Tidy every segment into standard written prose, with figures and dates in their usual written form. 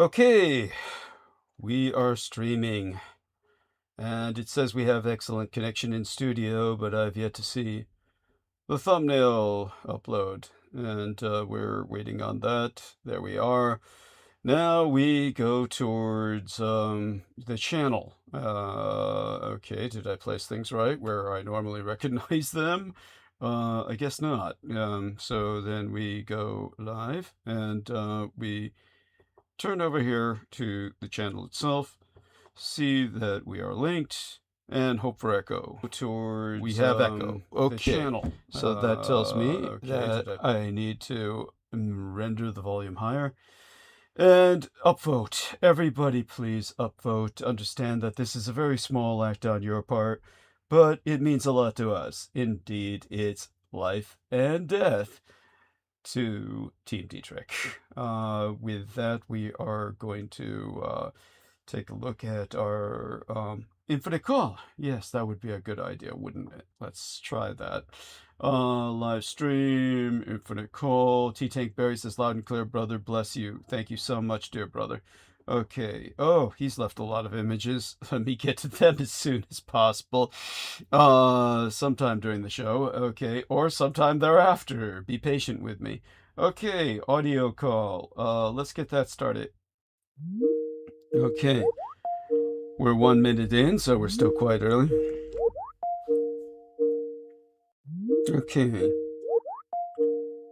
Okay, we are streaming, and it says we have excellent connection in studio, but I've yet to see the thumbnail upload, and we're waiting on that. There we are. Now we go towards the channel. Okay, did I place things right where I normally recognize them? I guess not. So then we go live, and we turn over here to the channel itself, see that we are linked, and hope for echo. Towards We have echo. the Okay. channel. So that tells me Okay, that I need to render the volume higher. And upvote. Everybody please upvote. Understand that this is a very small act on your part, but it means a lot to us. Indeed, it's life and death to Team Dietrich. With that, we are going to take a look at our infinite call. Yes, that would be a good idea, wouldn't it? Let's try that. Live stream, infinite call. T-Tank Barry says, loud and clear, brother, bless you. Thank you so much, dear brother. Okay. Oh, he's left a lot of images. Let me get to them as soon as possible. Sometime during the show. Okay. Or sometime thereafter. Be patient with me. Okay. Audio call. Let's get that started. Okay. We're 1 minute in, so we're still quite early. Okay.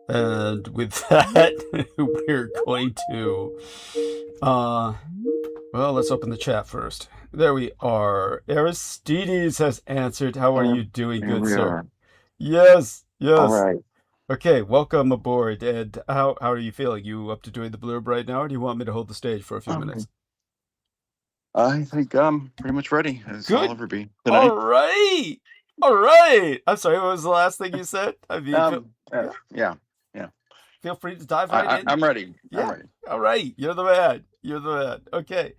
And with that, we're going to, well, let's open the chat first. There we are. Aristides has answered. How are you doing, good sir? Yes, yes. All right. Okay, welcome aboard. And how are you feeling? You up to doing the blurb right now, or do you want me to hold the stage for a few minutes? I think I'm pretty much ready, as Good. I'll ever be tonight. All right. All right. I'm sorry, what was the last thing you said? I mean, yeah. Feel free to dive right in. I'm ready. Yeah. I'm ready. All right. You're the man. You're the man. Okay.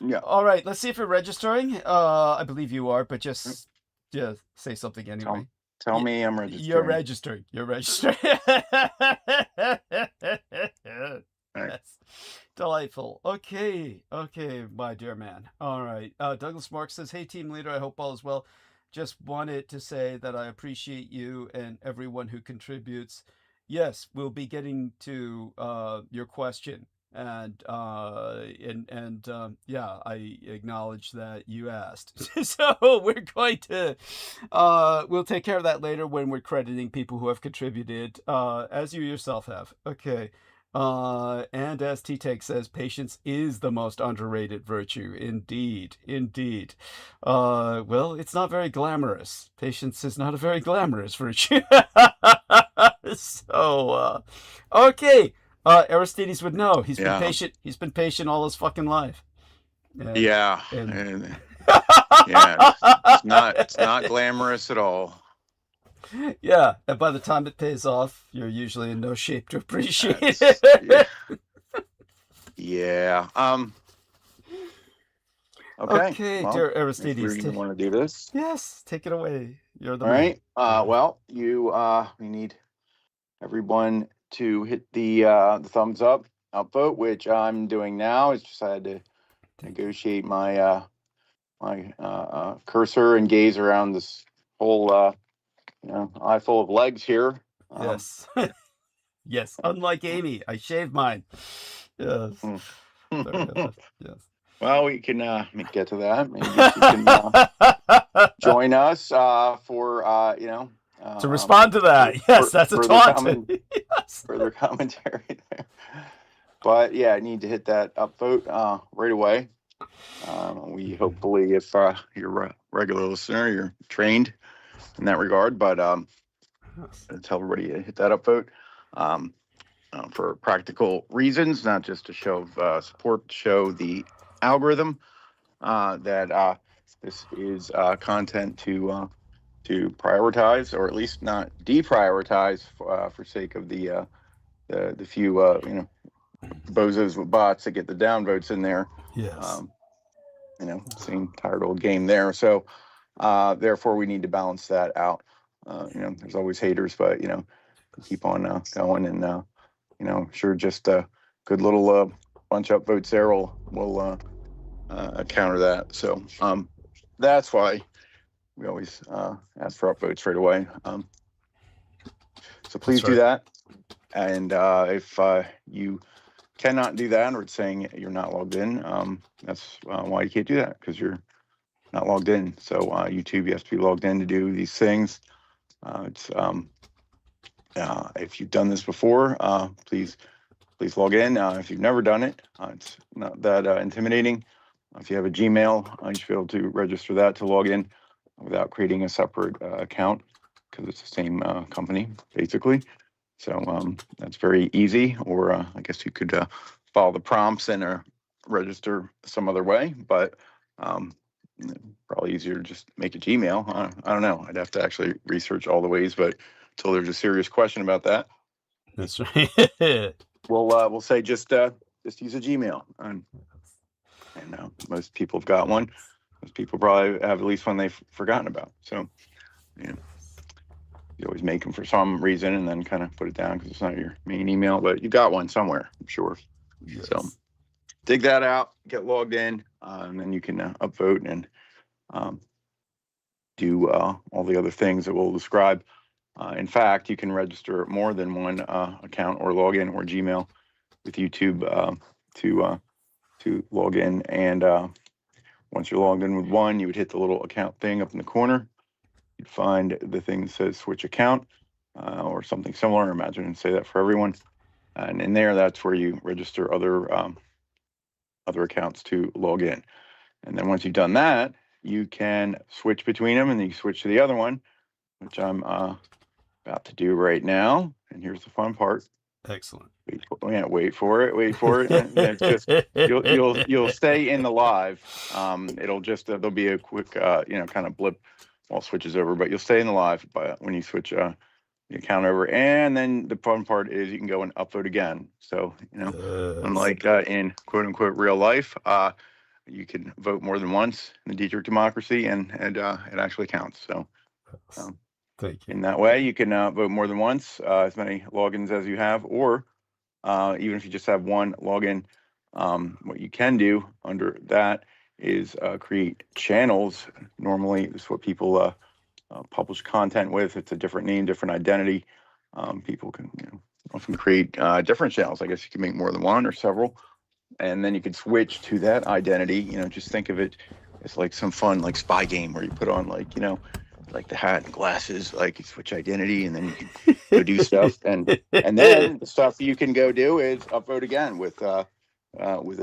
Yeah. All right. Let's see if you're registering. I believe you are, but just say something anyway. Tell me I'm registering. You're registering. You're registering. That's delightful. Okay. Okay, my dear man. All right. Douglas Mark says, hey, team leader, I hope all is well. Just wanted to say that I appreciate you and everyone who contributes. Yes, we'll be getting to your question, and yeah, I acknowledge that you asked. So we're going to we'll take care of that later when we're crediting people who have contributed, as you yourself have. Okay. And as T-Tank says, patience is the most underrated virtue. Indeed, indeed. Well, it's not very glamorous. Patience is not a very glamorous virtue. So, okay. Aristides would know. He's been patient. He's been patient all his fucking life. Yeah, it's not glamorous at all. Yeah, and by the time it pays off, you're usually in no shape to appreciate it. Yeah. Okay, well, dear Aristides. You want to do this? Yes, take it away. You're the all right. Well, we need everyone to hit the thumbs up upvote, which I'm doing now. It's just I had to negotiate my my cursor and gaze around this whole eye full of legs here. Yes. Yes. Unlike Amy, I shaved mine. Yes. Yes. Well, we can get to that. Maybe you can join us for to respond to that. Yes, that's a taunt. Yes. Further commentary there. But yeah, I need to hit that upvote right away. We hopefully, if you're a regular listener, you're trained in that regard, but tell everybody to hit that upvote for practical reasons, not just to show support, to show the algorithm that this is content to prioritize, or at least not deprioritize for sake of the few bozos with bots that get the downvotes in there. Yes. Same tired old game there. So therefore we need to balance that out. There's always haters, but keep on going, and sure, just a good little bunch of upvotes there will counter that. So that's why we always ask for upvotes right away. So please do that. And if you cannot do that, or it's saying you're not logged in, that's why you can't do that, because you're not logged in. So YouTube, you have to be logged in to do these things. If you've done this before, please log in. If you've never done it, it's not that intimidating. If you have a Gmail, you should be able to register that to log in without creating a separate account, because it's the same company, basically. So that's very easy. Or I guess you could follow the prompts and register some other way, but probably easier to just make a Gmail. I don't know. I'd have to actually research all the ways, but until there's a serious question about that, That's right. we'll say just use a Gmail. And most people have got one. Most people probably have at least one they've forgotten about. So, you always make them for some reason and then kind of put it down because it's not your main email, but you got one somewhere, I'm sure. Yes. So dig that out, get logged in, and then you can upvote and do all the other things that we'll describe. In fact, you can register more than one account or login or Gmail with YouTube to log in. And once you're logged in with one, you would hit the little account thing up in the corner. You'd find the thing that says switch account or something similar. Imagine and say that for everyone. And in there, that's where you register other accounts to log in. And then once you've done that, you can switch between them, and then you switch to the other one, which I'm about to do right now. And here's the fun part. Excellent. Wait for it. And it's just you'll stay in the live. It'll just there'll be a quick kind of blip while it switches over, but you'll stay in the live when you switch the account over. And then the fun part is you can go and upvote again. So unlike in quote unquote real life, you can vote more than once in the Dietrich democracy, and it actually counts. So thank you. In that way, you can vote more than once, as many logins as you have, or even if you just have one login, what you can do under that is create channels. Normally, this is what people publish content with. It's a different name, different identity. People can often create different channels. I guess you can make more than one or several. And then you could switch to that identity. Just think of it as like some fun, like spy game where you put on like the hat and glasses, like you switch identity, and then you can go do stuff. And then the stuff you can go do is upvote again with a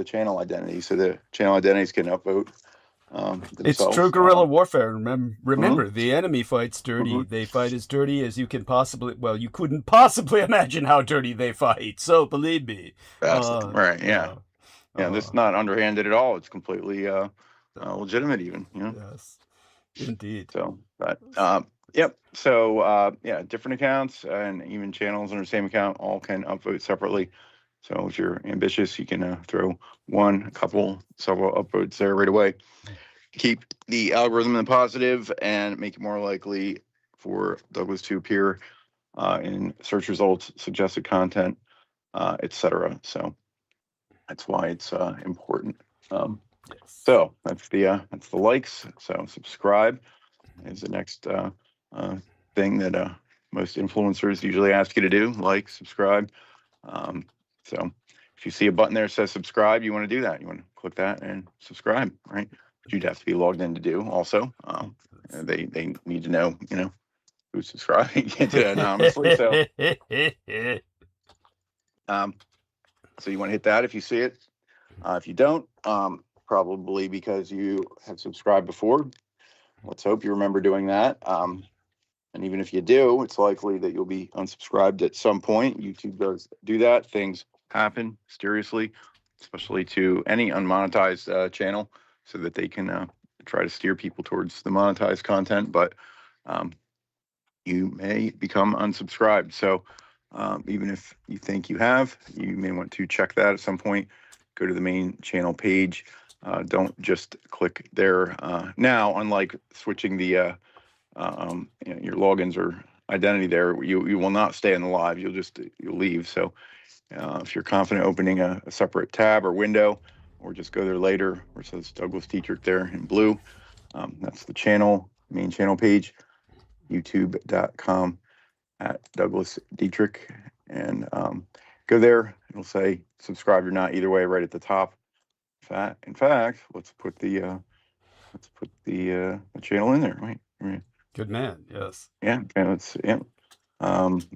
channel identity. So the channel identities can upvote themselves. It's true guerrilla warfare. Remember, the enemy fights dirty. They fight as dirty as you can possibly. Well, you couldn't possibly imagine how dirty they fight. So believe me. Right? Yeah. This is not underhanded at all. It's completely legitimate, even. Yes, indeed. So, but yep. So different accounts and even channels under the same account all can upvote separately. So if you're ambitious, you can throw one, a couple, several upvotes there right away. Keep the algorithm in the positive and make it more likely for Douglas to appear in search results, suggested content, etc. So that's why it's important. So that's the likes. So subscribe is the next thing that most influencers usually ask you to do. Like, subscribe. So if you see a button there that says subscribe, you want to do that. You want to click that and subscribe, right? But you'd have to be logged in to do also. They need to know, who's subscribing. You can't do that anonymously. So you want to hit that if you see it. If you don't, probably because you have subscribed before. Let's hope you remember doing that. And even if you do, it's likely that you'll be unsubscribed at some point. YouTube does do that. Things happen mysteriously, especially to any unmonetized channel, so that they can try to steer people towards the monetized content. But you may become unsubscribed. So even if you think you have, you may want to check that at some point. Go to the main channel page. Don't just click there now. Unlike switching the your logins or identity there, you will not stay in the live. You'll leave. So If you're confident opening a separate tab or window, or just go there later where it says Douglas Dietrich there in blue. That's the channel, main channel page, youtube.com at Douglas Dietrich, and go there. It'll say subscribe or not, either way, right at the top. In fact, let's put the channel in there. Right. Good man. Yes. Yeah. Okay.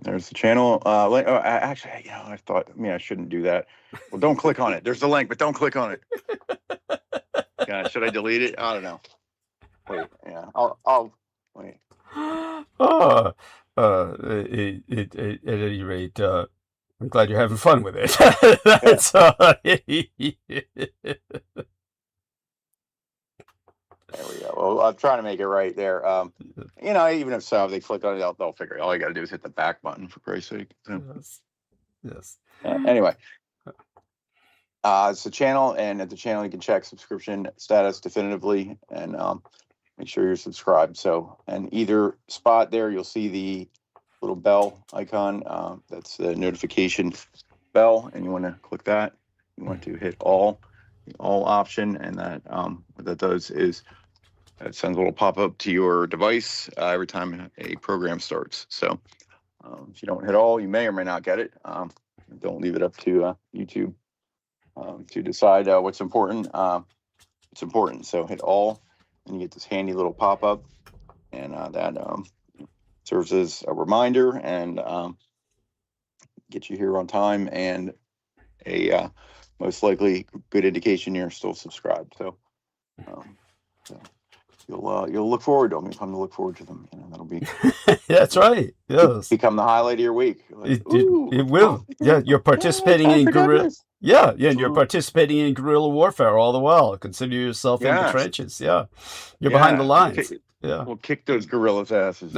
There's the channel. Actually, I thought, I shouldn't do that. Well, don't click on it. There's the link, but don't click on it. Yeah. Should I delete it? I don't know. Wait. Yeah. I'll wait. At any rate, I'm glad you're having fun with it. That's There we go. Well, I'm trying to make it right there. Even if they click on it, they'll figure it. All you got to do is hit the back button, for Christ's sake. So, yes. Anyway, it's the channel, and at the channel you can check subscription status definitively, and make sure you're subscribed. So, and either spot there, you'll see the little bell icon. That's the notification bell, and you want to click that. You want to hit all option, and that what that does is it sends a little pop-up to your device every time a program starts. So if you don't hit all, you may or may not get it. Don't leave it up to YouTube to decide what's important. It's important, so hit all, and you get this handy little pop-up, and that serves as a reminder and get you here on time, and a most likely good indication you're still subscribed. So you'll look forward to them. You'll come to look forward to them. That'll be that's right. Yes, become the highlight of your week. Like, it will. Yeah, you're participating in guerrilla. Yeah, and you're participating in guerrilla warfare all the while. Consider yourself in the trenches. Yeah, you're behind the lines. We'll kick those gorillas' asses.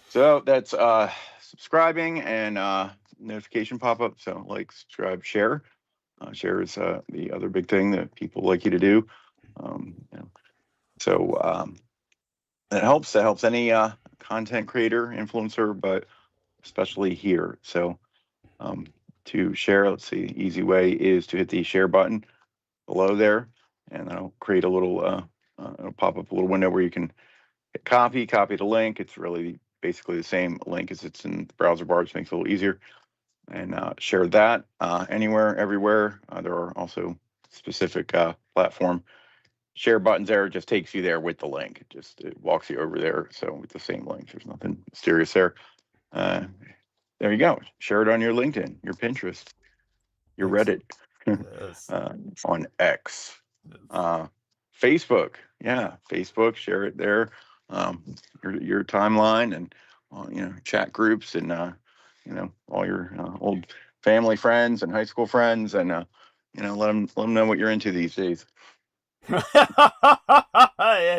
So that's subscribing and notification pop-up. So like, subscribe, share. Share is the other big thing that people like you to do. So that helps. That helps any content creator, influencer, but especially here. So to share, let's see, the easy way is to hit the share button below there, and that'll create a little, it'll pop up a little window where you can hit copy the link. It's really basically the same link as it's in the browser bar, which makes it a little easier. And share that anywhere, everywhere. There are also specific platform share buttons there. It just takes you there with the link. It walks you over there. So with the same link, there's nothing mysterious there. There you go. Share it on your LinkedIn, your Pinterest, your Reddit, on X, Facebook. Yeah, Facebook. Share it there. Your timeline and chat groups and all your old family friends and high school friends, and let them know what you're into these days. And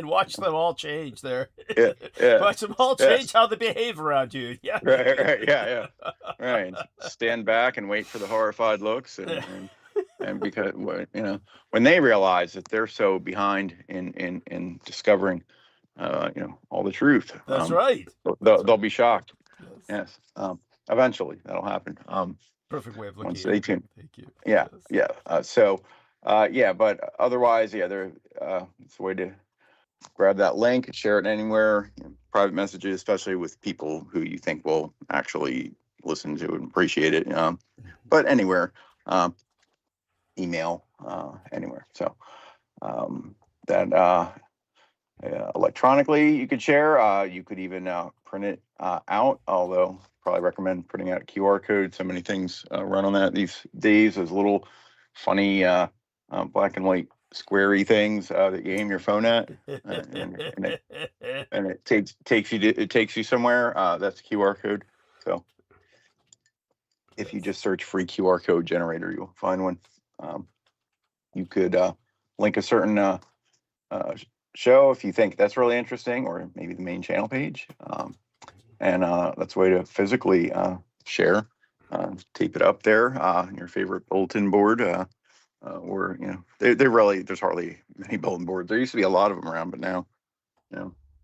watch them all change there. Yeah. Watch them all change how they behave around you. Yeah. Right. Yeah. Right. Stand back and wait for the horrified looks, and because when they realize that they're so behind in discovering all the truth. That's right. They'll be shocked. Yes. Eventually that'll happen. Perfect way of looking once at it. Thank you. Yeah. But otherwise, it's a way to grab that link, share it anywhere, private messages, especially with people who you think will actually listen to it and appreciate it. But anywhere, email, anywhere. So that electronically you could share. You could even print it out, although probably recommend printing out a QR code. So many things run on that these days. There's little funny black and white squarey things that you aim your phone at, and it takes you somewhere. That's a QR code. So if you just search free QR code generator, you'll find one. You could link a certain show if you think that's really interesting, or maybe the main channel page. And that's a way to physically share, tape it up there on your favorite bulletin board. Or there's hardly many bulletin boards. There used to be a lot of them around, but now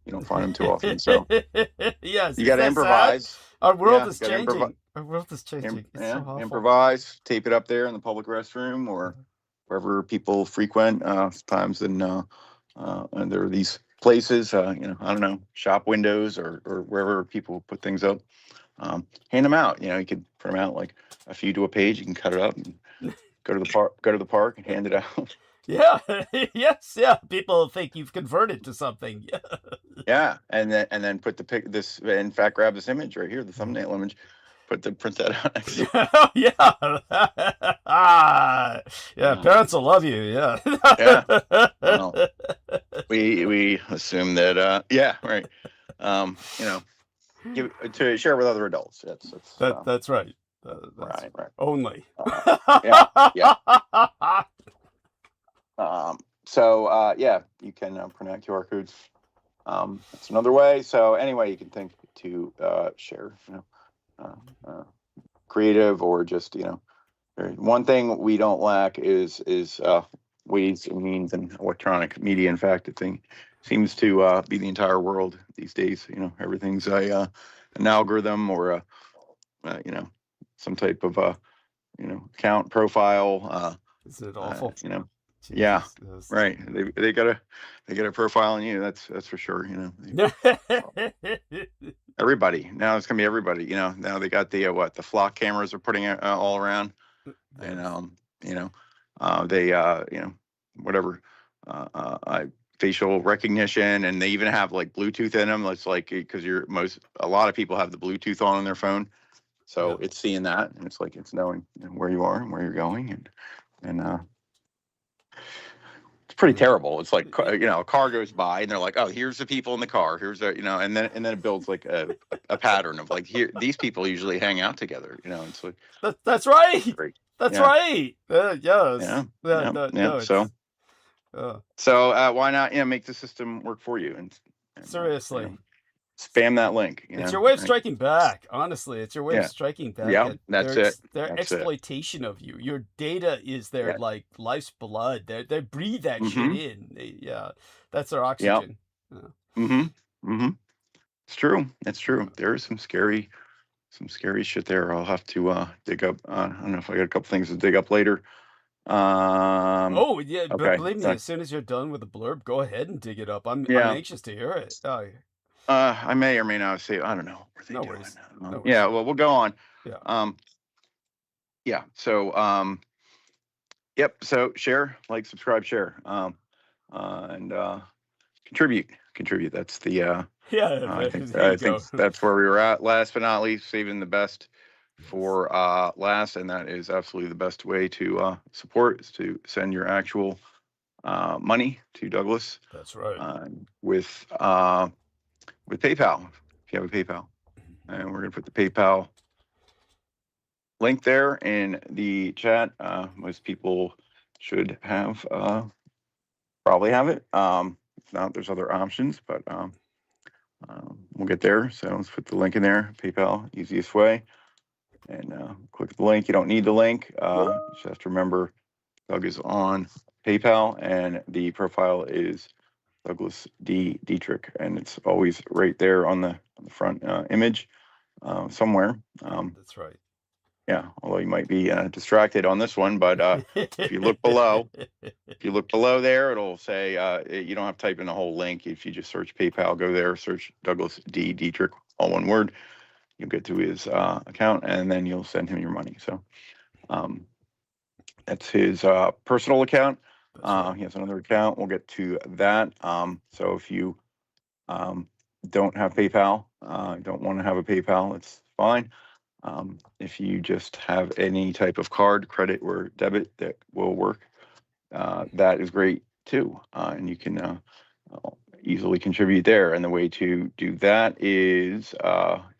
you don't find them too often. So Yes, you is got to that sad? improvise. Our world Yeah, is gotta changing. Our world is changing. It's so awful. improvise, tape it up there in the public restroom or wherever people frequent. Sometimes and there are these places, I don't know, shop windows or wherever people put things up. Hand them out. You could print them out like a few to a page. You can cut it up and go to the park and hand it out. Yeah. Yes. Yeah. People think you've converted to something. Yeah, and then put this. In fact, grab this image right here, the thumbnail image. Print that out next to it. Oh, yeah. Yeah. Parents will love you. Yeah. Yeah. Well, we assume that. Yeah. Right. Give to share with other adults. That's right. Right. Only. Yeah. So yeah, you can print out QR codes. That's another way. So anyway, you can think to share, creative or just, one thing we don't lack is ways and means and electronic media. In fact, it seems to be the entire world these days. Everything's an algorithm or some type of account profile. Is it awful? Jesus, yeah, right. They got a profile on you. That's for sure. Everybody now it's gonna be everybody. Now they got the the flock cameras are putting it all around, and they whatever facial recognition, and they even have like Bluetooth in them. It's like because a lot of people have the Bluetooth on their phone, so it's seeing that and it's like it's knowing where you are and where you're going and it's pretty terrible. It's like a car goes by and they're like, oh, here's the people in the car. Here's and then it builds like a pattern of like these people usually hang out together. It's like that's right. Great. That's right. Yes. No, so why not make the system work for you and seriously. Spam that link. It's your way of striking back. Honestly, it's your way of striking back. Yeah, that's it. Their exploitation of you. Your data is their like life's blood. They breathe that shit in. That's their oxygen. It's true. It's true. There is some scary shit there. I'll have to dig up. I don't know if I got a couple things to dig up later. Oh yeah, okay. But believe me, as soon as you're done with the blurb, go ahead and dig it up. I'm anxious to hear it. I may or may not say, I don't know. No worries. Yeah, well, we'll go on. Yeah. So, yep. So share, like, subscribe, share, and contribute. That's the, I think that's where we were at. Last but not least, saving the best for last. And that is absolutely the best way to support is to send your actual money to Douglas. That's right. With PayPal, if you have a PayPal. And we're going to put the PayPal link there in the chat. Most people should have, probably have it. If not, there's other options, but we'll get there. So let's put the link in there, PayPal, easiest way. And click the link. You don't need the link. You just have to remember Doug is on PayPal and the profile is Douglas D. Dietrich, and it's always right there on the front image somewhere. That's right. Yeah, although you might be distracted on this one, but if you look below, there, it'll say you don't have to type in the whole link. If you just search PayPal, go there, search Douglas D. Dietrich, all one word. You'll get to his account, and then you'll send him your money. So that's his personal account. He has another account. We'll get to that. So if you don't have PayPal, don't want to have a PayPal, it's fine. If you just have any type of card, credit or debit that will work, that is great too. And you can easily contribute there. And the way to do that is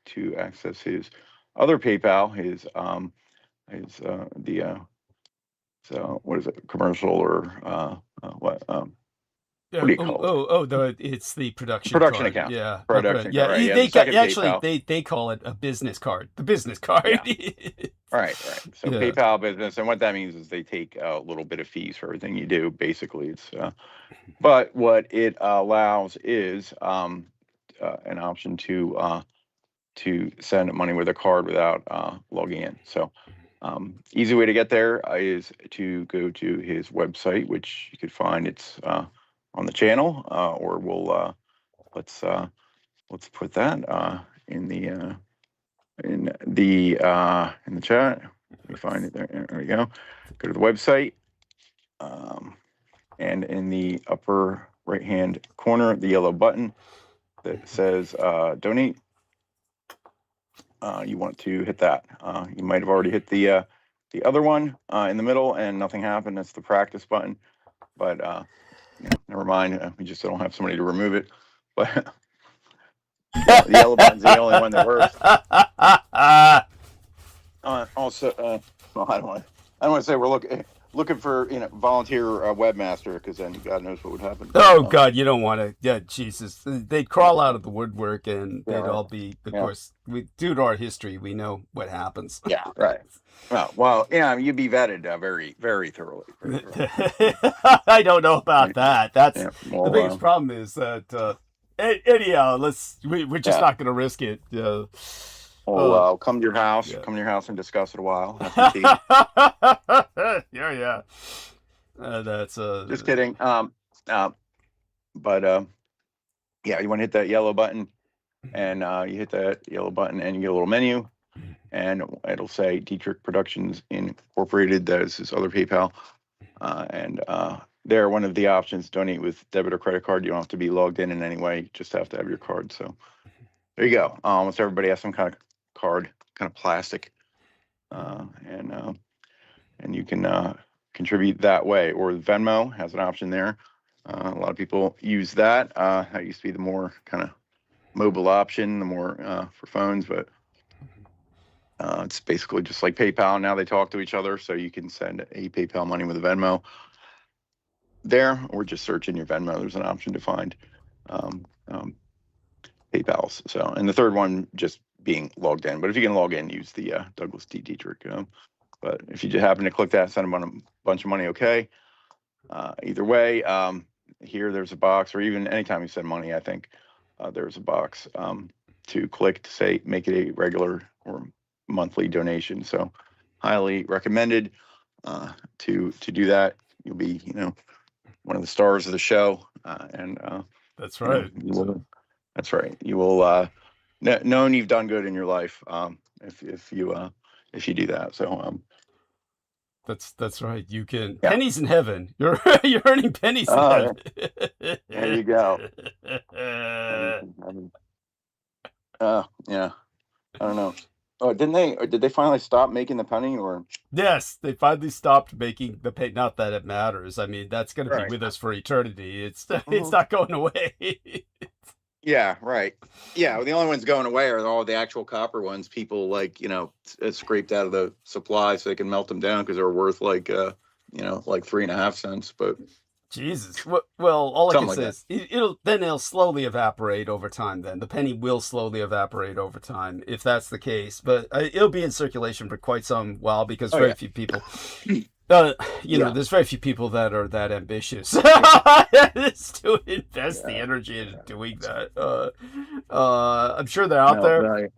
to access his other PayPal, so what is it? Commercial or what? What do you call it? It's the production account. Yeah, production. Yeah, right. They call it a business card. The business card. Yeah. Right. So PayPal business, and what that means is they take a little bit of fees for everything you do. Basically, it's but what it allows is an option to send money with a card without logging in. So easy way to get there is to go to his website, which you could find. It's on the channel, or we'll let's put that in the chat. Let me find it there. There we go. Go to the website, and in the upper right-hand corner, the yellow button that says donate. You want to hit that. You might have already hit the other one in the middle and nothing happened. That's the practice button, but never mind. We just don't have somebody to remove it. But the yellow button's the only one that works. Also, well, I don't want to say we're looking for volunteer webmaster, because then God knows what would happen. Oh God, you don't want to. Yeah, Jesus, they'd crawl out of the woodwork, and they'd all be. Of course, due to our history, we know what happens. Yeah, right. Well, you'd be vetted very, very thoroughly. I don't know about that. That's the biggest problem is that. Anyhow, we're just not going to risk it. I'll come to your house. Yeah. Come to your house and discuss it a while. Yeah. That's just kidding. But you want to hit that yellow button, and you hit that yellow button, and you get a little menu, and it'll say Dietrich Productions Incorporated. That is his other PayPal, and there, one of the options, donate with debit or credit card. You don't have to be logged in any way. You just have to have your card. So there you go. Almost everybody has some kind of card, kind of plastic, and you can contribute that way. Or Venmo has an option there. A lot of people use that. That used to be the more kind of mobile option, the more for phones, but it's basically just like PayPal. Now they talk to each other, so you can send a PayPal money with a Venmo there, or just search in your Venmo. There's an option to find PayPal's. So, and the third one just being logged in. But if you can log in, use the Douglas D. Dietrich. But if you just happen to click that, send them a bunch of money, okay. Either way, here there's a box, or even anytime you send money, I think there's a box to click to say make it a regular or monthly donation. So highly recommended to do that. You'll be, one of the stars of the show, and that's right. That's right. You will know you've done good in your life if you do that. So that's right. You can pennies in heaven. You're earning pennies in heaven. There you go. Yeah. I don't know. Oh, did they finally stop making the penny, or? Yes, they finally stopped making the penny. Not that it matters. I mean, that's going to be with us for eternity. It's not going away. Yeah, right. Yeah, well, the only ones going away are all the actual copper ones. People scraped out of the supply so they can melt them down because they're worth like 3.5 cents. But Jesus, well, all I can say is it'll slowly evaporate over time. Then the penny will slowly evaporate over time if that's the case. But it'll be in circulation for quite some while because very few people. There's very few people that are that ambitious to invest the energy into doing that. I'm sure they're out there.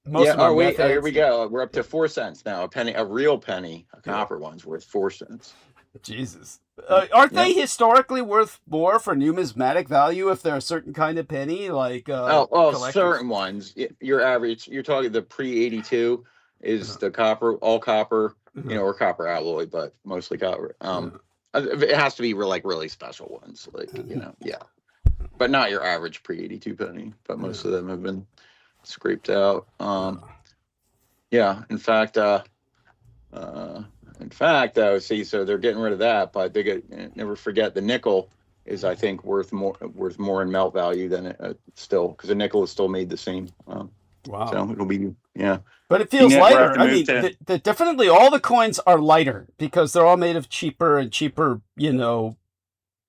Here we go. We're up to 4 cents now. A real penny, a copper one's worth 4 cents. Jesus. Aren't they historically worth more for numismatic value if they're a certain kind of penny? Like certain ones. Your average, you're talking the pre-82 is the copper, all copper. Or copper alloy, but mostly copper. It has to be really special ones, but not your average pre-82 penny. But most of them have been scraped out. In fact, see, so they're getting rid of that, but never forget the nickel is, I think, worth more in melt value than it still, because the nickel is still made the same. Wow. So it'll be But it feels lighter. I mean, definitely all the coins are lighter because they're all made of cheaper,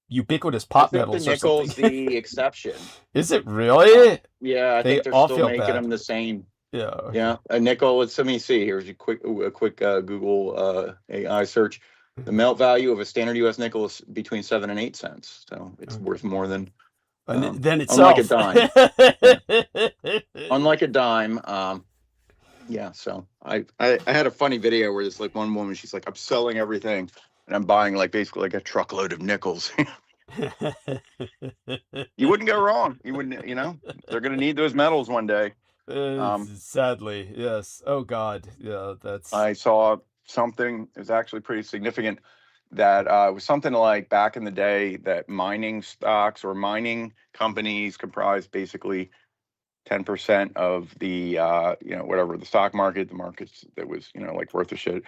ubiquitous pot metals. The nickel's the exception. Is it really? I think they're still making them the same. Yeah. A nickel. Let me see. Here's a quick Google AI search. The melt value of a standard U.S. nickel is between 7 and 8 cents. So it's worth more than Then unlike a itself. dime. Unlike a dime. Yeah, so I had a funny video where there's like one woman, she's like, I'm selling everything and I'm buying like basically like a truckload of nickels. You wouldn't go wrong. You wouldn't, they're gonna need those metals one day. Sadly, yes. Oh God, yeah. That's. I saw something. It was actually pretty significant. That it was something like back in the day that mining stocks or mining companies comprised basically 10% of the whatever the stock market, the markets that was like worth a shit,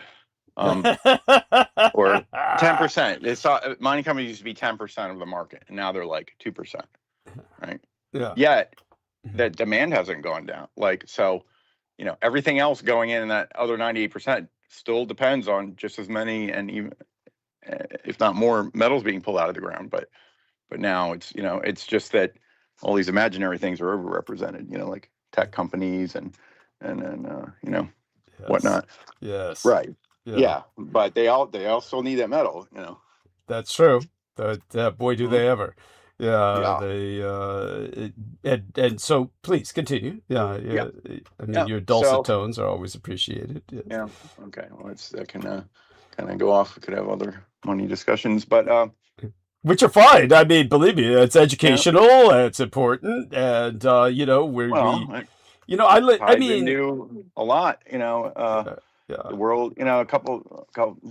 or 10%. It's mining companies used to be 10% of the market, and now they're like 2%, right? Yeah. Yet that demand hasn't gone down. Like so, everything else going in that other 98% still depends on just as many and even if not more metals being pulled out of the ground. But now it's just that all these imaginary things are overrepresented, like tech companies and Yes. whatnot. Yes. Right. Yeah. Yeah. But they all still need that metal, That's true. Boy, do they ever. Yeah. Yeah. They and so please continue. Yeah. Yeah. I mean, Yeah. your dulcet So- tones are always appreciated. Yes. Yeah. Okay. Well, that can kind of go off. We could have other money discussions, but Which are fine. I mean, believe me, it's educational. It's important, and I mean, do a lot, yeah. the world, a couple,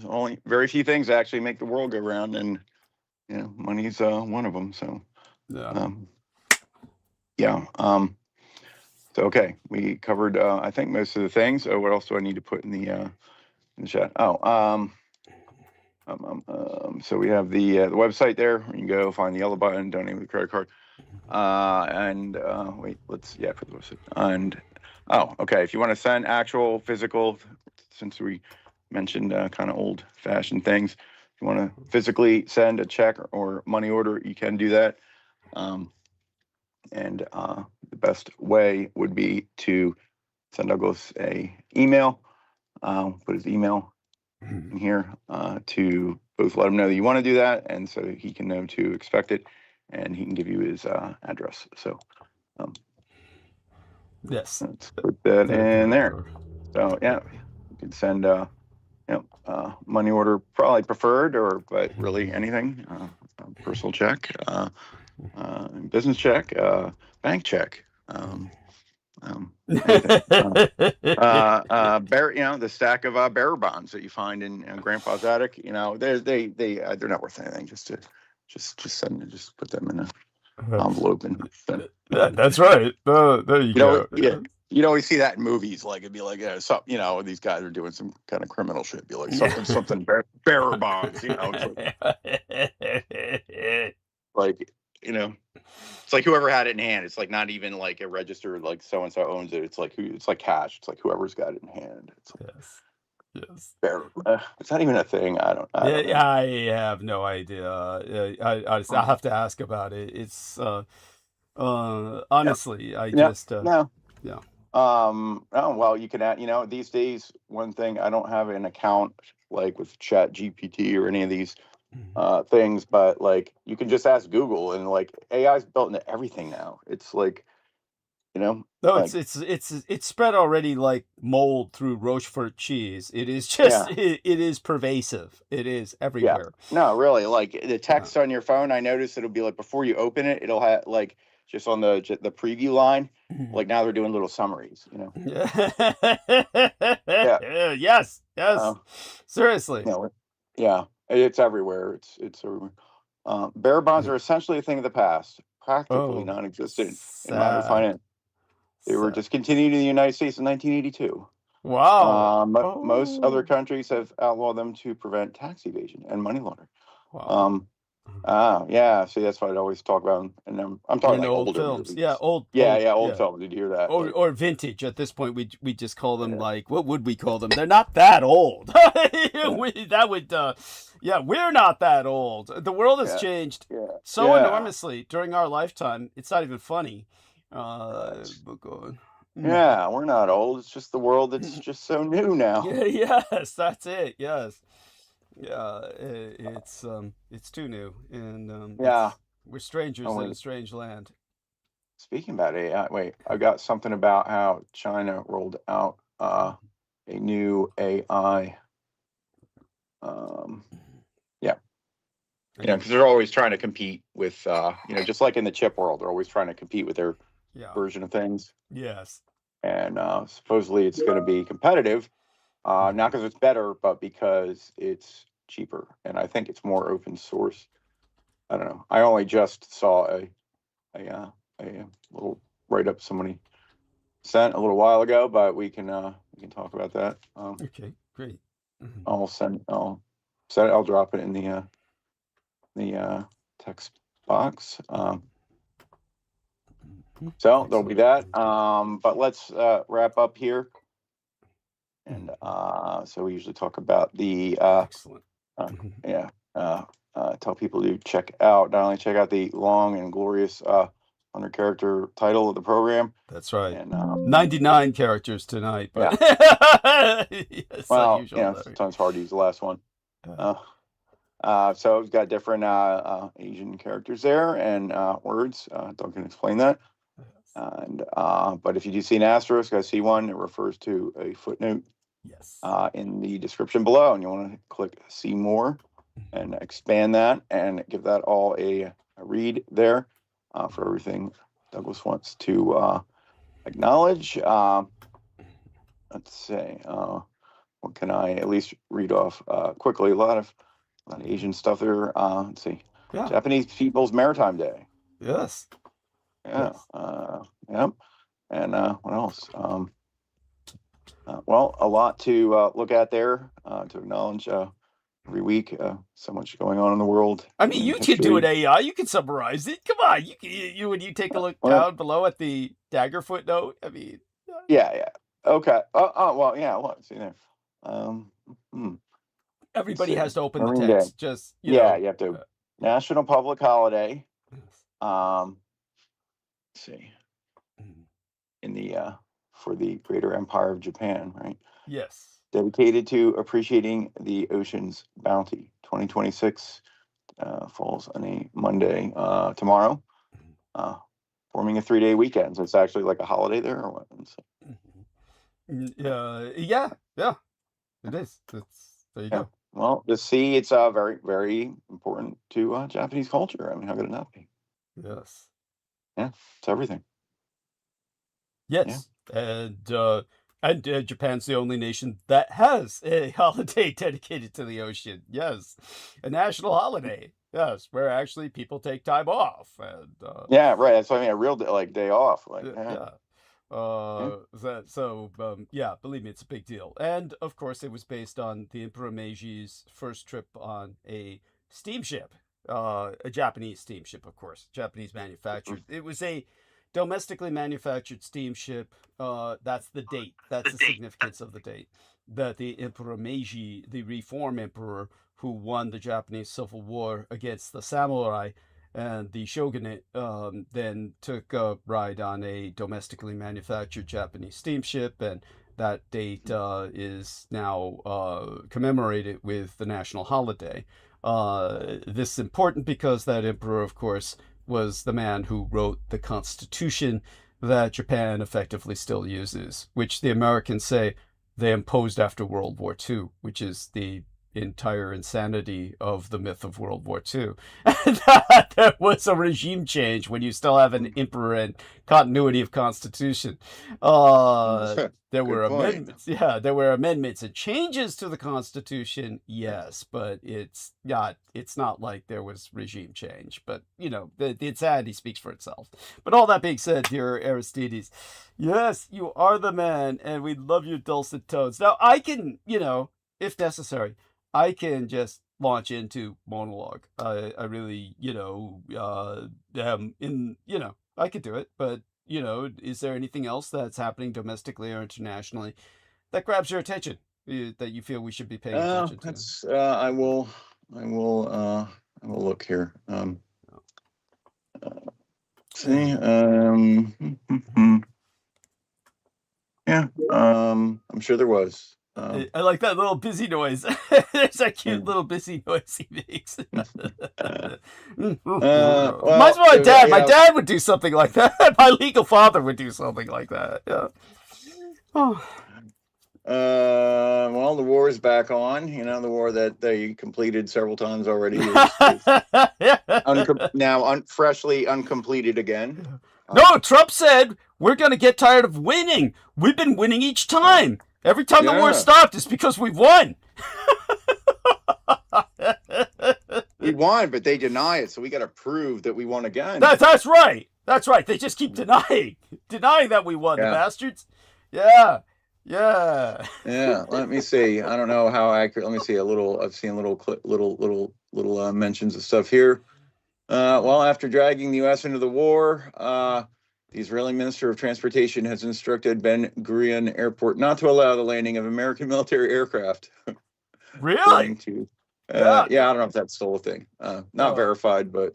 only very few things actually make the world go round, and money's one of them. So Yeah. so okay, we covered I think most of the things. So what else do I need to put in the chat? So we have the website there. You can go find the yellow button, donate with a credit card, and wait, for the website. And okay, if you want to send actual physical, since we mentioned kind of old-fashioned things, if you want to physically send a check or money order, you can do that. And the best way would be to send Douglas a email. Put his email in here to both let him know that you want to do that, and so he can know to expect it, and he can give you his address. So Yes. let's put that in there. So yeah, you can send money order, probably preferred, but really anything, personal check, business check, bank check, the stack of bearer bonds that you find in Grandpa's attic. They're not worth anything. Just send, just put them in an envelope and send. That's right. There you go. Yeah. You'd always see that in movies. Like it'd be like, these guys are doing some kind of criminal shit. It'd be like something bearer bonds. It's like whoever had it in hand. It's like not even like a register, like so and so owns it. It's like it's like cash. It's like whoever's got it in hand. It's like, yes. Is that even a thing? I don't know. I have no idea. I'll have to ask about it. It's honestly, I just no. Yeah. Oh well, you can add. These days, one thing, I don't have an account like with Chat GPT or any of these things, but like you can just ask Google, and like AI is built into everything now. It's like, No, like, it's spread already like mold through Rochefort cheese. It is just it is pervasive. It is everywhere. No, really, like the text on your phone, I noticed it'll be like before you open it, it'll have like just on the preview line, like now they're doing little summaries, Yes. Seriously. Yeah, it's everywhere. It's everywhere. Bearer bonds are essentially a thing of the past, practically non-existent in modern finance. They were discontinued in the United States in 1982. Wow. Most other countries have outlawed them to prevent tax evasion and money laundering. Wow. Yeah. See, that's what I'd always talk about, and I'm talking like old older films. movies. Old films. Did you hear that? Or vintage. At this point, we just call them like, what would we call them? They're not that old. We're not that old. The world has changed so enormously during our lifetime. It's not even funny. Yeah, we're not old. It's just the world that's just so new now. Yes, that's it. Yes. Yeah, it's too new, and We're strangers Oh, in a wait. strange land. Speaking about AI, wait, I got something about how China rolled out a new AI. Yeah, you know, because they're always trying to compete with, you know, just like in the chip world, they're always trying to compete with their Yeah. version of things. Yes. And supposedly it's going to be competitive, not because it's better, but because it's cheaper. And I think it's more open source. I don't know. I only just saw a little write up somebody sent a little while ago, but we can talk about that. Okay, great. I'll I'll drop it in the text box. So there'll be that. But let's wrap up here. And so we usually talk about the Excellent. tell people to not only check out the long and glorious 100-character title of the program. That's right. And 99 characters tonight, but yes, well, unusual, you know, sometimes hard to use the last one. So we've got different Asian characters there and words. Doug can explain that. And but if you do see an asterisk, I see one. It refers to a footnote. Yes. In the description below, and you want to click see more and expand that and give that all a read there for everything Douglas wants to acknowledge. Let's say, what can I at least read off quickly? A lot of Asian stuff there. Let's see. Yeah. Japanese People's Maritime Day. Yes. Yeah. Yes. Yep. And what else? Well, a lot to look at there to acknowledge every week. So much going on in the world. I mean, you can do an AI. You can summarize it. Come on, you when you take a look down below at the dagger footnote. I mean, yeah. Okay. Well, yeah. Look, see there. Everybody has to open the Marine text. Day. Just you know, you have to. National Public Holiday. Let's see. In the for the Greater Empire of Japan, right? Yes. Dedicated to appreciating the ocean's bounty. 2026 falls on a Monday tomorrow, forming a 3-day weekend. So it's actually like a holiday there, or what? Yeah, it is. There you go. Well, the sea, it's very, very important to Japanese culture. I mean, how could it not be? Yes. Yeah, it's everything. Yes, and Japan's the only nation that has a holiday dedicated to the ocean. Yes, a national holiday. Yes, where actually people take time off. And yeah, right. That's what I mean. A real day off. Like yeah, believe me, it's a big deal. And of course, it was based on the Emperor Meiji's first trip on a steamship, a Japanese steamship, of course, Japanese manufactured. It was a domestically manufactured steamship. That's the date. That's the significance of the date. That the Emperor Meiji, the reform emperor who won the Japanese Civil War against the samurai and the shogunate, then took a ride on a domestically manufactured Japanese steamship, and that date is now commemorated with the national holiday. This is important because that emperor, of course, was the man who wrote the Constitution that Japan effectively still uses, which the Americans say they imposed after World War II, which is the entire insanity of the myth of World War II. There was a regime change when you still have an emperor and continuity of constitution. There were amendments. Yeah, there were amendments and changes to the Constitution. Yes, but it's not like there was regime change. But you know, the insanity speaks for itself. But all that being said, dear Aristides, yes, you are the man, and we love your dulcet tones. Now I can, you know, if necessary, I can just launch into monologue. I really, you know, I could do it, but you know, is there anything else that's happening domestically or internationally that grabs your attention that you feel we should be paying attention to? I will look here. See, yeah, I'm sure there was. I like that little busy noise. There's that cute little busy noise he makes. Reminds me of my dad. My dad would do something like that. My legal father would do something like that. Yeah. Oh. Well, the war is back on. You know, the war that they completed several times already is now freshly uncompleted again. No, Trump said we're going to get tired of winning. We've been winning each time. Every time the war stopped, it's because we've won. We won, but they deny it, so we got to prove that we won again. That's right. That's right. They just keep denying that we won, the bastards. Yeah. Yeah. Yeah. Let me see. I don't know how accurate. Let me see a little. I've seen little mentions of stuff here. Well, after dragging the U.S. into the war, the Israeli Minister of Transportation has instructed Ben Gurion Airport not to allow the landing of American military aircraft. Really? Yeah, I don't know if that's still a thing. Not verified, but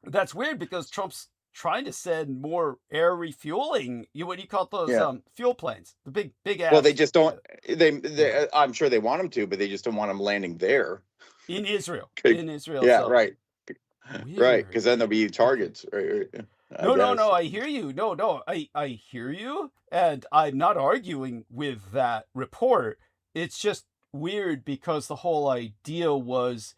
that's weird because Trump's trying to send more air refueling. What do you call those fuel planes? The big ass. Well, they just don't. They I'm sure they want them to, but they just don't want them landing there in Israel. In Israel. Yeah, so. right. Weird. Right, because then there'll be targets. Right. No. I hear you. No. I hear you, and I'm not arguing with that report. It's just weird because the whole idea was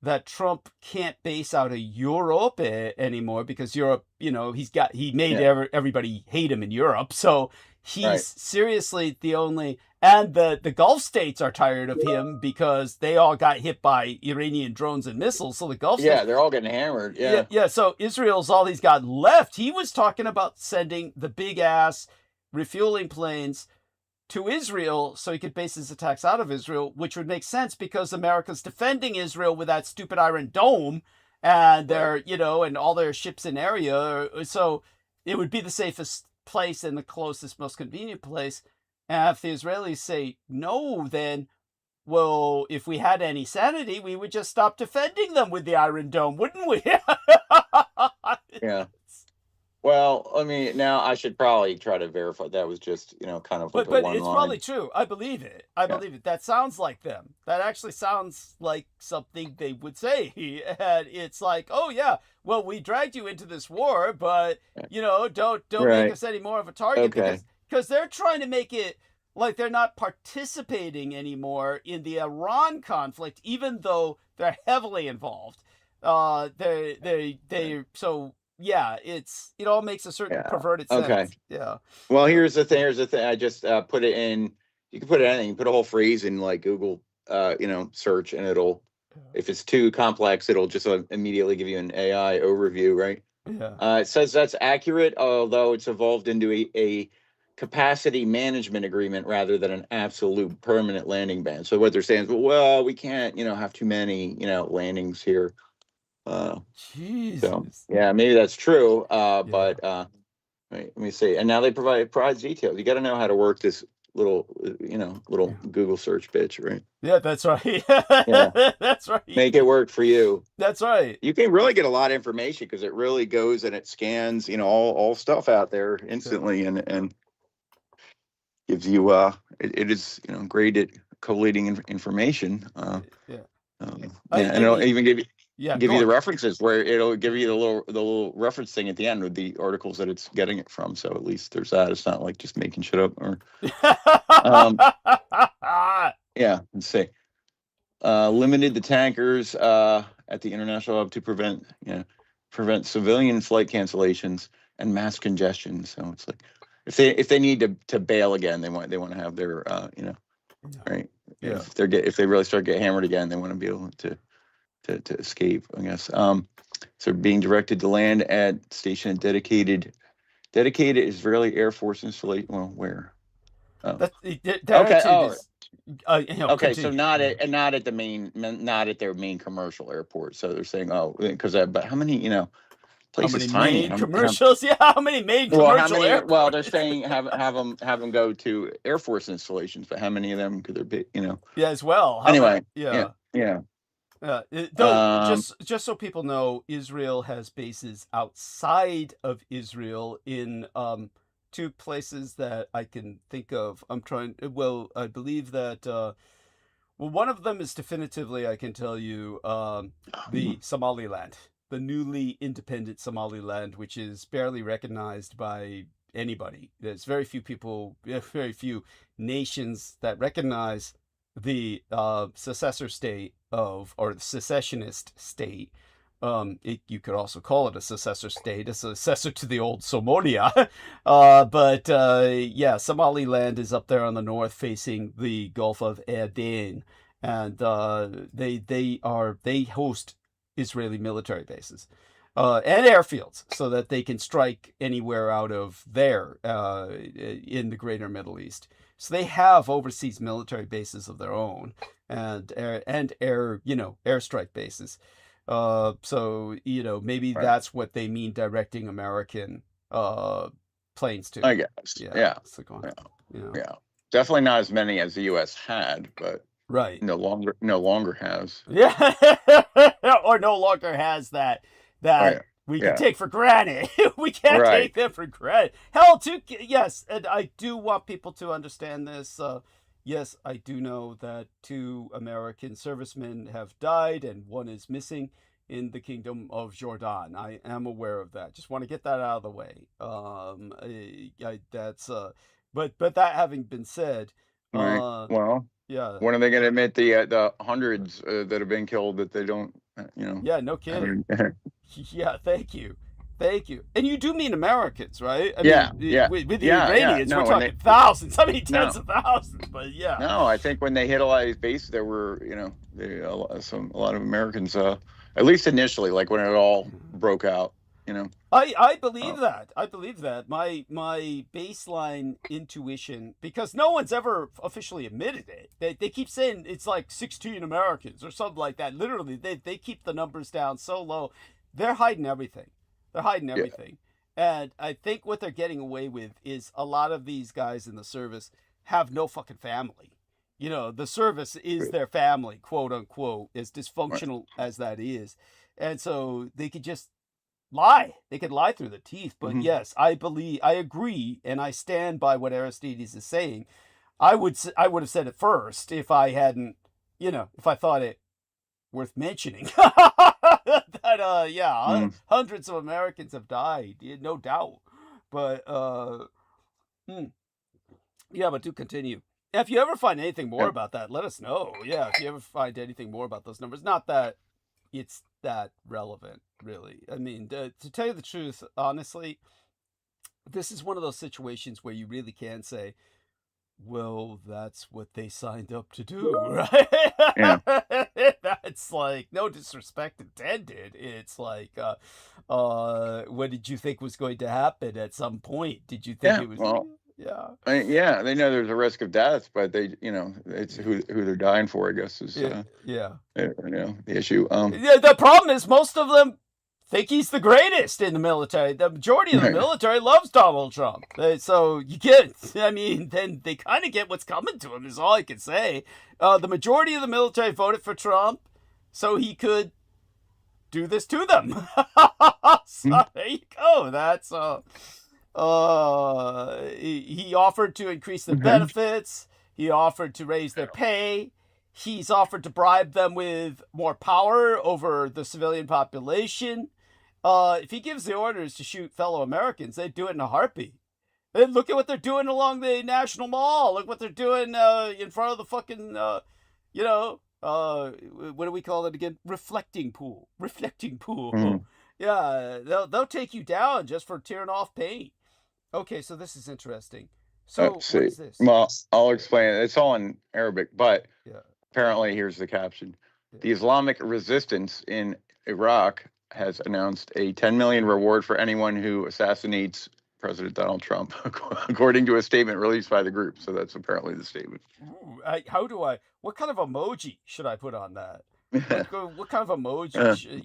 that Trump can't base out of Europe anymore because Europe, he made everybody hate him in Europe. So he's seriously the only, and the Gulf states are tired of him because they all got hit by Iranian drones and missiles. So the Gulf states, they're all getting hammered. Yeah. So Israel's all he's got left. He was talking about sending the big ass refueling planes to Israel so he could base his attacks out of Israel, which would make sense because America's defending Israel with that stupid Iron Dome and their, and all their ships in area. So it would be the safest place and the closest, most convenient place. And if the Israelis say no, then, well, if we had any sanity, we would just stop defending them with the Iron Dome, wouldn't we? Yeah. Well, I mean, now I should probably try to verify that was just, kind of like but it's probably true. I believe it. Believe it. That sounds like them. That actually sounds like something they would say. And it's like, oh yeah, well, we dragged you into this war, but don't make us any more of a target because they're trying to make it like they're not participating anymore in the Iran conflict, even though they're heavily involved. Yeah, it all makes a certain perverted sense. Okay. Yeah. Well, here's the thing. I just put it in. You can put anything. You put a whole phrase in like Google, search, and it'll. If it's too complex, it'll just immediately give you an AI overview, right? Yeah. It says that's accurate, although it's evolved into a capacity management agreement rather than an absolute permanent landing ban. So what they're saying is, well, we can't, have too many, landings here. Jesus. So, yeah, maybe that's true. But let me see. And now they provide details. You got to know how to work this little Google search bitch, right? Yeah, that's right. That's right. Make it work for you. That's right. You can really get a lot of information because it really goes and it scans, all stuff out there instantly and gives you it is great at collating information. And it'll even give you the references where it'll give you the little reference thing at the end with the articles that it's getting it from. So at least there's that. It's not like just making shit up or let's see. Limited the tankers at the international hub to prevent civilian flight cancellations and mass congestion. So it's like if they need to bail again, they want to have their right. Yeah. If they really start getting hammered again, they want to be able to escape, I guess. So being directed to land at station at dedicated Israeli Air Force installation. Well, where? Okay. So not at their main commercial airport. So they're saying, because but how many places tiny commercials? How many main commercial airports? Well, they're saying have them go to Air Force installations, but how many of them could there be? Yeah, as well. Anyway, just so people know, Israel has bases outside of Israel in two places that I can think of. I believe that, well, one of them is definitively, I can tell you, the Somaliland, the newly independent Somaliland, which is barely recognized by anybody. There's very few people, very few nations that recognize the successor state of, or the secessionist state. You could also call it a successor state, a successor to the old Somalia. But yeah, Somaliland is up there on the north, facing the Gulf of Aden, and they host Israeli military bases and airfields, so that they can strike anywhere out of there in the greater Middle East. So they have overseas military bases of their own, and airstrike bases. So maybe Right. that's what they mean directing American planes to. I guess. Yeah. It's like, Yeah. Definitely not as many as the U.S. had, but right. no longer has. Yeah, or no longer has that Right. we Yeah. can take for granted. We can't Right. take them for granted. Hell, yes, and I do want people to understand this. Yes, I do know that 2 American servicemen have died and 1 is missing in the Kingdom of Jordan. I am aware of that. Just want to get that out of the way. But that having been said, Right. Well, yeah, when are they going to admit the hundreds that have been killed that they don't, yeah, no kidding. haven't- Yeah, thank you. And you do mean Americans, right? I Yeah, mean, yeah. with the Yeah, yeah. Iranians, No, we're and talking thousands. I mean, tens No. of thousands. But yeah. No, I think when they hit a lot of these bases, there were, a lot of Americans, at least initially, like when it all broke out, I believe that. I believe that. My baseline intuition, because no one's ever officially admitted it. They keep saying it's like 16 Americans or something like that. Literally, they keep the numbers down so low. They're hiding everything. And I think what they're getting away with is a lot of these guys in the service have no fucking family. The service is their family, quote unquote, as dysfunctional as that is. And so they could just lie. They could lie through the teeth. But yes, I agree, and I stand by what Aristides is saying. I would have said it first if I hadn't, if I thought it worth mentioning. That hundreds of Americans have died, no doubt. But yeah, but do continue. If you ever find anything more about that, let us know. Yeah, if you ever find anything more about those numbers, not that it's that relevant, really. I mean, to tell you the truth, honestly, this is one of those situations where you really can say, well, that's what they signed up to do, right? Yeah. That's like, no disrespect intended. It's like, what did you think was going to happen at some point? Did you think it was? Well, yeah. They know there's a risk of death, but they, it's who they're dying for, I guess, is Yeah. the issue. Yeah, the problem is most of them think he's the greatest in the military. The majority of the military loves Donald Trump. So you get, then they kind of get what's coming to him, is all I can say. The majority of the military voted for Trump so he could do this to them. So there you go. That's, he offered to increase their benefits. He offered to raise their pay. He's offered to bribe them with more power over the civilian population. If he gives the orders to shoot fellow Americans, they'd do it in a heartbeat. And look at what they're doing along the National Mall. Look what they're doing in front of the fucking, what do we call it again? Reflecting pool. Yeah, they'll take you down just for tearing off paint. Okay, so this is interesting. So Let's what see. is this? Well, I'll explain it. It's all in Arabic, but Yeah. apparently, here's the caption. Yeah. The Islamic resistance in Iraq has announced a 10 million reward for anyone who assassinates President Donald Trump, according to a statement released by the group. So that's apparently the statement. Ooh, what kind of emoji should I put on that? What kind of emoji?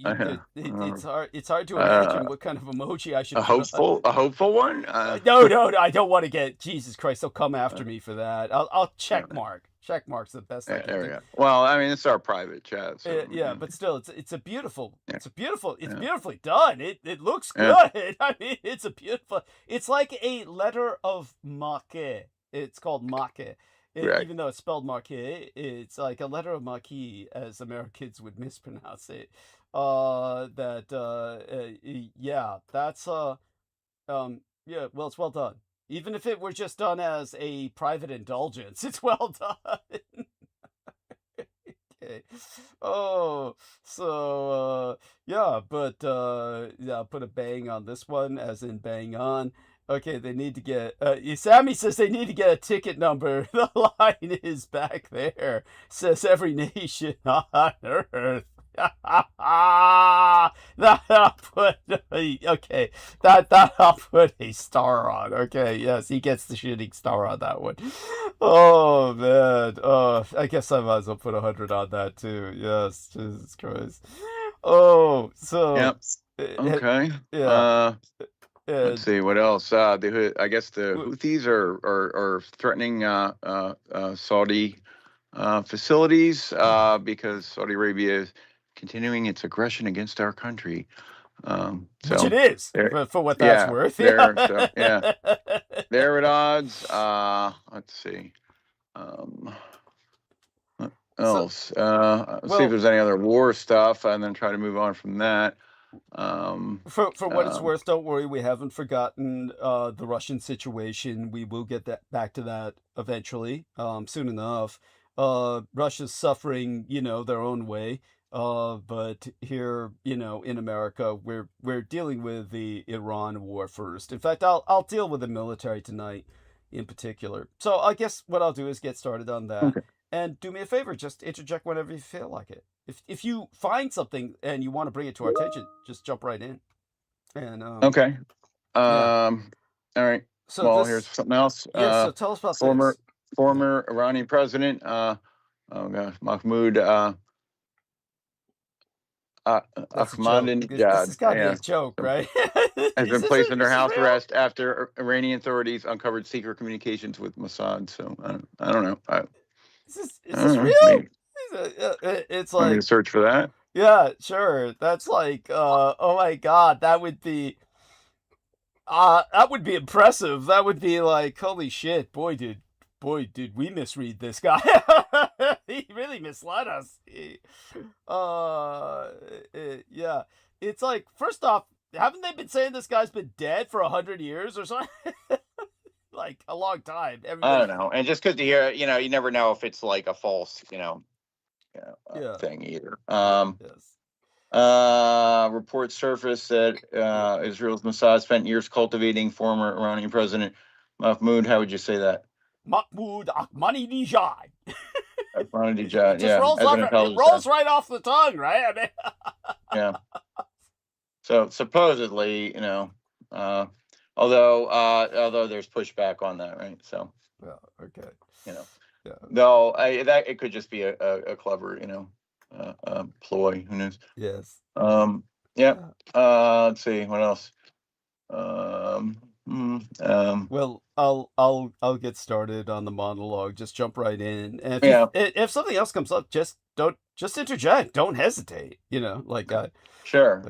It's hard to Uh, imagine what kind of emoji I should a put on. hopeful one. No, I don't want to get. Jesus Christ, they'll come after me for that. I'll check mark. Check mark's the best I can There we do. go. Well, I mean, it's our private chat. So, Yeah, but still, it's beautiful. Yeah. It's Yeah. beautifully done. It looks Yeah. good. I mean, it's a beautiful. It's like a letter of marque. It's called marque. Right. Even though it's spelled marque, it's like a letter of marquee, as Americans would mispronounce it. Yeah, that's yeah. Well, it's well done. Even if it were just done as a private indulgence, it's well done. Okay. Oh, so yeah, but yeah, put a bang on this one, as in bang on. Okay, they need to get. Sammy says they need to get a ticket number. The line is back there. Says every nation on earth. That I'll put. Okay, that I'll put a star on. Okay, yes, he gets the shooting star on that one. Oh man. I guess I might as well put 100 on that too. Yes, Jesus Christ. Oh, so Yep. uh, Okay. yeah. Let's see what else. I guess the Houthis are threatening Saudi facilities because Saudi Arabia is continuing its aggression against our country. Which it is, for what that's worth. They're at odds. Let's see. What else? Let's see if there's any other war stuff, and then try to move on from that. For what it's worth, don't worry, we haven't forgotten the Russian situation. We will get back to that eventually, soon enough. Russia's suffering, their own way. But here, in America, we're dealing with the Iran war first. In fact, I'll deal with the military tonight in particular. So I guess what I'll do is get started on that. Okay. And do me a favor, just interject whenever you feel like it. If you find something and you want to bring it to our attention, just jump right in. And okay. All right. So well, here's something else. Yeah. So tell us about former Iranian president, Mahmoud Ahmadinejad. This has got to be a joke, right? Has been placed under house arrest after Iranian authorities uncovered secret communications with Mossad. So I don't know. Is this real? It's Want me like, to search for that? yeah, sure. That's like, oh my God, that would be impressive. That would be like, holy shit, boy, did we misread this guy? He really misled us. Yeah. It's like, first off, haven't they been saying this guy's been dead for 100 years or something? Like a long time. I don't know. And just because you hear, you never know if it's like a false, thing either. Yes. Reports surfaced that Israel's Mossad spent years cultivating former Iranian President Mahmoud. How would you say that? Mahmoud Ahmadinejad. Ahmadinejad. It rolls right off the tongue, right? I mean, yeah. So supposedly, although there's pushback on that, right? So. Yeah. Okay. Yeah. No, that it could just be a clever, ploy. Who knows? Yes. Yeah. Let's see what else. Well, I'll get started on the monologue. Just jump right in. And if something else comes up, just interject. Don't hesitate. Sure. Like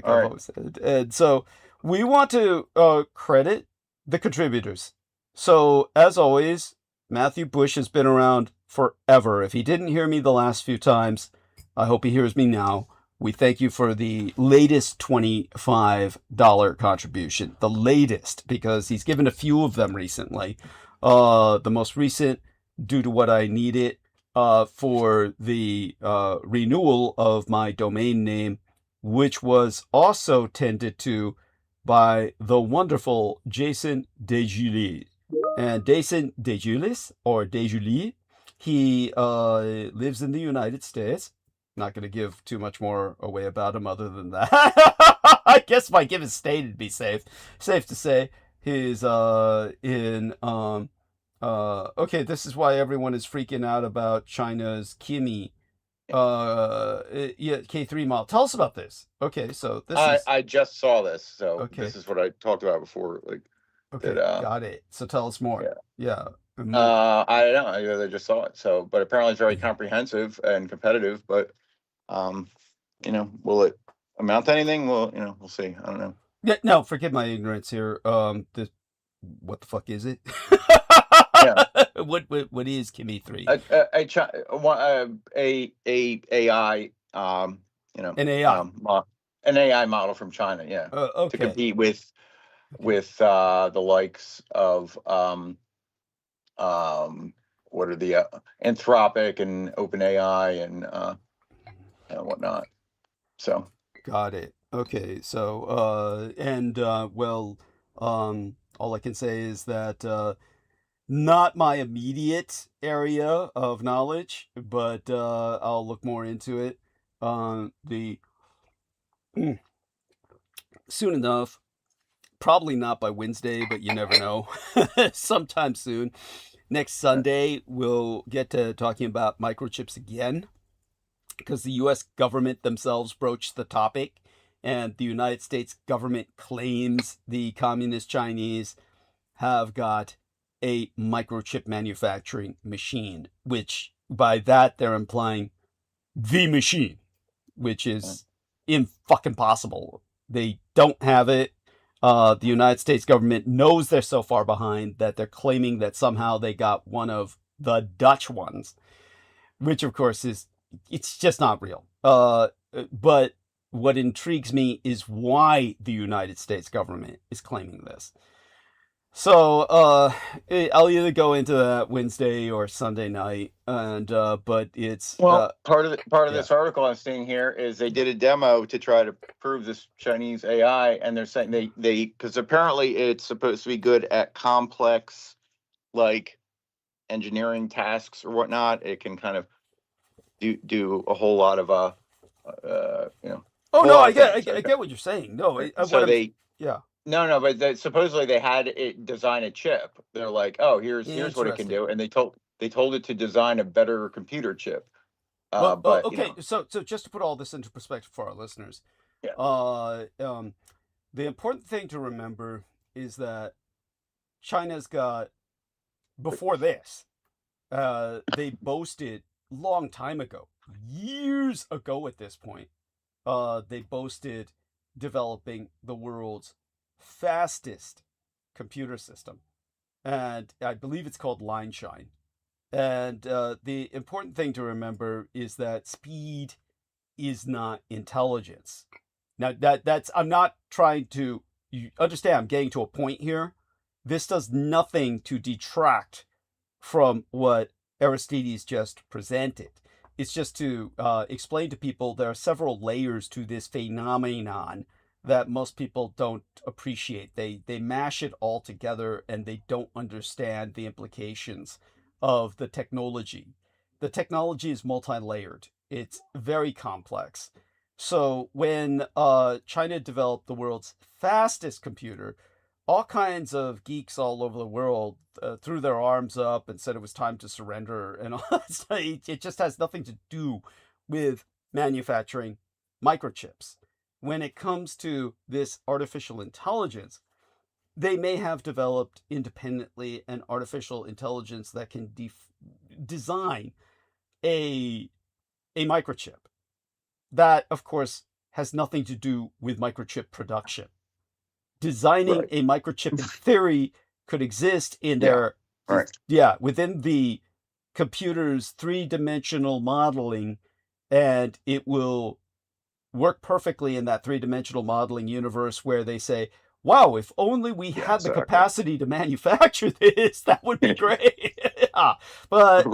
All I've right. always said. And so we want to credit the contributors. So as always, Matthew Bush has been around forever. If he didn't hear me the last few times, I hope he hears me now. We thank you for the latest $25 contribution. The latest, because he's given a few of them recently. The most recent, due to what I needed for the renewal of my domain name, which was also tended to by the wonderful Jason DeJulis. And Jason DeJulis, or DeJulis, he lives in the United States. Not going to give too much more away about him other than that. I guess if I give his state, it'd be safe. Safe to say he's in okay, this is why everyone is freaking out about China's Kimi Yeah, K3 model. Tell us about this. Okay, so this is I just saw this, so Okay. this is what I talked about before. Like, okay. that, Got it. So tell us more. yeah. Yeah. I don't know. I just saw it. So, but apparently it's very comprehensive and competitive. But, will it amount to anything? Well, we'll see. I don't know. Yeah. No, forgive my ignorance here. What the fuck is it? Yeah. What is Kimi 3? A AI, An AI. an AI model from China. Yeah. To Okay. compete with the likes of what are the Anthropic and OpenAI and whatnot. So Got it. Okay. So all I can say is that not my immediate area of knowledge, but I'll look more into it. Soon enough. Probably not by Wednesday, but you never know. Sometime soon. Next Sunday, we'll get to talking about microchips again, because the U.S. government themselves broached the topic, and the United States government claims the communist Chinese have got a microchip manufacturing machine, which by that they're implying the machine, which is fucking possible. They don't have it. The United States government knows they're so far behind that they're claiming that somehow they got one of the Dutch ones, which of course it's just not real. But what intrigues me is why the United States government is claiming this. So I'll either go into that Wednesday or Sunday night, and but it's part of this article I'm seeing here is they did a demo to try to prove this Chinese AI, and they're saying they because apparently it's supposed to be good at complex like engineering tasks or whatnot. It can kind of do a whole lot of Oh no, I get what you're saying. No, yeah. No, but supposedly they had it design a chip. They're like, oh, here's what it can do, and they told it to design a better computer chip. But okay, so just to put all this into perspective for our listeners, the important thing to remember is that China's got, before this, they boasted long time ago, years ago at this point, they boasted developing the world's fastest computer system, and I believe it's called Line Shine. And the important thing to remember is that speed is not intelligence. Now that's I'm not trying to, you understand, I'm getting to a point here. This does nothing to detract from what Aristides just presented. It's just to explain to people there are several layers to this phenomenon that most people don't appreciate. They mash it all together and they don't understand the implications of the technology. The technology is multi-layered. It's very complex. So when China developed the world's fastest computer, all kinds of geeks all over the world threw their arms up and said it was time to surrender. And all that stuff. It just has nothing to do with manufacturing microchips. When it comes to this artificial intelligence, they may have developed independently an artificial intelligence that can design a microchip. That, of course, has nothing to do with microchip production. Designing a microchip in theory could exist in within the computer's three-dimensional modeling, and it will work perfectly in that three-dimensional modeling universe where they say, wow, if only we had the capacity to manufacture this, that would be great. But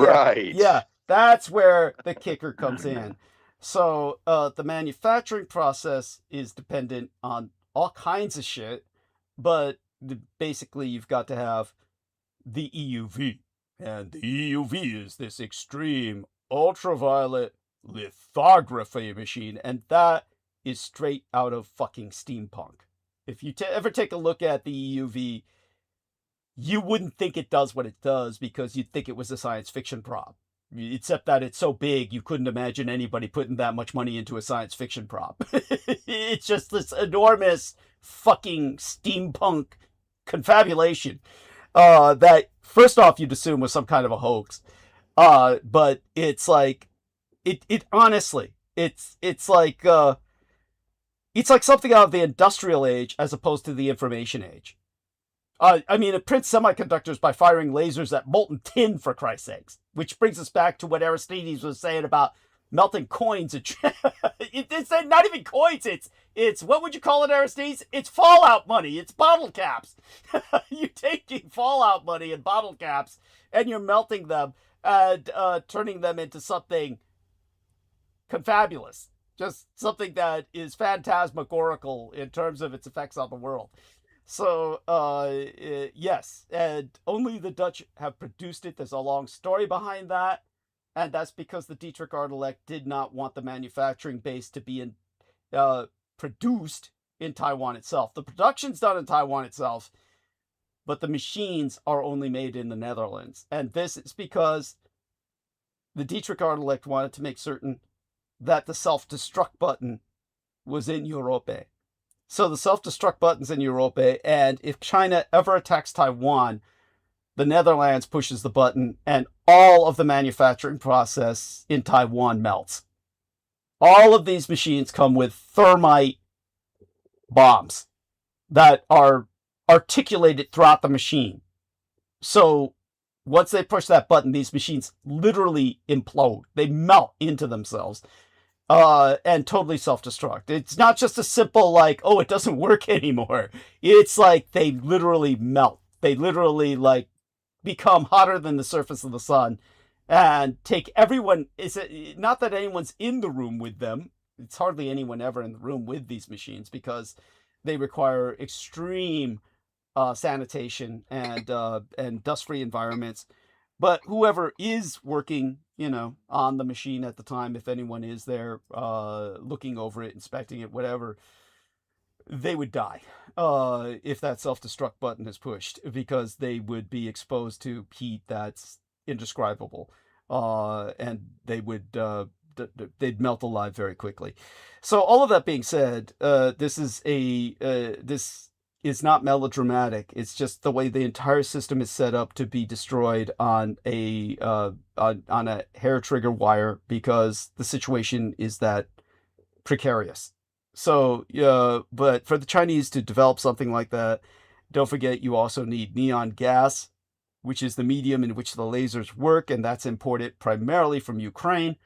that's where the kicker comes in. So the manufacturing process is dependent on all kinds of shit, but basically you've got to have the EUV. And the EUV is this extreme ultraviolet lithography machine, and that is straight out of fucking steampunk. If you ever take a look at the EUV, you wouldn't think it does what it does because you'd think it was a science fiction prop. except that it's so big you couldn't imagine anybody putting that much money into a science fiction prop. It's just this enormous fucking steampunk confabulation that first off you'd assume was some kind of a hoax, but it's like it honestly it's like something out of the industrial age as opposed to the information age. I mean, it prints semiconductors by firing lasers at molten tin, for Christ's sakes. Which brings us back to what Aristides was saying about melting coins. It's not even coins. It's what would you call it, Aristides? It's Fallout money. It's bottle caps. You're taking Fallout money and bottle caps, and you're melting them and turning them into something confabulous. Just something that is phantasmagorical in terms of its effects on the world. So, yes, and only the Dutch have produced it. There's a long story behind that, and that's because the Dietrich did not want the manufacturing base to be produced in Taiwan itself. The production's done in Taiwan itself, but the machines are only made in the Netherlands. And this is because the Dietrich wanted to make certain that the self-destruct button was in Europe. So the self-destruct button's in Europe, and if China ever attacks Taiwan, the Netherlands pushes the button, and all of the manufacturing process in Taiwan melts. All of these machines come with thermite bombs that are articulated throughout the machine. So once they push that button, these machines literally implode. They melt into themselves. And totally self-destruct. It's not just a simple like, oh, it doesn't work anymore. It's like they literally melt. They literally like become hotter than the surface of the sun and take everyone. It's not that anyone's in the room with them. It's hardly anyone ever in the room with these machines because they require extreme sanitation and dust-free environments. But whoever is working, on the machine at the time, if anyone is there looking over it, inspecting it, whatever, they would die if that self-destruct button is pushed because they would be exposed to heat that's indescribable, and they would they'd melt alive very quickly. So all of that being said, this is not melodramatic. It's just the way the entire system is set up to be destroyed on a hair trigger wire because the situation is that precarious. So, but for the Chinese to develop something like that, don't forget you also need neon gas, which is the medium in which the lasers work, and that's imported primarily from Ukraine,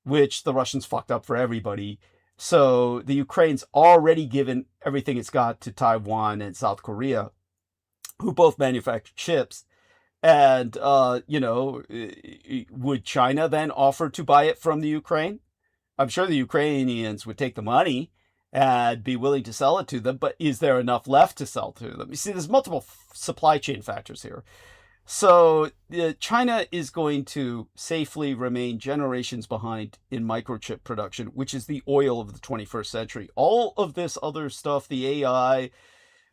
which the Russians fucked up for everybody. So the Ukraine's already given everything it's got to Taiwan and South Korea, who both manufacture chips. And, would China then offer to buy it from the Ukraine? I'm sure the Ukrainians would take the money and be willing to sell it to them, but is there enough left to sell to them? You see, there's multiple supply chain factors here. So China is going to safely remain generations behind in microchip production, which is the oil of the 21st century. All of this other stuff, the AI,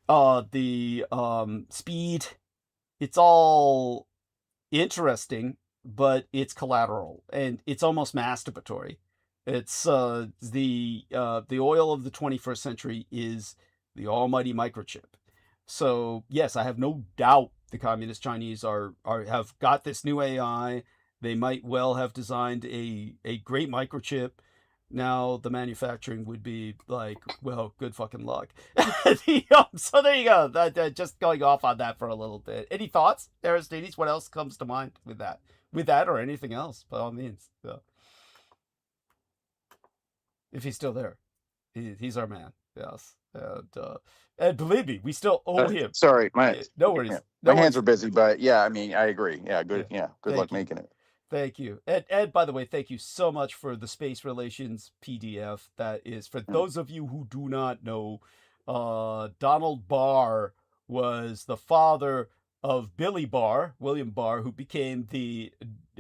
the speed, it's all interesting, but it's collateral and it's almost masturbatory. It's the oil of the 21st century is the almighty microchip. So yes, I have no doubt the communist Chinese have got this new AI. They might well have designed a great microchip. Now the manufacturing would be like, well, good fucking luck. So there you go. Just going off on that for a little bit. Any thoughts, Aristides? What else comes to mind with that? With that or anything else, by all means. So, if he's still there, he's our man. Yes. And believe me, we still owe him. Sorry, no worries. My hands are busy, but yeah, I mean, I agree. Yeah, good. Yeah, good luck making it. Thank you. And by the way, thank you so much for the space relations PDF. That is, for those of you who do not know, Donald Barr was the father of Billy Barr, William Barr, who became the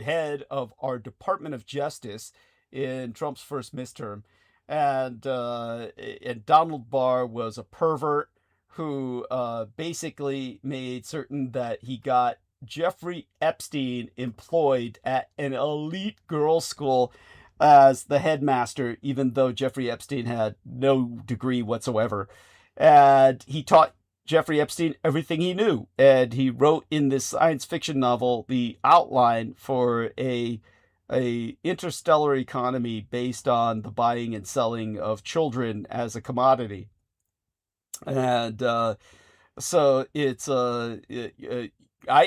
head of our Department of Justice in Trump's first midterm. And Donald Barr was a pervert who basically made certain that he got Jeffrey Epstein employed at an elite girls' school as the headmaster, even though Jeffrey Epstein had no degree whatsoever. And he taught Jeffrey Epstein everything he knew. And he wrote in this science fiction novel the outline for a interstellar economy based on the buying and selling of children as a commodity. And so it's I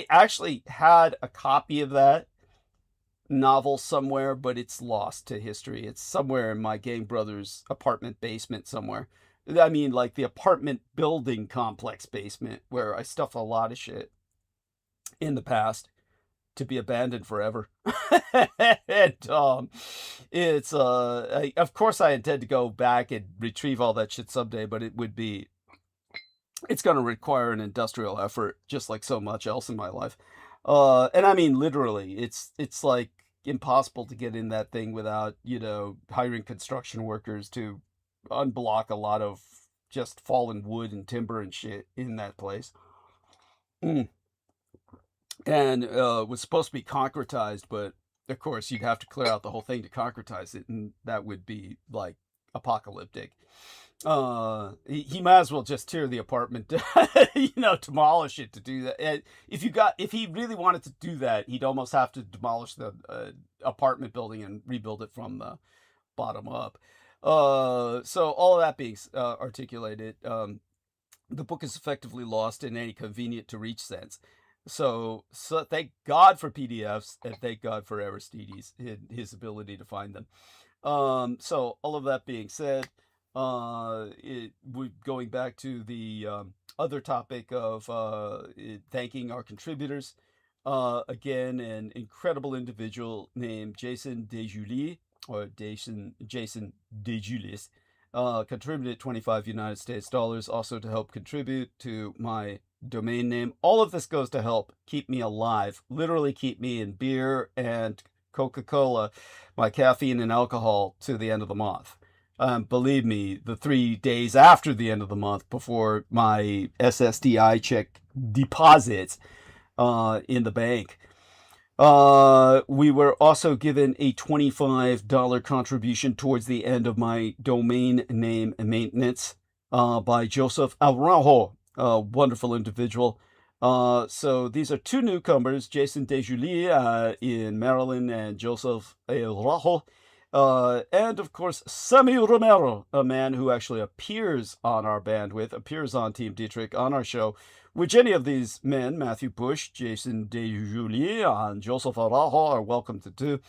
actually had a copy of that novel somewhere, but it's lost to history. It's somewhere in my gang brother's apartment basement somewhere. I mean, like the apartment building complex basement where I stuff a lot of shit in the past to be abandoned forever. And it's of course I intend to go back and retrieve all that shit someday, but it's going to require an industrial effort, just like so much else in my life. And I mean, literally, it's like impossible to get in that thing without, hiring construction workers to unblock a lot of just fallen wood and timber and shit in that place. And was supposed to be concretized, but of course you'd have to clear out the whole thing to concretize it, and that would be like apocalyptic. He might as well just tear the apartment, demolish it to do that. And if he really wanted to do that, he'd almost have to demolish the apartment building and rebuild it from the bottom up. So all of that being articulated, the book is effectively lost in any convenient to reach sense. So thank God for PDFs, and thank God for Aristides, his ability to find them. So all of that being said, going back to the other topic of thanking our contributors, again, an incredible individual named Jason DeJulis, or Jason DeJulis, contributed 25 United States dollars also to help contribute to my domain name. All of this goes to help keep me alive, literally keep me in beer and Coca-Cola, my caffeine and alcohol, to the end of the month. Believe me, the 3 days after the end of the month, before my SSDI check deposits in the bank. We were also given a $25 contribution towards the end of my domain name maintenance by Joseph Araujo, a wonderful individual. So these are two newcomers, Jason DeJulis in Maryland and Joseph Araujo. And of course, Sammy Romero, a man who actually appears on our bandwidth, appears on Team Dietrich on our show, which any of these men, Matthew Bush, Jason DeJulis, and Joseph Araujo, are welcome to do,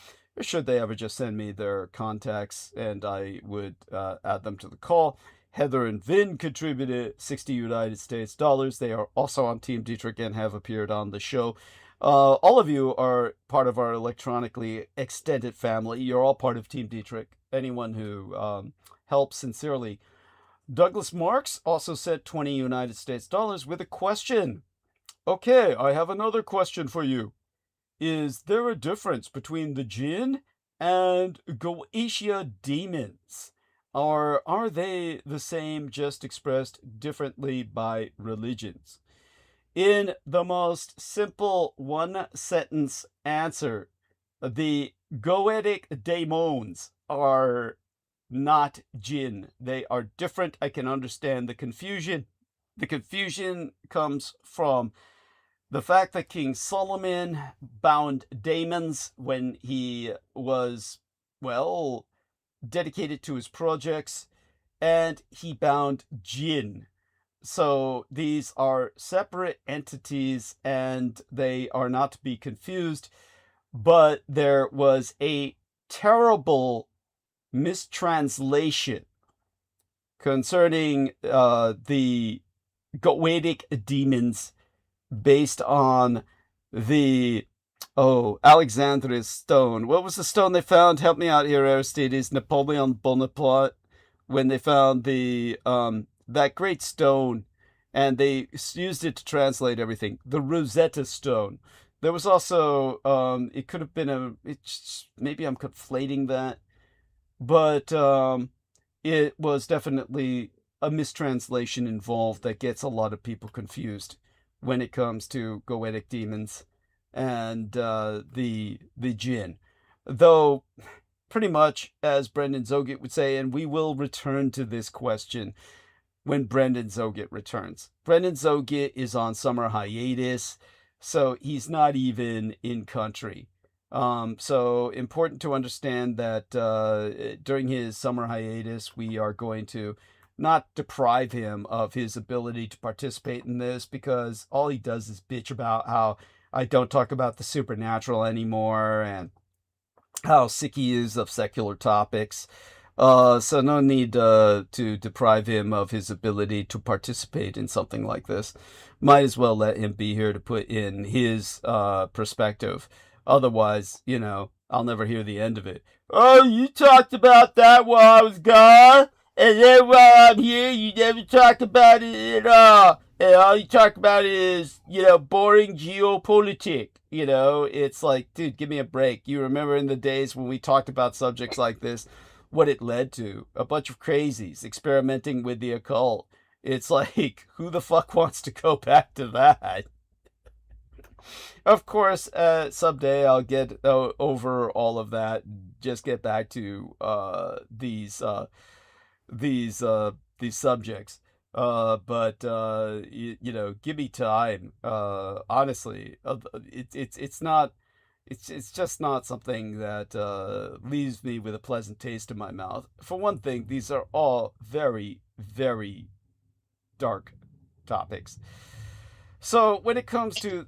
should they ever just send me their contacts, and I would add them to the call. Heather and Vin contributed 60 United States dollars. They are also on Team Dietrich and have appeared on the show. All of you are part of our electronically extended family. You're all part of Team Dietrich. Anyone who helps sincerely. Douglas Marks also sent 20 United States dollars with a question. Okay, I have another question for you. Is there a difference between the Jinn and Goetia demons? Or are they the same, just expressed differently by religions? In the most simple one-sentence answer, the Goetic daemons are not Jinn. They are different. I can understand the confusion. The confusion comes from the fact that King Solomon bound daemons when he was, dedicated to his projects, and he bound Jinn. So these are separate entities, and they are not to be confused. But there was a terrible mistranslation concerning the Goetic demons based on the Alexandria's stone. What was the stone they found? Help me out here, Aristides. Napoleon Bonaparte, when they found the that great stone, and they used it to translate everything. The Rosetta Stone. There was also it could have been maybe I'm conflating that, but it was definitely a mistranslation involved that gets a lot of people confused when it comes to Goetic demons. and the djinn. Though, pretty much, as Brendan Zogit would say, and we will return to this question when Brendan Zogit returns. Brendan Zogit is on summer hiatus, so he's not even in country. So important to understand that during his summer hiatus, we are going to not deprive him of his ability to participate in this, because all he does is bitch about how I don't talk about the supernatural anymore and how sick he is of secular topics. So no need to deprive him of his ability to participate in something like this. Might as well let him be here to put in his perspective. Otherwise, I'll never hear the end of it. Oh, you talked about that while I was gone, and then while I'm here, you never talked about it at all. And all you talk about is, boring geopolitik. It's like, dude, give me a break. You remember in the days when we talked about subjects like this, what it led to? A bunch of crazies experimenting with the occult. It's like, who the fuck wants to go back to that? Of course, someday I'll get over all of that. Just get back to these subjects. But give me time. Honestly, it's not. It's just not something that leaves me with a pleasant taste in my mouth. For one thing, these are all very, very dark topics. So when it comes to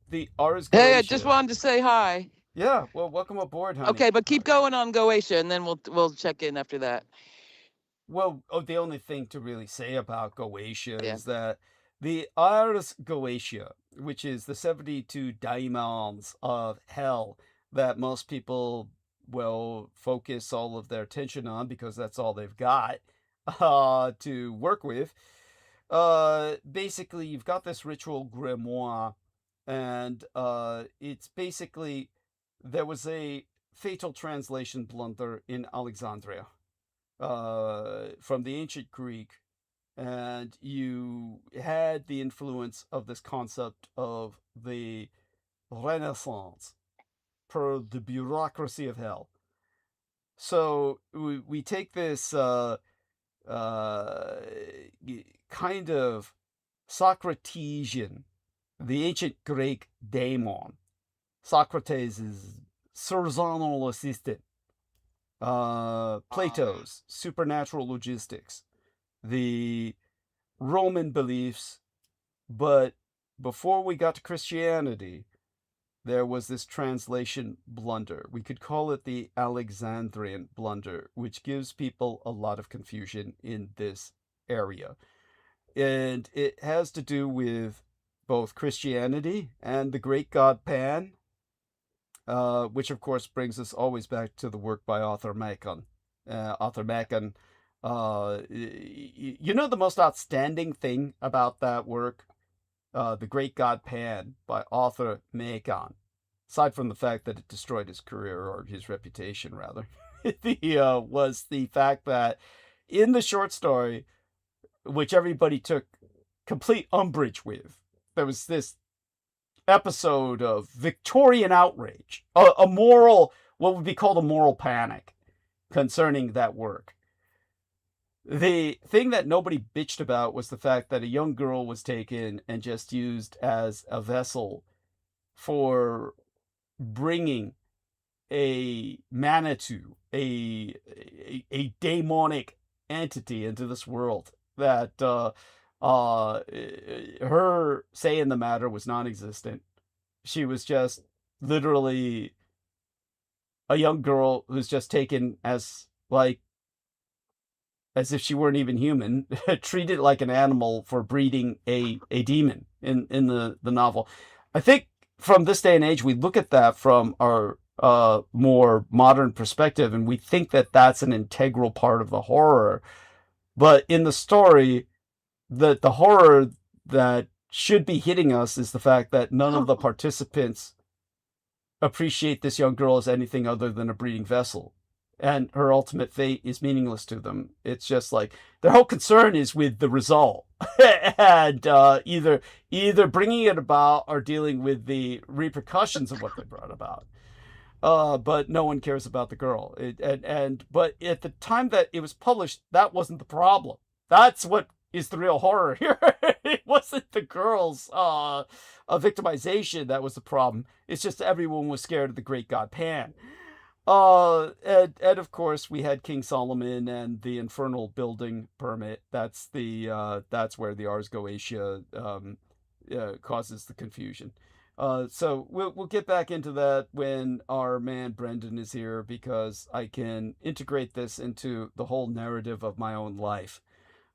the Ars Goetia... Hey, I just wanted to say hi. Yeah, well, welcome aboard, honey. Okay, but keep going on Goetia, and then we'll check in after that. Well, the only thing to really say about Goetia is that the Ars Goetia, which is the 72 daimons of hell that most people will focus all of their attention on because that's all they've got to work with. Basically, you've got this ritual grimoire, and it's basically, there was a fatal translation blunder in Alexandria from the ancient Greek, and you had the influence of this concept of the Renaissance per the bureaucracy of hell. So we take this kind of Socratesian, the ancient Greek daemon. Socrates is Surzanal assistant. Plato's supernatural logistics, the Roman beliefs, but before we got to Christianity, there was this translation blunder. We could call it the Alexandrian blunder, which gives people a lot of confusion in this area. And it has to do with both Christianity and the great god Pan, which of course brings us always back to the work by Arthur Machen. Arthur Machen, the most outstanding thing about that work, The Great God Pan by Arthur Machen, aside from the fact that it destroyed his career, or his reputation rather, was the fact that in the short story, which everybody took complete umbrage with, there was this episode of Victorian outrage, a moral, what would be called a moral panic concerning that work. The thing that nobody bitched about was the fact that a young girl was taken and just used as a vessel for bringing a Manitou, a demonic entity into this world that her say in the matter was non-existent. She was just literally a young girl who's just taken as if she weren't even human, treated like an animal for breeding a demon in the novel. I think from this day and age, we look at that from our more modern perspective, and we think that that's an integral part of the horror. But in the story, the horror that should be hitting us is the fact that none of the participants appreciate this young girl as anything other than a breeding vessel. and her ultimate fate is meaningless to them. It's just like their whole concern is with the result, and either bringing it about or dealing with the repercussions of what they brought about. But no one cares about the girl. But at the time that it was published, that wasn't the problem. That's what is the real horror here. It wasn't the girl's victimization that was the problem. It's just everyone was scared of the great god Pan. And of course we had King Solomon and the infernal building permit. That's where the Ars Goetia causes the confusion. So we'll get back into that when our man Brendan is here, because I can integrate this into the whole narrative of my own life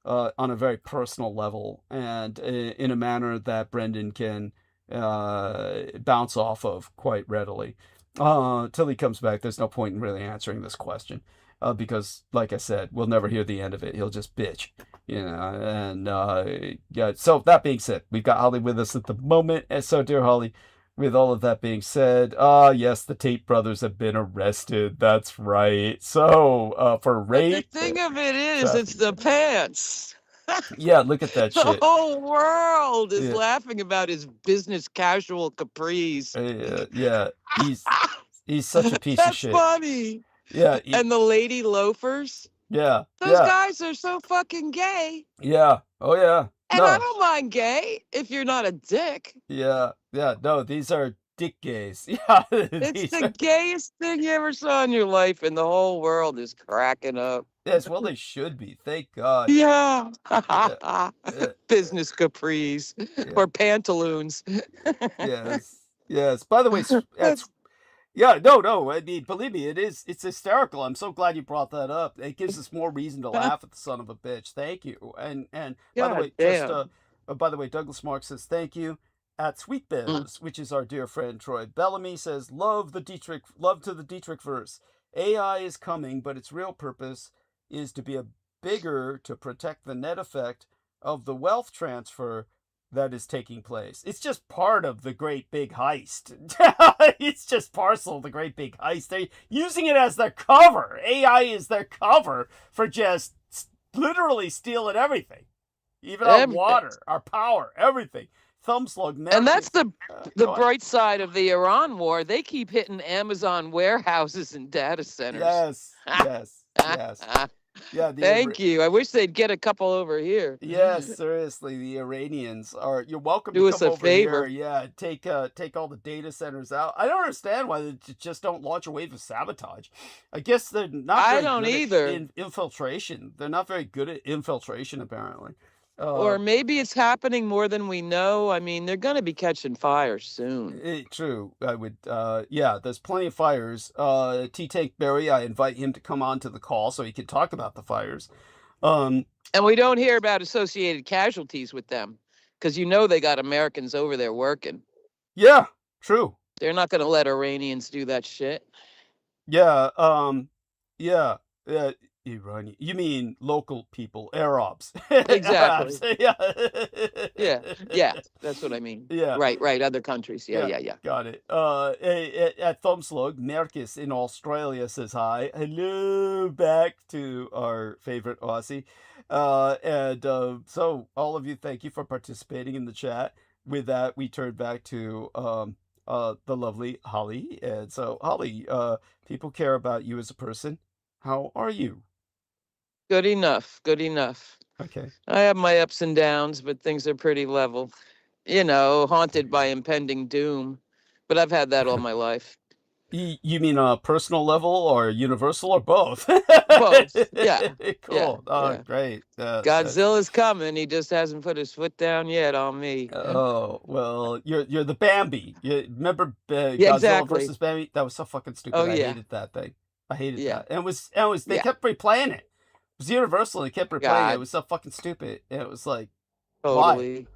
on a very personal level, and in a manner that Brendan can bounce off of quite readily. Till he comes back, there's no point in really answering this question, because, like I said, we'll never hear the end of it. He'll just bitch, and yeah. So that being said, we've got Holly with us at the moment, and so, dear Holly, with all of that being said, yes, the Tate brothers have been arrested. That's right. So, for rape. The thing of it is, it's the pants. Yeah, look at that The shit. whole world is Yeah. laughing about his business casual caprice. Yeah, he's such a piece That's of shit. funny. Yeah, And the lady loafers. yeah, Those guys are so fucking gay. yeah. Oh yeah. And No. I don't mind gay if you're not a dick. Yeah. No, these are dick gays. Yeah. It's the gayest thing you ever saw in your life, and the whole world is cracking up. Yes, well, they should be. Thank God. Yeah. Yeah. Business caprice or pantaloons. Yes. By the way, that's yeah. No. I mean, believe me, it's hysterical. I'm so glad you brought that up. It gives us more reason to laugh at the son of a bitch. Thank you. And by the way, by the way, Douglas Mark says thank you. At Sweet Biz, which is our dear friend Troy Bellamy, says love to the Dietrich verse. AI is coming, but its real purpose is to be a bigger to protect the net effect of the wealth transfer that is taking place. It's just part of the great big heist. It's just parcel of the great big heist. They're using it as their cover. AI is their cover for just literally stealing everything. Even our water, our power, everything. Thumbslug, and that's the bright side of the Iran war. They keep hitting Amazon warehouses and data centers. Yes. Yeah. Thank you. I wish they'd get a couple over here. Yes, seriously, the Iranians are. You're welcome Do to us come a over favor. here. Yeah, take all the data centers out. I don't understand why they just don't launch a wave of sabotage. I guess they're not. I very don't good either. At infiltration. They're not very good at infiltration, apparently. Or maybe it's happening more than we know. I mean, they're going to be catching fire soon. True. I would. Yeah, there's plenty of fires. T-Tank Barry, I invite him to come on to the call so he can talk about the fires. And we don't hear about associated casualties with them, because they got Americans over there working. Yeah, true. They're not going to let Iranians do that shit. Yeah. Yeah. Iranian. You mean local people, Arabs? Exactly. Yeah. Yeah. That's what I mean. Yeah. Right. Other countries. Yeah. Got it. At Thumbslug, Marcus in Australia says hi. Hello back to our favorite Aussie. So all of you, thank you for participating in the chat. With that, we turn back to the lovely Holly. And so, Holly, people care about you as a person. How are you? Good enough. Okay. I have my ups and downs, but things are pretty level. Haunted by impending doom. But I've had that all my life. You mean a personal level or universal or both? Both. Yeah. Cool. Yeah. Great. Godzilla's coming. He just hasn't put his foot down yet on me. Oh, well, you're the Bambi. You remember Yeah, Godzilla exactly. versus Bambi? That was so fucking stupid. Oh, I yeah. hated that thing. I hated Yeah. that. And it was they kept replaying it. It was Universal. They kept replaying it. God. It was so fucking stupid. And it was like, Totally.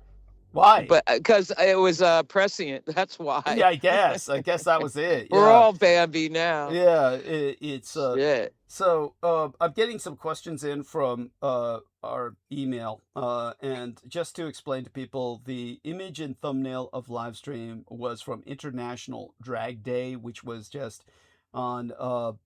why? But because it was prescient. That's why. Yeah, I guess that was it. We're Yeah. all Bambi now. Yeah, it's Shit. So I'm getting some questions in from our email, and just to explain to people, the image and thumbnail of live stream was from International Drag Day, which was just on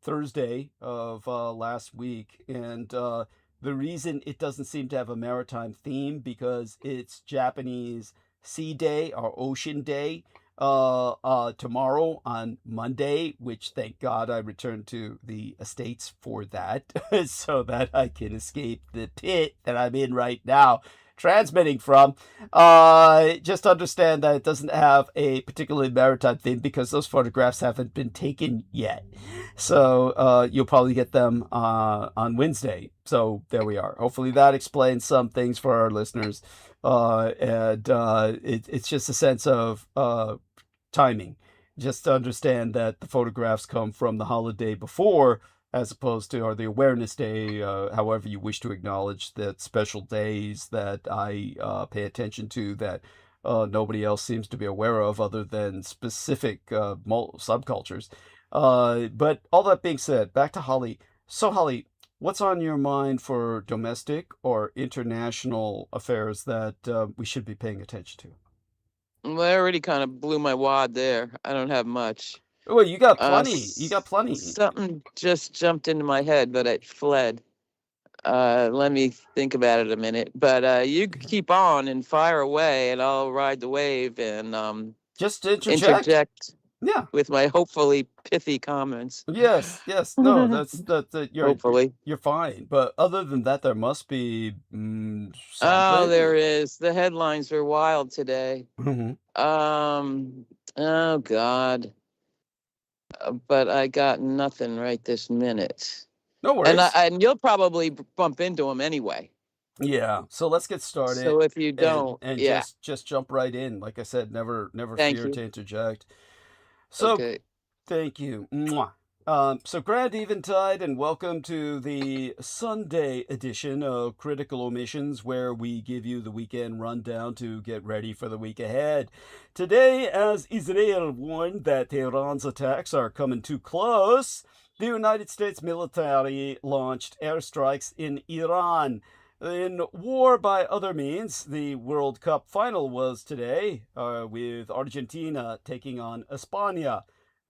Thursday of last week, and the reason it doesn't seem to have a maritime theme because it's Japanese Sea Day or Ocean Day tomorrow on Monday, which thank God I returned to the Estates for that so that I can escape the pit that I'm in right now transmitting from. Just understand that it doesn't have a particularly maritime theme because those photographs haven't been taken yet. So you'll probably get them on Wednesday. So there we are. Hopefully that explains some things for our listeners. It's just a sense of timing. Just to understand that the photographs come from the holiday before, as opposed to, or the awareness day, however you wish to acknowledge that special days that I pay attention to that nobody else seems to be aware of other than specific subcultures. But all that being said, back to Holly. So Holly, what's on your mind for domestic or international affairs that we should be paying attention to? Well, I already kind of blew my wad there. I don't have much. Well, you got plenty. You got plenty. Something just jumped into my head, but it fled. Let me think about it a minute. But you keep on and fire away, and I'll ride the wave and just interject. Yeah. With my hopefully pithy comments. Yes. No, that's hopefully you're fine. But other than that, there must be something. Oh, there is. The headlines are wild today. Mm-hmm. Oh God. But I got nothing right this minute. No worries. And you'll probably bump into them anyway. Yeah. So let's get started. So if you don't, and yeah, just jump right in. Like I said, never Thank fear you. to interject. So okay. Thank you. Mwah. So Grand Eventide, and welcome to the Sunday edition of Critical Omissions, where we give you the weekend rundown to get ready for the week ahead. Today, as Israel warned that Tehran's attacks are coming too close, the United States military launched airstrikes in Iran. In war by other means, the World Cup final was today, with Argentina taking on España.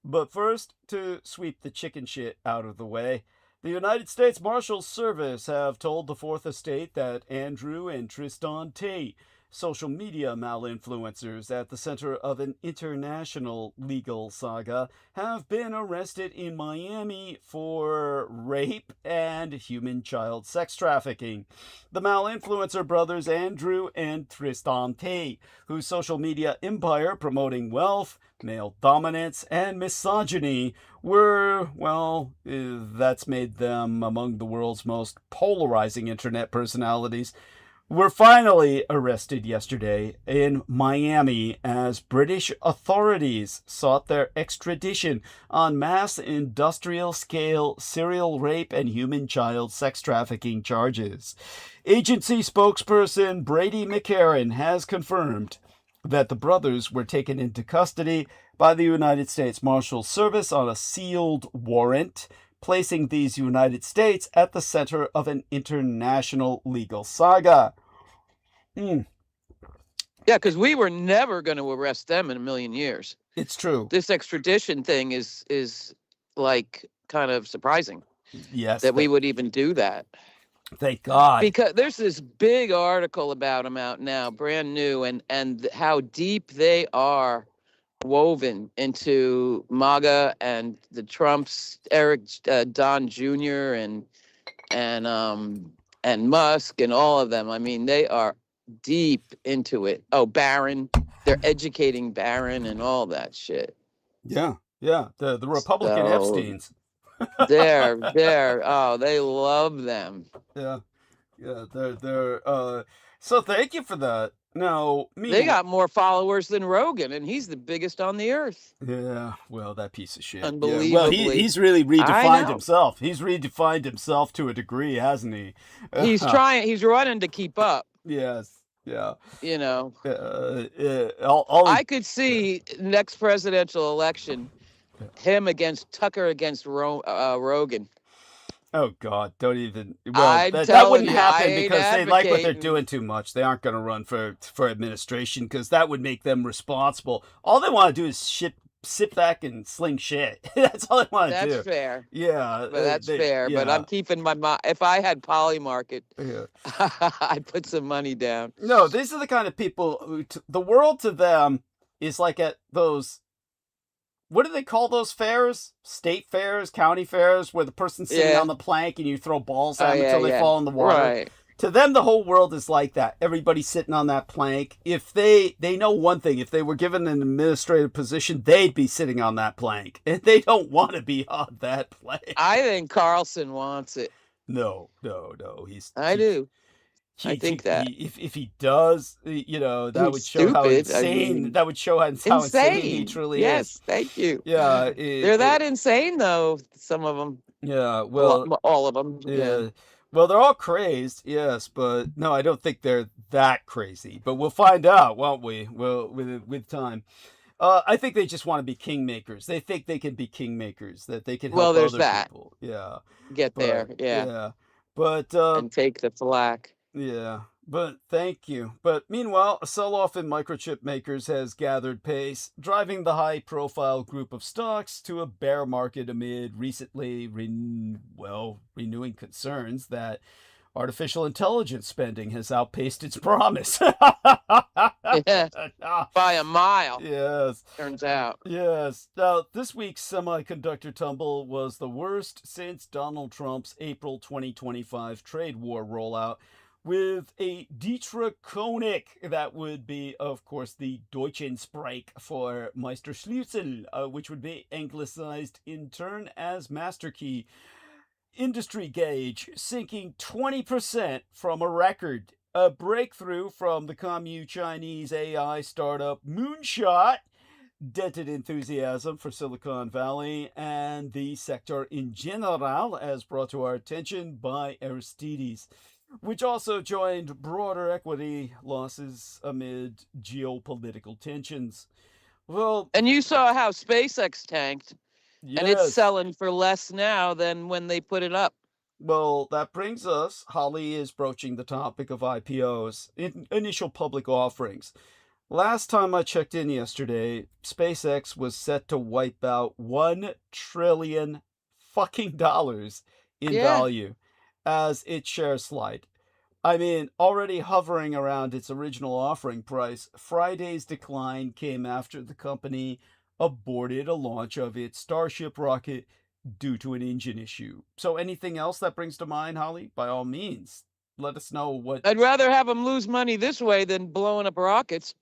But first, to sweep the chicken shit out of the way, the United States Marshals Service have told the Fourth Estate that Andrew and Tristan Tate, social media malinfluencers at the center of an international legal saga, have been arrested in Miami for rape and human child sex trafficking. The malinfluencer brothers Andrew and Tristan Tate, whose social media empire promoting wealth, male dominance, and misogyny were, well, that's made them among the world's most polarizing internet personalities, were finally arrested yesterday in Miami as British authorities sought their extradition on mass industrial-scale serial rape and human child sex trafficking charges. Agency spokesperson Brady McCarran has confirmed that the brothers were taken into custody by the United States Marshals Service on a sealed warrant, placing these United States at the center of an international legal saga. Yeah, because we were never going to arrest them in a million years. It's true. This extradition thing is like kind of surprising. Yes. That we would even do that. Thank God. Because there's this big article about them out now, brand new, and how deep they are woven into MAGA and the Trumps, Eric Don Jr. and Musk and all of them. I mean, they are deep into it. Oh, Barron, they're educating Barron and all that shit. Yeah. The Republican Epsteins. They're they love them. Yeah, they're so thank you for that. Now, they got more followers than Rogan, and he's the biggest on the earth. Yeah, well, that piece of shit. Unbelievably. Yeah. Well, he's really redefined himself. He's redefined himself to a degree, hasn't he? He's trying. He's running to keep up. Yes. Yeah. You know. I could see next presidential election, him against Tucker against Rogan. Oh God! Don't even. Well, that wouldn't happen because they like what they're doing too much. They aren't going to run for administration because that would make them responsible. All they want to do is sit back and sling shit. That's all they want to do. That's fair. Yeah, But that's fair. But I'm keeping my mind. If I had Polymarket, I'd put some money down. No, these are the kind of people who, the world to them is like at those, what do they call those fairs? State fairs, county fairs, where the person's sitting on the plank and you throw balls at them until they fall in the water. Right. To them, the whole world is like that. Everybody's sitting on that plank. If they know one thing, if they were given an administrative position, they'd be sitting on that plank. And they don't want to be on that plank. I think Carlson wants it. No. I do. I think that. If he does, that He's would show how stupid. insane. That would show how insane he truly is. Yes, thank you. Yeah, they're that insane though. Some of them. Yeah, well, all of them. Yeah. Well, they're all crazed, yes, but no, I don't think they're that crazy. But we'll find out, won't we? Well, with time. I think they just want to be kingmakers. They think they can be kingmakers, that they can help there's other that. people. Yeah. There, yeah. Yeah. But and take the flak. Yeah. But thank you. But meanwhile, a sell-off in microchip makers has gathered pace, driving the high-profile group of stocks to a bear market amid recently renewing concerns that artificial intelligence spending has outpaced its promise. Yeah, by a mile. Yes. Turns out. Yes. Now, this week's semiconductor tumble was the worst since Donald Trump's April 2025 trade war rollout, with a Dietrich, that would be, of course, the Deutschensprech for Meisterschlüssel, which would be anglicized in turn as master key. Industry gauge sinking 20% from a record. A breakthrough from the commune Chinese AI startup Moonshot dented enthusiasm for Silicon Valley and the sector in general, as brought to our attention by Aristides, which also joined broader equity losses amid geopolitical tensions. Well, and you saw how SpaceX tanked, yes. And it's selling for less now than when they put it up. Well, that brings us, Holly is broaching the topic of IPOs, initial public offerings. Last time I checked in yesterday, SpaceX was set to wipe out $1 trillion in value as its shares slide. I mean, already hovering around its original offering price, Friday's decline came after the company aborted a launch of its Starship rocket due to an engine issue. So anything else that brings to mind, Holly? By all means, let us know what... I'd rather have them lose money this way than blowing up rockets.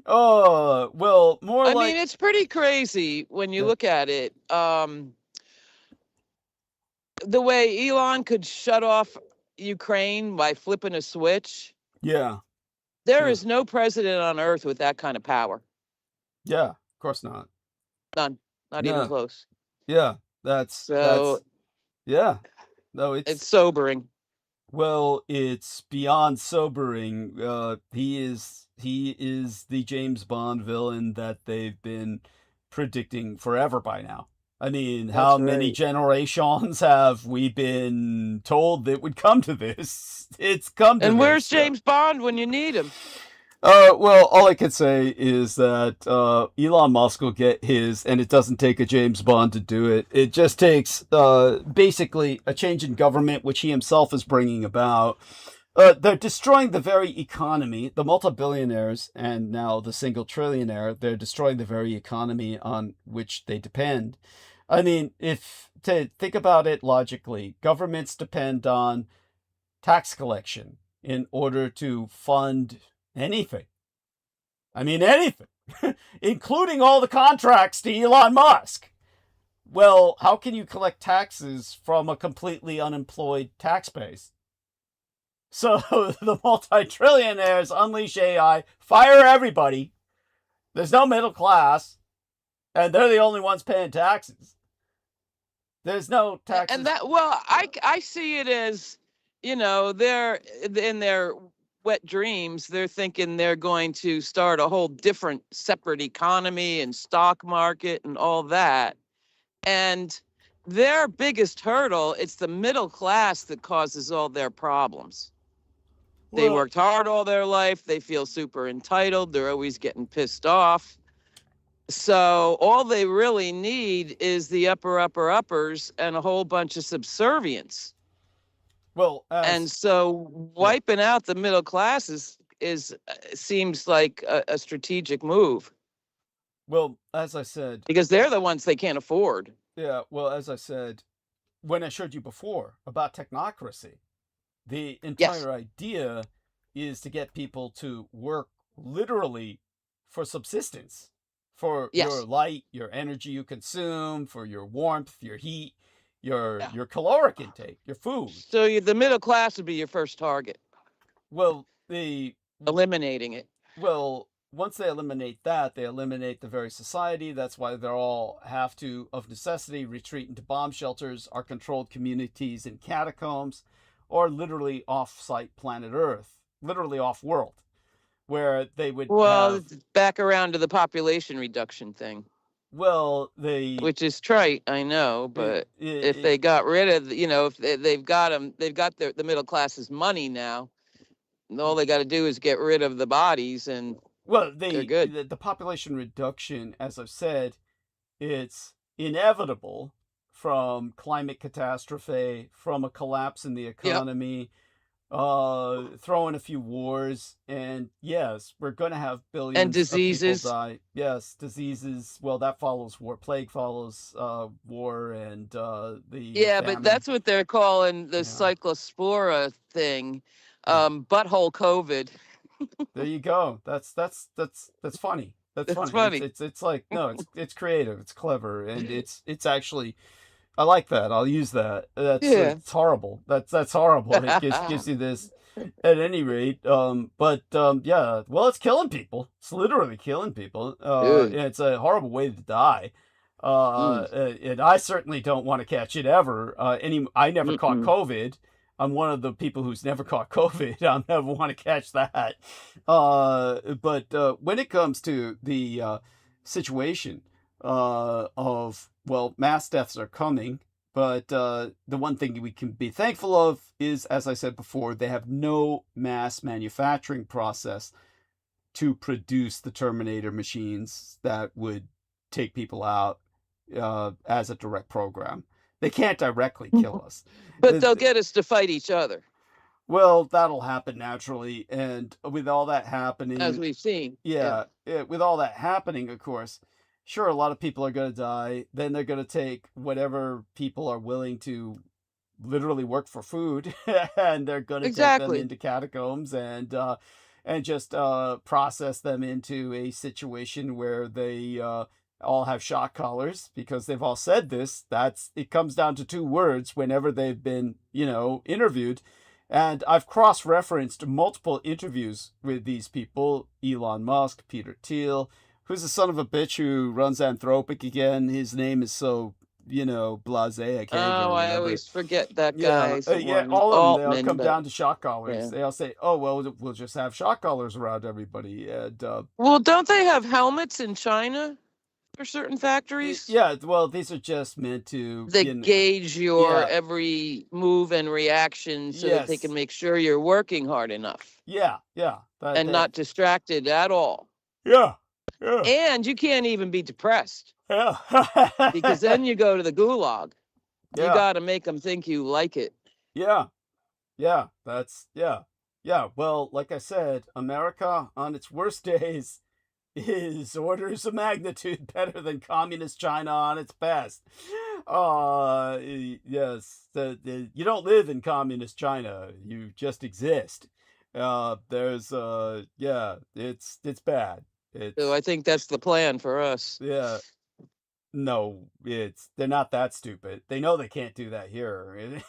Oh, well, more I mean, it's pretty crazy when you look at it. The way Elon could shut off Ukraine by flipping a switch. Yeah. There is no president on earth with that kind of power. Yeah, of course not. None. Not even close. Yeah, yeah. No, it's sobering. Well, it's beyond sobering. He is the James Bond villain that they've been predicting forever by now. I mean, how many generations have we been told that it would come to this? It's come to this. And where's James Bond when you need him? Well, all I can say is that Elon Musk will get his, and it doesn't take a James Bond to do it. It just takes basically a change in government, which he himself is bringing about. They're destroying the very economy, the multi-billionaires, and now the single trillionaire. They're destroying the very economy on which they depend. I mean, to think about it logically, governments depend on tax collection in order to fund anything. I mean, anything, including all the contracts to Elon Musk. Well, how can you collect taxes from a completely unemployed tax base? So the multi-trillionaires unleash AI, fire everybody. There's no middle class, and they're the only ones paying taxes. There's no taxes. And I see it as, they're in their wet dreams. They're thinking they're going to start a whole different separate economy and stock market and all that. And their biggest hurdle, it's the middle class that causes all their problems. They Well, worked hard all their life. They feel super entitled. They're always getting pissed off. So all they really need is the uppers and a whole bunch of subservience. well, And as so wiping out the middle classes seems like a strategic move as I said, because they're the ones they can't afford. yeah, well, as I said, when I showed you before about technocracy, the Yes. entire idea is to get people to work literally for subsistence, for your Yes. light, your energy you consume, for your warmth, your heat, your Yeah. your caloric intake, your food. So the middle class would be your first target, Well, eliminating it. well, once they eliminate that, they eliminate the very society. That's why they're all have to, of necessity, retreat into bomb shelters, or controlled communities in catacombs, or literally off-site planet Earth, literally off-world, where they would Well, have, it's back around to the population reduction thing, well, they, which is trite, I know, but if they got rid of, if they've got the middle class's money now, all they got to do is get rid of the bodies and well, they're good. the population reduction, as I've said, it's inevitable from climate catastrophe, from a collapse in the economy, throw in a few wars, and yes, we're going to have billions diseases. of people die. Yes, diseases. Well, that follows war. Plague follows war, and the Yeah, but famine. that's what they're calling the cyclospora thing, butthole COVID. There you go. That's funny. That's funny. It's like, no, it's creative. It's clever, and it's actually, I like that. I'll use that. It's horrible. That's horrible. It gives you this. At any rate, yeah. Well, it's killing people. It's literally killing people. It's a horrible way to die. And I certainly don't want to catch it ever. I never caught COVID. I'm one of the people who's never caught COVID. I'll never want to catch that. But when it comes to the situation of, well, mass deaths are coming, but the one thing we can be thankful of is, as I said before, they have no mass manufacturing process to produce the Terminator machines that would take people out as a direct program. They can't directly kill us. But they'll get us to fight each other. Well, that'll happen naturally. And with all that happening, as we've seen. With all that happening, of course, sure, a lot of people are going to die. Then they're going to take whatever people are willing to literally work for food, and they're going to take them into catacombs and just process them into a situation where they all have shock collars, because they've all said this. It comes down to two words whenever they've been, interviewed. And I've cross-referenced multiple interviews with these people: Elon Musk, Peter Thiel, who's the son of a bitch who runs Anthropic again. His name is so, blasé. I can't even remember. I always forget that guy. All of them, they'll come down to shock collars. They'll say, oh, well, we'll just have shock collars around everybody. And well, don't they have helmets in China for certain factories? Yeah, well, these are just meant to gauge your every move and reaction so that they can make sure you're working hard enough. And not distracted at all. Yeah. And you can't even be depressed. Yeah. Because then you go to the gulag. You got to make them think you like it. Yeah. Well, like I said, America on its worst days is orders of magnitude better than communist China on its best. Yes, you don't live in communist China. You just exist. There's it's bad. So I think that's the plan for us. Yeah. No, they're not that stupid. They know they can't do that here.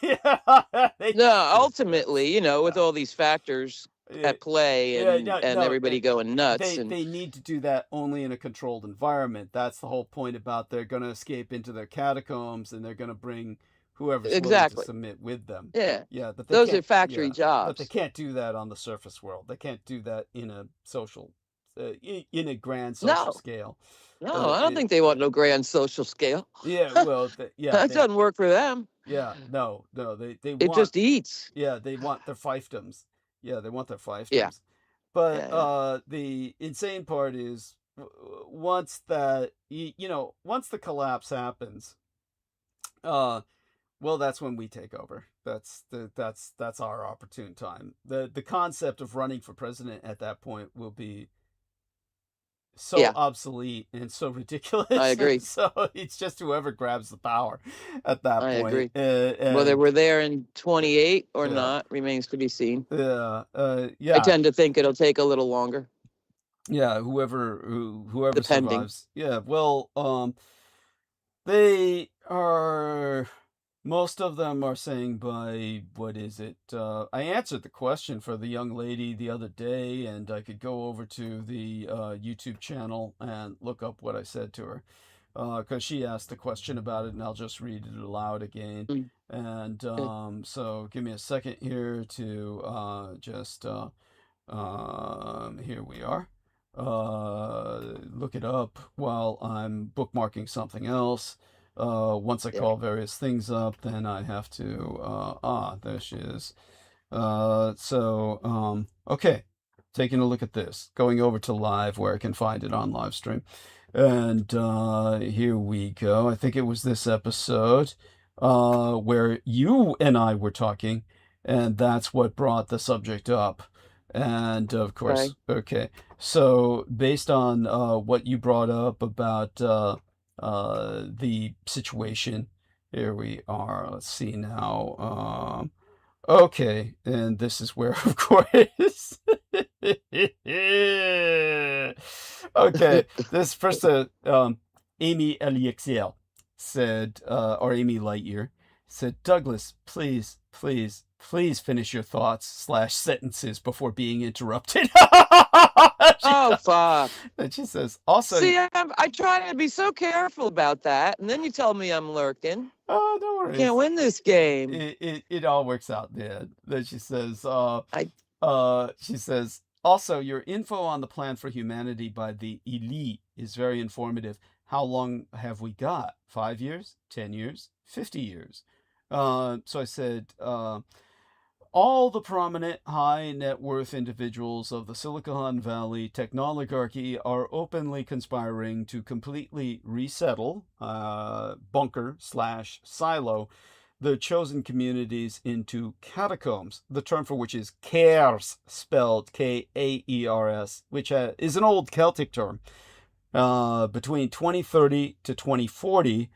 Ultimately, with all these factors at play and everybody going nuts. They need to do that only in a controlled environment. That's the whole point about they're going to escape into their catacombs, and they're going to bring whoever's willing to submit with them. Yeah. But those are factory jobs. But they can't do that on the surface world. They can't do that in a social, in a grand social scale. No, I don't think they want no grand social scale. Yeah, well, that doesn't work for them. Yeah, no, they it just eats. Yeah, they want their fiefdoms. Yeah, they want their five Yeah. streams. But Yeah. the insane part is once that once the collapse happens, well, that's when we take over. That's our opportune time. The concept of running for president at that point will be so Yeah. obsolete and so ridiculous. I agree. So it's just whoever grabs the power at that I point. agree. Whether we're there in 28 or Yeah. not remains to be seen. Yeah, I yeah, tend to think it'll take a little longer. yeah. Whoever Depending. survives. Yeah. Well, they are. Most of them are saying by what is it? I answered the question for the young lady the other day, and I could go over to the YouTube channel and look up what I said to her, because she asked the question about it, and I'll just read it aloud again. Mm. And Okay. so give me a second here to just here we are. Look it up while I'm bookmarking something else. Once I Yeah. call various things up, then I have to, there she is. Okay, taking a look at this, going over to live where I can find it on live stream. And here we go. I think it was this episode where you and I were talking, and that's what brought the subject up. And of course, okay. So based on what you brought up about the situation, here we are. Let's see now. Okay, and this is where, of course. Okay, this first, Amy Elixiel said, or Amy Lightyear said, Douglas, please finish your thoughts / sentences before being interrupted. Oh, fuck. And she says, also. See, I try to be so careful about that, and then you tell me I'm lurking. Oh, no worries. Can't win this game. It all works out, Dad. Then she says, she says, also, your info on the plan for humanity by the elite is very informative. How long have we got? 5 years? 10 years? 50 years? So I said, all the prominent high net worth individuals of the Silicon Valley technoligarchy are openly conspiring to completely resettle, bunker / silo, the chosen communities into catacombs, the term for which is caers, spelled Kaers, which is an old Celtic term, between 2030 to 2040.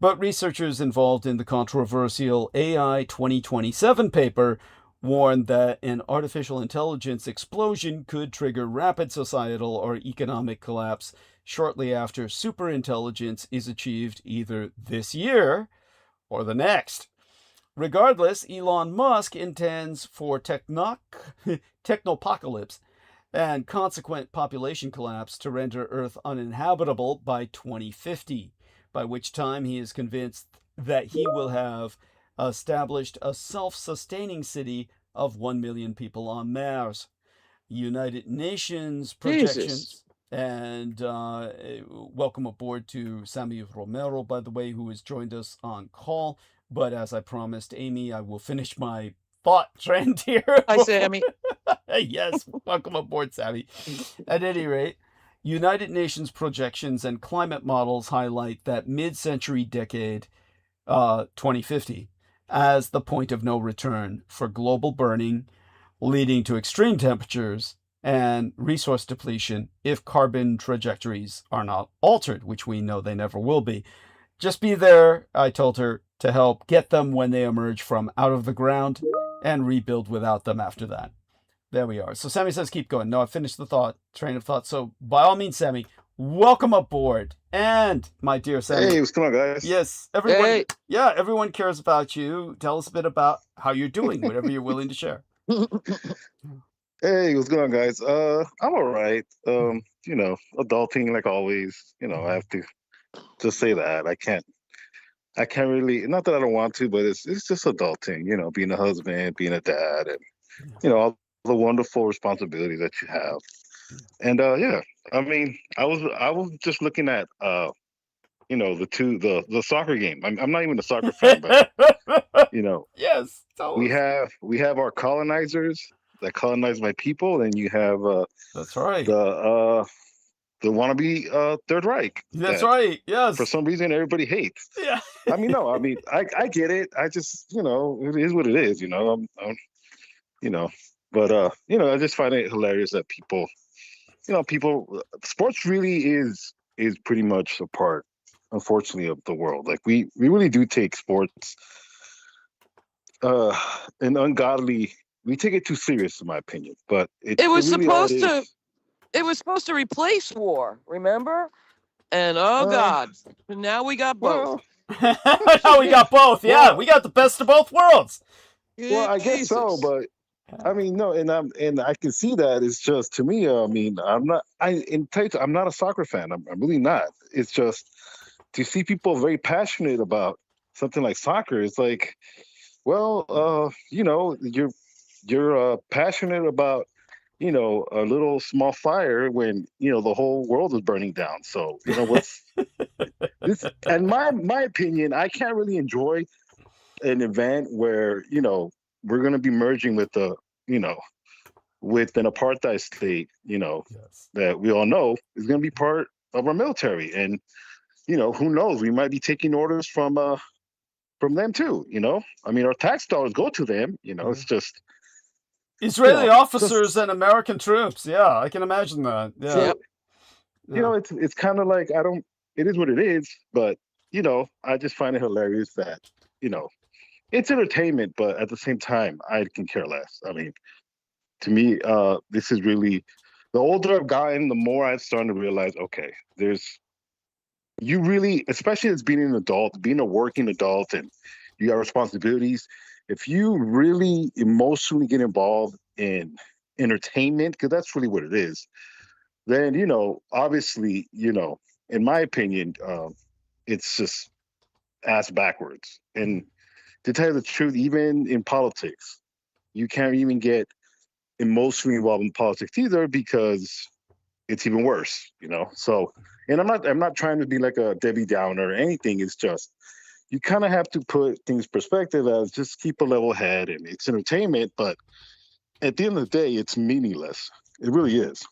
But researchers involved in the controversial AI 2027 paper warned that an artificial intelligence explosion could trigger rapid societal or economic collapse shortly after superintelligence is achieved either this year or the next. Regardless, Elon Musk intends for technopocalypse and consequent population collapse to render Earth uninhabitable by 2050, by which time he is convinced that he will have established a self-sustaining city of 1 million people on Mars. United Nations projections. Jesus. And welcome aboard to Sammy Romero, by the way, who has joined us on call. But as I promised Amy, I will finish my thought trend here. Hi, Sammy. Yes, welcome aboard, Sammy. At any rate, United Nations projections and climate models highlight that mid-century decade, 2050, as the point of no return for global burning, leading to extreme temperatures and resource depletion if carbon trajectories are not altered, which we know they never will be. Just be there, I told her, to help get them when they emerge from out of the ground and rebuild without them after that. There we are. So Sammy says keep going. No, I finished the train of thought. So by all means, Sammy, welcome aboard. And my dear Sammy. Hey, what's going on, guys? Yes, everyone. Hey. Yeah, everyone cares about you. Tell us a bit about how you're doing, whatever you're willing to share. Hey, what's going on, guys? I'm all right. Adulting like always. I have to just say that. I can't really, not that I don't want to, but it's just adulting, being a husband, being a dad, and all the wonderful responsibilities that you have. And yeah, I mean, I was just looking at the soccer game. I'm not even a soccer fan, but Yes, tell we us. have our colonizers that colonized my people, then you have That's right. the wannabe Third Reich. That's that right. Yes. For some reason, everybody hates. Yeah. I mean, no, I mean, I get it. I just, it is what it is, but, I just find it hilarious that people, sports really is pretty much a part, unfortunately, of the world. Like we really do take sports, an ungodly, we take it too serious, in my opinion, but It was really all supposed to. is. It was supposed to replace war, remember? And oh God, now we got both. Well, Now we got both. Yeah, Well- we got the best of both worlds. I guess so, Jesus. but I mean, no, and I can see that. It's just, to me, I mean, I'm not a soccer fan. I'm really not. It's just to see people very passionate about something like soccer. It's like, well, you're passionate about, a little small fire when, the whole world is burning down. So, what's this? And my opinion, I can't really enjoy an event where, we're going to be merging with with an apartheid state, Yes. that we all know is going to be part of our military. And, who knows, we might be taking orders from them too, I mean, our tax dollars go to them, it's just, Israeli Yeah, officers and American troops. Yeah, I can imagine that. Yeah. Yep. Yeah. it's kind of like, it is what it is, but, I just find it hilarious that, it's entertainment, but at the same time, I can care less. I mean, to me, this is really, the older I've gotten, the more I've started to realize, okay, you really, especially as being an adult, being a working adult, and you got responsibilities, if you really emotionally get involved in entertainment, because that's really what it is, then, obviously, in my opinion, it's just ass backwards. And to tell you the truth, even in politics, you can't even get emotionally involved in politics either, because it's even worse, So, and I'm not trying to be like a Debbie Downer or anything. It's just, you kind of have to put things in perspective as just keep a level head, and it's entertainment, but at the end of the day, it's meaningless. It really is.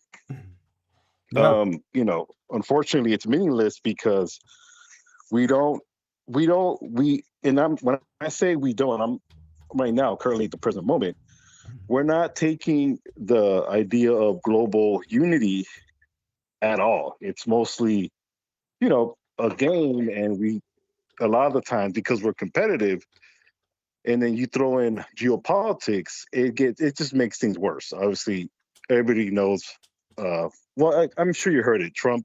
Yeah. Unfortunately, it's meaningless because when I say we don't, I'm right now, currently at the present moment, we're not taking the idea of global unity at all. It's mostly, a game, and a lot of the time, because we're competitive, and then you throw in geopolitics, it just makes things worse. Obviously, everybody knows. I'm sure you heard it. Trump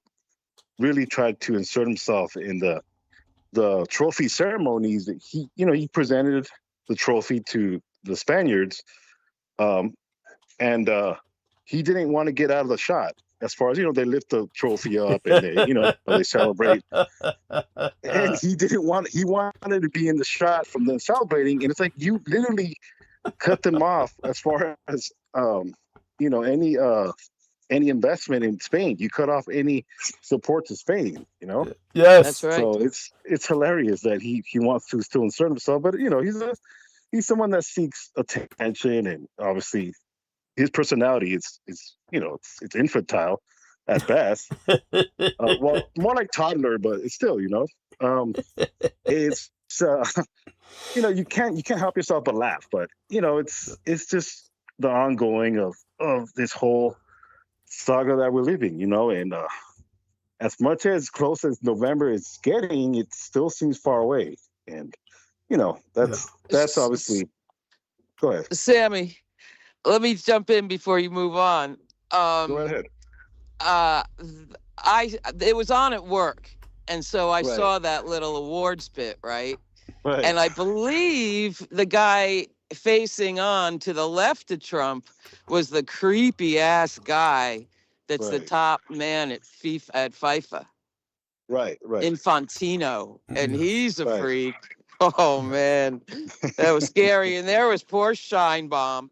really tried to insert himself in the trophy ceremonies. That he presented the trophy to the Spaniards, and he didn't want to get out of the shot. As far as, they lift the trophy up and they celebrate. And he wanted to be in the shot from them celebrating. And it's like, you literally cut them off as far as, any investment in Spain. You cut off any support to Spain, Yes. That's right. So it's hilarious that he wants to still insert himself, but he's someone that seeks attention, and obviously his personality is it's infantile at best. Well, more like toddler, but it's still, it's you can't help yourself but laugh. But it's just the ongoing of this whole saga that we're living, and as much as close as November is getting, it still seems far away. And that's obviously. Go ahead. Sammy, let me jump in before you move on. Go ahead. It was on at work, and so I Right. saw that little awards bit, right? Right. And I believe the guy facing on to the left of Trump was the creepy ass guy that's the Right. top man at FIFA, Right. Infantino, and he's a Right. freak. Oh man, that was scary. And there was poor Scheinbaum.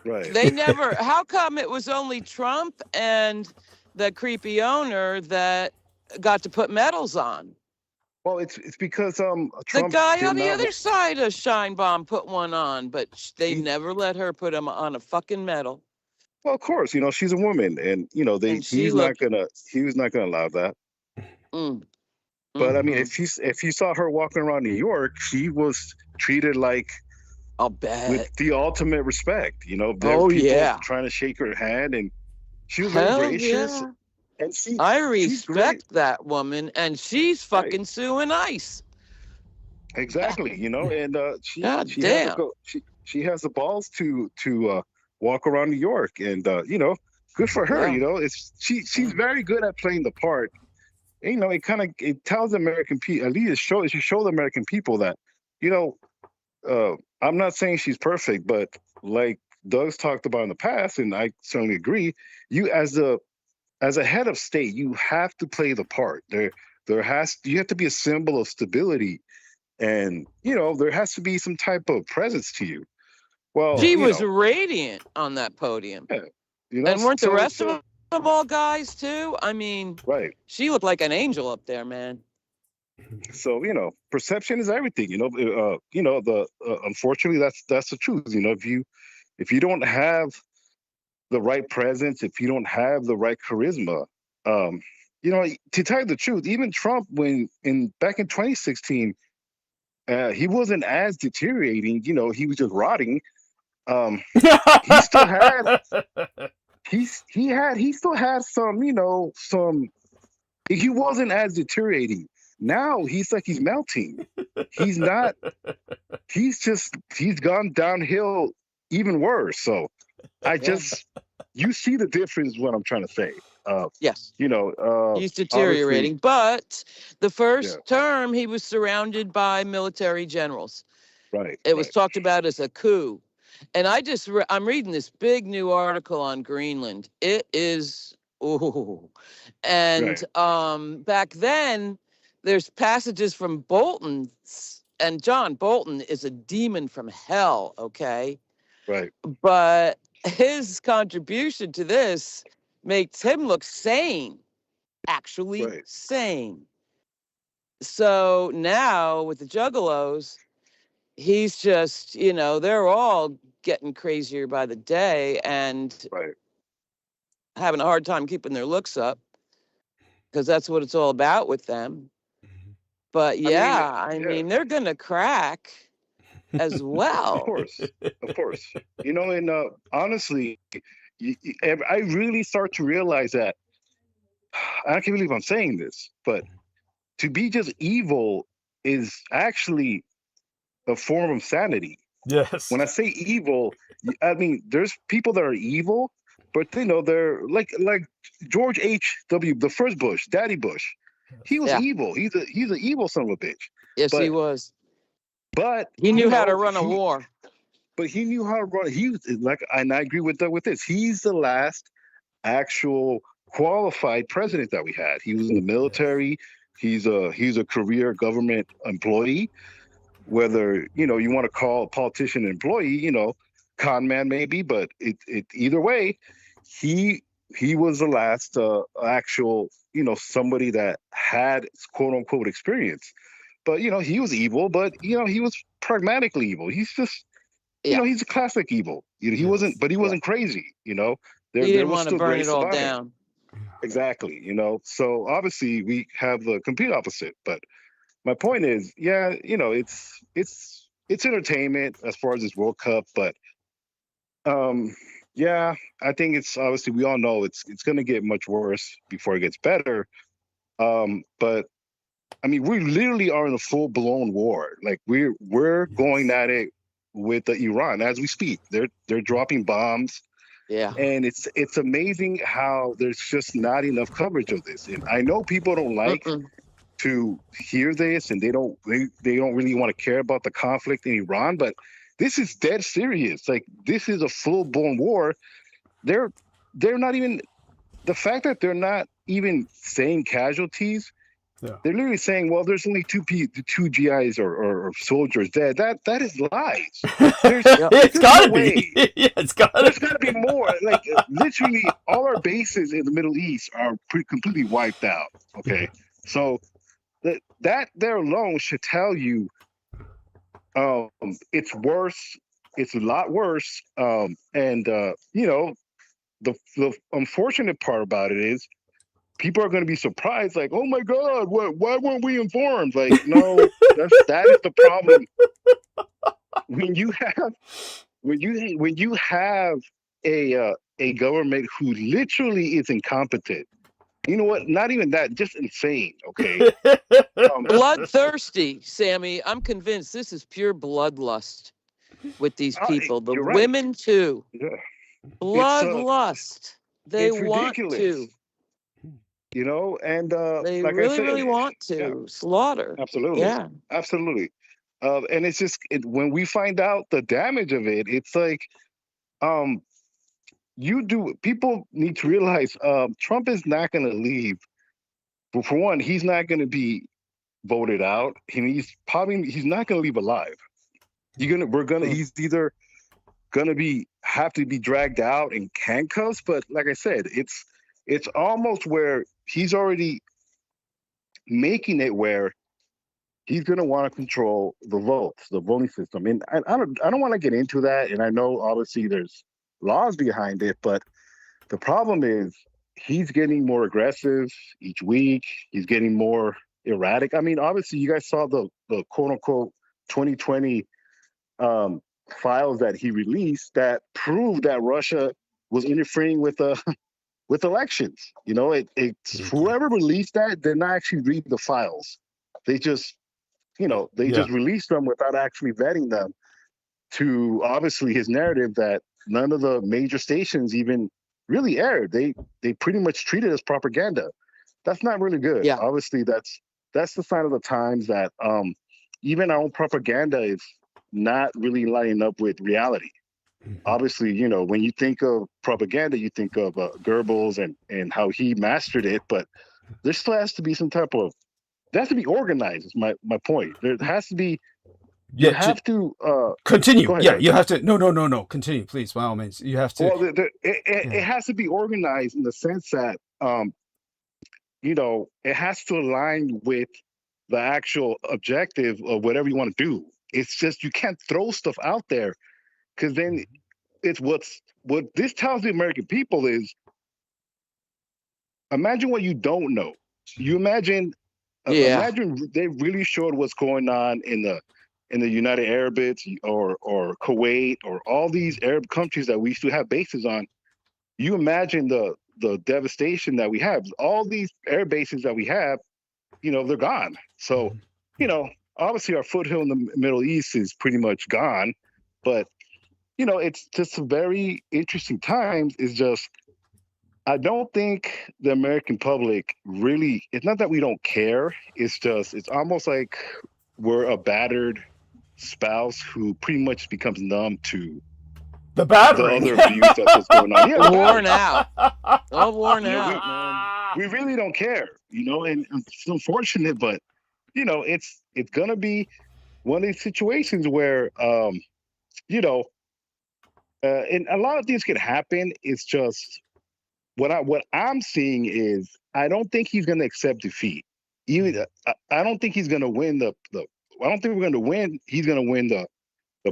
Right. They never. How come it was only Trump and the creepy owner that got to put medals on? Well, it's because The Trump guy did on the not. other side of Scheinbaum put one on, but they He, never let her put him on a fucking medal. well, of course, she's a woman, and And she he was not gonna allow that. Mm, But I mean, mhm. if you saw her walking around New York, she was treated like I'll bet. with the ultimate respect. There Oh, were people yeah. trying to shake her hand, and she was very Hell gracious, yeah. and I she's great. respect that woman, and she's Right. fucking suing ICE. Exactly. And God she has damn. she has the balls to walk around New York, and good for her. Yeah. She's very good at playing the part. And, it tells American people, at least it should show the American people that I'm not saying she's perfect, but like Doug's talked about in the past, and I certainly agree, you as a head of state, you have to play the part. You have to be a symbol of stability, and there has to be some type of presence to you. Well, She was radiant on that podium. yeah, And weren't the so rest of them all guys too? I mean, right. she looked like an angel up there, man. So perception is everything. Unfortunately, that's the truth. If you don't have the right presence, if you don't have the right charisma, to tell you the truth, even Trump, back in 2016, he wasn't as deteriorating. He was just rotting. He still had he still had some. He wasn't as deteriorating. Now he's melting. He's not. He's gone downhill even worse. So you see the difference. What I'm trying to say. Yes. He's deteriorating. But the first term, he was surrounded by military generals. Right. It was talked about as a coup. And I'm reading this big new article on Greenland. It is, ooh. And back then, there's passages from Bolton's, and John Bolton is a demon from hell, okay? Right. But his contribution to this makes him look sane, actually sane. So now with the Juggalos, he's just, they're all getting crazier by the day and having a hard time keeping their looks up, because that's what it's all about with them. But I mean they're gonna crack as well. Of course. And honestly, I really start to realize that, I can't believe I'm saying this, but to be just evil is actually a form of sanity. Yes. When I say evil, I mean there's people that are evil, but they're like George H.W., the first Bush, Daddy Bush. He was evil. He's an evil son of a bitch. Yes, he was. But he knew how to run a war. But he knew how to run. He was and I agree with this. He's the last actual qualified president that we had. He was in the military. He's a career government employee. Whether you want to call a politician an employee, con man maybe, but it either way, he was the last actual somebody that had quote unquote experience. But he was evil, but he was pragmatically evil. He's just he's a classic evil. He wasn't, but he wasn't crazy. He didn't want to burn it all down. Exactly. So obviously we have the complete opposite. But my point is, it's entertainment as far as this World Cup, but I think it's obviously, we all know it's going to get much worse before it gets better. But I mean, we literally are in a full blown war. Like we're going at it with Iran as we speak. They're dropping bombs. Yeah. And it's amazing how there's just not enough coverage of this. And I know people don't like to hear this, and they don't really want to care about the conflict in Iran, but this is dead serious. Like, this is a full-blown war. They're not even, the fact that they're not even saying casualties, they're literally saying, well, there's only two GIs or soldiers dead. That is lies. It's gotta be. There's gotta be more. Like, literally all our bases in the Middle East are completely wiped out. Okay. So that there alone should tell you it's worse. It's a lot worse. And you know, the unfortunate part about it is people are going to be surprised, like, oh my God, why weren't we informed? Like, no, that is the problem. When you have a government who literally is incompetent, you know what? Not even that, just insane. Okay. Bloodthirsty, Sammy. I'm convinced this is pure bloodlust with these people. The you're right. women too. Yeah. Bloodlust. They it's want ridiculous. to. You know, and They like really, I said, really want to slaughter. absolutely, Yeah. absolutely. And it's just when we find out the damage of it, it's like, people need to realize Trump is not going to leave. But for one, he's not going to be voted out. He's not going to leave alive. He's either going to have to be dragged out in handcuffs. But like I said, it's almost where he's already making it where he's going to want to control the votes, the voting system. And I don't want to get into that. And I know obviously there's laws behind it, but the problem is he's getting more aggressive each week. He's getting more erratic. I mean, obviously you guys saw the quote unquote 2020 files that he released that proved that Russia was interfering with elections. You know, it's whoever released that did not actually read the files. They just, just released them without actually vetting them to obviously his narrative that none of the major stations even really aired. They pretty much treated it as propaganda. That's not really good. Yeah. Obviously, that's the sign of the times that even our own propaganda is not really lining up with reality. Obviously, when you think of propaganda, you think of Goebbels and how he mastered it, but there still has to be some type of, that has to be organized, is my point. There has to be, you have to continue. Ahead, Yeah, you have to. No. Continue, please. By all means, you have to. Well, it has to be organized in the sense that it has to align with the actual objective of whatever you want to do. It's just you can't throw stuff out there because then it's what this tells the American people is imagine what you don't know. You imagine they really showed what's going on in the United Arab Emirates or Kuwait or all these Arab countries that we used to have bases on. You imagine the devastation that we have. All these air bases that we have, they're gone. So, obviously our foothill in the Middle East is pretty much gone, but it's just a very interesting times. It's just, I don't think the American public really, it's not that we don't care. It's just, it's almost like we're a battered spouse who pretty much becomes numb to the battering. The other abuse that's what's going on. Yeah, worn out. All worn out, man. We really don't care, and it's unfortunate, but it's gonna be one of these situations where and a lot of things can happen. It's just what I'm seeing is I don't think he's gonna accept defeat. I don't think he's gonna win I don't think we're gonna win. He's gonna win the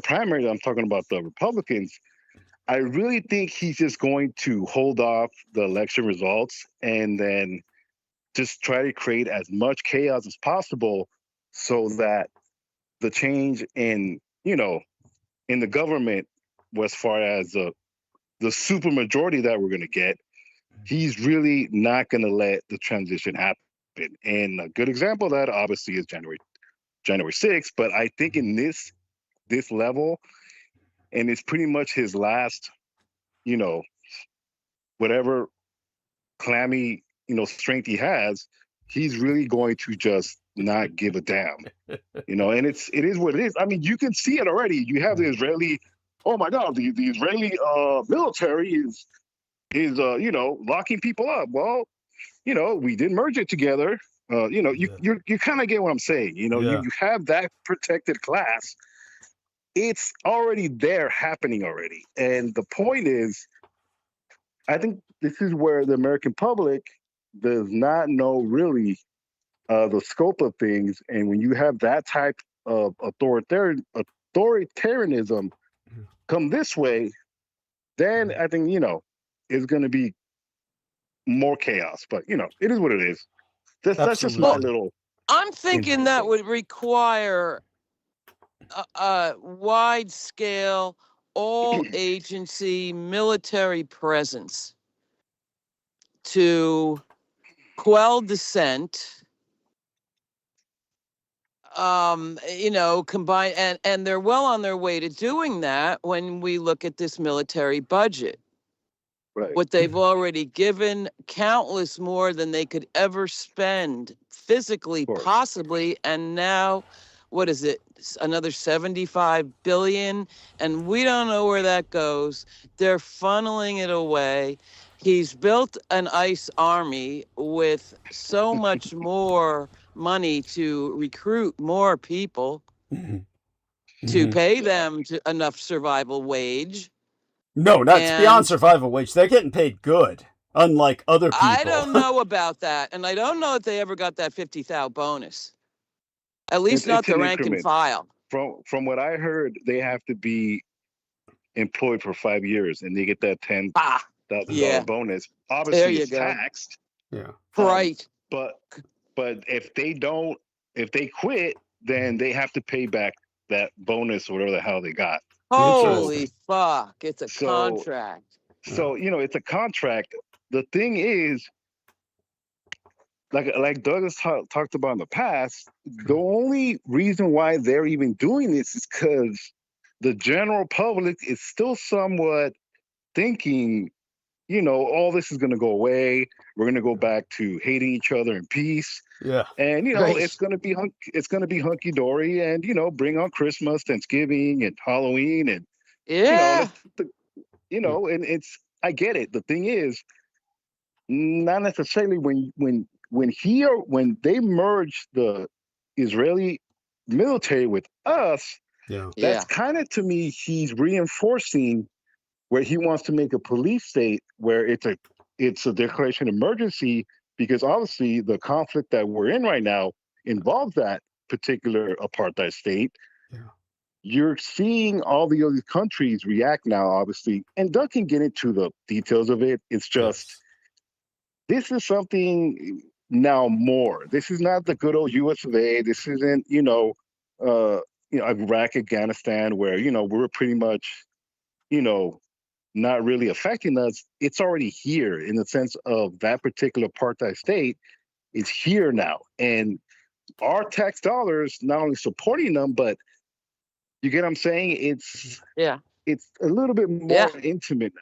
primary. I'm talking about the Republicans. I really think he's just going to hold off the election results and then just try to create as much chaos as possible so that the change in the government, as far as the super majority that we're going to get, he's really not going to let the transition happen. And a good example of that obviously is January 6th. But I think in this level, and it's pretty much his last, whatever clammy, strength he has, he's really going to just not give a damn, and it is what it is. I mean, you can see it already. You have the Israeli, oh my God, the Israeli military is locking people up. Well, we did merge it together. You kind of get what I'm saying. You have that protected class. It's already there, happening already. And the point is, I think this is where the American public does not know really the scope of things. And when you have that type of authoritarianism come this way, then I think, it's going to be more chaos. But, it is what it is. That's just my Absolutely. little. I'm thinking that would require a wide scale, all agency military presence to quell dissent, combine, and they're well on their way to doing that when we look at this military budget. Right. What they've already given, countless more than they could ever spend physically, course. possibly, and now, what is it? Another 75 billion, and we don't know where that goes. They're funneling it away. He's built an ICE army with so much more money to recruit more people, to pay them enough survival wage. No, not it's beyond And survival wage. They're getting paid good, unlike other people. I don't know about that, and I don't know if they ever got that 50,000 bonus. At least not It's the an rank and increment. file. From what I heard, they have to be employed for 5 years, and they get that $10,000 Yeah. bonus. There Obviously, you it's go. taxed. Yeah. Right. But if they quit, then they have to pay back that bonus or whatever the hell they got. Holy fuck. It's a So- contract. So it's a contract. The thing is, like Doug has talked about in the past, the only reason why they're even doing this is because the general public is still somewhat thinking, all this is going to go away. We're going to go back to hating each other in peace. Yeah. And Right. it's going to be hunky dory, and bring on Christmas, Thanksgiving, and Halloween, and Yeah. and it's, I get it. The thing is, not necessarily when they merge the Israeli military with us, Yeah. that's kind of, to me, he's reinforcing where he wants to make a police state where it's a declaration of emergency, because obviously the conflict that we're in right now involves that particular apartheid state. Yeah. You're seeing all the other countries react now, obviously, and Doug can get into the details of it. It's just, this is something now more. This is not the good old US of A. This isn't, Iraq, Afghanistan, where, we're pretty much, not really affecting us. It's already here, in the sense of that particular apartheid state is here now. And our tax dollars not only supporting them, but you get what I'm saying? It's a little bit more intimate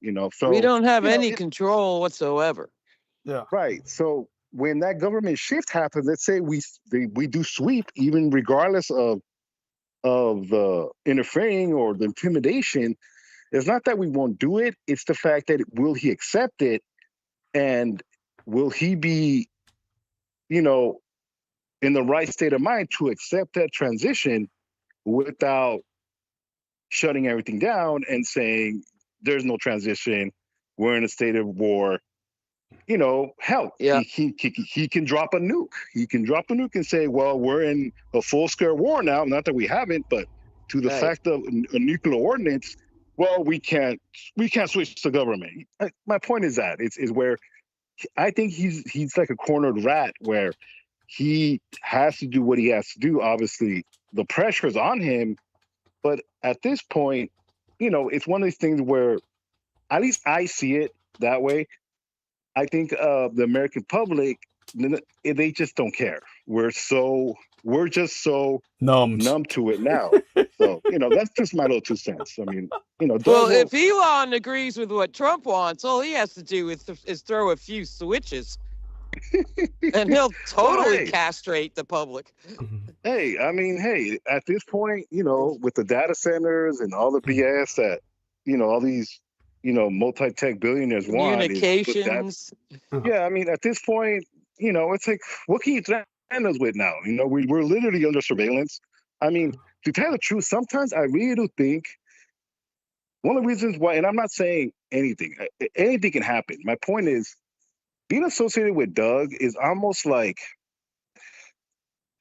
now, so we don't have any control whatsoever. Yeah. Right. So when that government shift happens, let's say we do sweep, even regardless of the interfering or the intimidation, it's not that we won't do it. It's the fact that will he accept it, and will he be, in the right state of mind to accept that transition without shutting everything down and saying there's no transition, we're in a state of war. Hell, he can drop a nuke. He can drop a nuke and say, well, we're in a full-scale war now. Not that we haven't, but to the fact of a nuclear ordinance, well, we can't switch to government. My point is that is where I think he's like a cornered rat, where he has to do what he has to do. Obviously, the pressure's on him, but at this point, it's one of these things where, at least I see it that way. I think the American public, they just don't care. We're just so numb to it now. So, that's just my little 2 cents. I mean, Well, if Elon agrees with what Trump wants, all he has to do is throw a few switches, and he'll totally castrate the public. Hey, at this point, with the data centers and all the BS that, all these, multi-tech billionaires want. Communications. Yeah, at this point, it's like, what can you threaten us with now? We're literally under surveillance. To tell the truth, sometimes I really do think one of the reasons why, and I'm not saying anything can happen. My point is, being associated with Doug is almost like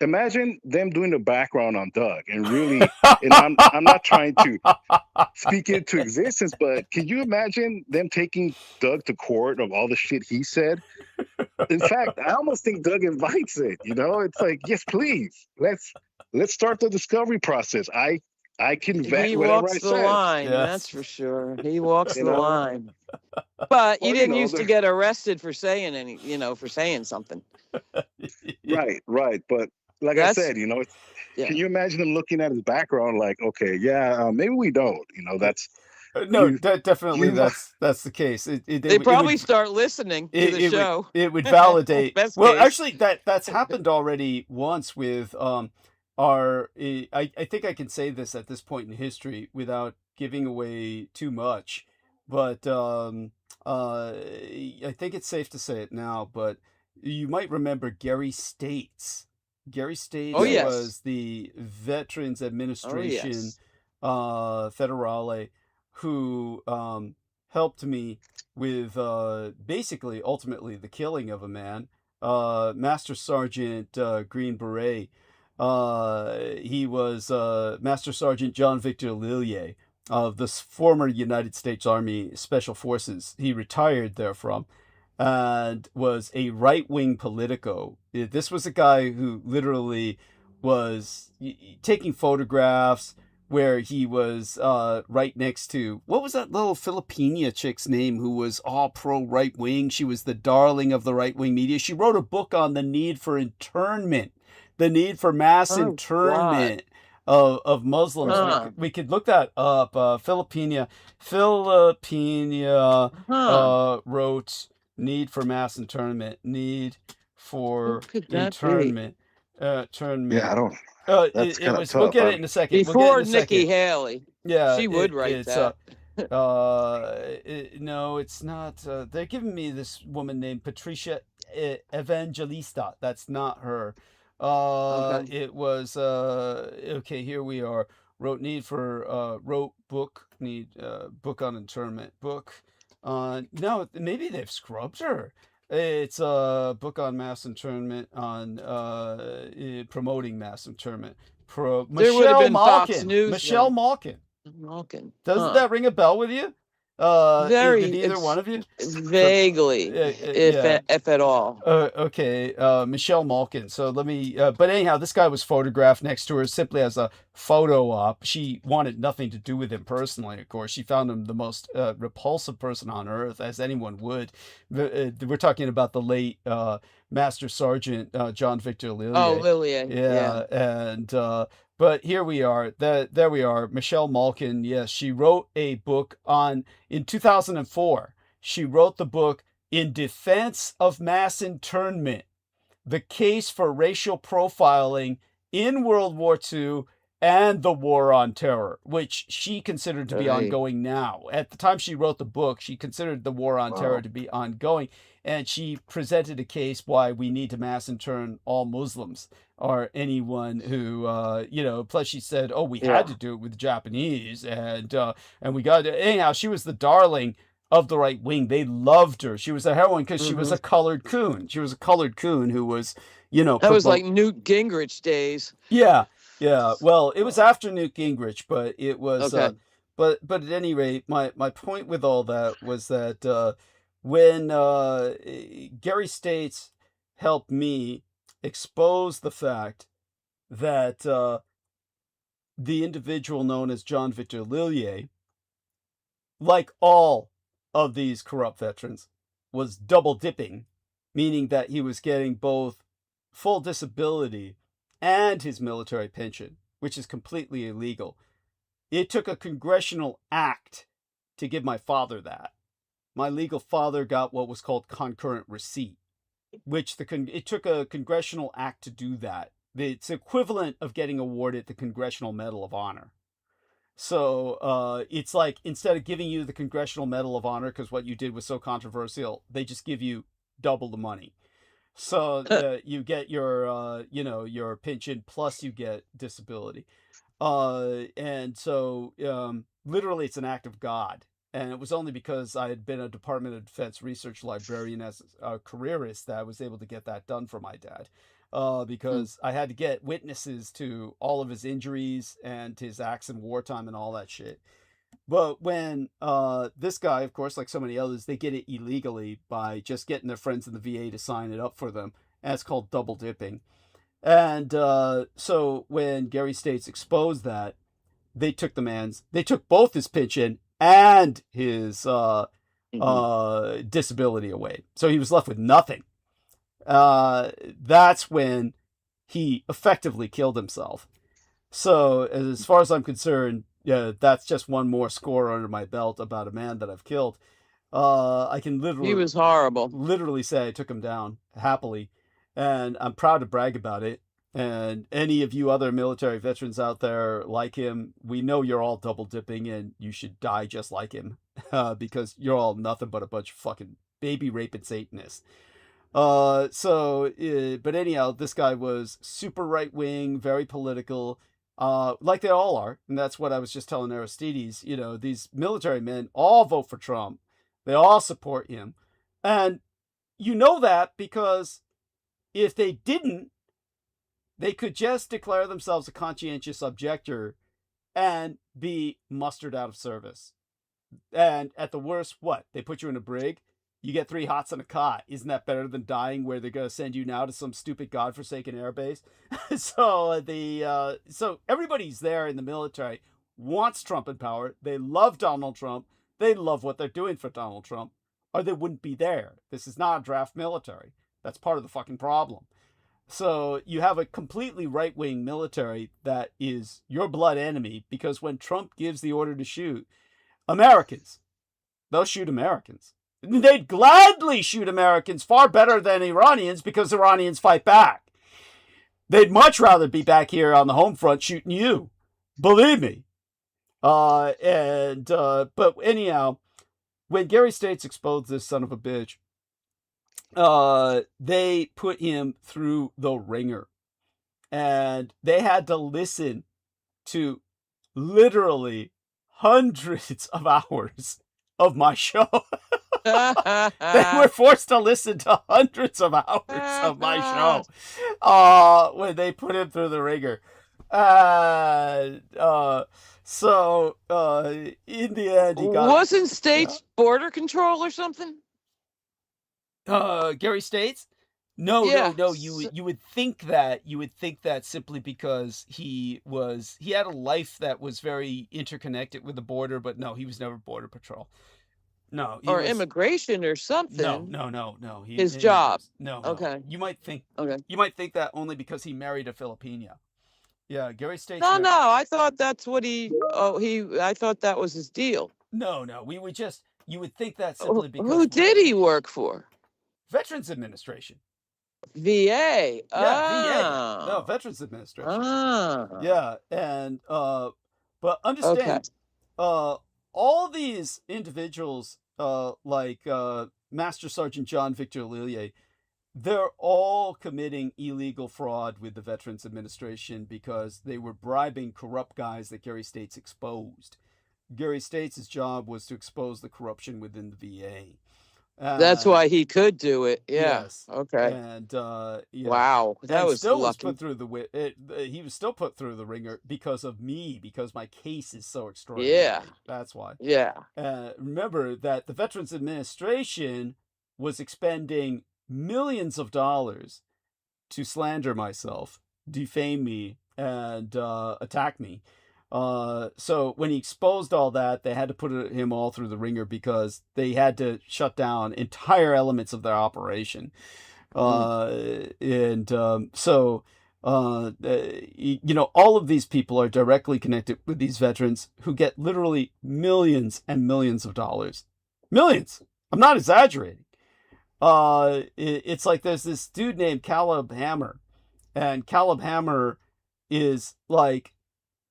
imagine them doing the background on Doug and really, and I'm not trying to speak into existence, but can you imagine them taking Doug to court of all the shit he said? In fact, I almost think Doug invites it. You know, it's like, yes, please, let's start the discovery process. I can vet He whatever I walks the said. line, that's Yes. for sure. He walks You the know? line. But Well, you you didn't know, used to they're- get arrested for saying for saying something. Right. But like I That's said, you know, yeah. can you imagine them looking at his background like, okay, yeah, maybe we don't. You know, that's No, you- definitely you- that's the case. They probably start listening to the show. It would validate. Best Well, case. actually, that's happened already once with I think I can say this at this point in history without giving away too much, but I think it's safe to say it now. But you might remember Gary States. Gary States Oh, yes. was the Veterans Administration yes. Federale who helped me with basically ultimately the killing of a man, Master Sergeant Green Beret. He was Master Sergeant John Victor Lillier of the former United States Army Special Forces. He retired therefrom and was a right-wing politico. This was a guy who literally was taking photographs where he was right next to, what was that little Filipina chick's name who was all pro-right wing? She was the darling of the right-wing media. She wrote a book on the need for internment, the need for mass internment of Muslims. Huh. We could look that up. Filipina wrote need for mass internment, need for Who could that be? internment. yeah, I don't. That's It kinda was. We'll tough. get it in a second. Before we'll get it in a Nikki second. Haley. Yeah, She would write it's, that. no, it's not. They're giving me this woman named Patricia Evangelista. That's not her. Okay. It was. Okay, here we are. Wrote book on internment. Book on. No, maybe they've scrubbed her. It's a book on mass internment, on promoting mass internment. There would have Michelle been Fox Malkin. News Michelle then. Malkin. Malkin. Doesn't that ring a bell with you? Very. With either it's one of you? Vaguely, yeah. if at all. Okay, Michelle Malkin. So let me. But anyhow, this guy was photographed next to her simply as a photo op. She wanted nothing to do with him personally. Of course, she found him the most repulsive person on earth, as anyone would. We're talking about the late Master Sergeant John Victor Lillier. Oh, Lillier. Yeah, and but here we are. There we are. Michelle Malkin. Yes, she wrote a book in 2004. She wrote the book In Defense of Mass Internment: The Case for Racial Profiling in World War II and the War on Terror, which she considered to be Right. ongoing now. At the time she wrote the book, she considered the War on Terror to be ongoing, and she presented a case why we need to mass intern all Muslims or anyone who, plus she said, oh, we had to do it with the Japanese, and we got to, anyhow, she was the darling of the right wing. They loved her. She was a heroine because she was a colored coon. She was a colored coon who was, That was like Newt Gingrich days. Yeah. Well, it was after Newt Gingrich, but it was. Okay. But at any rate, my point with all that was that when Gary States helped me expose the fact that the individual known as John Victor Lillier, like all of these corrupt veterans, was double dipping, meaning that he was getting both full disability and his military pension, which is completely illegal. It took a congressional act to give my father that. My legal father got what was called concurrent receipt, which it took a congressional act to do that. It's equivalent of getting awarded the Congressional Medal of Honor. So it's like, instead of giving you the Congressional Medal of Honor because what you did was so controversial, they just give you double the money. So you get your pension plus you get disability. And so literally it's an act of God. And it was only because I had been a Department of Defense research librarian as a careerist that I was able to get that done for my dad. because I had to get witnesses to all of his injuries and his acts in wartime and all that shit. But when this guy, of course, like so many others, they get it illegally by just getting their friends in the VA to sign it up for them. And it's called double dipping. And so when Gary States exposed that, they took both his pension and his disability away. So he was left with nothing. That's when he effectively killed himself. So as far as I'm concerned, yeah, that's just one more score under my belt about a man that I've killed. I can He was horrible. literally say I took him down happily, and I'm proud to brag about it. And any of you other military veterans out there like him, we know you're all double dipping and you should die just like him, because you're all nothing but a bunch of fucking baby raping Satanists. But anyhow, this guy was super right wing, very political, like they all are. And that's what I was just telling Aristides. You know, these military men all vote for Trump. They all support him. And you know that because if they didn't, they could just declare themselves a conscientious objector and be mustered out of service. And at the worst, what? They put you in a brig? You get 3 hots and a cot. Isn't that better than dying where they're going to send you now to some stupid godforsaken airbase? So everybody's there in the military wants Trump in power. They love Donald Trump. They love what they're doing for Donald Trump, or they wouldn't be there. This is not a draft military. That's part of the fucking problem. So you have a completely right-wing military that is your blood enemy, because when Trump gives the order to shoot Americans, they'll shoot Americans. They'd gladly shoot Americans far better than Iranians, because Iranians fight back. They'd much rather be back here on the home front shooting you. Believe me. But anyhow, when Gary States exposed this son of a bitch, they put him through the ringer, and they had to listen to literally hundreds of hours of my show. They were forced to listen to hundreds of hours of my show when they put him through the ringer. So in the end, he got... Wasn't States border control or something? Gary States? No. You would think that simply because he had a life that was very interconnected with the border, but no, he was never border patrol. No, immigration or something. No. His job. No. Okay. You might think. Okay. You might think that only because he married a Filipina. Yeah, Gary States. No. I thought that's what I thought that was his deal. No. You would think that simply because. Who did he work for? Veterans Administration. VA. Yeah, VA. No, Veterans Administration. Yeah, and but understand, all these individuals, like Master Sergeant John Victor Lillier, they're all committing illegal fraud with the Veterans Administration because they were bribing corrupt guys that Gary States exposed. Gary States' job was to expose the corruption within the VA. That's why he could do it. Yeah. Yes. Okay. And wow, that was still lucky. was put through he was still put through the ringer because of me, because my case is so extraordinary. Yeah. That's why. Yeah. Remember that the Veterans Administration was expending millions of dollars to slander myself, defame me, and attack me. So when he exposed all that, they had to put him all through the ringer because they had to shut down entire elements of their operation. All of these people are directly connected with these veterans who get literally millions and millions of dollars. Millions! I'm not exaggerating. It's like there's this dude named Caleb Hammer, and Caleb Hammer is like,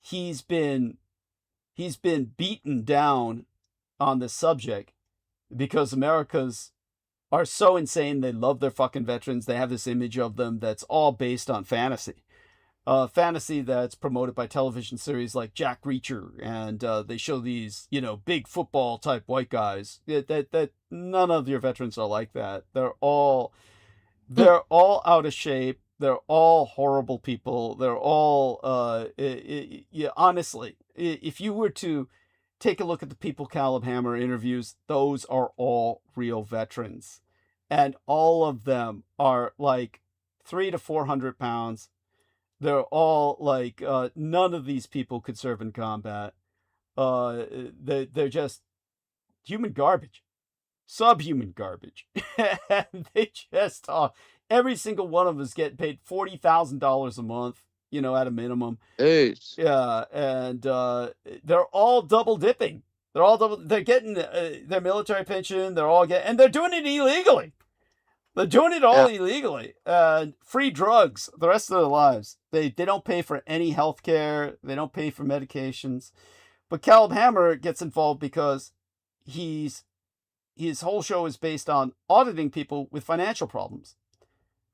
he's been beaten down on this subject because Americans are so insane. They love their fucking veterans. They have this image of them that's all based on fantasy. Fantasy that's promoted by television series like Jack Reacher, and they show these, big football type white guys. That none of your veterans are like that. They're all out of shape. They're all horrible people. They're all, yeah, honestly, if you were to take a look at the people Callum Hammer interviews, those are all real veterans. And all of them are like 300 to 400 pounds. They're all like, none of these people could serve in combat. They're just human garbage, subhuman garbage. And they just, every single one of them is getting paid $40,000 a month, at a minimum. Jeez. Yeah, and they're all double dipping. They're getting their military pension. And they're doing it illegally. They're doing it all illegally. Free drugs the rest of their lives. They don't pay for any health care. They don't pay for medications. But Callum Hammer gets involved because his whole show is based on auditing people with financial problems.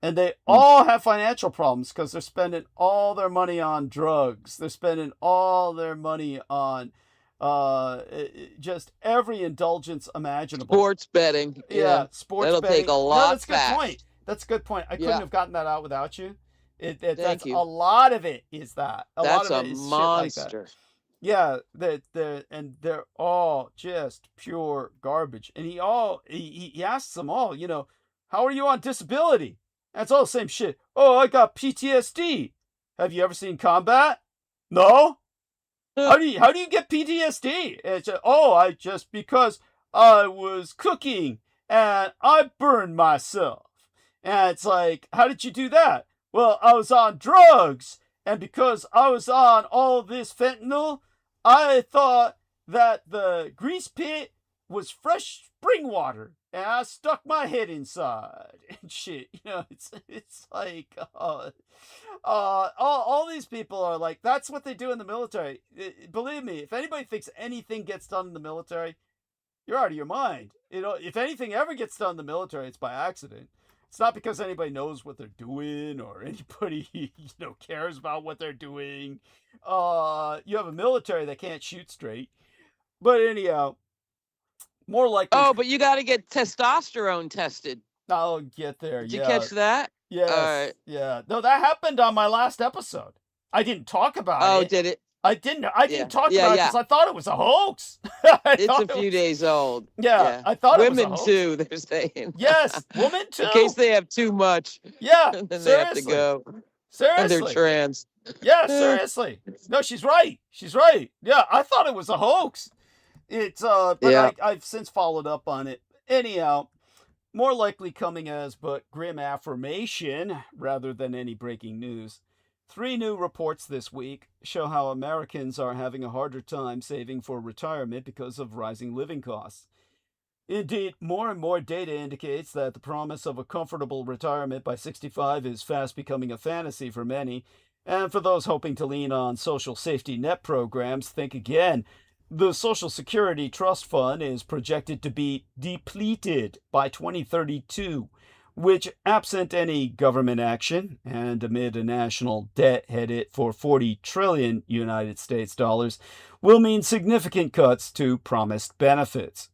And they all have financial problems because they're spending all their money on drugs. They're spending all their money on just every indulgence imaginable. Sports betting. Yeah, sports That'll betting. take a lot that's a good fast. point. That's a good point. I couldn't have gotten that out without you. That's you. a lot of it is that. That's lot a of it is shit like that. monster. Yeah, they're all just pure garbage. And he asks them all, how are you on disability? That's all the same shit. Oh, I got PTSD. Have you ever seen combat? No. How do you get PTSD? It's because I was cooking and I burned myself. And it's like, how did you do that? Well, I was on drugs, and because I was on all this fentanyl, I thought that the grease pit was fresh spring water, and I stuck my head inside and shit. It's like all these people are like, that's what they do in the military. Believe me, if anybody thinks anything gets done in the military, you're out of your mind. If anything ever gets done in the military, it's by accident. It's not because anybody knows what they're doing or anybody, cares about what they're doing. You have a military that can't shoot straight. But anyhow, more likely. Oh, but you got to get testosterone tested. I'll get there. Did you catch that? Yes. Right. Yeah. No, that happened on my last episode. I didn't talk about it. Oh, did it? I didn't talk about it because I thought it was a hoax. It's a few days old. Yeah, I thought it was a women hoax. too, they're saying. Yes, women too. In case they have too much. Yeah, then seriously. they have to go. Seriously. And they're trans. Yeah, seriously. No, she's right. She's right. Yeah, I thought it was a hoax. It's but I've since followed up on it. Anyhow, more likely coming as but grim affirmation rather than any breaking news. 3 new reports this week show how Americans are having a harder time saving for retirement because of rising living costs. Indeed, more and more data indicates that the promise of a comfortable retirement by 65 is fast becoming a fantasy for many, and for those hoping to lean on social safety net programs, think again. The Social Security Trust Fund is projected to be depleted by 2032, which, absent any government action and amid a national debt headed for 40 trillion United States dollars, will mean significant cuts to promised benefits.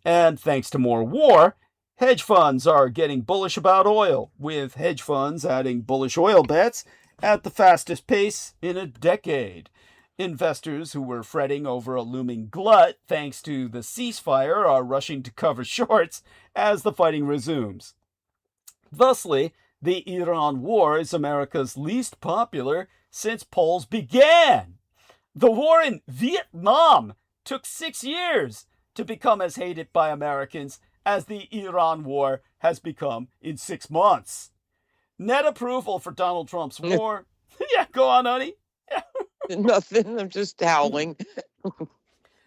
And thanks to more war, hedge funds are getting bullish about oil, with hedge funds adding bullish oil bets at the fastest pace in a decade. Investors who were fretting over a looming glut thanks to the ceasefire are rushing to cover shorts as the fighting resumes. Thusly, the Iran war is America's least popular since polls began. The war in Vietnam took 6 years to become as hated by Americans as the Iran war has become in 6 months. Net approval for Donald Trump's war. Yeah, go on, honey. Nothing. I'm just howling.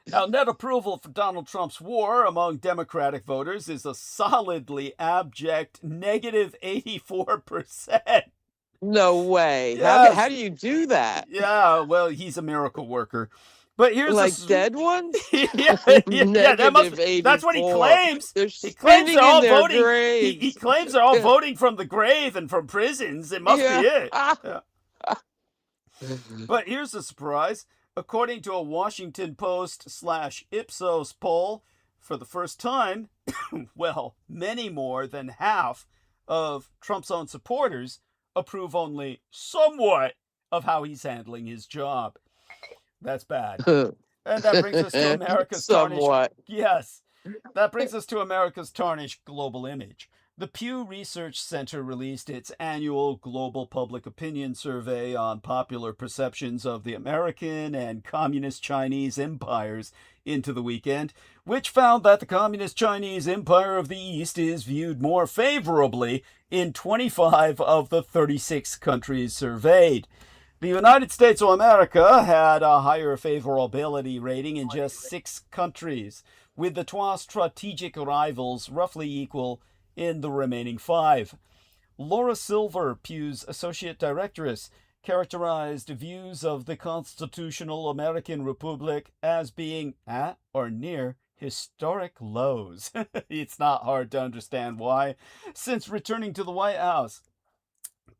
Now, net approval for Donald Trump's war among Democratic voters is a solidly abject negative 84%. No way. Yes. How do you do that? Yeah, well, he's a miracle worker. But here's like dead ones? yeah, that's what he claims. They're He claims they're all voting. Graves. He claims they're all voting from the grave and from prisons. It must be it. Yeah. But here's the surprise. According to a Washington Post/Ipsos poll, for the first time, well, many more than half of Trump's own supporters approve only somewhat of how he's handling his job. That's bad. And that brings us to America's tarnished. Somewhat. Yes. That brings us to America's tarnished global image. The Pew Research Center released its annual Global Public Opinion Survey on popular perceptions of the American and Communist Chinese empires into the weekend, which found that the Communist Chinese Empire of the East is viewed more favorably in 25 of the 36 countries surveyed. The United States of America had a higher favorability rating in just 6 countries, with the trois strategic rivals roughly equal in the remaining 5. Laura Silver, Pew's Associate Directress, characterized views of the constitutional American Republic as being at or near historic lows. It's not hard to understand why. Since returning to the White House,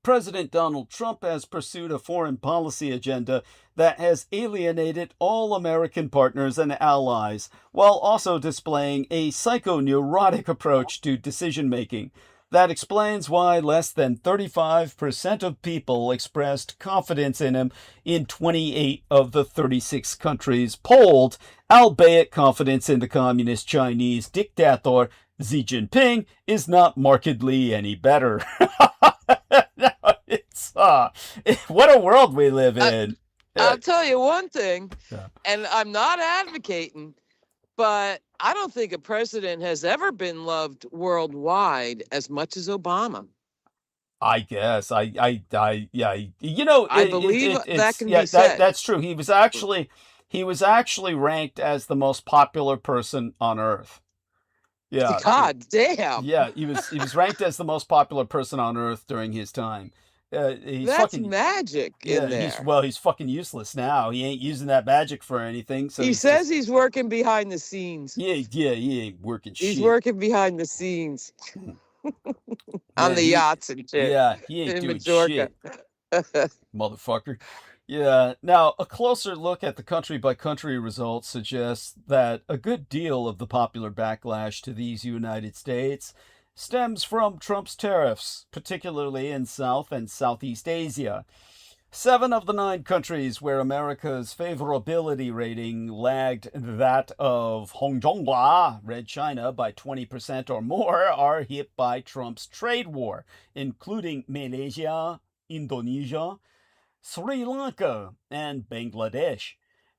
President Donald Trump has pursued a foreign policy agenda that has alienated all American partners and allies, while also displaying a psychoneurotic approach to decision-making. That explains why less than 35% of people expressed confidence in him in 28 of the 36 countries polled, albeit confidence in the communist Chinese dictator Xi Jinping is not markedly any better. It's what a world we live in. I'll tell you one thing, Yeah. and I'm not advocating, but I don't think a president has ever been loved worldwide as much as Obama. I guess yeah. You know, I believe that it's can yeah, be said. that's true. He was actually ranked as the most popular person on Earth. Yeah. God damn. Yeah, he was ranked as the most popular person on Earth during his time. He's That's fucking magic in there. he's fucking useless now. He ain't using that magic for anything. So He he's says just, he's working behind the scenes. he ain't working He's shit. working behind the scenes on the yachts and shit. Yeah, he ain't in doing Majorca. shit, motherfucker. Yeah. Now, a closer look at the country-by-country results suggests that a good deal of the popular backlash to these United States stems from Trump's tariffs, particularly in South and Southeast Asia. 7 of the 9 countries where America's favorability rating lagged that of Hongzhonghua, Red China, by 20% or more are hit by Trump's trade war, including Malaysia, Indonesia, Sri Lanka, and Bangladesh.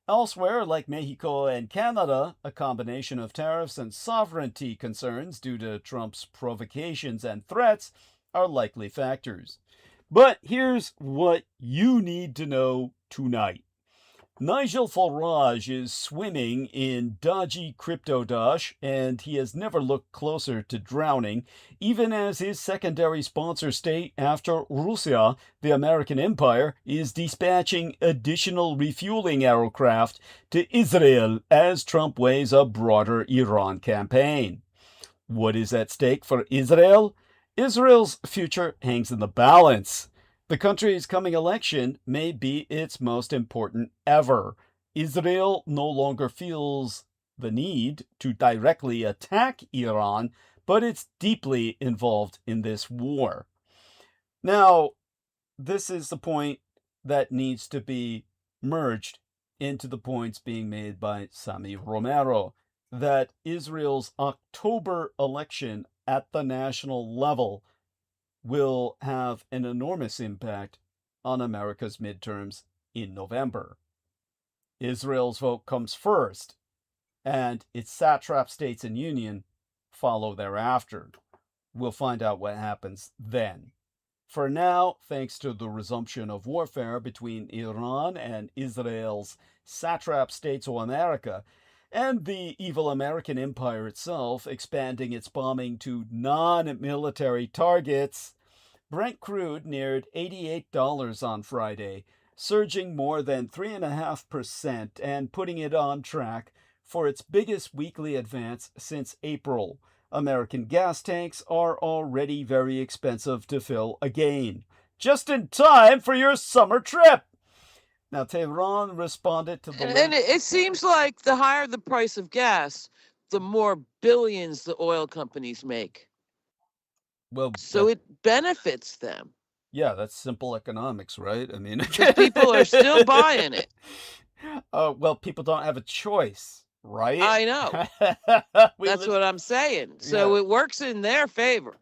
Elsewhere, like Mexico and Canada, a combination of tariffs and sovereignty concerns due to Trump's provocations and threats are likely factors. But here's what you need to know tonight. Nigel Farage is swimming in dodgy crypto dosh, and he has never looked closer to drowning, even as his secondary sponsor state after Russia, the American empire, is dispatching additional refueling aircraft to Israel as Trump weighs a broader Iran campaign. What is at stake for Israel? Israel's future hangs in the balance. The country's coming election may be its most important ever. Israel no longer feels the need to directly attack Iran, but it's deeply involved in this war. Now, this is the point that needs to be merged into the points being made by SAMMY Romero, that Israel's October election at the national level will have an enormous impact on America's midterms in November. Israel's vote comes first, and its satrap states and union follow thereafter. We'll find out what happens then. For now, thanks to the resumption of warfare between Iran and Israel's satrap states of America, and the evil American empire itself expanding its bombing to non-military targets, Brent crude neared $88 on Friday, surging more than 3.5% and putting it on track for its biggest weekly advance since April. American gas tanks are already very expensive to fill again. Just in time for your summer trip! Now, Tehran responded to the... And it seems like the higher the price of gas, the more billions the oil companies make. Well, So it benefits them. yeah, that's simple economics, right? I mean, Because people are still buying it. well, people don't have a choice, right? I know. That's what I'm saying. So it works in their favor.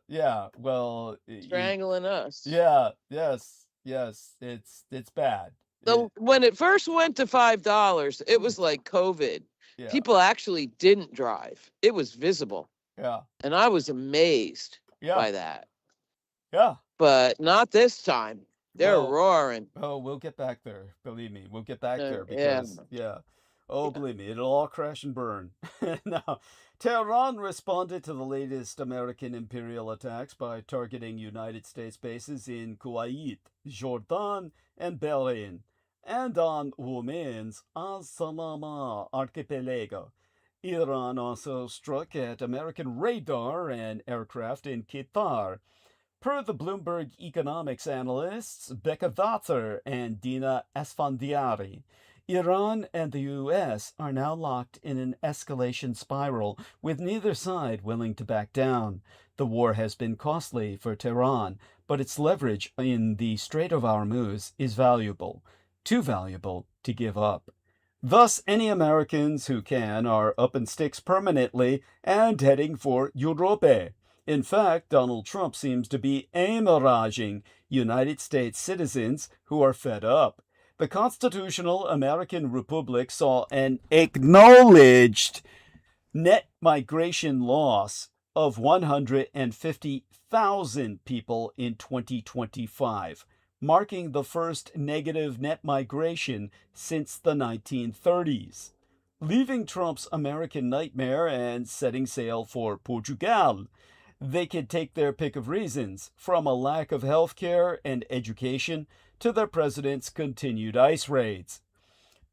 Yeah. Well, Strangling us. yeah, yes, it's bad. So when it first went to $5, it was like COVID. Yeah. People actually didn't drive. It was visible. Yeah. And I was amazed Yeah. by that. Yeah. But not this time. They're Well, roaring. Oh, we'll get back there. Believe me, we'll get back there Yeah. because, Oh, believe me, it'll all crash and burn. Now, Tehran responded to the latest American imperial attacks by targeting United States bases in Kuwait, Jordan, and Bahrain, and on Oman's As-Salama archipelago. Iran also struck at American radar and aircraft in Qatar. Per the Bloomberg economics analysts Becca Vather and Dina Esfandiari, Iran and the U.S. are now locked in an escalation spiral, with neither side willing to back down. The war has been costly for Tehran, but its leverage in the Strait of Hormuz is valuable, too valuable to give up. Thus, any Americans who can are up in sticks permanently and heading for Europe. In fact, Donald Trump seems to be encouraging United States citizens who are fed up. The constitutional American Republic saw an acknowledged net migration loss of 150,000 people in 2025, marking the first negative net migration since the 1930s. Leaving Trump's American nightmare and setting sail for Portugal, they could take their pick of reasons, from a lack of health care and education to their president's continued ICE raids.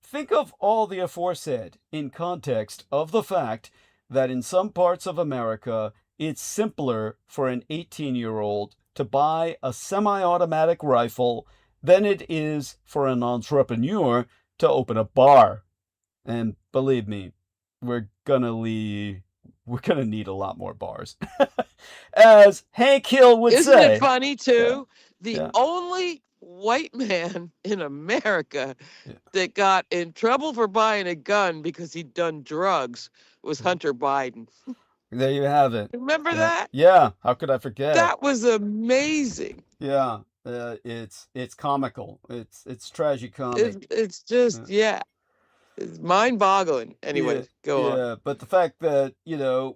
Think of all the aforesaid in context of the fact that in some parts of America, it's simpler for an 18-year-old to buy a semi-automatic rifle than it is for an entrepreneur to open a bar. And believe me, we're gonna need a lot more bars. As Hank Hill would Isn't say. it funny too? The only white man in America that got in trouble for buying a gun because he'd done drugs was Hunter Biden. There you have it. Remember that? Yeah, how could I forget? That was amazing. Yeah, it's comical. It's tragicomic. It's just it's mind-boggling. Anyway, go on. Yeah, but the fact that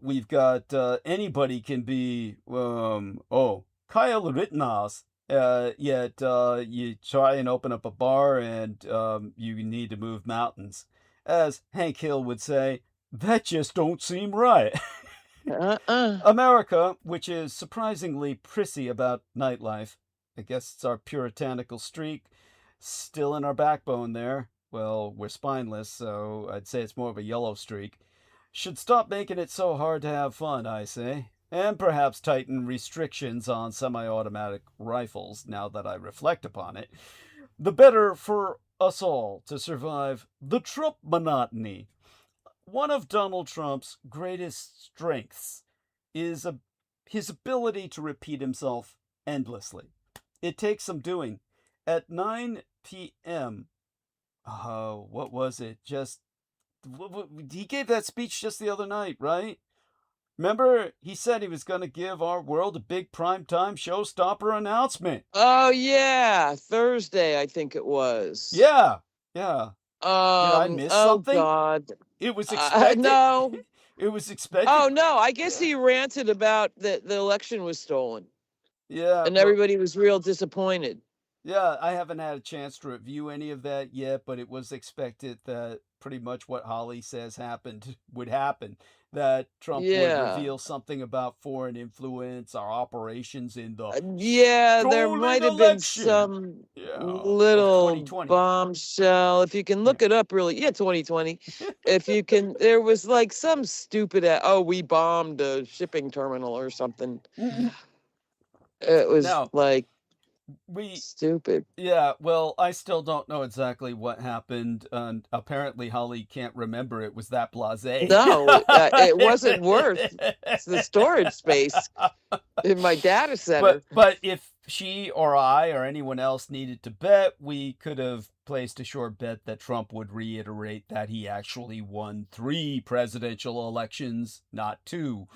we've got anybody can be Kyle Rittenhouse. Yet you try and open up a bar and you need to move mountains. As Hank Hill would say, that just don't seem right. America, which is surprisingly prissy about nightlife, I guess it's our puritanical streak, still in our backbone there. Well, we're spineless, so I'd say it's more of a yellow streak. Should stop making it so hard to have fun, I say. And perhaps tighten restrictions on semi-automatic rifles, now that I reflect upon it. The better for us all to survive the Trump monotony. One of Donald Trump's greatest strengths is his ability to repeat himself endlessly. It takes some doing. At 9 p.m., what was it? He gave that speech just the other night, right? Remember, he said he was going to give our world a big primetime showstopper announcement. Oh, yeah. Thursday, I think it was. Yeah. Did I miss something? Oh, God. It was expected. No. It was expected. Oh, no. I guess he ranted about that the election was stolen. Yeah. And everybody was real disappointed. Yeah, I haven't had a chance to review any of that yet, but it was expected that pretty much what Holly says would happen. That Trump would reveal something about foreign influence, our operations in the there might have been some little bombshell. If you can look it up, really, 2020. If you can, there was like some stupid, we bombed a shipping terminal or something. It was stupid. Yeah, well, I still don't know exactly what happened. And apparently, Holly can't remember. It was that blasé. No, it wasn't worth the storage space. in my data center. But if she or I or anyone else needed to bet, we could have placed a sure bet that Trump would reiterate that he actually won 3 presidential elections, not 2,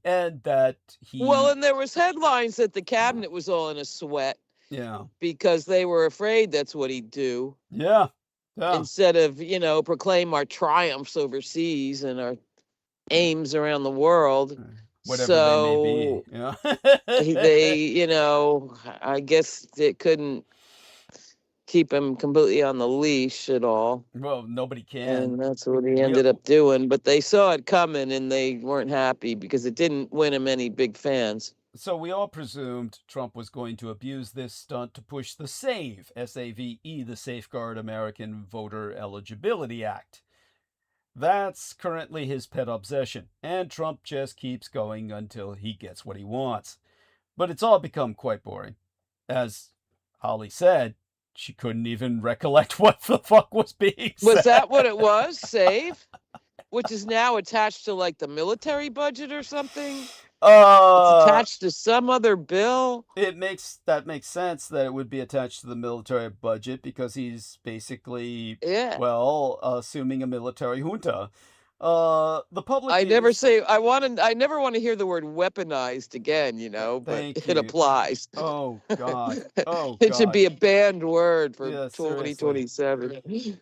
and that he. Well, and there was headlines that the cabinet was all in a sweat. Yeah. Because they were afraid that's what he'd do. Yeah. Yeah. Instead of, proclaim our triumphs overseas and our aims around the world. Whatever they may be. Yeah. I guess it couldn't keep him completely on the leash at all. Well, nobody can. And that's what he ended up doing. But they saw it coming and they weren't happy because it didn't win him any big fans. So we all presumed Trump was going to abuse this stunt to push the SAVE, S-A-V-E, the Safeguard American Voter Eligibility Act. That's currently his pet obsession, and Trump just keeps going until he gets what he wants. But it's all become quite boring. As Holly said, she couldn't even recollect what the fuck was being said. Was that what it was, SAVE? Which is now attached to like the military budget or something? It's attached to some other bill. That makes sense that it would be attached to the military budget because he's basically, assuming a military junta. The public. I never want to hear the word weaponized again. But it applies. Oh God. It should be a banned word for 2027.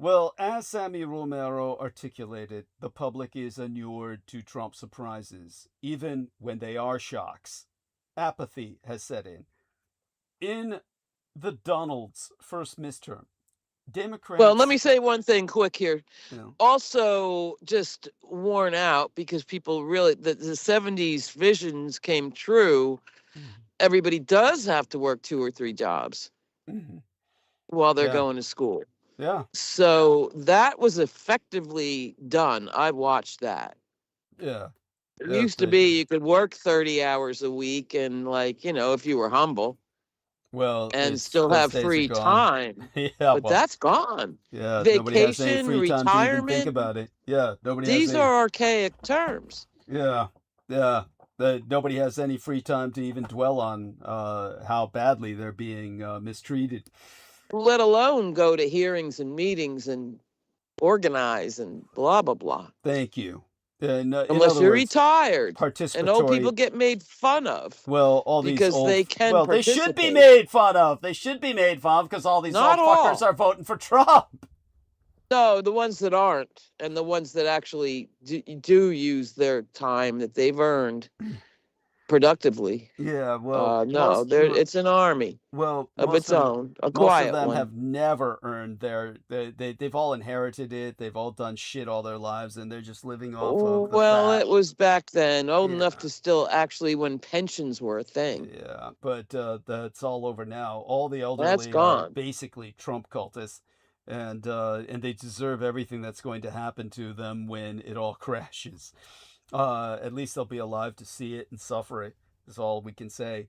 Well, as Sammy Romero articulated, the public is inured to Trump surprises, even when they are shocks. Apathy has set in. In the Donald's first midterm, Democrats... Well, let me say one thing quick here. Yeah. Also, just worn out because people really... The 70s visions came true. Mm-hmm. Everybody does have to work 2 or 3 jobs while they're going to school. Yeah. So that was effectively done. I watched that. Yeah. It used to be you could work 30 hours a week and if you were humble. Well, and still have free time. But that's gone. Yeah. Vacation, retirement. To even think about it. Yeah. These are archaic terms. Yeah. Yeah. Nobody has any free time to even dwell on how badly they're being mistreated. Let alone go to hearings and meetings and organize and blah, blah, blah. Thank you. Unless you're retired. And old people get made fun of. Well, all these because they can they should be made fun of. They should be made fun of because all these old fuckers are voting for Trump. No, the ones that aren't. And the ones that actually do use their time that they've earned productively. Yeah, well, it's an army. Well, of its own, a quiet one. Most of them have never earned they've all inherited it. They've all done shit all their lives, and they're just living off of the fat. It was back then, old enough to still actually when pensions were a thing. Yeah, but that's all over now. All the elderly that's gone. Are basically Trump cultists, and they deserve everything that's going to happen to them when it all crashes. At least they'll be alive to see it and suffer it, is all we can say.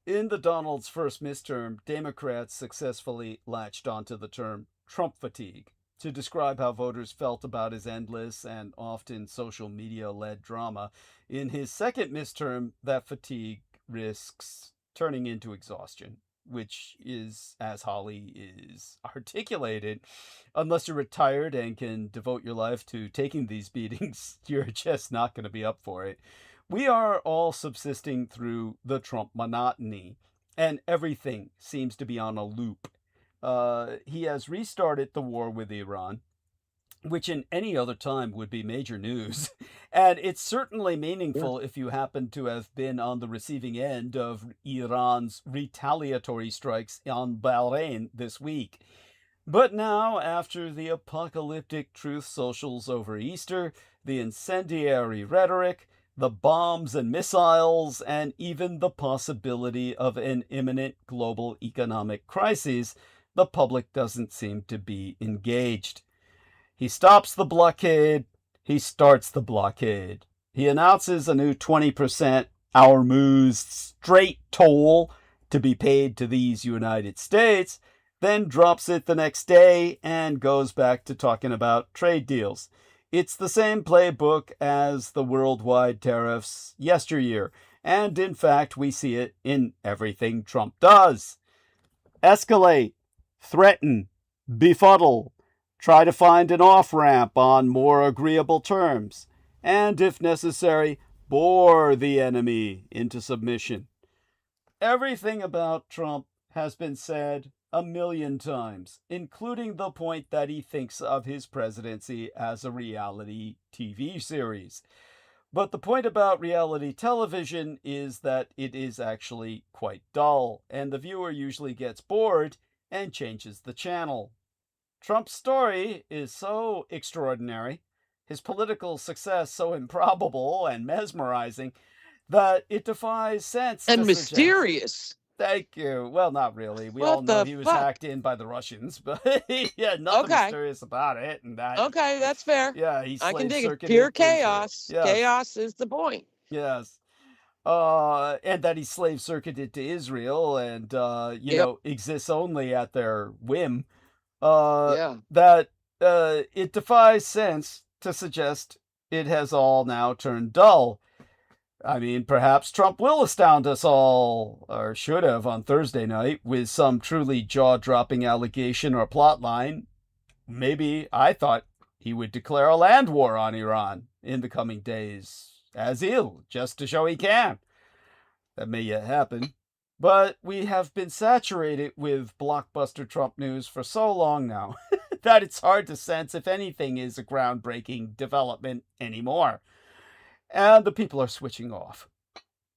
In the Donald's first midterm, Democrats successfully latched onto the term Trump fatigue to describe how voters felt about his endless and often social media-led drama. In his second midterm, that fatigue risks turning into exhaustion, which is, as Holly is articulated, unless you're retired and can devote your life to taking these beatings, you're just not going to be up for it. We are all subsisting through the Trump monotony, and everything seems to be on a loop. He has restarted the war with Iran, which in any other time would be major news. And it's certainly meaningful if you happen to have been on the receiving end of Iran's retaliatory strikes on Bahrain this week. But now, after the apocalyptic truth socials over Easter, the incendiary rhetoric, the bombs and missiles, and even the possibility of an imminent global economic crisis, the public doesn't seem to be engaged. He stops the blockade, he starts the blockade. He announces a new 20% Hormuz Strait toll to be paid to these United States, then drops it the next day and goes back to talking about trade deals. It's the same playbook as the worldwide tariffs yesteryear, And in fact, we see it in everything Trump does. Escalate, threaten, befuddle, try to find an off-ramp on more agreeable terms, and if necessary, bore the enemy into submission. Everything about Trump has been said a million times, including the point that he thinks of his presidency as a reality TV series. But the point about reality television is that it is actually quite dull, and the viewer usually gets bored and changes the channel. Trump's story is so extraordinary, his political success so improbable and mesmerizing, that it defies sense And to mysterious. Thank you. Well, not really. We What all know the he was fuck? hacked in by the Russians, but yeah, nothing Okay. mysterious about it. And that, Okay, that's fair. yeah, he I can dig it. slave-circuited Pure Israel. chaos. Yes. Chaos is the point. Yes. And that he slave-circuited to Israel and, exists only at their whim. That it defies sense to suggest it has all now turned dull. I mean, perhaps Trump will astound us all, or should have on Thursday night, with some truly jaw-dropping allegation or plotline. Maybe I thought he would declare a land war on Iran in the coming days, as ill, just to show he can. That may yet happen. But we have been saturated with blockbuster Trump news for so long now that it's hard to sense if anything is a groundbreaking development anymore. And the people are switching off.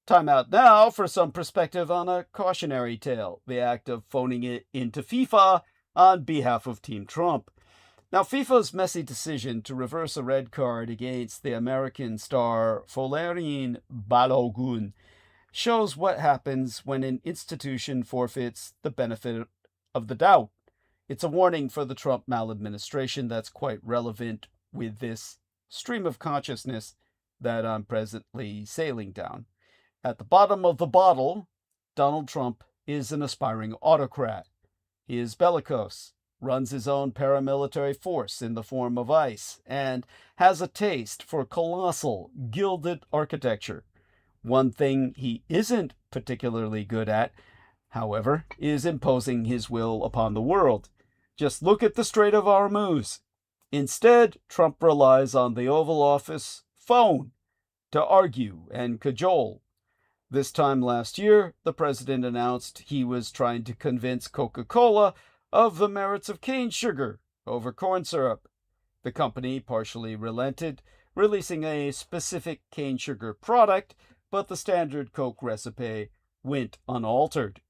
Time out now for some perspective on a cautionary tale, the act of phoning it into FIFA on behalf of Team Trump. Now, FIFA's messy decision to reverse a red card against the American star Folarin Balogun shows what happens when an institution forfeits the benefit of the doubt. It's a warning for the Trump maladministration that's quite relevant with this stream of consciousness that I'm presently sailing down. At the bottom of the bottle, Donald Trump is an aspiring autocrat. He is bellicose, runs his own paramilitary force in the form of ICE, and has a taste for colossal, gilded architecture. One thing he isn't particularly good at, however, is imposing his will upon the world. Just look at the Strait of Hormuz. Instead, Trump relies on the Oval Office phone to argue and cajole. This time last year, the president announced he was trying to convince Coca-Cola of the merits of cane sugar over corn syrup. The company partially relented, releasing a specific cane sugar product, but the standard Coke recipe went unaltered.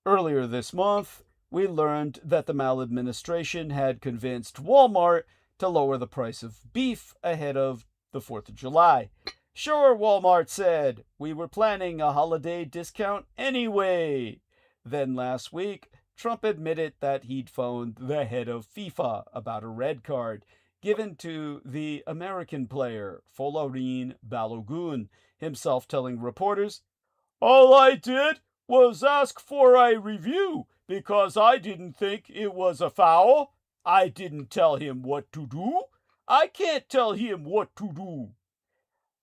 Earlier this month, we learned that the maladministration had convinced Walmart to lower the price of beef ahead of the 4th of July. Sure, Walmart said, we were planning a holiday discount anyway. Then last week, Trump admitted that he'd phoned the head of FIFA about a red card given to the American player, Folarin Balogun, himself telling reporters, "All I did was ask for a review because I didn't think it was a foul. I didn't tell him what to do. I can't tell him what to do."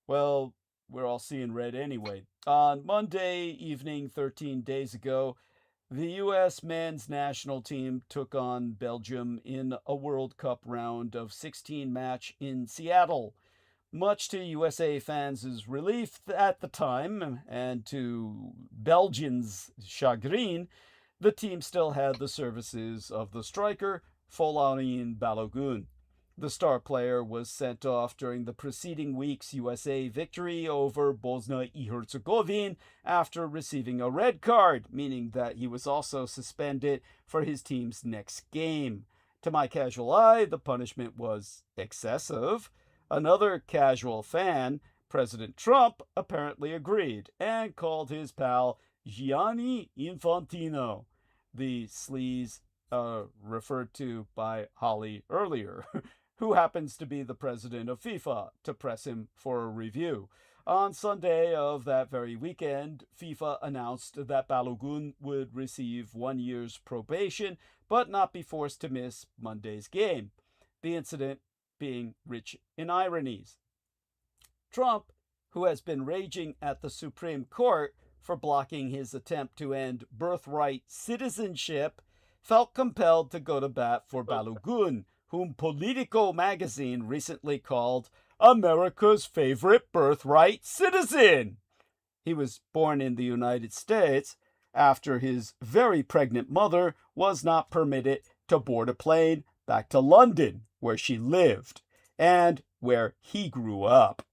Well, we're all seeing red anyway. On Monday evening, 13 days ago, the U.S. men's national team took on Belgium in a World Cup round of 16 match in Seattle. Much to USA fans' relief at the time, and to Belgians' chagrin, the team still had the services of the striker, Folarin Balogun. The star player was sent off during the preceding week's USA victory over Bosnia and Herzegovina after receiving a red card, meaning that he was also suspended for his team's next game. To my casual eye, the punishment was excessive. Another casual fan, President Trump, apparently agreed and called his pal Gianni Infantino, the sleaze referred to by Holly earlier, who happens to be the president of FIFA, to press him for a review. On Sunday of that very weekend, FIFA announced that Balogun would receive 1 year's probation, but not be forced to miss Monday's game. The incident being rich in ironies. Trump who has been raging at the Supreme Court for blocking his attempt to end birthright citizenship, felt compelled to go to bat for Balogun, whom Politico magazine recently called America's favorite birthright citizen. He was born in the United States after his very pregnant mother was not permitted to board a plane back to London, where she lived, and where he grew up.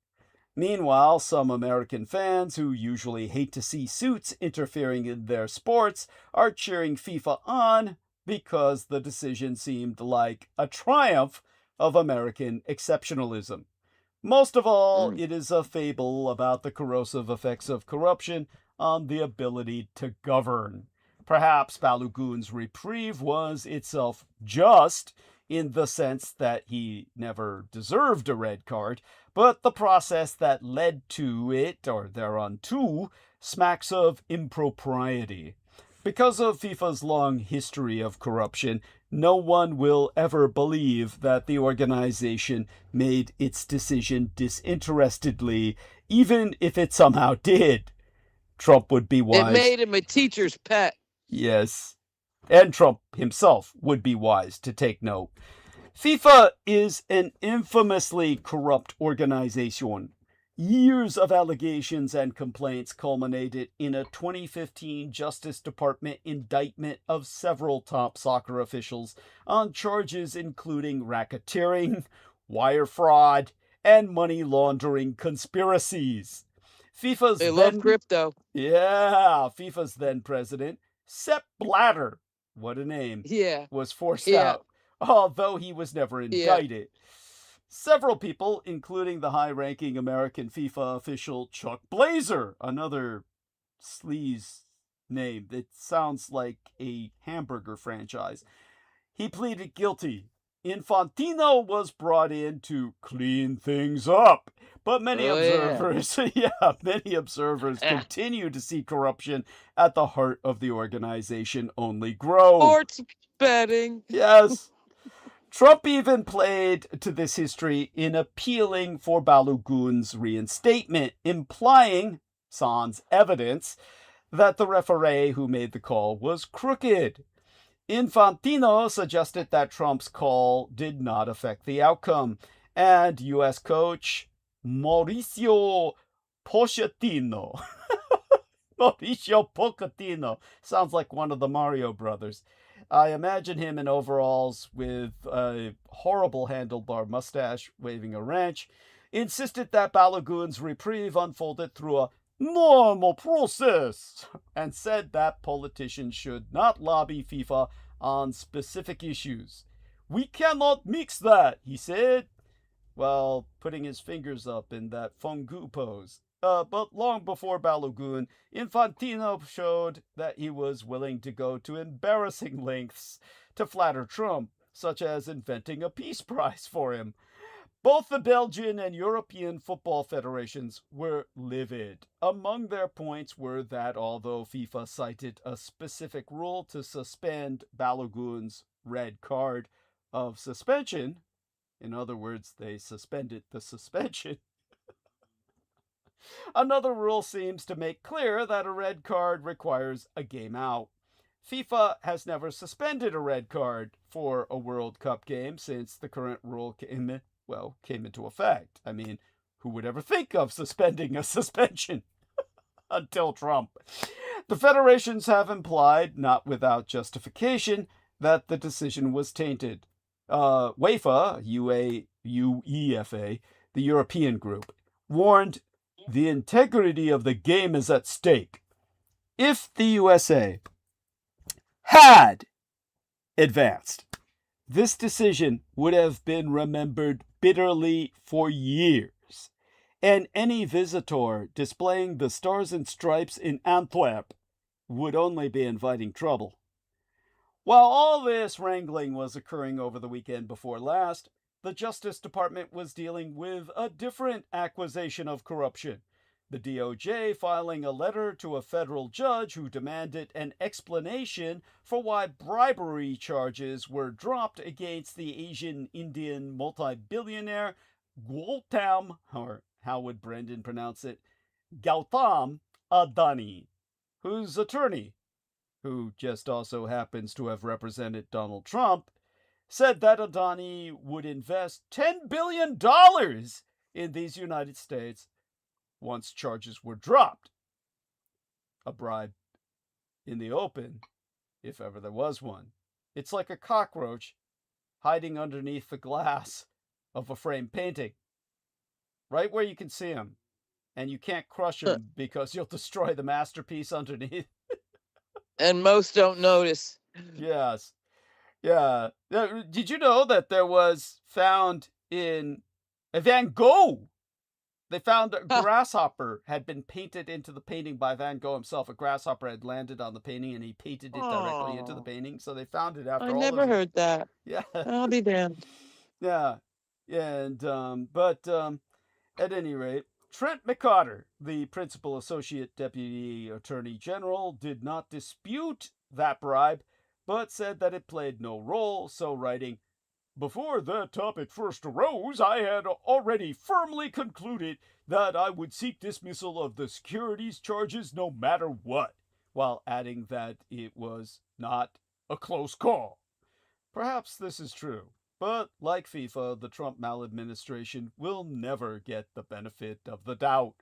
Meanwhile, some American fans who usually hate to see suits interfering in their sports are cheering FIFA on because the decision seemed like a triumph of American exceptionalism. Most of all, it is a fable about the corrosive effects of corruption on the ability to govern. Perhaps Balogun's reprieve was itself just, in the sense that he never deserved a red card, but the process that led to it, or thereunto, smacks of impropriety. Because of FIFA's long history of corruption, no one will ever believe that the organization made its decision disinterestedly, even if it somehow did. Trump would be wise. It made him a teacher's pet. Yes. And Trump himself would be wise to take note. FIFA is an infamously corrupt organization. Years of allegations and complaints culminated in a 2015 Justice Department indictment of several top soccer officials on charges including racketeering, wire fraud, and money laundering conspiracies. They love crypto. Yeah, FIFA's then president, Sepp Blatter, what a name, was forced out, although he was never indicted. Several people, including the high-ranking American FIFA official Chuck Blazer, another sleaze name that sounds like a hamburger franchise, he pleaded guilty. Infantino was brought in to clean things up, but many observers continue to see corruption at the heart of the organization only grow. Sports betting. Yes. Trump even played to this history in appealing for Balogun's reinstatement, implying, sans evidence, that the referee who made the call was crooked. Infantino suggested that Trump's call did not affect the outcome, and U.S. coach Mauricio Pochettino sounds like one of the Mario brothers. I imagine him in overalls with a horrible handlebar mustache waving a wrench, insisted that Balogun's reprieve unfolded through a normal process, and said that politicians should not lobby FIFA on specific issues. We cannot mix that, he said, while putting his fingers up in that fungu pose. But long before Balogun, Infantino showed that he was willing to go to embarrassing lengths to flatter Trump, such as inventing a peace prize for him. Both the Belgian and European football federations were livid. Among their points were that although FIFA cited a specific rule to suspend Balogun's red card of suspension, in other words, they suspended the suspension, another rule seems to make clear that a red card requires a game out. FIFA has never suspended a red card for a World Cup game since the current rule came into effect. I mean, who would ever think of suspending a suspension? Until Trump. The federations have implied, not without justification, that the decision was tainted. UEFA, UEFA, the European group, warned the integrity of the game is at stake. If the USA had advanced, this decision would have been remembered bitterly for years, and any visitor displaying the stars and stripes in Antwerp would only be inviting trouble. While all this wrangling was occurring over the weekend before last, the Justice Department was dealing with a different accusation of corruption. The DOJ filing a letter to a federal judge who demanded an explanation for why bribery charges were dropped against the Asian-Indian multi-billionaire Gautam, or how would Brendan pronounce it? Gautam Adani, whose attorney, who just also happens to have represented Donald Trump, said that Adani would invest $10 billion in these United States once charges were dropped. A bribe in the open, if ever there was one. It's like a cockroach hiding underneath the glass of a framed painting, right where you can see him, and you can't crush him because you'll destroy the masterpiece underneath. And most don't notice. Yes. Yeah. Did you know that there was found in a Van Gogh? They found a grasshopper had been painted into the painting by Van Gogh himself. A grasshopper had landed on the painting and he painted it directly into the painting. So they found it after I all never those... heard that. Yeah. I'll be damned. Yeah. And, at any rate, Trent McCotter, the Principal Associate Deputy Attorney General, did not dispute that bribe, but said that it played no role, so writing, "Before that topic first arose, I had already firmly concluded that I would seek dismissal of the securities charges no matter what," while adding that it was not a close call. Perhaps this is true, but like FIFA, the Trump maladministration will never get the benefit of the doubt.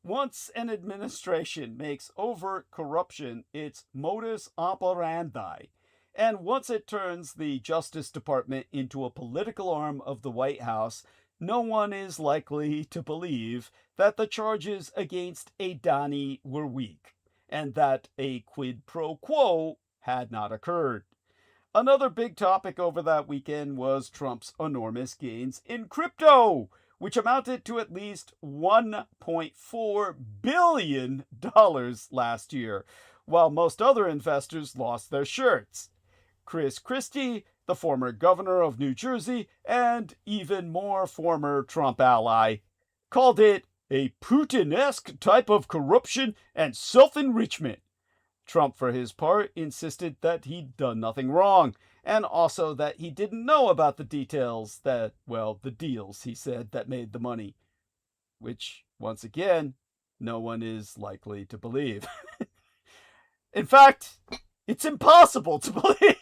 Once an administration makes overt corruption its modus operandi, and once it turns the Justice Department into a political arm of the White House, no one is likely to believe that the charges against Adani were weak, and that a quid pro quo had not occurred. Another big topic over that weekend was Trump's enormous gains in crypto, which amounted to at least $1.4 billion last year, while most other investors lost their shirts. Chris Christie, the former governor of New Jersey, and even more former Trump ally, called it a Putin-esque type of corruption and self-enrichment. Trump, for his part, insisted that he'd done nothing wrong, and also that he didn't know about the details the deals, he said, that made the money. Which, once again, no one is likely to believe. In fact, it's impossible to believe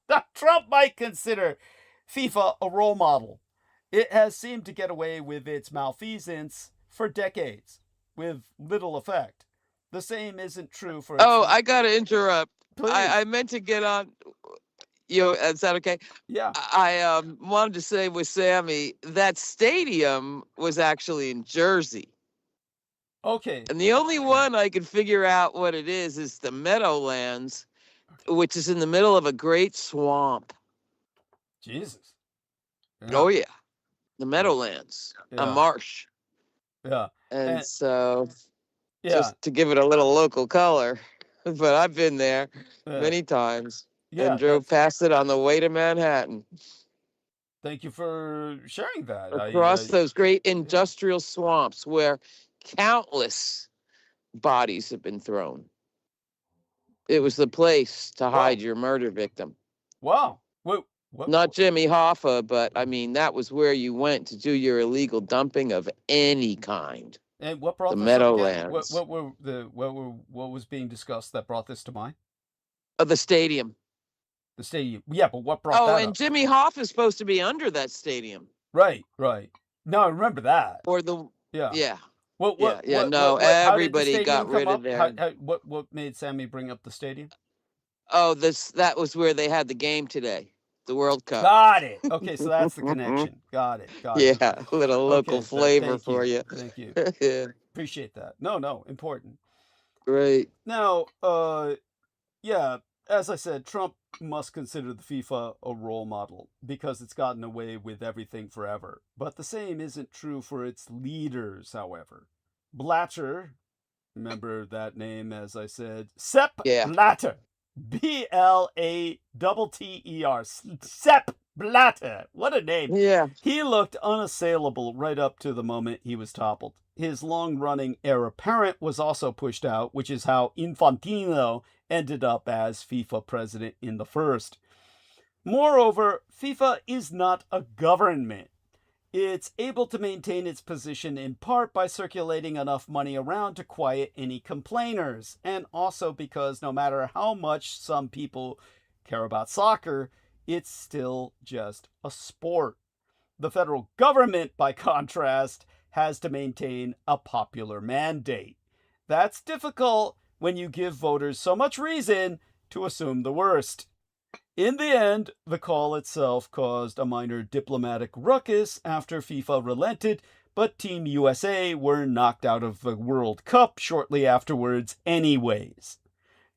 that Trump might consider FIFA a role model. It has seemed to get away with its malfeasance for decades, with little effect. The same isn't true for... I got to interrupt. Please. I meant to get on. Is that okay? Yeah. I wanted to say with Sammy, that stadium was actually in Jersey. Okay. And the only one I could figure out what it is the Meadowlands, which is in the middle of a great swamp. Jesus. Yeah. Oh, yeah. The Meadowlands, a marsh. Yeah. And so, yeah, just to give it a little local color, but I've been there many times and drove past it on the way to Manhattan. Thank you for sharing that. Across those great industrial swamps where countless bodies have been thrown. It was the place to hide your murder victim. Wow. What? Not Jimmy Hoffa, but I mean, that was where you went to do your illegal dumping of any kind. And what brought the this Meadowlands? What was being discussed that brought this to mind? The stadium. The stadium. Yeah, but what brought that up? Oh, and Jimmy Hoffa is supposed to be under that stadium. Right. No, I remember that. Or the yeah. Everybody got rid of there. What made Sammy bring up the stadium? Oh, that was where they had the game today, the World Cup. Got it. Okay, so that's the connection. Got it. Yeah, a little local flavor for you. Thank you. Yeah. Appreciate that. No, important. Great. Now, as I said, Trump must consider the FIFA a role model because it's gotten away with everything forever. But the same isn't true for its leaders, however. Blatter, remember that name, as I said, Sepp Blatter. Blatter. Sepp Blatter. What a name. Yeah. He looked unassailable right up to the moment he was toppled. His long-running heir apparent was also pushed out, which is how Infantino ended up as FIFA president in the first. Moreover, FIFA is not a government. It's able to maintain its position in part by circulating enough money around to quiet any complainers, and also because no matter how much some people care about soccer, it's still just a sport. The federal government, by contrast, has to maintain a popular mandate. That's difficult when you give voters so much reason to assume the worst. In the end, the call itself caused a minor diplomatic ruckus after FIFA relented, but Team USA were knocked out of the World Cup shortly afterwards anyways.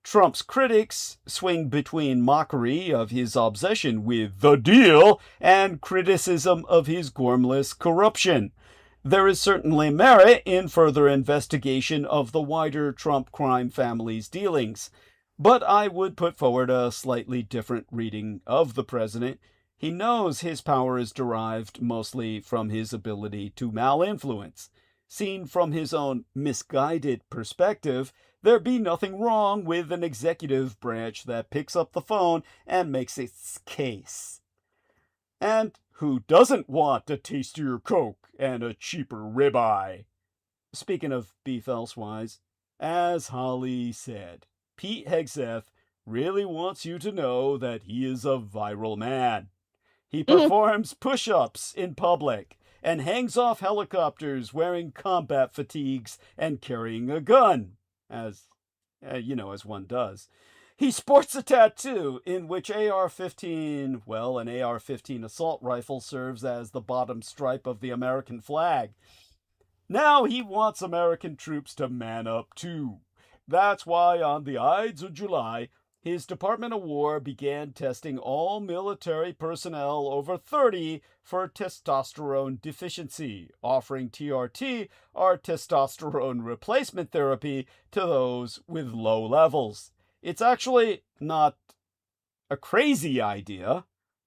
Trump's critics swing between mockery of his obsession with the deal and criticism of his gormless corruption. There is certainly merit in further investigation of the wider Trump crime family's dealings. But I would put forward a slightly different reading of the president. He knows his power is derived mostly from his ability to malinfluence. Seen from his own misguided perspective, there'd be nothing wrong with an executive branch that picks up the phone and makes its case. And who doesn't want a tastier Coke and a cheaper ribeye? Speaking of beef elsewise, as Holly said, Pete Hegseth really wants you to know that he is a viral man. He performs push-ups in public and hangs off helicopters wearing combat fatigues and carrying a gun, as one does. He sports a tattoo in which an AR-15 assault rifle serves as the bottom stripe of the American flag. Now he wants American troops to man up too. That's why on the Ides of July, his Department of War began testing all military personnel over 30 for testosterone deficiency, offering TRT, or testosterone replacement therapy, to those with low levels. It's actually not a crazy idea,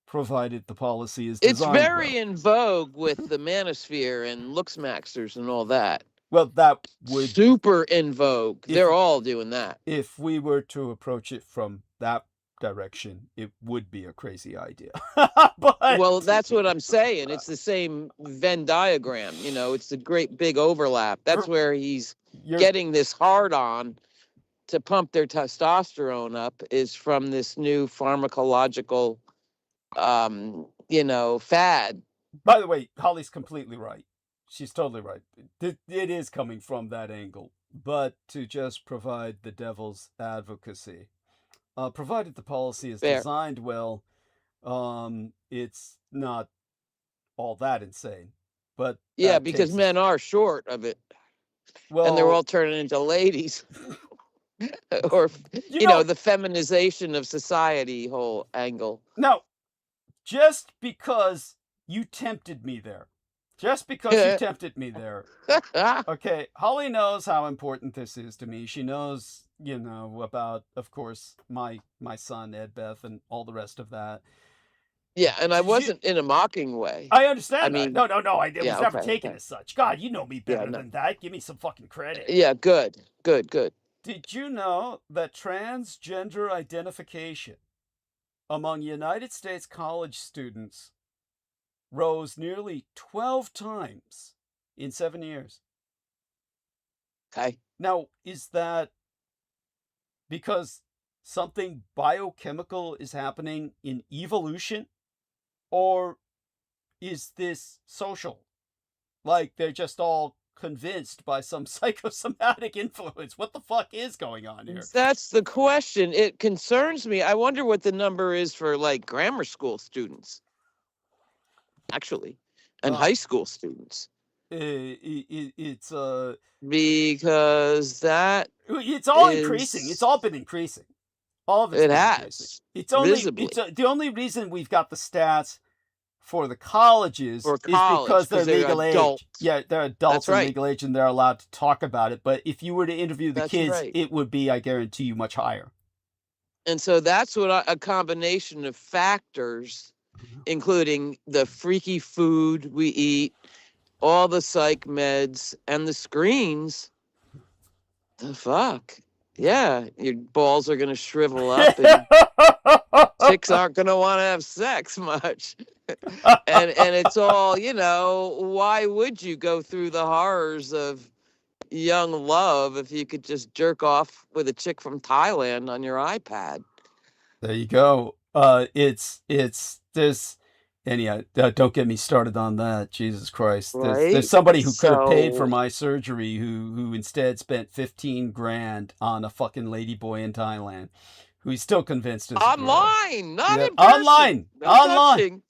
provided the policy is designed It's very well. in vogue with the manosphere and Luxmaxers and all that. Well, that would... Super in vogue. They're all doing that. If we were to approach it from that direction, it would be a crazy idea. But... Well, that's what I'm saying. It's the same Venn diagram. It's a great big overlap. That's where he's getting this hard-on to pump their testosterone up, is from this new pharmacological, fad. By the way, Holly's completely right. She's totally right. It is coming from that angle. But to just provide the devil's advocacy, provided the policy is designed well, it's not all that insane. But yeah, because men are short of it. Well, and they're all turning into ladies. Or, the feminization of society whole angle. No, just because you tempted me there. Okay, Holly knows how important this is to me. She knows, about, of course, my son, Ed Beth, and all the rest of that. Yeah, and I wasn't in a mocking way. I understand that. No. It was never taken as such. God, you know me better than that. Give me some fucking credit. Yeah, good. Did you know that transgender identification among United States college students rose nearly 12 times in 7 years? Okay. Now, is that because something biochemical is happening in evolution? Or is this social? Like, they're just all convinced by some psychosomatic influence. What the fuck is going on here? That's the question. It concerns me. I wonder what the number is for, like, grammar school students, actually, and high school students. It's because that it's all increasing. It's all been increasing. All of it has. It's only the only reason we've got the stats for the colleges is because they're legal age. Yeah, they're adults and legal age, and they're allowed to talk about it. But if you were to interview the kids, it would be, I guarantee you, much higher. And so that's what a combination of factors, including the freaky food we eat, all the psych meds, and the screens. The fuck? Yeah, your balls are going to shrivel up and chicks aren't going to want to have sex much. And it's all, why would you go through the horrors of young love if you could just jerk off with a chick from Thailand on your iPad? There you go. There's, and yeah, don't get me started on that. Jesus Christ. There's Right? somebody who could have paid for So my surgery who instead spent 15 grand on a fucking ladyboy in Thailand, who he's still convinced is a girl. online, not Yeah, in person. online. No Online. touching.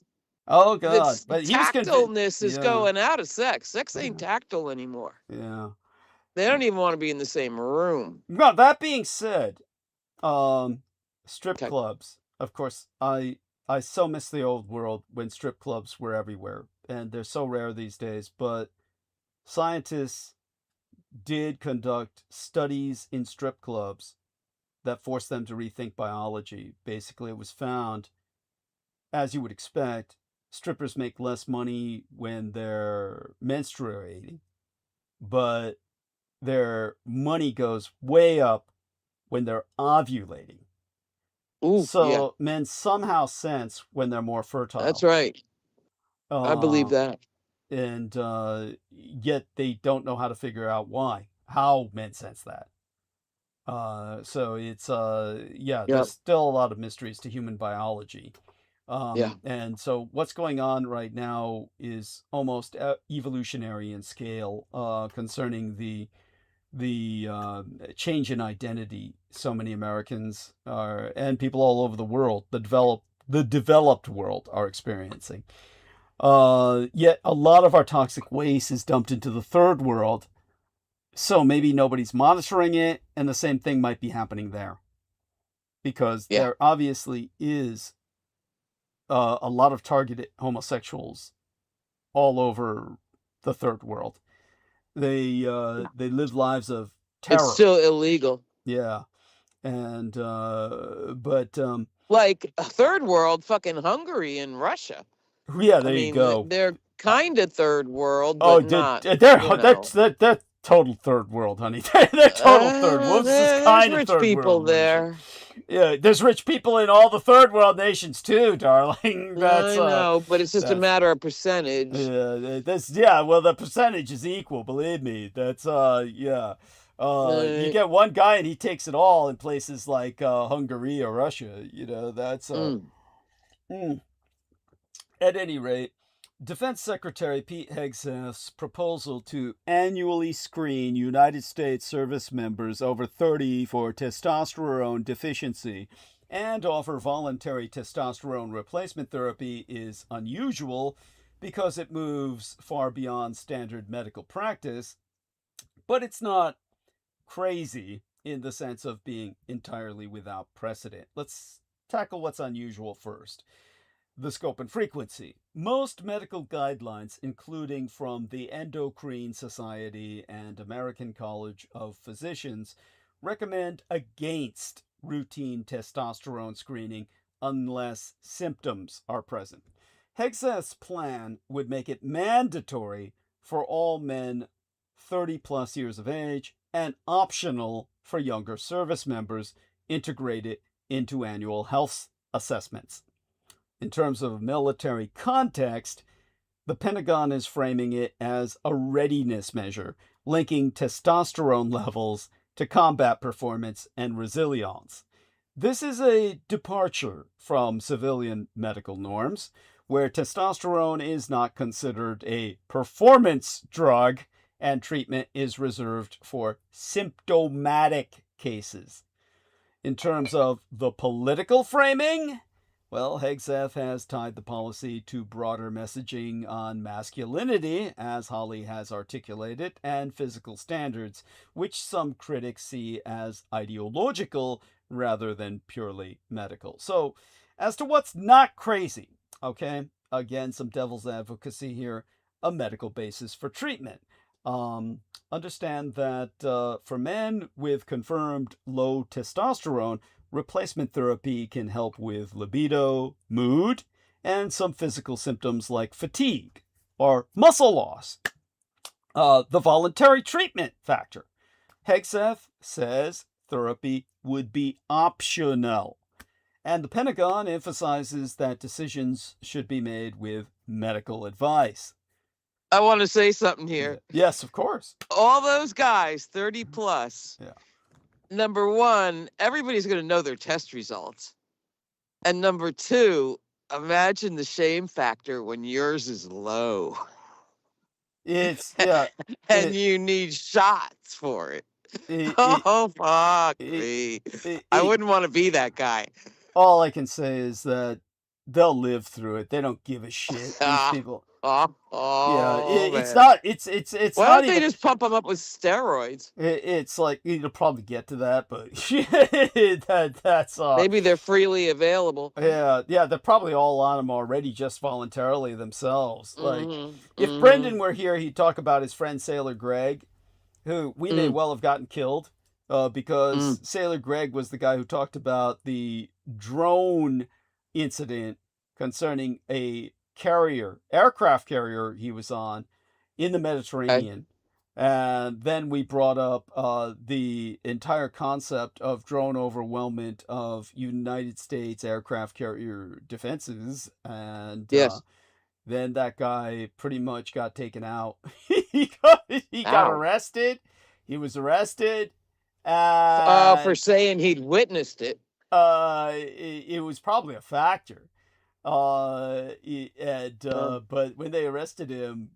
Oh God. This But he was convinced. tactileness is Yeah. going out of sex. Sex ain't tactile anymore. Yeah. They don't even want to be in the same room. Well, that being said, strip Okay. clubs. Of course, I so miss the old world when strip clubs were everywhere, and they're so rare these days. But scientists did conduct studies in strip clubs that forced them to rethink biology. Basically, it was found, as you would expect, strippers make less money when they're menstruating, but their money goes way up when they're ovulating. Ooh, So yeah, men somehow sense when they're more fertile. that's right. I believe Uh, that. and yet they don't know how to figure out how men sense that. So it's Yep. there's still a lot of mysteries to human biology. Yeah. And so what's going on right now is almost evolutionary in scale, concerning the change in identity so many Americans are, and people all over the world, the developed world, are experiencing. Yet a lot of our toxic waste is dumped into the third world, so maybe nobody's monitoring it, and the same thing might be happening there, because Yeah. there obviously is a lot of targeted homosexuals all over the third world. They live lives of terror. It's still illegal. Yeah. And but Like a third world, fucking Hungary and Russia. yeah, I there you mean, go. they're kind of third world, Oh, but not. that's total third world, honey. They're total third world. This is There's kind of rich third people world nation. there. Yeah, there's rich people in all the third world nations too, darling. That's I know, but it's just a that's matter of percentage. well, the percentage is equal, believe me. That's you Right. get one guy and he takes it all in places like Hungary or Russia. That's Mm. At any rate, Defense Secretary Pete Hegseth's proposal to annually screen United States service members over 30 for testosterone deficiency and offer voluntary testosterone replacement therapy is unusual because it moves far beyond standard medical practice, but it's not crazy in the sense of being entirely without precedent. Let's tackle what's unusual first. The scope and frequency. Most medical guidelines, including from the Endocrine Society and American College of Physicians, recommend against routine testosterone screening unless symptoms are present. Hegseth's plan would make it mandatory for all men 30 plus years of age and optional for younger service members, integrated into annual health assessments. In terms of military context, the Pentagon is framing it as a readiness measure, linking testosterone levels to combat performance and resilience. This is a departure from civilian medical norms, where testosterone is not considered a performance drug and treatment is reserved for symptomatic cases. In terms of the political framing, well, Hegseth has tied the policy to broader messaging on masculinity, as Holly has articulated, and physical standards, which some critics see as ideological rather than purely medical. So, as to what's not crazy, okay, again, some devil's advocacy here, a medical basis for treatment. Understand that for men with confirmed low testosterone, replacement therapy can help with libido, mood, and some physical symptoms like fatigue or muscle loss. The voluntary treatment factor. Hegseth says therapy would be optional. And the Pentagon emphasizes that decisions should be made with medical advice. I want to say something here. Yes, of course. All those guys, 30 plus. Yeah. Number one, everybody's going to know their test results. And number two, imagine the shame factor when yours is low. It's, yeah. And you need shots for it. Fuck me. I wouldn't want to be that guy. All I can say is that they'll live through it. They don't give a shit. These people. It's not. It's Why not don't they even. just pump them up with steroids? It's like you'll probably get to that, but that's Maybe they're freely available. Yeah, they're probably all on them already, just voluntarily themselves. Like, Mhm, if mhm. Brendan were here, he'd talk about his friend Sailor Greg, who we may well have gotten killed, because Sailor Greg was the guy who talked about the drone incident concerning a aircraft carrier he was on in the Mediterranean. And then we brought up the entire concept of drone overwhelmment of United States aircraft carrier defenses. And Yes. then that guy pretty much got taken out. he got arrested. He was arrested. For saying he'd witnessed it. It was probably a factor. But when they arrested him,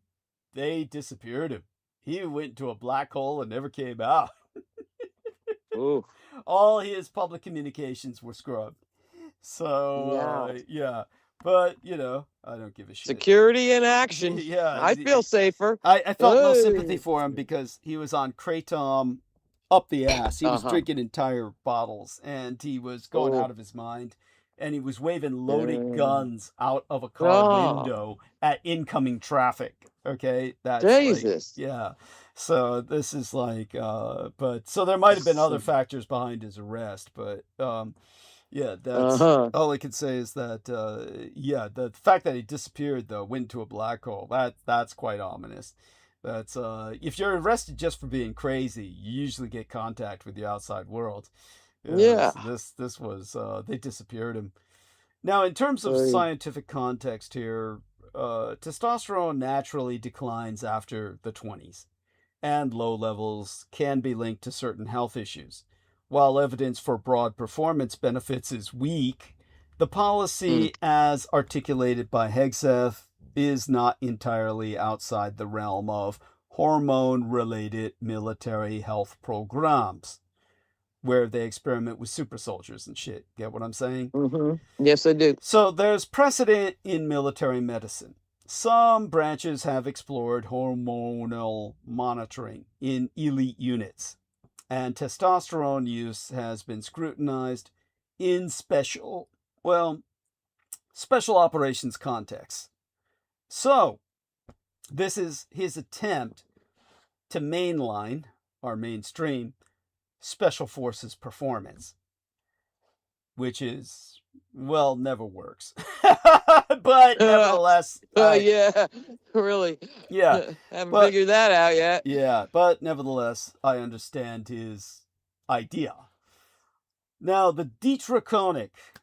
they disappeared him. He went into a black hole and never came out. Ooh. All his public communications were scrubbed. So, yeah. But, I don't give a shit. Security in action. Yeah. I feel safer. I felt no sympathy for him because he was on Kratom up the ass. He was drinking entire bottles, and he was going out of his mind. And he was waving loaded guns out of a car window at incoming traffic. Okay, that's Jesus. So this is like, so there might have been other factors behind his arrest, but that's all I can say is that the fact that he disappeared though, went into a black hole. That's quite ominous. That's if you're arrested just for being crazy, you usually get contact with the outside world. So this was they disappeared him. Now, in terms of scientific context here, testosterone naturally declines after the 20s, and low levels can be linked to certain health issues. While evidence for broad performance benefits is weak, the policy as articulated by Hegseth is not entirely outside the realm of hormone-related military health programs, where they experiment with super soldiers and shit. Get what I'm saying? Mm-hmm. Yes, I do. So there's precedent in military medicine. Some branches have explored hormonal monitoring in elite units, and testosterone use has been scrutinized in special operations contexts. So this is his attempt to mainline, or mainstream, special forces performance, which is, never works. But nevertheless, really, haven't but, figured that out yet. Yeah, but nevertheless, I understand his idea. Now, the Dietrich,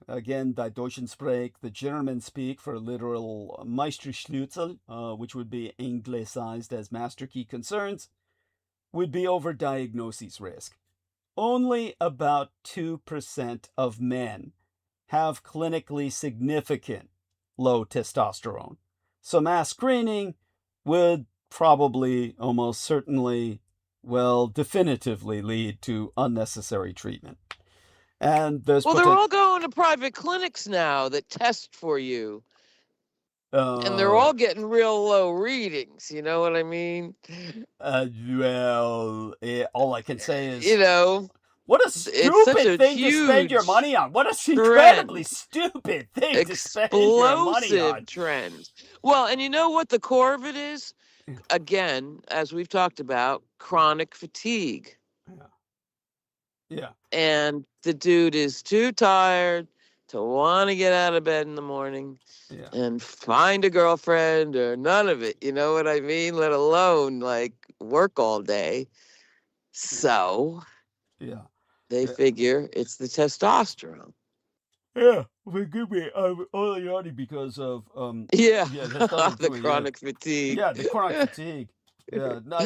again, die Deutschen Sprech, the German speak for literal Meisterschlüssel, which would be anglicized as master key concerns, would be overdiagnosis risk. Only about 2% of men have clinically significant low testosterone. So mass screening would probably, almost certainly, definitively lead to unnecessary treatment. And there's they're all going to private clinics now that test for you. And they're all getting real low readings, you know what I mean? All I can say is, what a stupid thing to spend your money on. What a incredibly stupid thing to spend your money on. Trend. Well, and you know what the core of it is? Again, as we've talked about, chronic fatigue. Yeah. And the dude is too tired to want to get out of bed in the morning and find a girlfriend or none of it. You know what I mean? Let alone like work all day. So. Yeah. They figure it's the testosterone. Yeah, forgive me. I'm only yawning because of Yeah, yeah, that's nothing to the do with you. chronic fatigue. Yeah, the chronic fatigue. Yeah, no,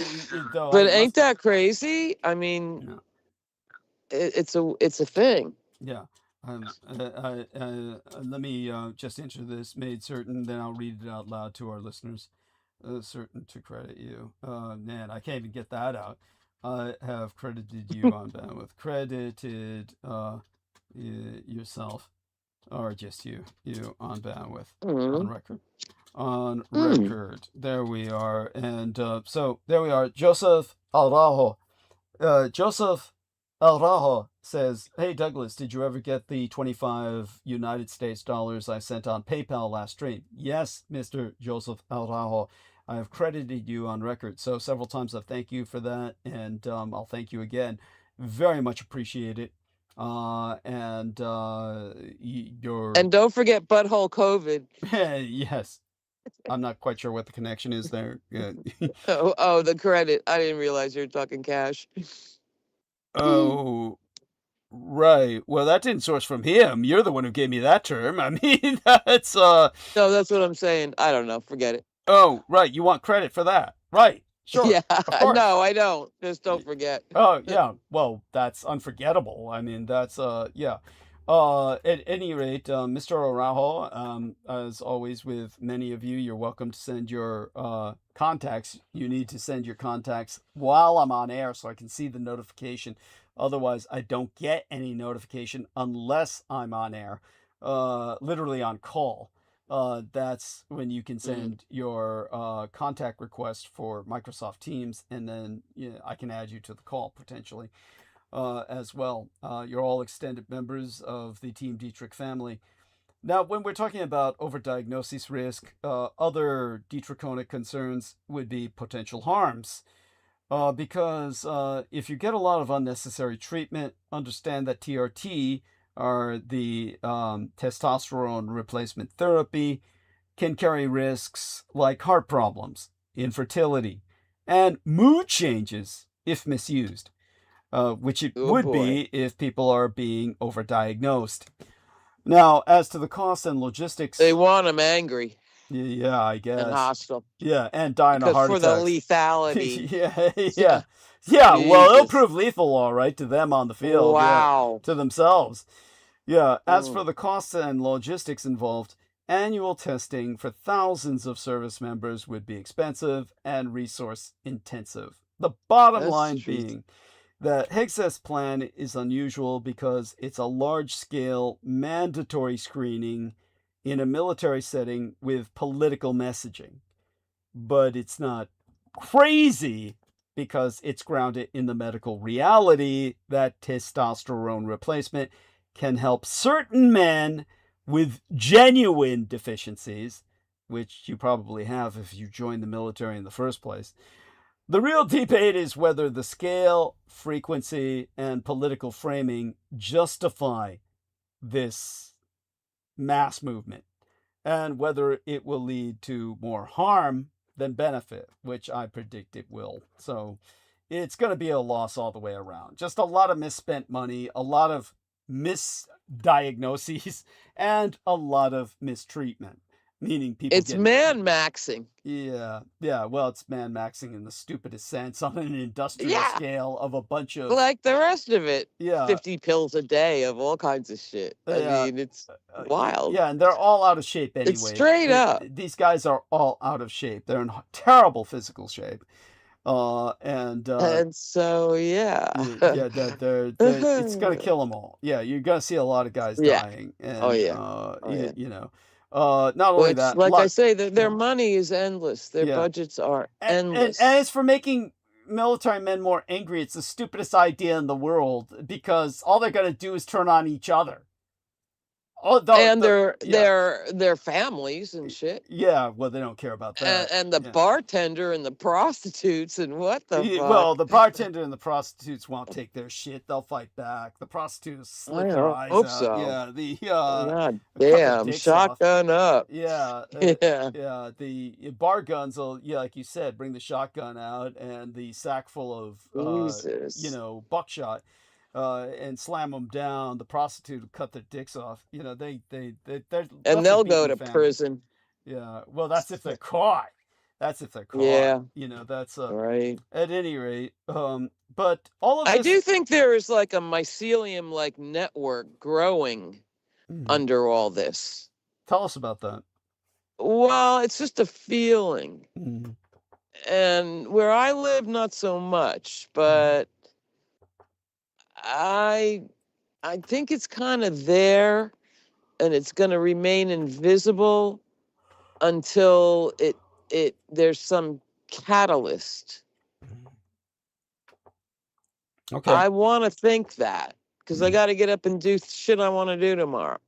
though But I ain't must. that crazy? I mean, Yeah, it's a thing. yeah. Let me just enter this. Made certain, then I'll read it out loud to our listeners. Certain to credit you. Man, I can't even get that out. I have credited you on bandwidth. Credited yourself, or just you on bandwidth, on record. On record. There we are. And so there we are. Joseph Araujo. Joseph Araujo says, "Hey Douglas, did you ever get the 25 United States dollars I sent on PayPal last stream?" Yes, Mr. Joseph Araujo. I have credited you on record. So several times I've thanked you for that, and I'll thank you again. Very much appreciate it. And your And don't forget butthole COVID. yes. I'm not quite sure what the connection is there. Yeah. Oh, the credit. I didn't realize you were talking cash. Oh, right. Well, that didn't source from him. You're the one who gave me that term. I mean, that's No, that's what I'm saying. I don't know. Forget it. Oh, right. You want credit for that. Right. Sure. Yeah. Of course. No, I don't. Just don't forget. Oh, yeah. Well, that's unforgettable. I mean, that's yeah. At any rate, Mr. Araujo, as always with many of you, you're welcome to send your contacts. You need to send your contacts while I'm on air so I can see the notification. Otherwise, I don't get any notification unless I'm on air, literally on call. That's when you can send your contact request for Microsoft Teams, and then I can add you to the call potentially as well. You're all extended members of the Team Dietrich family. Now, when we're talking about overdiagnosis risk, other Dietrichonic concerns would be potential harms. Because if you get a lot of unnecessary treatment, understand that TRT, are the testosterone replacement therapy, can carry risks like heart problems, infertility, and mood changes if misused, which it would be if people are being overdiagnosed. Now, as to the cost and logistics, They want them angry yeah, I guess, and hostile. Yeah, and dying of Because heart for attacks. the lethality. Yeah. Well, it'll Jesus. prove lethal, all right, to them on the field. Wow. To themselves. Yeah, as for the costs and logistics involved, annual testing for thousands of service members would be expensive and resource intensive. The bottom line being that Hegseth's plan is unusual because it's a large-scale mandatory screening in a military setting with political messaging. But it's not crazy because it's grounded in the medical reality that testosterone replacement can help certain men with genuine deficiencies, which you probably have if you joined the military in the first place. The real debate is whether the scale, frequency, and political framing justify this mass movement, and whether it will lead to more harm than benefit, which I predict it will. So it's going to be a loss all the way around. Just a lot of misspent money, a lot of misdiagnoses, and a lot of mistreatment, meaning people It's man-maxing. Yeah, well, it's man-maxing in the stupidest sense on an industrial scale of a bunch of... Like the rest of it. Yeah. 50 pills a day of all kinds of shit. I mean, it's wild. Yeah, and they're all out of shape anyway. It's straight up. These guys are all out of shape. They're in terrible physical shape. And so yeah, it's gonna kill them all. Yeah, you're gonna see a lot of guys dying. And, you know, not only that, like I say, their money is endless. Their budgets are endless. And it's for making military men more angry. It's the stupidest idea in the world because all they're gonna do is turn on each other. And their families and shit. Yeah, well, they don't care about that. And the bartender and the prostitutes and what the fuck? Well, the bartender and the prostitutes won't take their shit. They'll fight back. The prostitutes slit their eyes out. So. Yeah, God damn, shotgun up. Yeah, the bar guns will, like you said, bring the shotgun out and the sack full of, buckshot. and slam them down. The prostitute will cut their dicks off. You know, they're And they'll go to family. prison. Yeah. Well, that's if they're caught. That's if they're caught. Yeah. You know, that's Right. at any rate. But all of I this. do think there is like a mycelium-like network growing under all this. Tell us about that. Well, it's just a feeling. Mhm. And where I live, not so much, but I think it's kind of there, and it's going to remain invisible until there's some catalyst. Okay. I want to think that, because I got to get up and do shit I want to do tomorrow.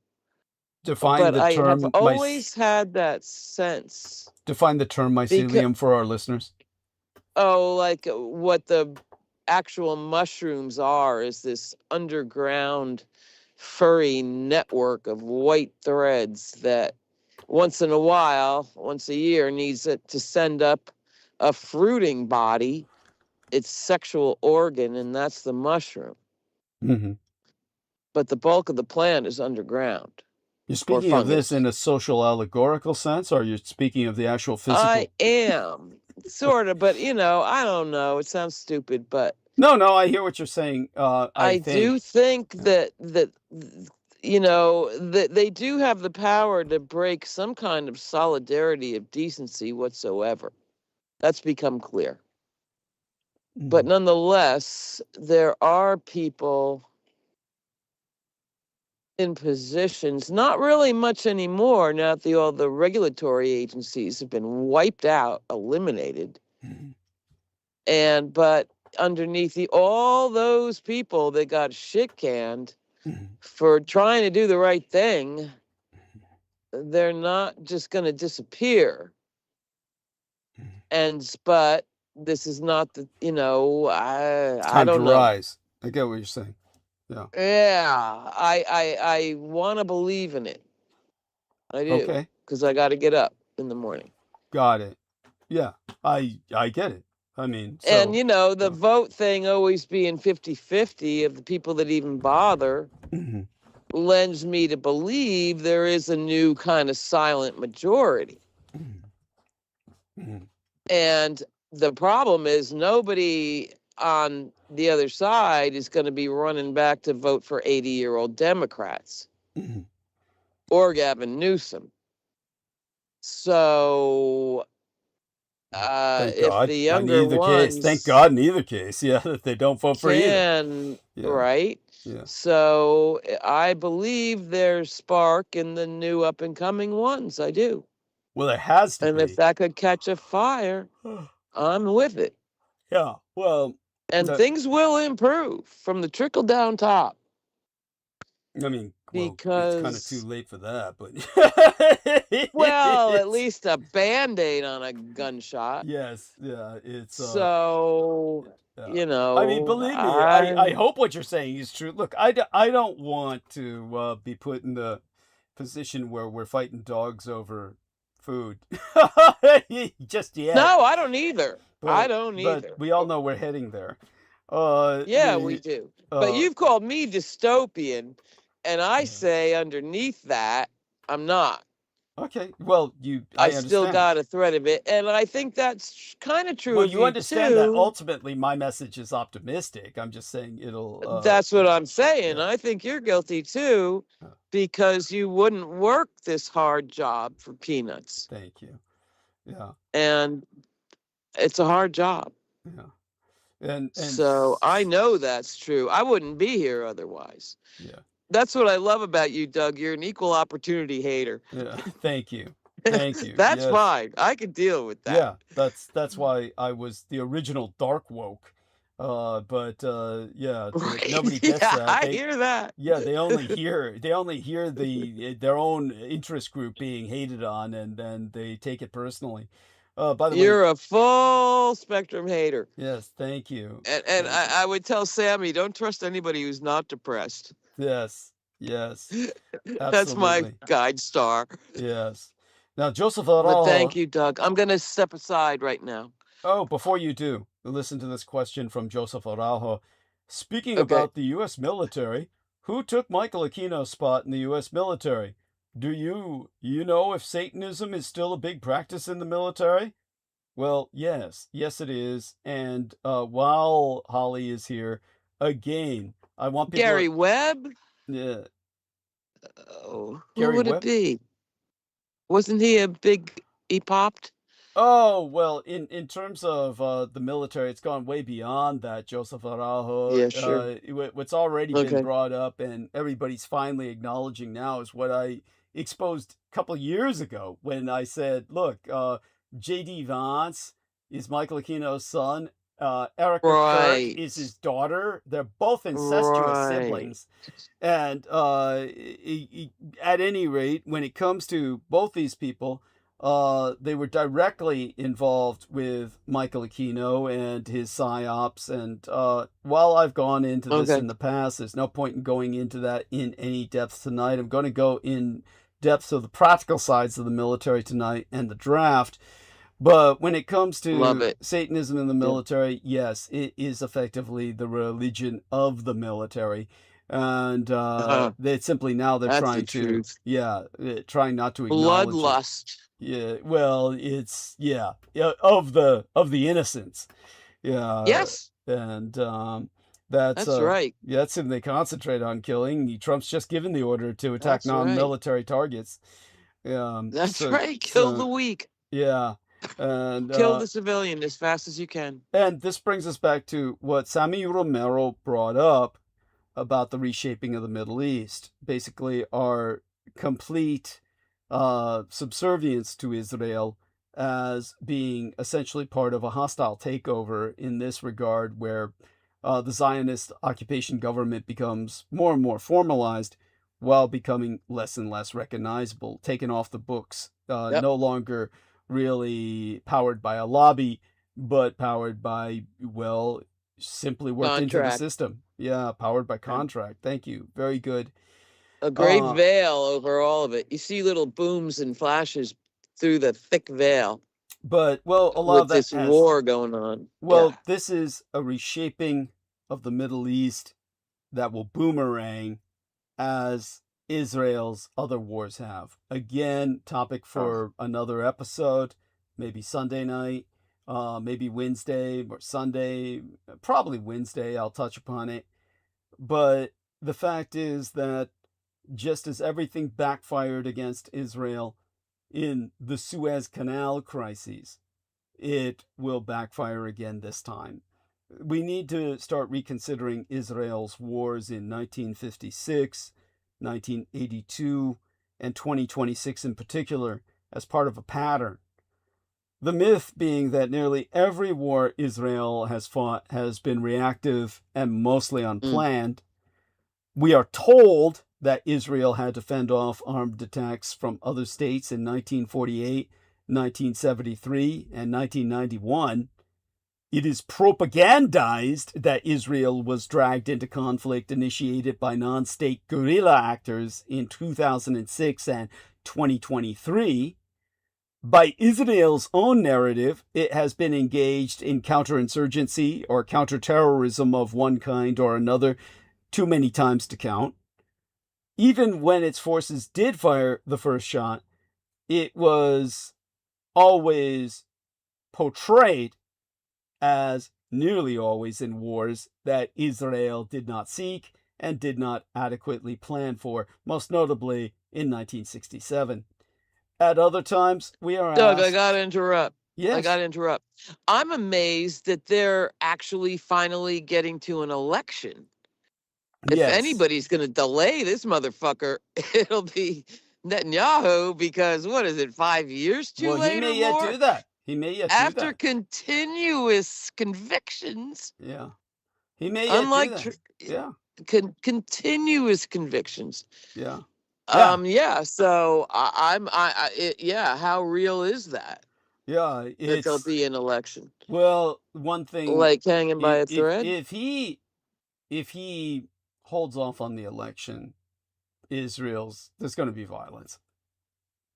Define But the I term. have always had that sense. Define the term mycelium for our listeners. Oh, like what the actual mushrooms are is this underground furry network of white threads that once in a while, once a year, needs it to send up a fruiting body, its sexual organ, and that's the mushroom. Mm-hmm. But the bulk of the plant is underground. You're speaking of this in a social allegorical sense, or you're speaking of the actual physical? I am, sort of, but, you know, I don't know. It sounds stupid, but... No, I hear what you're saying. I do think that you know, that they do have the power to break some kind of solidarity of decency whatsoever. That's become clear. But nonetheless, there are people in positions, not really much anymore now that all the regulatory agencies have been wiped out, eliminated. But underneath all those people that got shit canned for trying to do the right thing, they're not just going to disappear. But this is not the, you know, I don't know. Rise. I get what you're saying. Yeah. Yeah, I want to believe in it. I do. Okay. Because I got to get up in the morning. Got it. Yeah, I get it. I mean, so, and, you know, the vote thing always being 50-50 of the people that even bother lends me to believe there is a new kind of silent majority. And the problem is nobody on the other side is going to be running back to vote for 80-year-old Democrats or Gavin Newsom. So... if the younger ones, thank God in either case, yeah, that they don't vote for either. Right? Yeah. So I believe there's spark in the new up and coming ones. I do. Well, there has to be. And if that could catch a fire, I'm with it. Yeah. Well, and things will improve from the trickle down top. I mean, because it's kind of too late for that, but well, at least a Band-Aid on a gunshot. Yes, yeah, it's so you know. I mean, believe me, I hope what you're saying is true. Look, I don't want to be put in the position where we're fighting dogs over food just yet. No, I don't either. But we all know we're heading there. We do. But you've called me dystopian, and I say underneath that, I'm not. Okay, well, I still got a thread of it, and I think that's kind of true. Well, you understand that ultimately my message is optimistic. I'm just saying it'll... that's what I'm saying. I think you're guilty too, because you wouldn't work this hard job for peanuts. Thank you. Yeah. And it's a hard job. Yeah. And so I know that's true. I wouldn't be here otherwise. Yeah. That's what I love about you, Doug. You're an equal opportunity hater. Yeah. Thank you. Thank you. That's fine. I can deal with that. Yeah. That's why I was the original dark woke. But nobody gets that. I hear that. Yeah, they only hear their own interest group being hated on, and then they take it personally. By the way, you're a full spectrum hater. Yes, thank you. And I would tell Sammy, don't trust anybody who's not depressed. Yes. That's my guide star. Yes. Now, Joseph Araujo. But thank you, Doug. I'm going to step aside right now. Oh, before you do, listen to this question from Joseph Araujo. Speaking Okay. about the U.S. military, who took Michael Aquino's spot in the U.S. military? Do you know if Satanism is still a big practice in the military? Well, yes, it is. And while Holly is here, again, I want people. Gary Webb? Yeah, Oh, who Gary would Webb. it be? Wasn't he a big? He popped. Oh, well, in terms of the military, it's gone way beyond that, Joseph Araujo. Yeah, sure. What's already been Okay. brought up and everybody's finally acknowledging now is what I exposed a couple years ago when I said, look, J.D. Vance is Michael Aquino's son. Erica Kirk Right. is his daughter. They're both incestuous Right. siblings. And at any rate, when it comes to both these people, they were directly involved with Michael Aquino and his psyops. And while I've gone into this Okay. in the past, there's no point in going into that in any depth tonight. I'm going to go in depth of the practical sides of the military tonight and the draft. But when it comes Love to it. Satanism in the Yeah. military, yes, it is effectively the religion of the military. And they simply now they're That's the trying to, truth. trying not to acknowledge it. Bloodlust. Yeah, well, it's of the innocents. Yeah, Yes, and that's that's right. that's whom they concentrate on killing. Trump's just given the order to attack That's right. non-military targets. That's So right. Kill so the weak. yeah, and Kill the civilian as fast as you can. and this brings us back to what Sammy Romero brought up about the reshaping of the Middle East. Basically, our complete subservience to Israel as being essentially part of a hostile takeover in this regard, where the Zionist occupation government becomes more and more formalized while becoming less and less recognizable, taken off the books, Yep. no longer really powered by a lobby, but powered by, well, simply worked into the Contract. system. Yeah, powered by contract. Thank you. Very good. A great Uh, veil over all of it. You see little booms and flashes through the thick veil But, well, a lot of with that this has, war going on. well, Yeah. this is a reshaping of the Middle East that will boomerang as Israel's other wars have. Again, topic for another episode, maybe Sunday night, maybe Wednesday or Sunday, probably Wednesday, I'll touch upon it. But the fact is that just as everything backfired against Israel in the Suez Canal crises, it will backfire again this time. We need to start reconsidering Israel's wars in 1956, 1982, and 2026 in particular as part of a pattern. The myth being that nearly every war Israel has fought has been reactive and mostly unplanned. We are told that Israel had to fend off armed attacks from other states in 1948, 1973, and 1991. It is propagandized that Israel was dragged into conflict initiated by non-state guerrilla actors in 2006 and 2023. By Israel's own narrative, it has been engaged in counterinsurgency or counterterrorism of one kind or another too many times to count. Even when its forces did fire the first shot, it was always portrayed as, nearly always in wars, that Israel did not seek and did not adequately plan for, most notably in 1967. At other times, we are Doug, asked... I got to interrupt. Yes. I got to interrupt. I'm amazed that they're actually finally getting to an election. If Yes. anybody's going to delay this motherfucker, it'll be Netanyahu, because what is it, 5 years too Well, late he may or yet more? do that. He may yet do After that. continuous convictions, Yeah. He may yet unlike do that. Yeah. continuous convictions. Yeah. Yeah. So yeah. How real is that? Yeah. That there'll It's, be an election, well, one thing, like hanging by a thread. if he holds off on the election, there's going to be violence.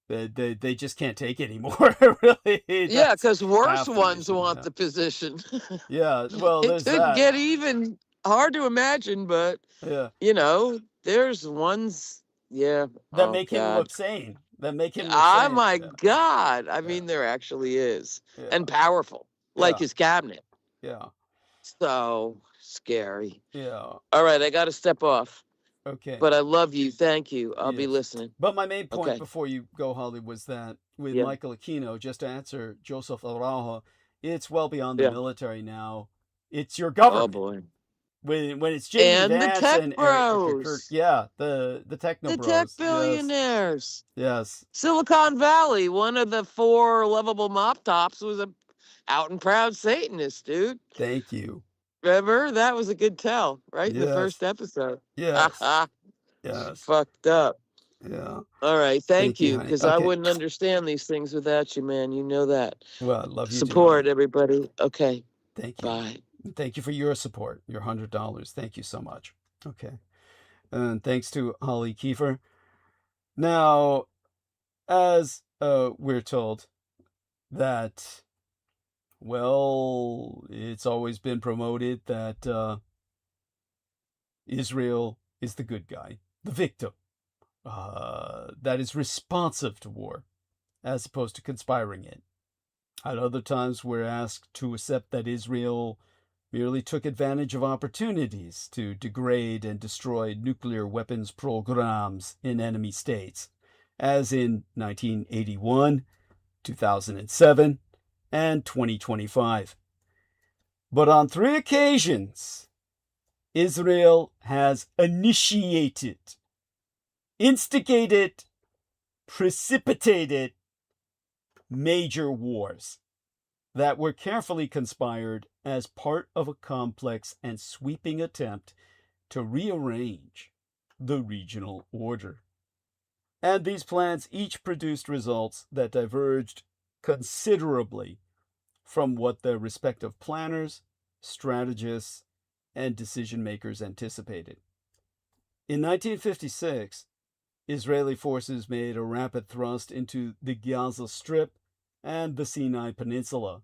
They just can't take it anymore. Really. Yeah, because worse half the ones issue, want yeah. the position. Yeah. Well, It there's could that. get even hard to imagine, but Yeah. there's ones, yeah. That Oh make him God. look sane. That make him look Oh sane. my Yeah. God. I Yeah. mean, there actually is. Yeah. And powerful, like Yeah. his cabinet. Yeah. So scary. Yeah. All right, I got to step off, Okay. but I love you. Thank you. I'll be Yes. listening. But my main point Okay. before you go, Holly, was that with Yeah. Michael Aquino, just to answer Joseph Araujo, it's well beyond the Yeah. military now. It's your Oh government. boy. When it's Jamie And the Vance tech and Eric Kirk, bros. yeah, the techno The bros. tech Yes. billionaires. Yes. Silicon Valley, one of the 4 lovable mop tops, was a out and proud Satanist, dude. Thank you. Remember? That was a good tell, right? In the Yes. first episode. Yes. Yes. Fucked up. Yeah. All right. Thank you, you. honey. Because I Okay. wouldn't understand these things without you, man. You know that. Well, I love you too, Support, honey. everybody. Okay. Thank you. Bye. Thank you for your support, your $100. Thank you so much. Okay. And thanks to Holly Kiefer. Now, as we're told that, well, it's always been promoted that Israel is the good guy, the victim, that is responsive to war, as opposed to conspiring it. At other times, we're asked to accept that Israel merely took advantage of opportunities to degrade and destroy nuclear weapons programs in enemy states, as in 1981, 2007, and 2025. But on 3 occasions, Israel has initiated, instigated, precipitated major wars that were carefully conspired as part of a complex and sweeping attempt to rearrange the regional order. And these plans each produced results that diverged considerably from what their respective planners, strategists, and decision makers anticipated. In 1956, Israeli forces made a rapid thrust into the Gaza Strip and the Sinai Peninsula,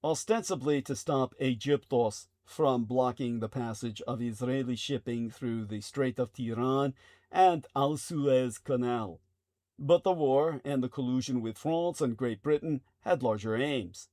ostensibly to stop Egyptos from blocking the passage of Israeli shipping through the Strait of Tiran and Al-Suez Canal. But the war and the collusion with France and Great Britain had larger aims.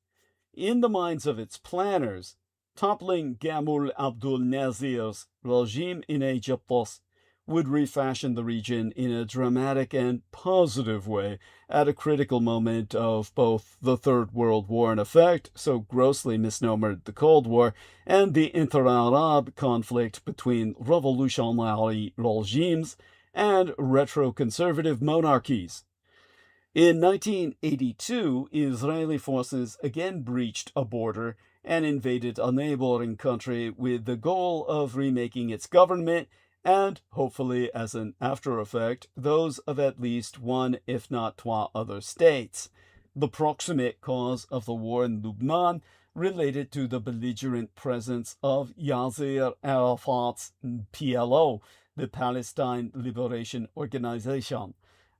In the minds of its planners, toppling Gamal Abdul Nasir's regime in Egyptos would refashion the region in a dramatic and positive way at a critical moment of both the Third World War in effect, so grossly misnomered the Cold War, and the inter-Arab conflict between revolutionary regimes and retro-conservative monarchies. In 1982, Israeli forces again breached a border and invaded a neighboring country with the goal of remaking its government and, hopefully as an after effect, those of at least one, if not two, other states. The proximate cause of the war in Lebanon related to the belligerent presence of Yasser Arafat's PLO, the Palestine Liberation Organization.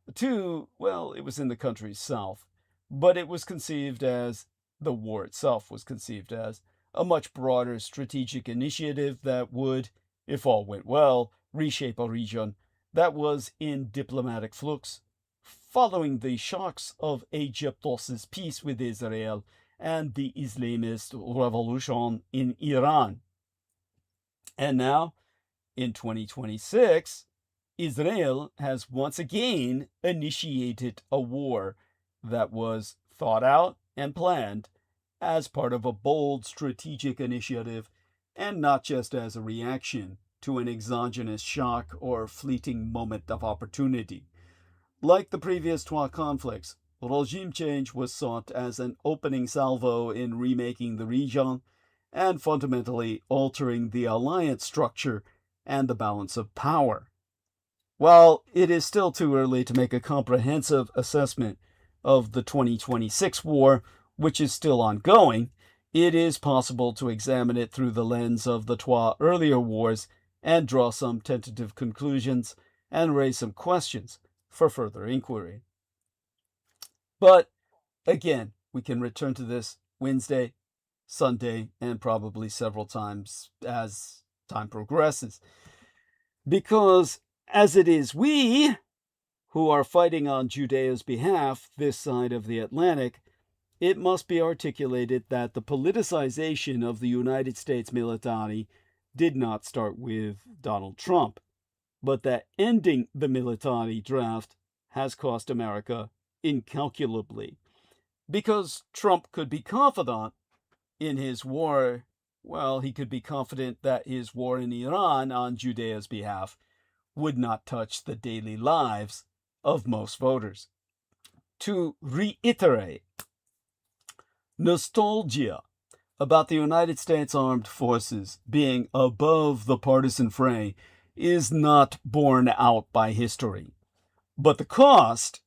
It was in the country's south, but it was conceived as, the war itself was conceived as, a much broader strategic initiative that would, if all went well, reshape a region that was in diplomatic flux, following the shocks of Egyptos' peace with Israel and the Islamist revolution in Iran. And now, in 2026, Israel has once again initiated a war that was thought out and planned as part of a bold strategic initiative and not just as a reaction to an exogenous shock or fleeting moment of opportunity. Like the previous two conflicts, regime change was sought as an opening salvo in remaking the region and fundamentally altering the alliance structure and the balance of power. While it is still too early to make a comprehensive assessment of the 2026 war, which is still ongoing, it is possible to examine it through the lens of the two earlier wars and draw some tentative conclusions and raise some questions for further inquiry. But again, we can return to this Wednesday, Sunday, and probably several times as time progresses. Because as it is we who are fighting on Judea's behalf this side of the Atlantic, it must be articulated that the politicization of the United States military did not start with Donald Trump, but that ending the military draft has cost America incalculably. Because Trump could be confident in his war, well, he could be confident that his war in Iran on Judea's behalf would not touch the daily lives of most voters. To reiterate, nostalgia about the United States Armed Forces being above the partisan fray is not borne out by history, but the cost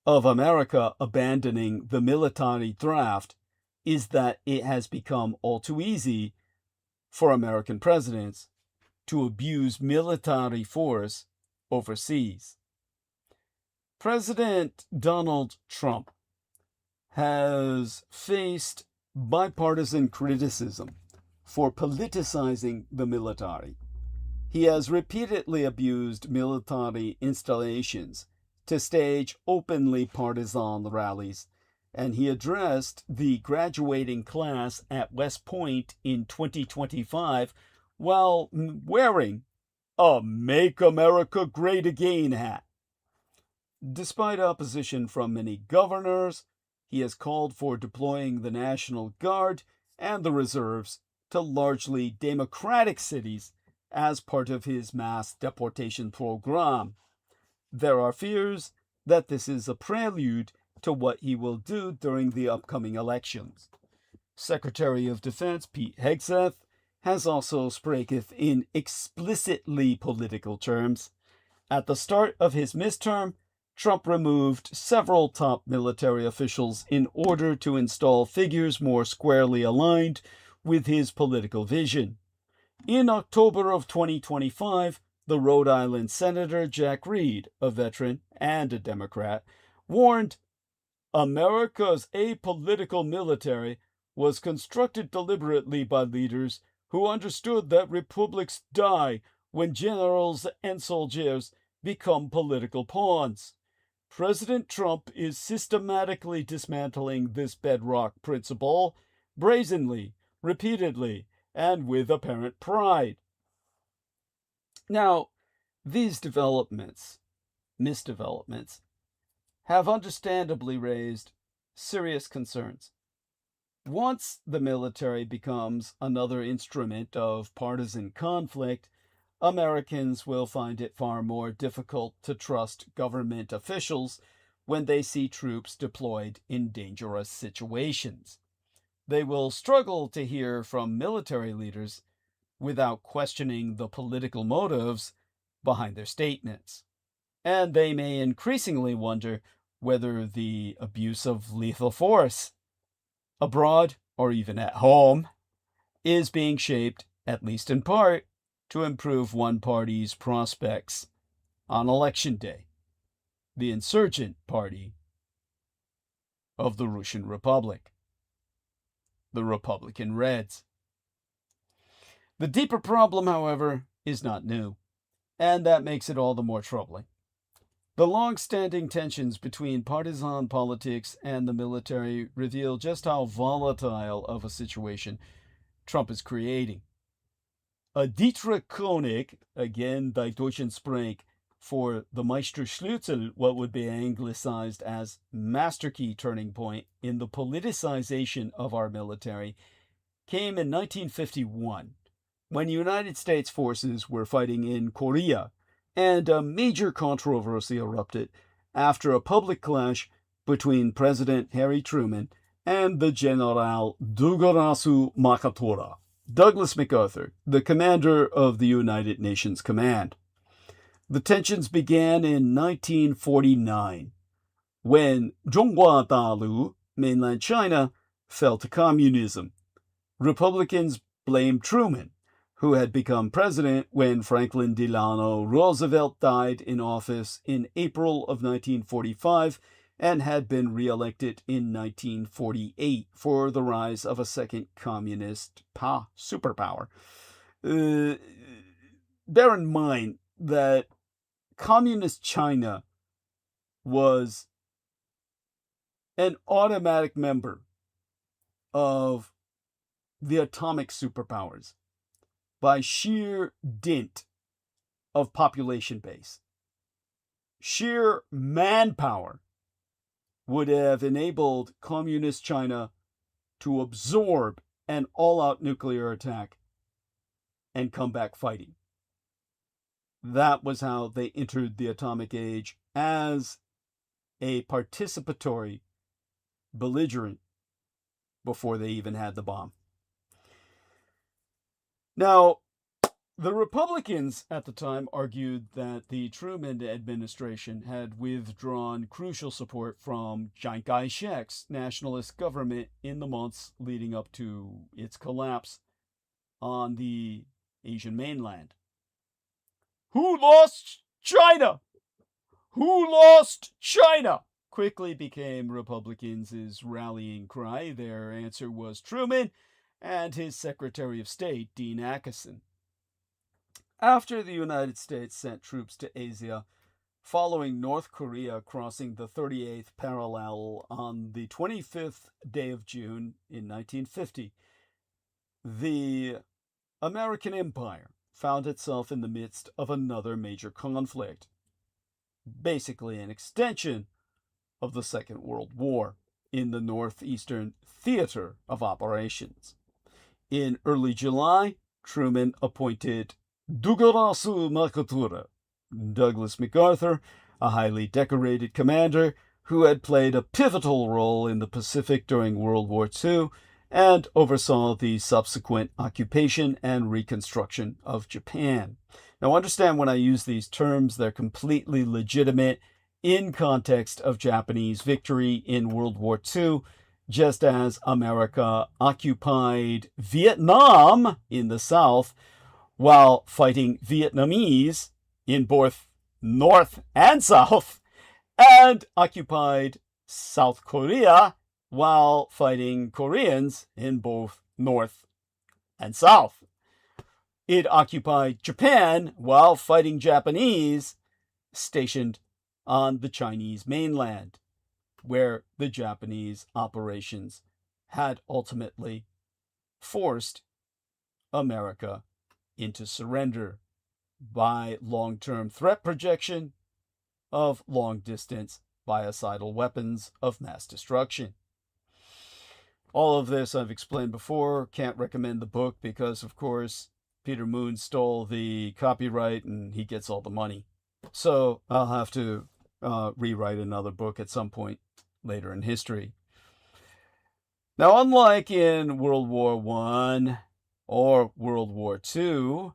of America abandoning the military draft is that it has become all too easy for American presidents to abuse military force overseas. President Donald Trump has faced bipartisan criticism for politicizing the military. He has repeatedly abused military installations to stage openly partisan rallies, and he addressed the graduating class at West Point in 2025 while wearing a Make America Great Again hat. Despite opposition from many governors, he has called for deploying the National Guard and the reserves to largely democratic cities as part of his mass deportation program. There are fears that this is a prelude to what he will do during the upcoming elections. Secretary of Defense Pete Hegseth has also spraketh in explicitly political terms. At the start of his midterm, Trump removed several top military officials in order to install figures more squarely aligned with his political vision. In October of 2025, the Rhode Island Senator Jack Reed, a veteran and a Democrat, warned America's apolitical military was constructed deliberately by leaders who understood that republics die when generals and soldiers become political pawns. President Trump is systematically dismantling this bedrock principle, brazenly, repeatedly, and with apparent pride. Now, these misdevelopments, have understandably raised serious concerns. Once the military becomes another instrument of partisan conflict, Americans will find it far more difficult to trust government officials when they see troops deployed in dangerous situations. They will struggle to hear from military leaders without questioning the political motives behind their statements. And they may increasingly wonder whether the abuse of lethal force, abroad or even at home, is being shaped, at least in part, to improve one party's prospects on election day, the insurgent party of the Russian Republic, the Republican Reds. The deeper problem, however, is not new, and that makes it all the more troubling. The long-standing tensions between partisan politics and the military reveal just how volatile of a situation Trump is creating. A Dietrich, again die Deutschen Sprech, for the Meisterschlüssel, what would be anglicized as master key turning point in the politicization of our military, came in 1951, when United States forces were fighting in Korea, and a major controversy erupted after a public clash between President Harry Truman and the General Douglas MacArthur, the commander of the United Nations Command. The tensions began in 1949, when Zhonghua Dalu, mainland China, fell to communism. Republicans blamed Truman, who had become president when Franklin Delano Roosevelt died in office in April of 1945 and had been reelected in 1948 for the rise of a second communist superpower. bear in mind that Communist China was an automatic member of the atomic superpowers by sheer dint of population base. Sheer manpower would have enabled Communist China to absorb an all-out nuclear attack and come back fighting. That was how they entered the atomic age, as a participatory belligerent before they even had the bomb. Now, the Republicans at the time argued that the Truman administration had withdrawn crucial support from Chiang Kai-shek's nationalist government in the months leading up to its collapse on the Asian mainland. Who lost China? Who lost China? Quickly became Republicans' rallying cry. Their answer was Truman and his Secretary of State, Dean Acheson. After the United States sent troops to Asia, following North Korea crossing the 38th parallel on the 25th day of June in 1950, the American empire found itself in the midst of another major conflict, basically an extension of the Second World War in the northeastern theater of operations. In early July, Truman appointed Douglas MacArthur, a highly decorated commander who had played a pivotal role in the Pacific during World War II and oversaw the subsequent occupation and reconstruction of Japan. Now, understand when I use these terms, they're completely legitimate in context of Japanese victory in World War II, just as America occupied Vietnam in the South while fighting Vietnamese in both North and South, and occupied South Korea while fighting Koreans in both North and South. It occupied Japan while fighting Japanese stationed on the Chinese mainland, where the Japanese operations had ultimately forced America into surrender by long-term threat projection of long-distance biocidal weapons of mass destruction. All of this I've explained before. Can't recommend the book because, of course, Peter Moon stole the copyright and he gets all the money. So I'll have to rewrite another book at some point later in history. Now, unlike in World War I or World War II,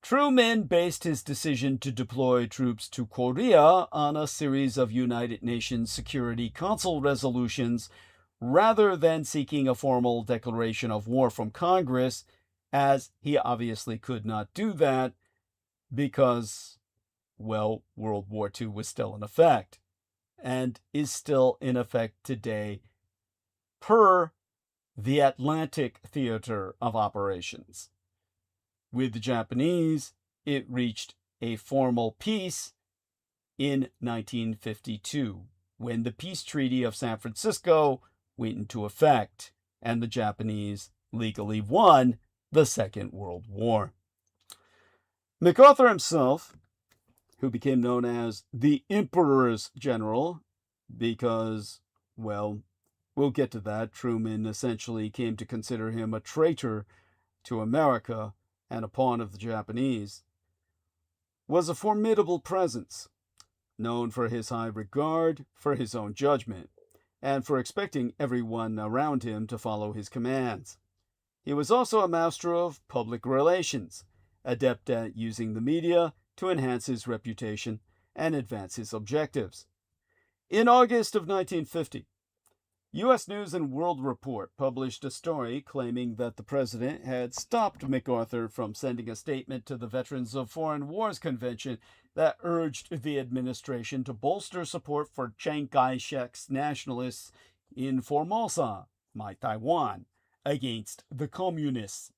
Truman based his decision to deploy troops to Korea on a series of United Nations Security Council resolutions rather than seeking a formal declaration of war from Congress, as he obviously could not do that because, well, World War II was still in effect and is still in effect today per the Atlantic theater of operations. With the Japanese, it reached a formal peace in 1952, when the Peace Treaty of San Francisco went into effect, and the Japanese legally won the Second World War. MacArthur himself, who became known as the Emperor's General, because, well, we'll get to that. Truman essentially came to consider him a traitor to America and a pawn of the Japanese, was a formidable presence, known for his high regard for his own judgment, and for expecting everyone around him to follow his commands. He was also a master of public relations, adept at using the media to enhance his reputation and advance his objectives. In August of 1950, U.S. News and World Report published a story claiming that the president had stopped MacArthur from sending a statement to the Veterans of Foreign Wars Convention that urged the administration to bolster support for Chiang Kai-shek's nationalists in Formosa, Taiwan, against the communists.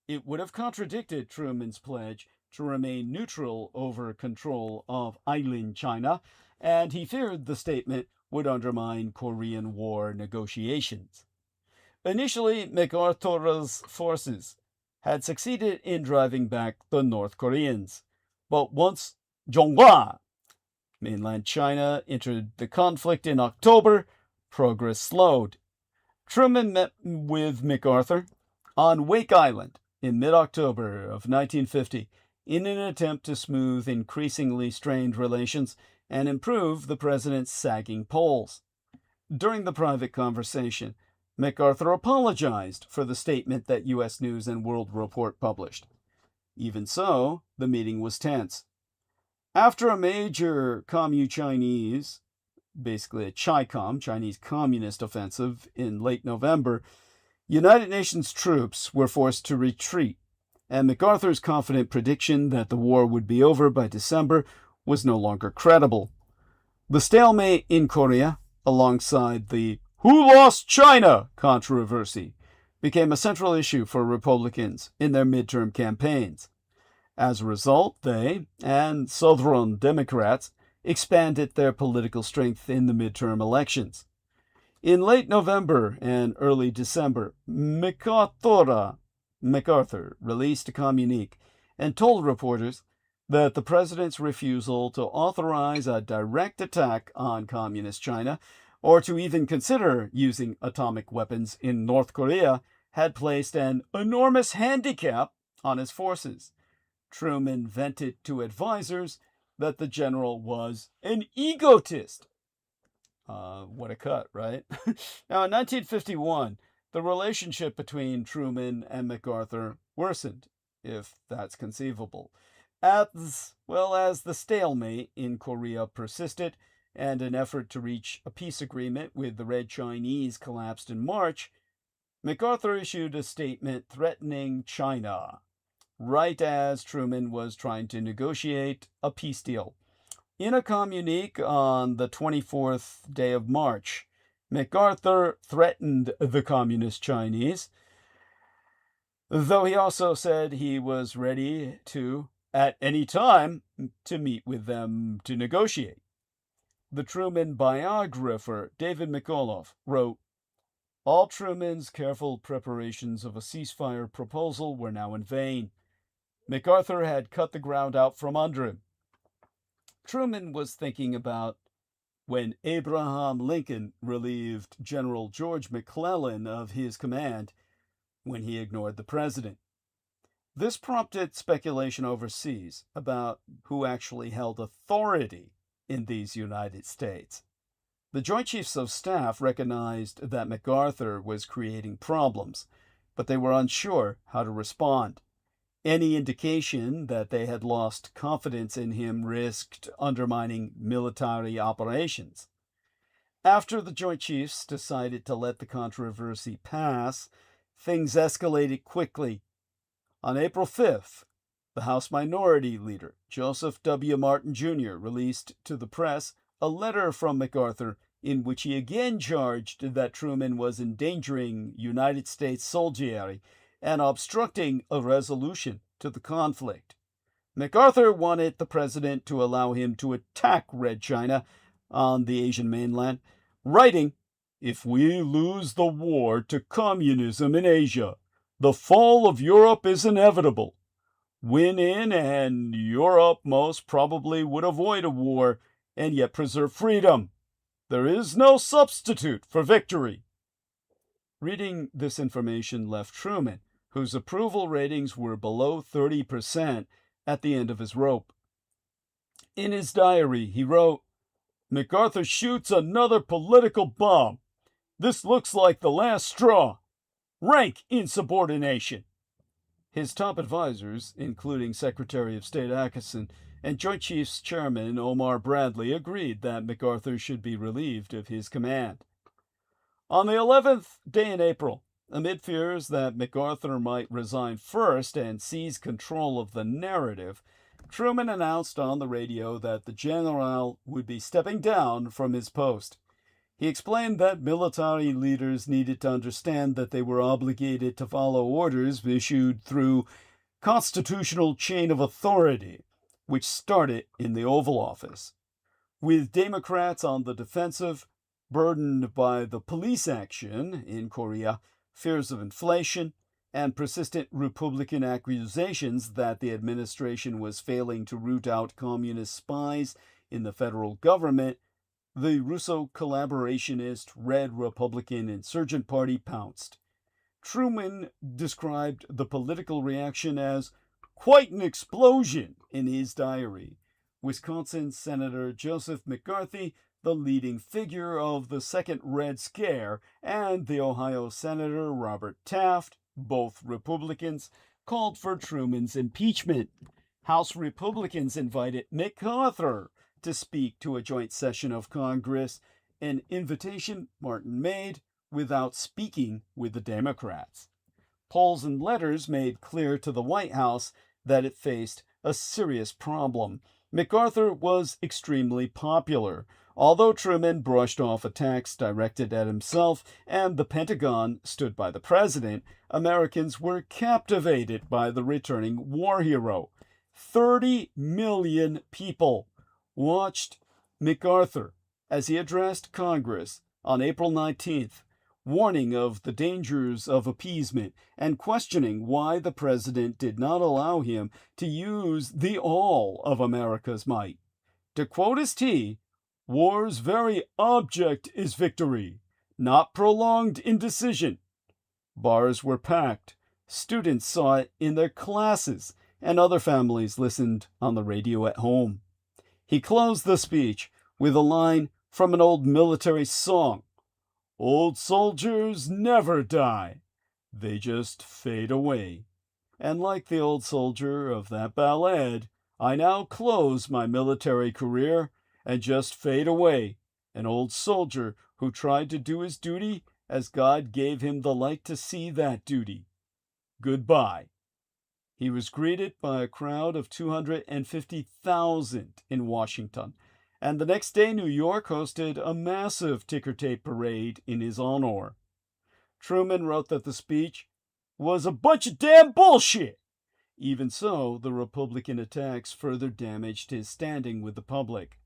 it would have contradicted Truman's pledge to remain neutral over control of island China, and he feared the statement would undermine Korean War negotiations. Initially, MacArthur's forces had succeeded in driving back the North Koreans, but once ŋŋgo, mainland China, entered the conflict in October, progress slowed. Truman met with MacArthur on Wake Island in mid-October of 1950 in an attempt to smooth increasingly strained relations and improve the president's sagging polls. During the private conversation, MacArthur apologized for the statement that U.S. News and World Report published. Even so, the meeting was tense. After a major Commu-Chinese, basically a Chi-Com, Chinese Communist offensive in late November, United Nations troops were forced to retreat, and MacArthur's confident prediction that the war would be over by December was no longer credible. The stalemate in Korea, alongside the "Who lost China?" controversy, became a central issue for Republicans in their midterm campaigns. As a result, they and Southern Democrats expanded their political strength in the midterm elections. In late November and early December, MacArthur released a communique and told reporters that the president's refusal to authorize a direct attack on Communist China or to even consider using atomic weapons in North Korea had placed an enormous handicap on his forces. Truman vented to advisors that the general was an egotist. What a cut, right? Now, in 1951, the relationship between Truman and MacArthur worsened, if that's conceivable. As well as the stalemate in Korea persisted, and an effort to reach a peace agreement with the Red Chinese collapsed in March, MacArthur issued a statement threatening China, right as Truman was trying to negotiate a peace deal. In a communique on the 24th day of March, MacArthur threatened the Communist Chinese, though he also said he was ready to, at any time, to meet with them to negotiate. The Truman biographer David McCullough wrote, "All Truman's careful preparations of a ceasefire proposal were now in vain. MacArthur had cut the ground out from under him." Truman was thinking about when Abraham Lincoln relieved General George McClellan of his command when he ignored the president. This prompted speculation overseas about who actually held authority in these United States. The Joint Chiefs of Staff recognized that MacArthur was creating problems, but they were unsure how to respond. Any indication that they had lost confidence in him risked undermining military operations. After the Joint Chiefs decided to let the controversy pass, things escalated quickly. On April 5th, the House Minority Leader, Joseph W. Martin Jr., released to the press a letter from MacArthur in which he again charged that Truman was endangering United States soldiery and obstructing a resolution to the conflict. MacArthur wanted the president to allow him to attack Red China on the Asian mainland, writing, "If we lose the war to communism in Asia, the fall of Europe is inevitable. Win in, and Europe most probably would avoid a war and yet preserve freedom. There is no substitute for victory." Reading this information left Truman, whose approval ratings were below 30% at the end of his rope. In his diary, he wrote, "MacArthur shoots another political bomb. This looks like the last straw. Rank insubordination." His top advisors, including Secretary of State Atkinson and Joint Chiefs Chairman Omar Bradley, agreed that MacArthur should be relieved of his command. On the 11th day in April, amid fears that MacArthur might resign first and seize control of the narrative, Truman announced on the radio that the general would be stepping down from his post. He explained that military leaders needed to understand that they were obligated to follow orders issued through constitutional chain of authority, which started in the Oval Office. With Democrats on the defensive, burdened by the police action in Korea, fears of inflation, and persistent Republican accusations that the administration was failing to root out communist spies in the federal government, the Russo collaborationist Red Republican Insurgent Party pounced. Truman described the political reaction as quite an explosion in his diary. Wisconsin Senator Joseph McCarthy, the leading figure of the Second Red Scare, and the Ohio Senator Robert Taft, both Republicans, called for Truman's impeachment. House Republicans invited MacArthur to speak to a joint session of Congress, an invitation Martin made without speaking with the Democrats. Polls and letters made clear to the White House that it faced a serious problem. MacArthur was extremely popular. Although Truman brushed off attacks directed at himself and the Pentagon stood by the president, Americans were captivated by the returning war hero. 30 million people watched MacArthur as he addressed Congress on April 19th, warning of the dangers of appeasement and questioning why the president did not allow him to use the all of America's might. To quote his T, "War's very object is victory, not prolonged indecision." Bars were packed. Students saw it in their classes, and other families listened on the radio at home. He closed the speech with a line from an old military song. "Old soldiers never die. They just fade away. And like the old soldier of that ballad, I now close my military career and just fade away, an old soldier who tried to do his duty as God gave him the light to see that duty. Goodbye." He was greeted by a crowd of 250,000 in Washington, and the next day New York hosted a massive ticker tape parade in his honor. Truman wrote that the speech was a bunch of damn bullshit. Even so, the Republican attacks further damaged his standing with the public.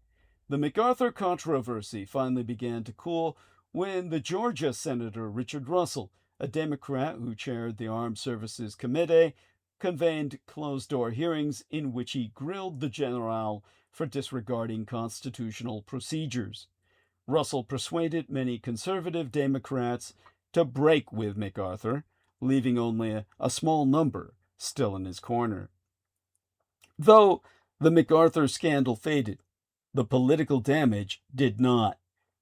The MacArthur controversy finally began to cool when the Georgia Senator Richard Russell, a Democrat who chaired the Armed Services Committee, convened closed-door hearings in which he grilled the general for disregarding constitutional procedures. Russell persuaded many conservative Democrats to break with MacArthur, leaving only a small number still in his corner. Though the MacArthur scandal faded, the political damage did not.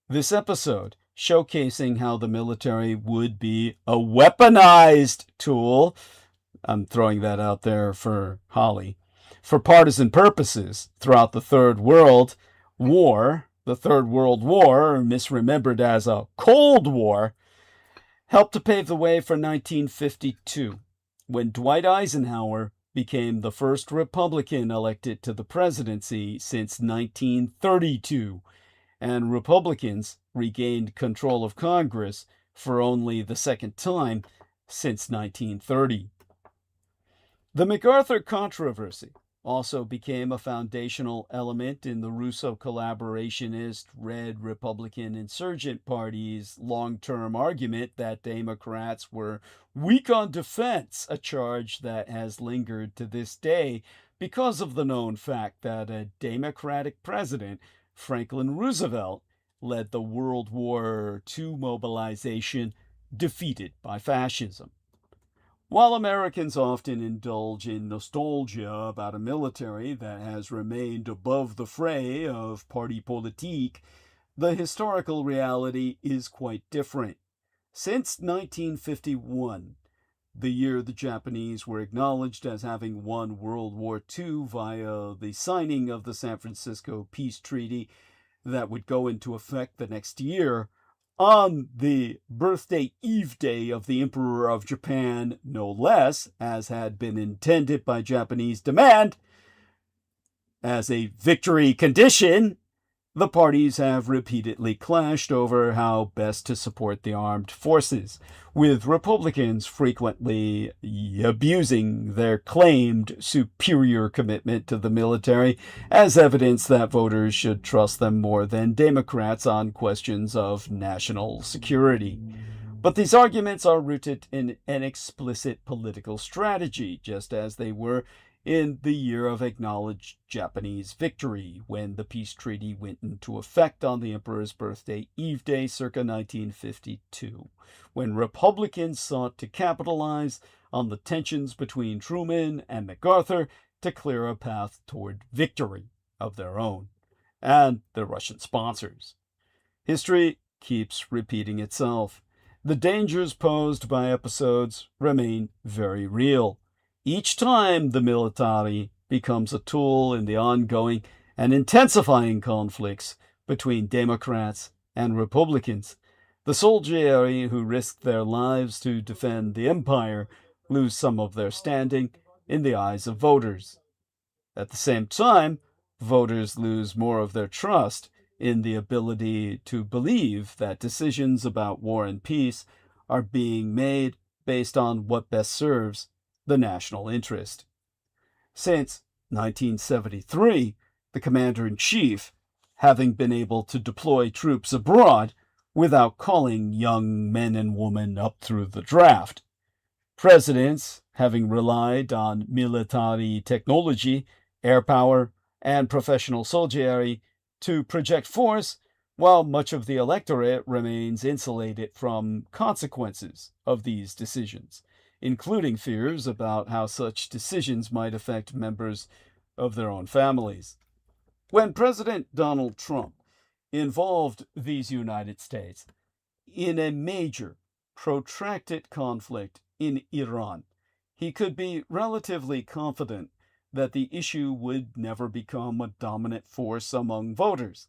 This episode, showcasing how the military would be a weaponized tool, I'm throwing that out there for Holly, for partisan purposes throughout the Third World War, the Third World War, misremembered as a Cold War, helped to pave the way for 1952, when Dwight Eisenhower became the first Republican elected to the presidency since 1932, and Republicans regained control of Congress for only the second time since 1930. The MacArthur controversy also became a foundational element in the Russo collaborationist Red Republican Insurgent Party's long-term argument that Democrats were weak on defense, a charge that has lingered to this day because of the known fact that a Democratic president, Franklin Roosevelt, led the World War II mobilization defeated by fascism. While Americans often indulge in nostalgia about a military that has remained above the fray of party politik, the historical reality is quite different. Since 1951, the year the Japanese were acknowledged as having won World War II via the signing of the San Francisco Peace Treaty that would go into effect the next year, on the birthday eve day of the Emperor of Japan, no less, as had been intended by Japanese demand, as a victory condition, the parties have repeatedly clashed over how best to support the armed forces, with Republicans frequently abusing their claimed superior commitment to the military as evidence that voters should trust them more than Democrats on questions of national security. But these arguments are rooted in an explicit political strategy, just as they were in the year of acknowledged Japanese victory, when the peace treaty went into effect on the emperor's birthday, Eve Day, circa 1952, when Republicans sought to capitalize on the tensions between Truman and MacArthur to clear a path toward victory of their own and their Russian sponsors. History keeps repeating itself. The dangers posed by episodes remain very real. Each time the military becomes a tool in the ongoing and intensifying conflicts between Democrats and Republicans, the soldiery who risked their lives to defend the empire lose some of their standing in the eyes of voters. At the same time, voters lose more of their trust in the ability to believe that decisions about war and peace are being made based on what best serves the national interest. Since 1973, the commander-in-chief, having been able to deploy troops abroad without calling young men and women up through the draft, presidents having relied on military technology, air power, and professional soldiery to project force, while much of the electorate remains insulated from consequences of these decisions, including fears about how such decisions might affect members of their own families. When President Donald Trump involved these United States in a major, protracted conflict in Iran, he could be relatively confident that the issue would never become a dominant force among voters,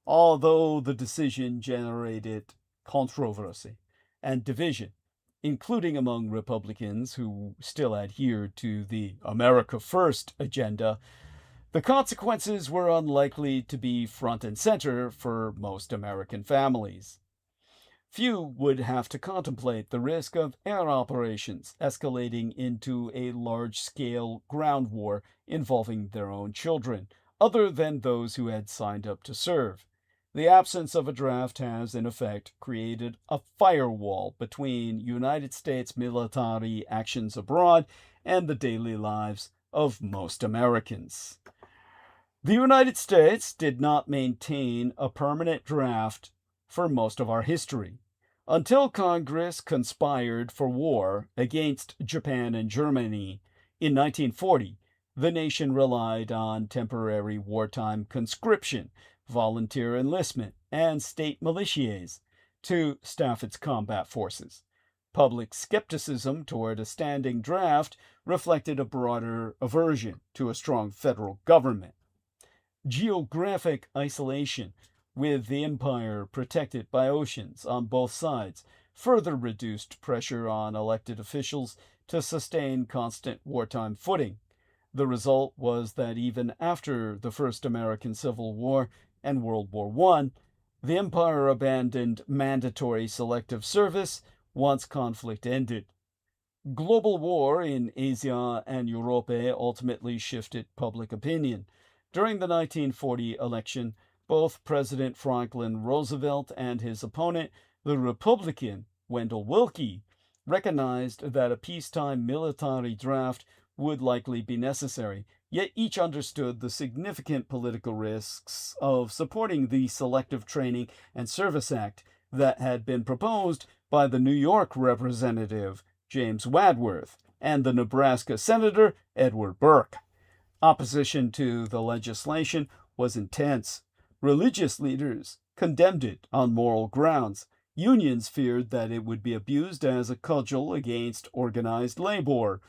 although the decision generated controversy and division, including among Republicans who still adhered to the America First agenda. The consequences were unlikely to be front and center for most American families. Few would have to contemplate the risk of air operations escalating into a large-scale ground war involving their own children, other than those who had signed up to serve. The absence of a draft has, in effect, created a firewall between United States military actions abroad and the daily lives of most Americans. The United States did not maintain a permanent draft for most of our history. Until Congress conspired for war against Japan and Germany in 1940, the nation relied on temporary wartime conscription, volunteer enlistment, and state militias to staff its combat forces. Public skepticism toward a standing draft reflected a broader aversion to a strong federal government. Geographic isolation, with the empire protected by oceans on both sides, further reduced pressure on elected officials to sustain constant wartime footing. The result was that even after the First American Civil War and World War I, the empire abandoned mandatory selective service once conflict ended. Global war in Asia and Europe ultimately shifted public opinion. During the 1940 election, both President Franklin Roosevelt and his opponent, the Republican Wendell Willkie, recognized that a peacetime military draft would likely be necessary, yet each understood the significant political risks of supporting the Selective Training and Service Act that had been proposed by the New York Representative James Wadsworth and the Nebraska Senator Edward Burke. Opposition to the legislation was intense. Religious leaders condemned it on moral grounds. Unions feared that it would be abused as a cudgel against organized labor.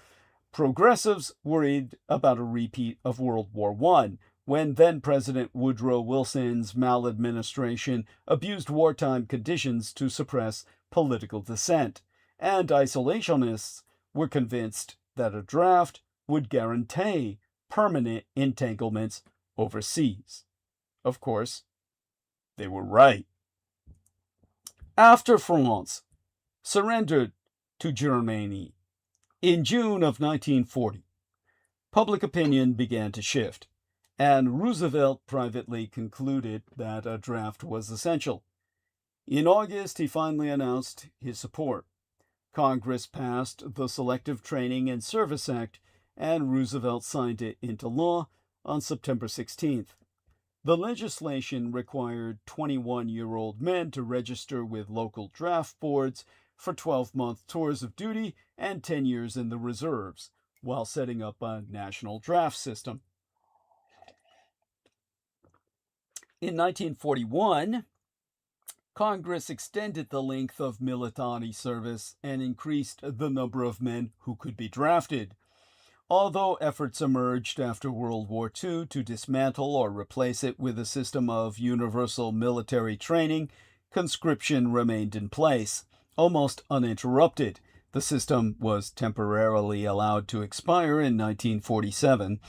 Progressives worried about a repeat of World War I, when then-President Woodrow Wilson's maladministration abused wartime conditions to suppress political dissent. And isolationists were convinced that a draft would guarantee permanent entanglements overseas. Of course, They were right. After France surrendered to Germany in June of 1940, public opinion began to shift, and Roosevelt privately concluded that a draft was essential. In August, he finally announced his support. Congress passed the Selective Training and Service Act, and Roosevelt signed it into law on September 16th. The legislation required 21-year-old men to register with local draft boards for 12-month tours of duty and 10 years in the reserves, while setting up a national draft system. In 1941, Congress extended the length of military service and increased the number of men who could be drafted. Although efforts emerged after World War II to dismantle or replace it with a system of universal military training, conscription remained in place, almost uninterrupted. The system was temporarily allowed to expire in 1947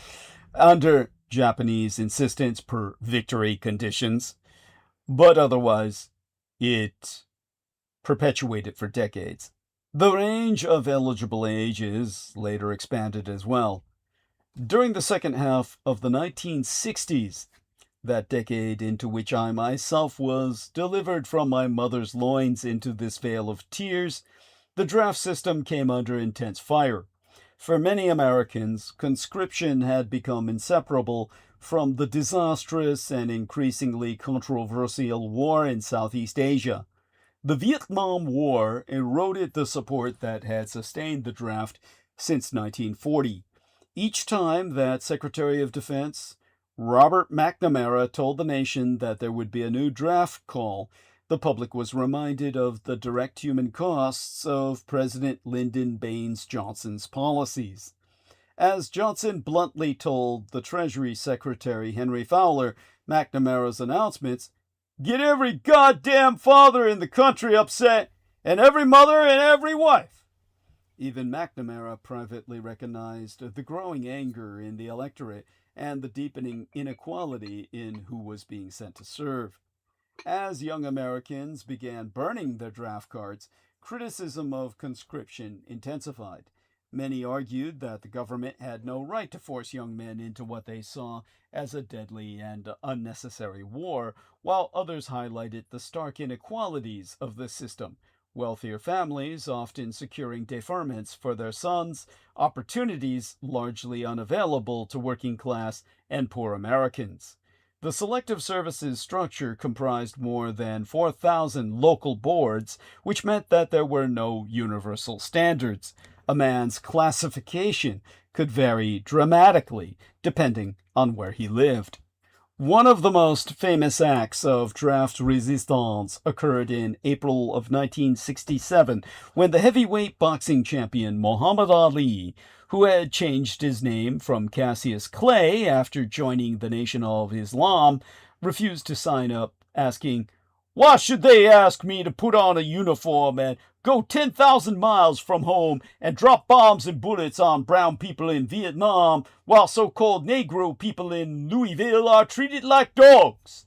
under Japanese insistence per victory conditions, but otherwise it perpetuated for decades. The range of eligible ages later expanded as well. During the second half of the 1960s, that decade into which I myself was delivered from my mother's loins into this vale of tears, the draft system came under intense fire. For many Americans, conscription had become inseparable from the disastrous and increasingly controversial war in Southeast Asia. The Vietnam War eroded the support that had sustained the draft since 1940. Each time that Secretary of Defense Robert McNamara told the nation that there would be a new draft call, the public was reminded of the direct human costs of President Lyndon Baines Johnson's policies. As Johnson bluntly told the Treasury Secretary Henry Fowler, McNamara's announcements, "Get every goddamn father in the country upset, and every mother and every wife." Even McNamara privately recognized the growing anger in the electorate and the deepening inequality in who was being sent to serve. As young Americans began burning their draft cards, criticism of conscription intensified. Many argued that the government had no right to force young men into what they saw as a deadly and unnecessary war, while others highlighted the stark inequalities of the system. Wealthier families often securing deferments for their sons, opportunities largely unavailable to working class and poor Americans. The Selective Services structure comprised more than 4,000 local boards, which meant that there were no universal standards. A man's classification could vary dramatically depending on where he lived. One of the most famous acts of draft resistance occurred in April of 1967 when the heavyweight boxing champion Muhammad Ali, who had changed his name from Cassius Clay after joining the Nation of Islam, refused to sign up, asking, "Why should they ask me to put on a uniform and go 10,000 miles from home and drop bombs and bullets on brown people in Vietnam while so-called Negro people in Louisville are treated like dogs?"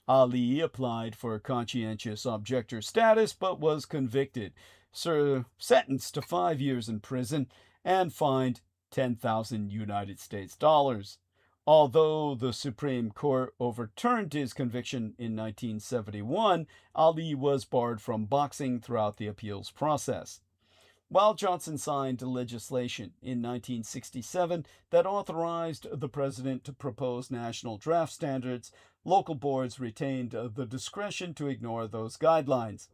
Ali applied for conscientious objector status but was convicted, sentenced to 5 years in prison, and fined 10,000 United States dollars. Although the Supreme Court overturned his conviction in 1971, Ali was barred from boxing throughout the appeals process. While Johnson signed legislation in 1967 that authorized the president to propose national draft standards, local boards retained the discretion to ignore those guidelines.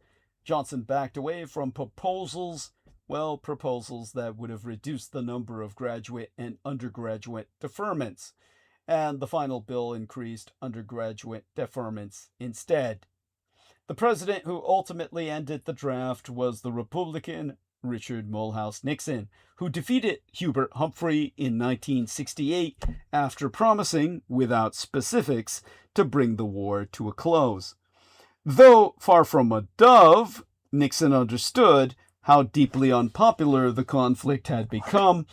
Johnson backed away from proposals that would have reduced the number of graduate and undergraduate deferments, and the final bill increased undergraduate deferments instead. The president who ultimately ended the draft was the Republican Richard Mulhouse Nixon, who defeated Hubert Humphrey in 1968 after promising, without specifics, to bring the war to a close. Though far from a dove, Nixon understood how deeply unpopular the conflict had become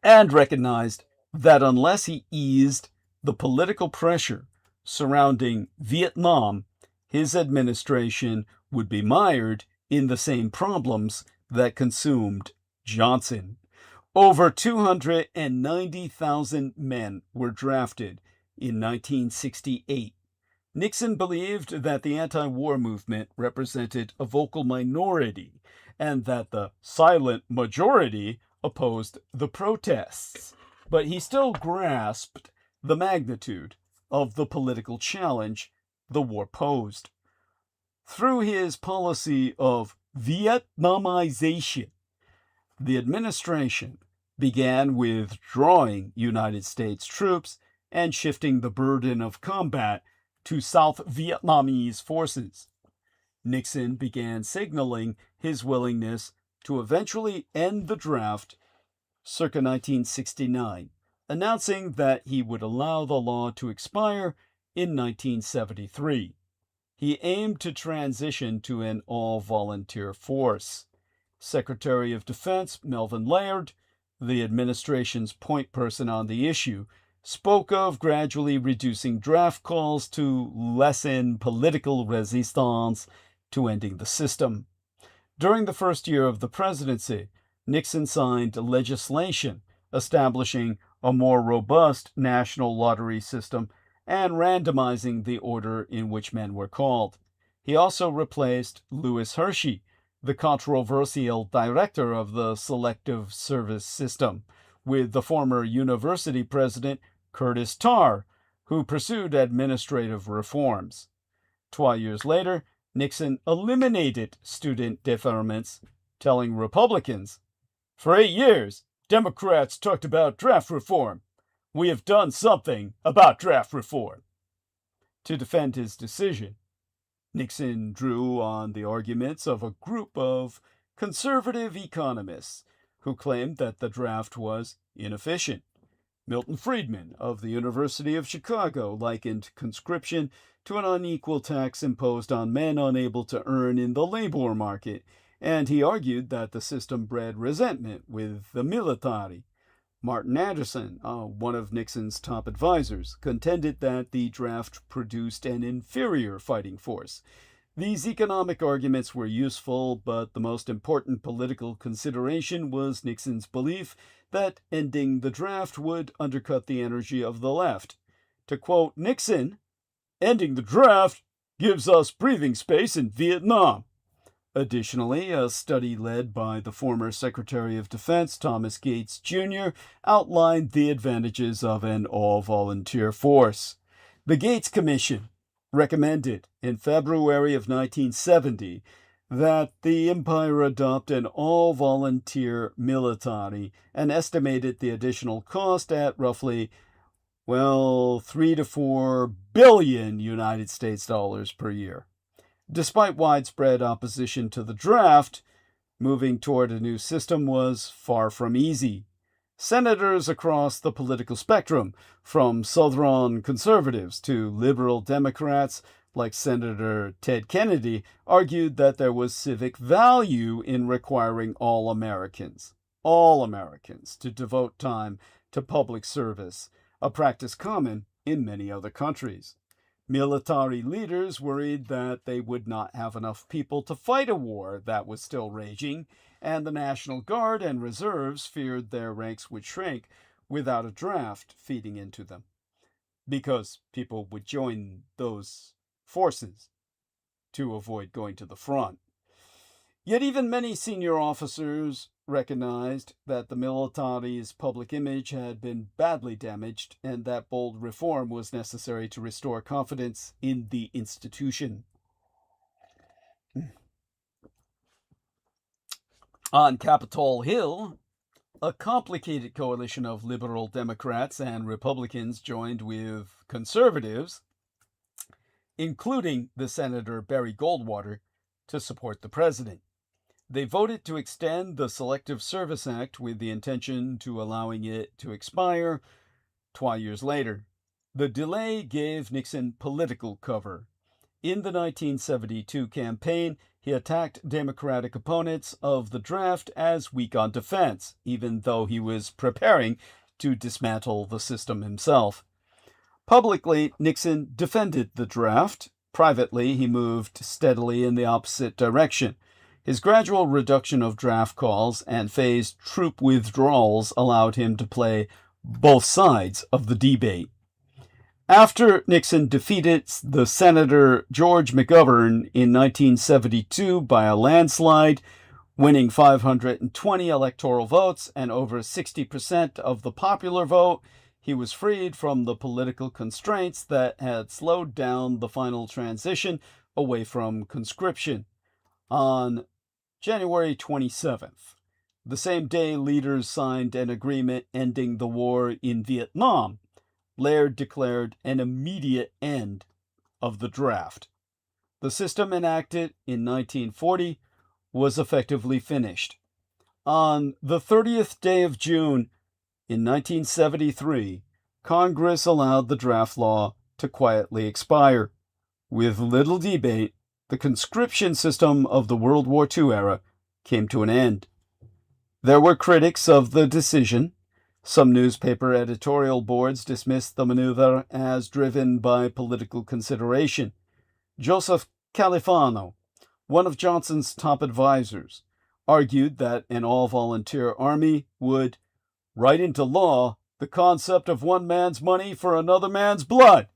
and recognized that unless he eased the political pressure surrounding Vietnam, his administration would be mired in the same problems that consumed Johnson. Over 290,000 men were drafted in 1968. Nixon believed that the anti-war movement represented a vocal minority and that the silent majority opposed the protests. But he still grasped the magnitude of the political challenge the war posed. Through his policy of Vietnamization, the administration began withdrawing United States troops and shifting the burden of combat to South Vietnamese forces. Nixon began signaling his willingness to eventually end the draft circa 1969, announcing that he would allow the law to expire in 1973. He aimed to transition to an all-volunteer force. Secretary of Defense Melvin Laird, the administration's point person on the issue, spoke of gradually reducing draft calls to lessen political resistance to ending the system. During the first year of the presidency, Nixon signed legislation establishing a more robust national lottery system and randomizing the order in which men were called. He also replaced Louis Hershey, the controversial director of the Selective Service System, with the former university president Curtis Tarr, who pursued administrative reforms. 2 years later, Nixon eliminated student deferments, telling Republicans, "For 8 years, Democrats talked about draft reform. We have done something about draft reform." To defend his decision, Nixon drew on the arguments of a group of conservative economists who claimed that the draft was inefficient. Milton Friedman of the University of Chicago likened conscription to an unequal tax imposed on men unable to earn in the labor market, and he argued that the system bred resentment with the military. Martin Anderson, one of Nixon's top advisors, contended that the draft produced an inferior fighting force. These economic arguments were useful, but the most important political consideration was Nixon's belief that ending the draft would undercut the energy of the left. To quote Nixon, "Ending the draft gives us breathing space in Vietnam." Additionally, a study led by the former Secretary of Defense Thomas Gates Jr. outlined the advantages of an all-volunteer force. The Gates Commission recommended in February of 1970 that the empire adopt an all-volunteer military and estimated the additional cost at roughly, 3 to 4 billion United States dollars per year. Despite widespread opposition to the draft, moving toward a new system was far from easy. Senators across the political spectrum, from Southern conservatives to liberal Democrats like Senator Ted Kennedy, argued that there was civic value in requiring all Americans, to devote time to public service, a practice common in many other countries. Military leaders worried that they would not have enough people to fight a war that was still raging, and the National Guard and reserves feared their ranks would shrink without a draft feeding into them, because people would join those forces to avoid going to the front. Yet even many senior officers recognized that the military's public image had been badly damaged and that bold reform was necessary to restore confidence in the institution. On Capitol Hill, a complicated coalition of liberal Democrats and Republicans joined with conservatives, including the Senator Barry Goldwater, to support the president. They voted to extend the Selective Service Act with the intention to allowing it to expire 2 years later. The delay gave Nixon political cover. In the 1972 campaign, he attacked Democratic opponents of the draft as weak on defense, even though he was preparing to dismantle the system himself. Publicly, Nixon defended the draft. Privately, he moved steadily in the opposite direction. His gradual reduction of draft calls and phased troop withdrawals allowed him to play both sides of the debate. After Nixon defeated the Senator George McGovern in 1972 by a landslide, winning 520 electoral votes and over 60% of the popular vote, he was freed from the political constraints that had slowed down the final transition away from conscription. On January 27th, the same day leaders signed an agreement ending the war in Vietnam, Laird declared an immediate end of the draft. The system enacted in 1940 was effectively finished. On the 30th day of June in 1973, Congress allowed the draft law to quietly expire. With little debate, the conscription system of the World War II era came to an end. There were critics of the decision. Some newspaper editorial boards dismissed the maneuver as driven by political consideration. Joseph Califano, one of Johnson's top advisors, argued that an all-volunteer army would write into law the concept of one man's money for another man's blood,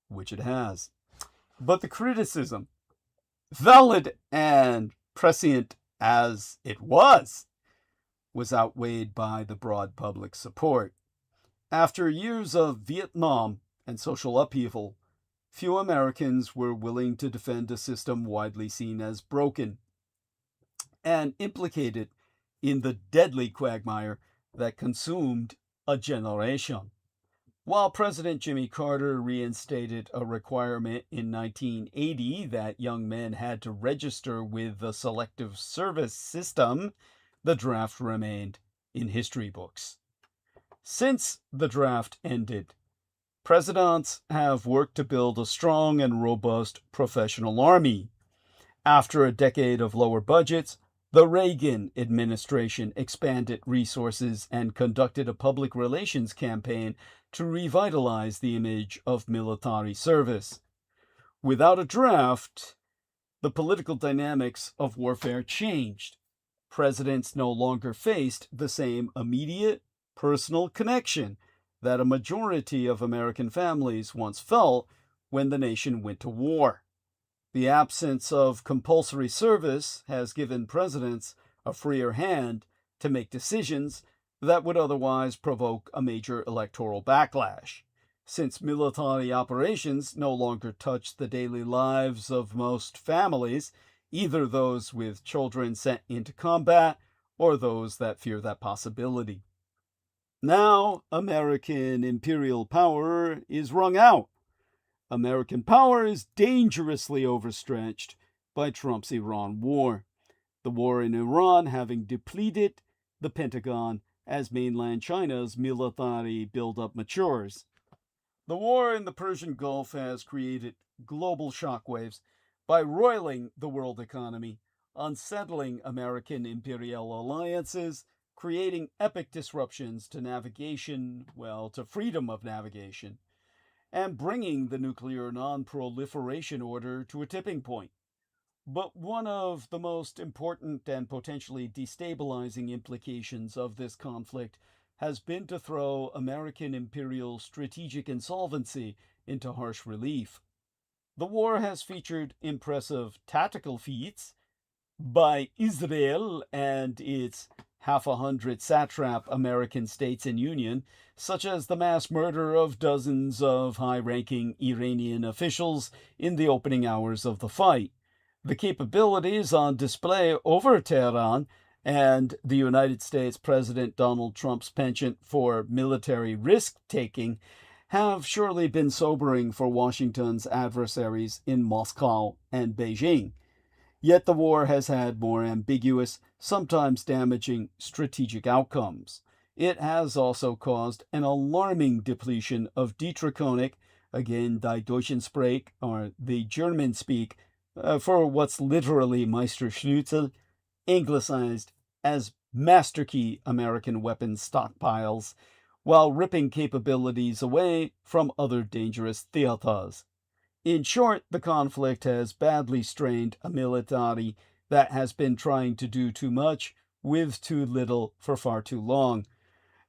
which it has. But the criticism, valid and prescient as it was outweighed by the broad public support. After years of Vietnam and social upheaval, few Americans were willing to defend a system widely seen as broken and implicated in the deadly quagmire that consumed a generation. While President Jimmy Carter reinstated a requirement in 1980 that young men had to register with the Selective Service System, the draft remained in history books. Since the draft ended, presidents have worked to build a strong and robust professional army. After a decade of lower budgets, the Reagan administration expanded resources and conducted a public relations campaign to revitalize the image of military service. Without a draft, the political dynamics of warfare changed. Presidents no longer faced the same immediate personal connection that a majority of American families once felt when the nation went to war. The absence of compulsory service has given presidents a freer hand to make decisions that would otherwise provoke a major electoral backlash. Since military operations no longer touch the daily lives of most families, either those with children sent into combat or those that fear that possibility. Now, American imperial power is wrung out. American power is dangerously overstretched by Trump's Iran war. The war in Iran having depleted the Pentagon as mainland China's military buildup matures. The war in the Persian Gulf has created global shockwaves by roiling the world economy, unsettling American imperial alliances, creating epic disruptions to navigation, to freedom of navigation, and bringing the nuclear non-proliferation order to a tipping point. But one of the most important and potentially destabilizing implications of this conflict has been to throw American imperial strategic insolvency into harsh relief. The war has featured impressive tactical feats by Israel and its 100 satrap American states in union, such as the mass murder of dozens of high-ranking Iranian officials in the opening hours of the fight. The capabilities on display over Tehran and the United States President Donald Trump's penchant for military risk-taking have surely been sobering for Washington's adversaries in Moscow and Beijing. Yet the war has had more ambiguous, sometimes damaging strategic outcomes. It has also caused an alarming depletion of Dietrich, again die Deutschensprech, or the German speak, for what's literally Meisterschnitzel, anglicized as master key American weapons stockpiles, while ripping capabilities away from other dangerous theaters. In short, the conflict has badly strained a military that has been trying to do too much with too little for far too long.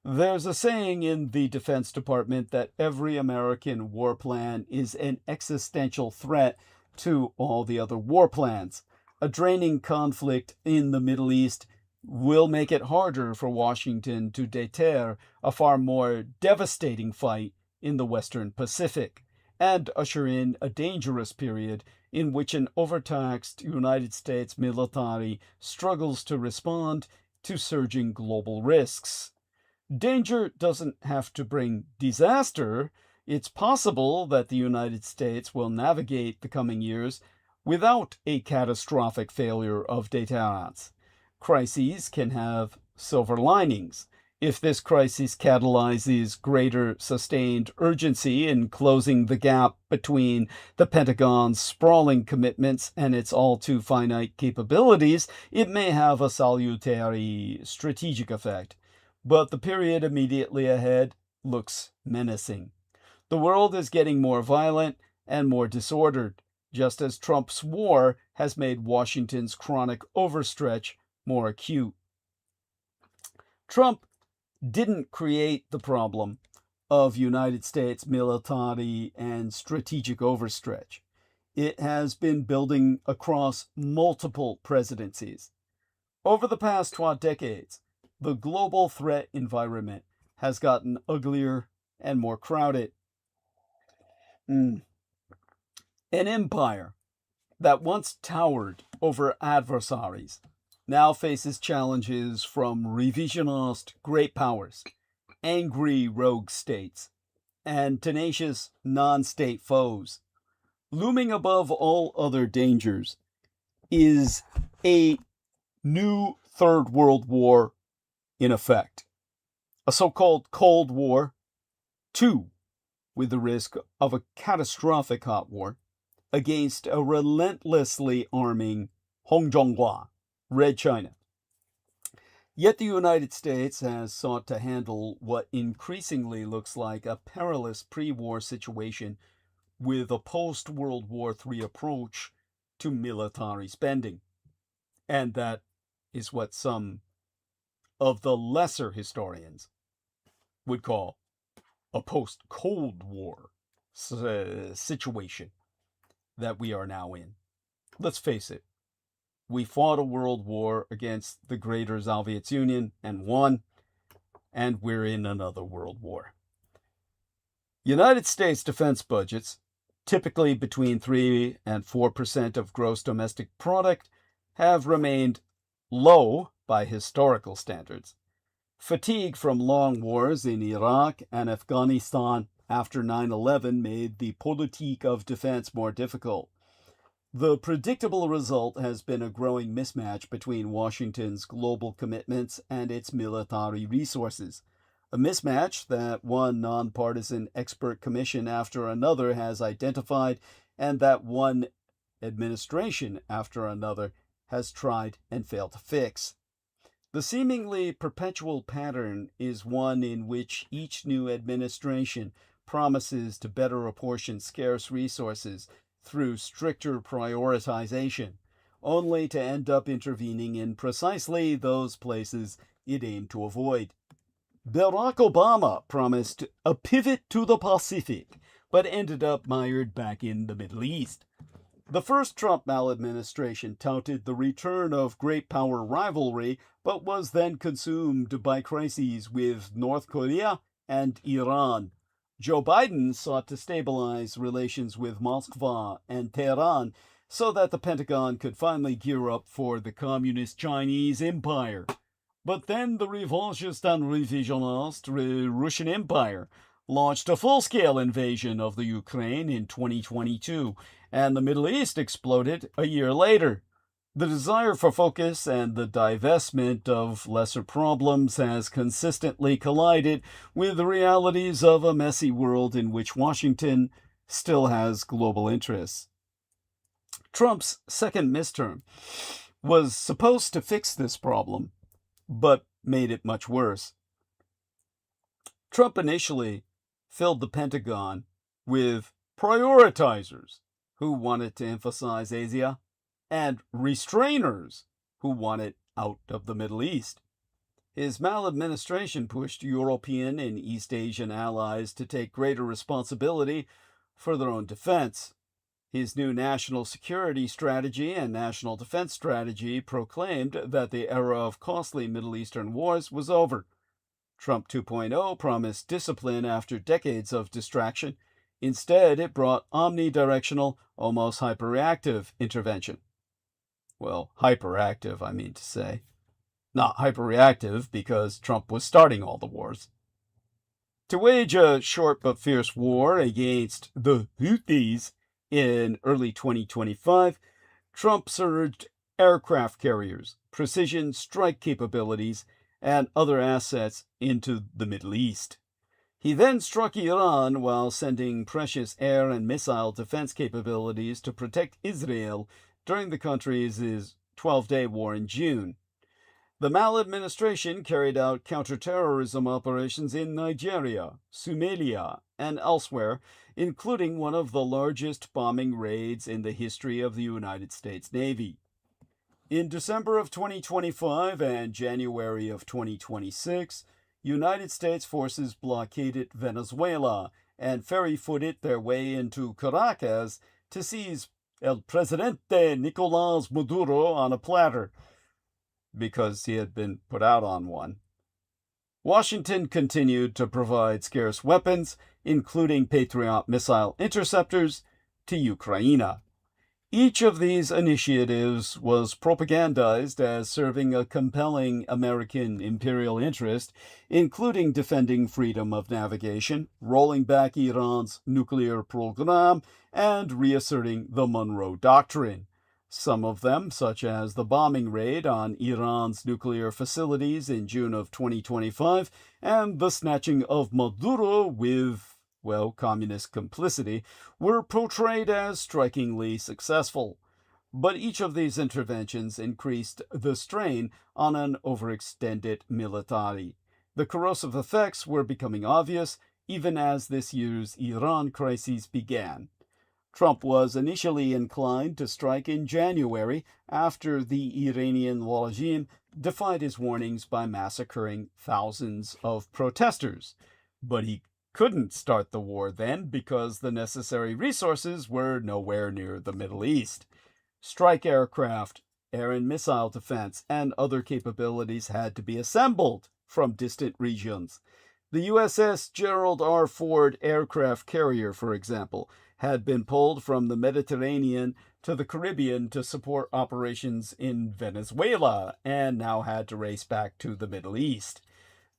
There's a saying in the Defense Department that every American war plan is an existential threat to all the other war plans. A draining conflict in the Middle East will make it harder for Washington to deter a far more devastating fight in the Western Pacific, and usher in a dangerous period in which an overtaxed United States military struggles to respond to surging global risks. Danger doesn't have to bring disaster. It's possible that the United States will navigate the coming years without a catastrophic failure of deterrence. Crises can have silver linings. If this crisis catalyzes greater sustained urgency in closing the gap between the Pentagon's sprawling commitments and its all too finite capabilities, it may have a salutary strategic effect. But the period immediately ahead looks menacing. The world is getting more violent and more disordered, just as Trump's war has made Washington's chronic overstretch more acute. Trump didn't create the problem of United States military and strategic overstretch. It has been building across multiple presidencies. Over the past 12 decades, the global threat environment has gotten uglier and more crowded. An empire that once towered over adversaries now faces challenges from revisionist great powers, angry rogue states, and tenacious non-state foes. Looming above all other dangers is a new Third World War in effect, a so-called Cold War 2, with the risk of a catastrophic hot war against a relentlessly arming Hongzhonghua, Red China. Yet the United States has sought to handle what increasingly looks like a perilous pre-war situation with a post-World War III approach to military spending. And that is what some of the lesser historians would call a post-Cold War situation that we are now in. Let's face it, we fought a world war against the Greater Sovjetunion and won, and we're in another world war. United States defense budgets, typically between 3 and 4% of gross domestic product, have remained low by historical standards. Fatigue from long wars in Iraq and Afghanistan after 9/11 made the POLITIK of defense more difficult. The predictable result has been a growing mismatch between Washington's global commitments and its military resources, a mismatch that one nonpartisan expert commission after another has identified and that one administration after another has tried and failed to fix. The seemingly perpetual pattern is one in which each new administration promises to better apportion scarce resources through stricter prioritization, only to end up intervening in precisely those places it aimed to avoid. Barack Obama promised a pivot to the Pacific, but ended up mired back in the Middle East. The first Trump maladministration touted the return of great power rivalry, but was then consumed by crises with North Korea and Iran. Joe Biden sought to stabilize relations with Moscow and Tehran so that the Pentagon could finally gear up for the communist Chinese Empire. But then the revanchist and revisionist Russian Empire launched a full-scale invasion of the Ukraine in 2022, and the Middle East exploded a year later. The desire for focus and the divestment of lesser problems has consistently collided with the realities of a messy world in which Washington still has global interests. Trump's second midterm was supposed to fix this problem, but made it much worse. Trump initially filled the Pentagon with prioritizers who wanted to emphasize Asia and restrainers who wanted out of the Middle East. His maladministration pushed European and East Asian allies to take greater responsibility for their own defense. His new national security strategy and national defense strategy proclaimed that the era of costly Middle Eastern wars was over. Trump 2.0 promised discipline after decades of distraction. Instead, it brought omnidirectional, almost hyperreactive intervention. Well, hyperactive, I mean to say. Not hyperreactive, because Trump was starting all the wars. To wage a short but fierce war against the Houthis in early 2025, Trump surged aircraft carriers, precision strike capabilities, and other assets into the Middle East. He then struck Iran while sending precious air and missile defense capabilities to protect Israel during the country's 12-day war in June. The maladministration carried out counterterrorism operations in Nigeria, Somalia, and elsewhere, including one of the largest bombing raids in the history of the United States Navy. In December of 2025 and January of 2026, United States forces blockaded Venezuela and ferry-footed their way into Caracas to seize El Presidente Nicolás Maduro on a platter, because he had been put out on one. Washington continued to provide scarce weapons, including Patriot missile interceptors, to Ukraine. Each of these initiatives was propagandized as serving a compelling American imperial interest, including defending freedom of navigation, rolling back Iran's nuclear program, and reasserting the Monroe Doctrine. Some of them, such as the bombing raid on Iran's nuclear facilities in June of 2025 and the snatching of Maduro with, communist complicity, were portrayed as strikingly successful. But each of these interventions increased the strain on an overextended military. The corrosive effects were becoming obvious even as this year's Iran crisis began. Trump was initially inclined to strike in January after the Iranian regime defied his warnings by massacring thousands of protesters. But he couldn't start the war then because the necessary resources were nowhere near the Middle East. Strike aircraft, air and missile defense, and other capabilities had to be assembled from distant regions. The USS Gerald R. Ford aircraft carrier, for example, had been pulled from the Mediterranean to the Caribbean to support operations in Venezuela and now had to race back to the Middle East.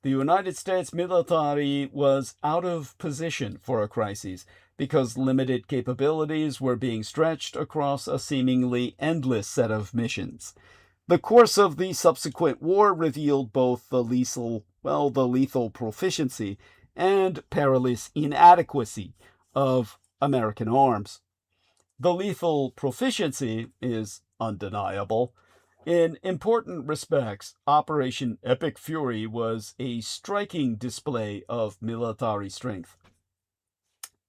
The United States military was out of position for a crisis because limited capabilities were being stretched across a seemingly endless set of missions. The course of the subsequent war revealed both the lethal proficiency and perilous inadequacy of American arms. The lethal proficiency is undeniable. In important respects, Operation Epic Fury was a striking display of military strength.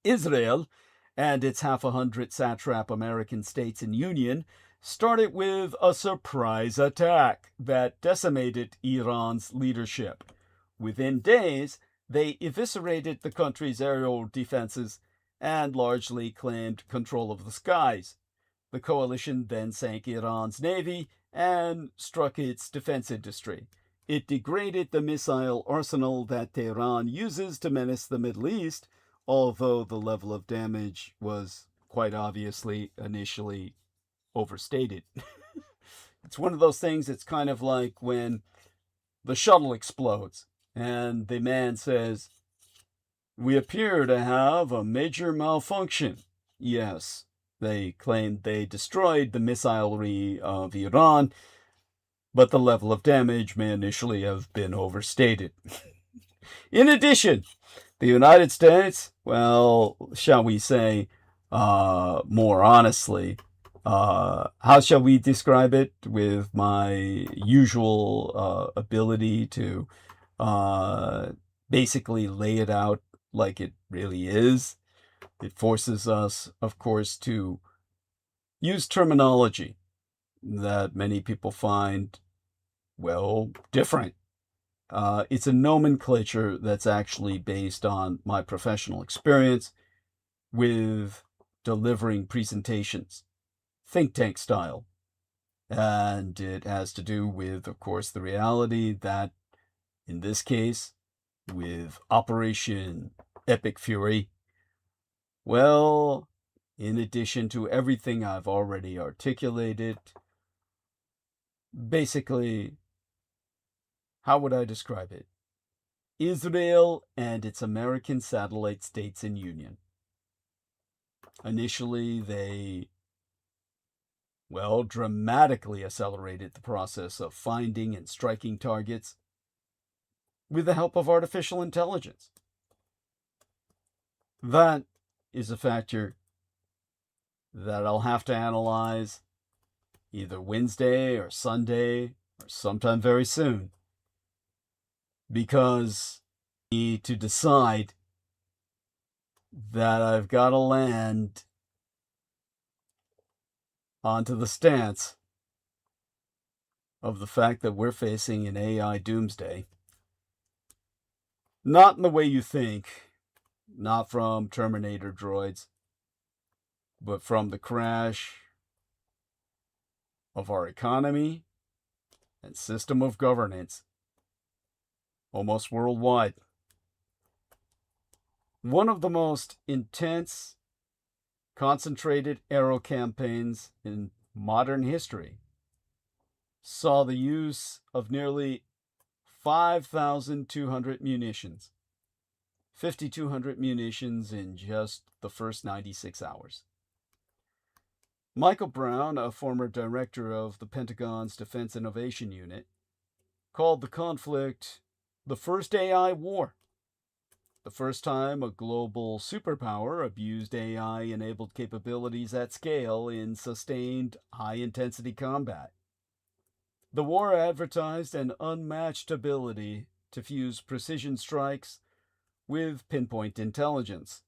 Israel and its 500 satrap American states in union started with a surprise attack that decimated Iran's leadership. Within days, they eviscerated the country's aerial defenses and largely claimed control of the skies. The coalition then sank Iran's navy and struck its defense industry. It degraded the missile arsenal that Tehran uses to menace the Middle East, although the level of damage was quite obviously initially overstated. It's one of those things, it's kind of like when the shuttle explodes and the man says, "We appear to have a major malfunction." Yes, they claimed they destroyed the missilery of Iran, but the level of damage may initially have been overstated. In addition, the United States, shall we say, more honestly, how shall we describe it with my usual ability to basically lay it out like it really is. It forces us, of course, to use terminology that many people find, well, different. It's a nomenclature that's actually based on my professional experience with delivering presentations, think tank style. And it has to do with, of course, the reality that, in this case, with Operation Epic Fury, well, in addition to everything I've already articulated, basically, how would I describe it? Israel and its American satellite states in union. Initially, they, well, dramatically accelerated the process of finding and striking targets with the help of artificial intelligence. That is a factor that I'll have to analyze either Wednesday or Sunday or sometime very soon, because I need to decide that I've got to land onto the stance of the fact that we're facing an AI doomsday. Not in the way you think, not from Terminator droids, but from the crash of our economy and system of governance almost worldwide. One of the most intense, concentrated aero campaigns in modern history saw the use of nearly 5,200 munitions, 5,200 munitions in just the first 96 hours. Michael Brown, a former director of the Pentagon's Defense Innovation Unit, called the conflict the first AI war. The first time a global superpower abused AI-enabled capabilities at scale in sustained, high-intensity combat. The war advertised an unmatched ability to fuse precision strikes with pinpoint intelligence.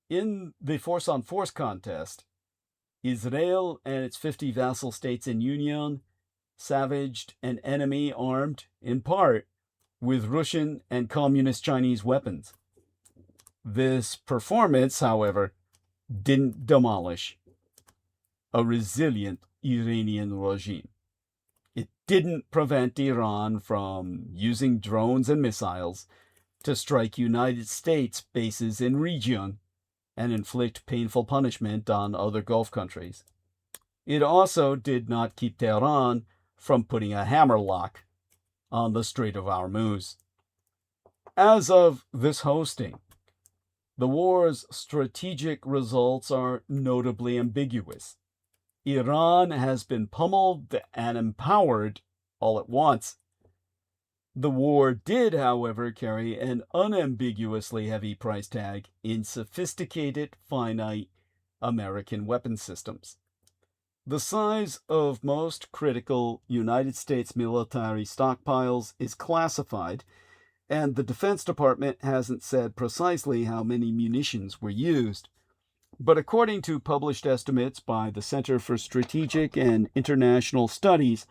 In the force-on-force contest, Israel and its 50 vassal states in union savaged an enemy armed, in part, with Russian and Communist Chinese weapons. This performance, however, didn't demolish a resilient Iranian regime. It didn't prevent Iran from using drones and missiles to strike United States bases in region and inflict painful punishment on other Gulf countries. It also did not keep Tehran from putting a hammerlock on the Strait of Hormuz. As of this hosting, the war's strategic results are notably ambiguous. Iran has been pummeled and empowered all at once. The war did, however, carry an unambiguously heavy price tag in sophisticated, finite American weapon systems. The size of most critical United States military stockpiles is classified, and the Defense Department hasn't said precisely how many munitions were used. But according to published estimates by the Center for Strategic and International Studies,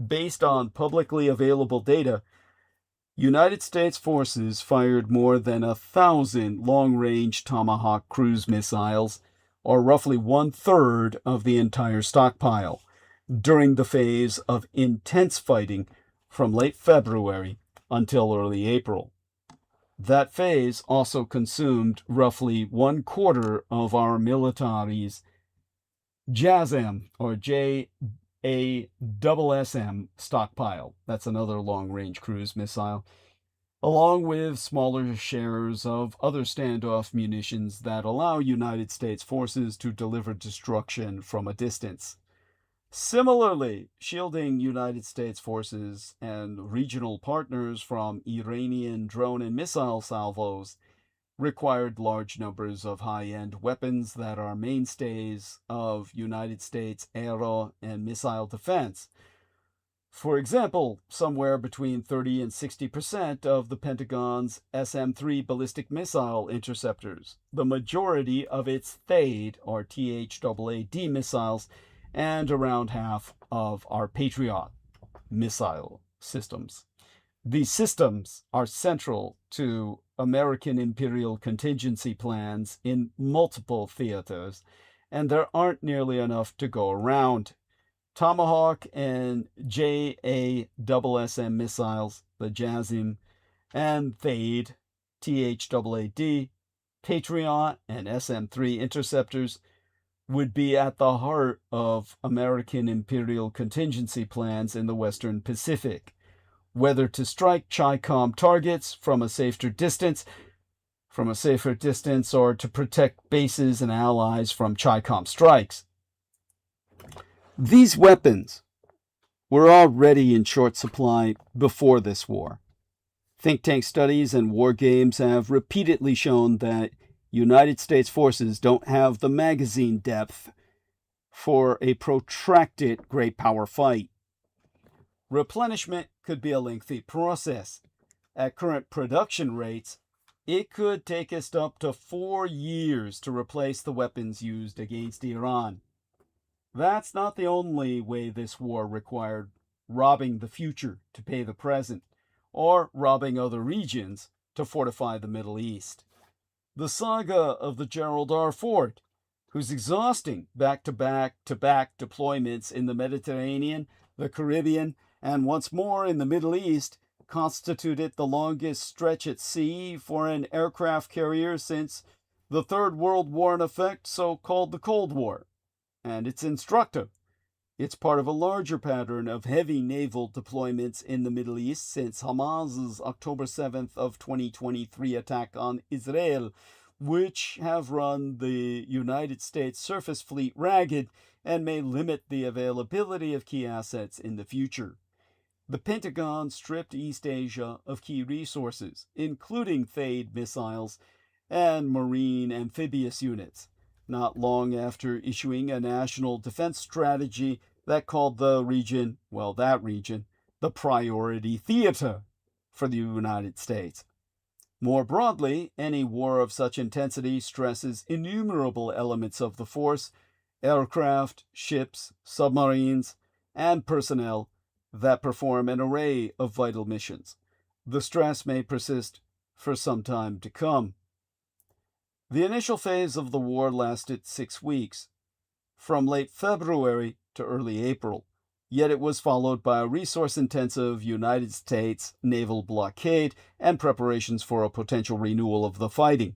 based on publicly available data, United States forces fired more than 1,000 long-range Tomahawk cruise missiles, or roughly 1/3 of the entire stockpile, during the phase of intense fighting from late February until early April. That phase also consumed roughly 1/4 of our military's JASSM, or JASSM stockpile. That's another long-range cruise missile, along with smaller shares of other standoff munitions that allow United States forces to deliver destruction from a distance. Similarly, shielding United States forces and regional partners from Iranian drone and missile salvos required large numbers of high-end weapons that are mainstays of United States aero and missile defense. For example, somewhere between 30 and 60% of the Pentagon's SM-3 ballistic missile interceptors, the majority of its THAAD, or THAAD missiles, and around half of our Patriot missile systems. These systems are central to American imperial contingency plans in multiple theaters, and there aren't nearly enough to go around. Tomahawk and JASSM missiles, the JASSM, and THAAD, THAAD, Patriot, and SM-3 interceptors would be at the heart of American imperial contingency plans in the Western Pacific. Whether to strike CHICOM targets from a safer distance, or to protect bases and allies from CHICOM strikes. These weapons were already in short supply before this war. Think tank studies and war games have repeatedly shown that United States forces don't have the magazine depth for a protracted great power fight. Replenishment could be a lengthy process. At current production rates, it could take us up to 4 years to replace the weapons used against Iran. That's not the only way this war required robbing the future to pay the present, or robbing other regions to fortify the Middle East. The saga of the Gerald R. Ford, whose exhausting back-to-back deployments in the Mediterranean, the Caribbean, and once more in the Middle East, constituted the longest stretch at sea for an aircraft carrier since the Third World War, in effect, so-called the Cold War. And it's instructive. It's part of a larger pattern of heavy naval deployments in the Middle East since Hamas's October 7th of 2023 attack on Israel, which have run the United States surface fleet ragged and may limit the availability of key assets in the future. The Pentagon stripped East Asia of key resources, including THAAD missiles and marine amphibious units, not long after issuing a national defense strategy that called the region, the priority theater for the United States. More broadly, any war of such intensity stresses innumerable elements of the force, aircraft, ships, submarines, and personnel that perform an array of vital missions. The stress may persist for some time to come. The initial phase of the war lasted 6 weeks, from late February to early April, yet it was followed by a resource-intensive United States naval blockade and preparations for a potential renewal of the fighting.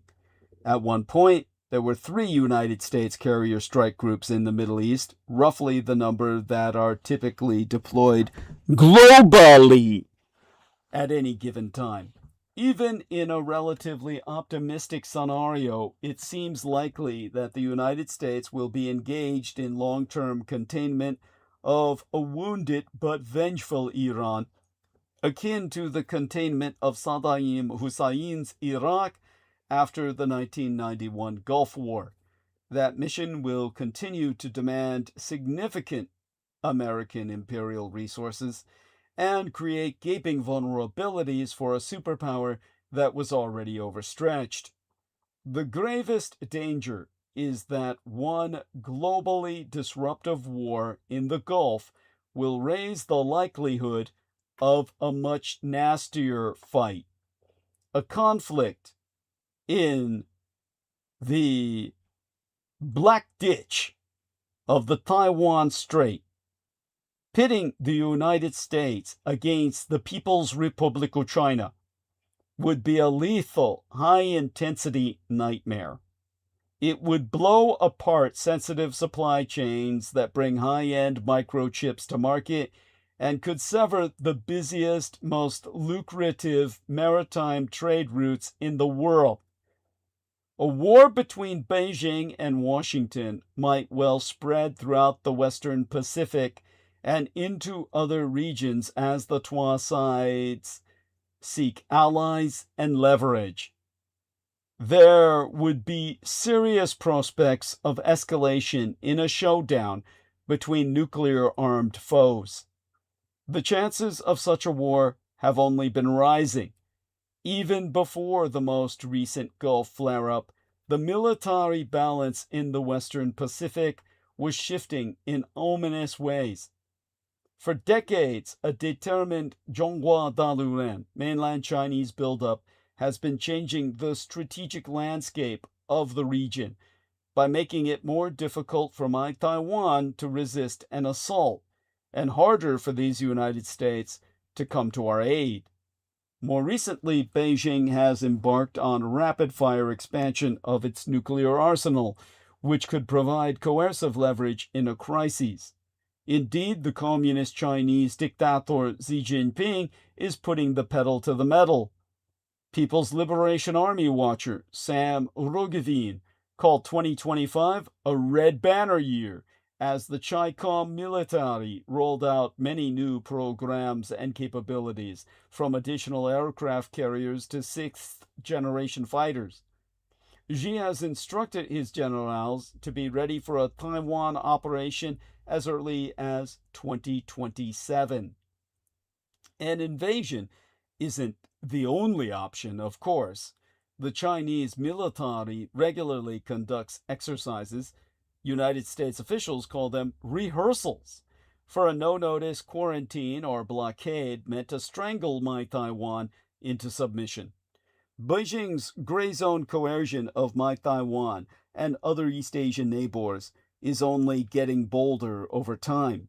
At one point, there were 3 United States carrier strike groups in the Middle East, roughly the number that are typically deployed globally at any given time. Even in a relatively optimistic scenario, it seems likely that the United States will be engaged in long-term containment of a wounded but vengeful Iran, akin to the containment of Saddam Hussein's Iraq after the 1991 Gulf War. That mission will continue to demand significant American imperial resources and create gaping vulnerabilities for a superpower that was already overstretched. The gravest danger is that one globally disruptive war in the Gulf will raise the likelihood of a much nastier fight, a conflict in the black ditch of the Taiwan Strait, pitting the United States against the People's Republic of China, would be a lethal, high-intensity nightmare. It would blow apart sensitive supply chains that bring high-end microchips to market and could sever the busiest, most lucrative maritime trade routes in the world. A war between Beijing and Washington might well spread throughout the Western Pacific and into other regions as the two sides seek allies and leverage. There would be serious prospects of escalation in a showdown between nuclear-armed foes. The chances of such a war have only been rising. Even before the most recent Gulf flare-up, the military balance in the Western Pacific was shifting in ominous ways. For decades, a determined Zhonghua Daluren, mainland Chinese buildup, has been changing the strategic landscape of the region by making it more difficult for my Taiwan to resist an assault and harder for these United States to come to our aid. More recently, Beijing has embarked on rapid-fire expansion of its nuclear arsenal, which could provide coercive leverage in a crisis. Indeed, the communist Chinese dictator Xi Jinping is putting the pedal to the metal. People's Liberation Army watcher Sam Roggeveen called 2025 a red banner year, as the Chi-Com military rolled out many new programs and capabilities, from additional aircraft carriers to sixth-generation fighters. Xi has instructed his generals to be ready for a Taiwan operation as early as 2027. An invasion isn't the only option, of course. The Chinese military regularly conducts exercises. United States officials call them rehearsals for a no-notice quarantine or blockade meant to strangle my Taiwan into submission. Beijing's gray zone coercion of my Taiwan and other East Asian neighbors is only getting bolder over time.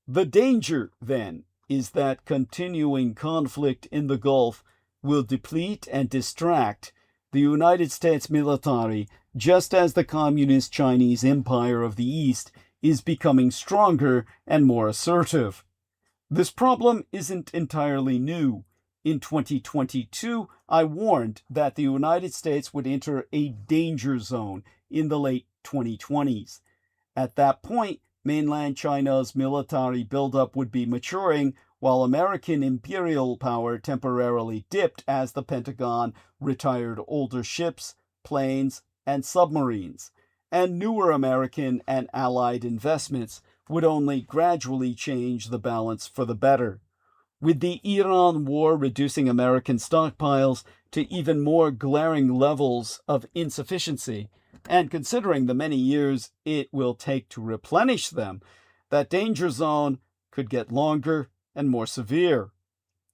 The danger, then, is that continuing conflict in the Gulf will deplete and distract the United States military, just as the Communist Chinese Empire of the East is becoming stronger and more assertive. This problem isn't entirely new. In 2022, I warned that the United States would enter a danger zone in the late 2020s. At that point, mainland China's military buildup would be maturing, while American imperial power temporarily dipped as the Pentagon retired older ships, planes, and submarines, and newer American and Allied investments would only gradually change the balance for the better. With the Iran war reducing American stockpiles to even more glaring levels of insufficiency, and considering the many years it will take to replenish them, that danger zone could get longer and more severe.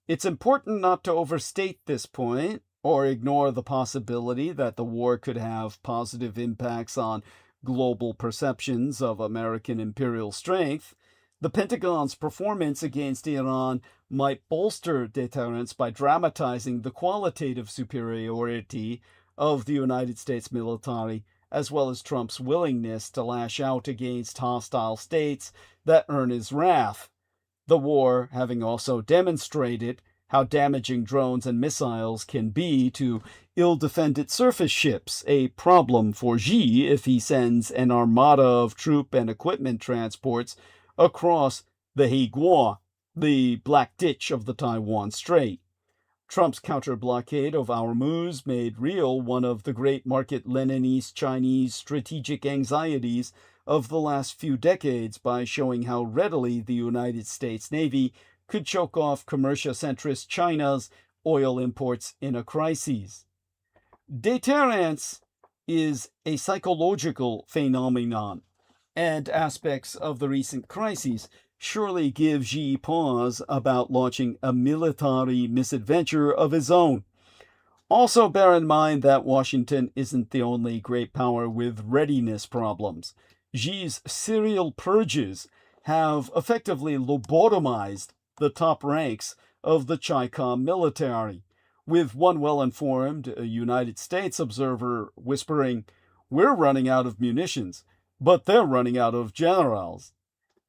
It's important not to overstate this point or ignore the possibility that the war could have positive impacts on global perceptions of American imperial strength. The Pentagon's performance against Iran might bolster deterrence by dramatizing the qualitative superiority of the United States military, as well as Trump's willingness to lash out against hostile states that earn his wrath. The war having also demonstrated how damaging drones and missiles can be to ill-defended surface ships, a problem for Xi if he sends an armada of troop and equipment transports across the Heiguo, the black ditch of the Taiwan Strait. Trump's counter-blockade of Hormuz made real one of the great market Leninist Chinese strategic anxieties of the last few decades by showing how readily the United States Navy could choke off commercial-centrist China's oil imports in a crisis. Deterrence is a psychological phenomenon, and aspects of the recent crises surely give Xi pause about launching a military misadventure of his own. Also bear in mind that Washington isn't the only great power with readiness problems. Xi's serial purges have effectively lobotomized the top ranks of the Chi-Com military, with one well-informed United States observer whispering, "We're running out of munitions, but they're running out of generals."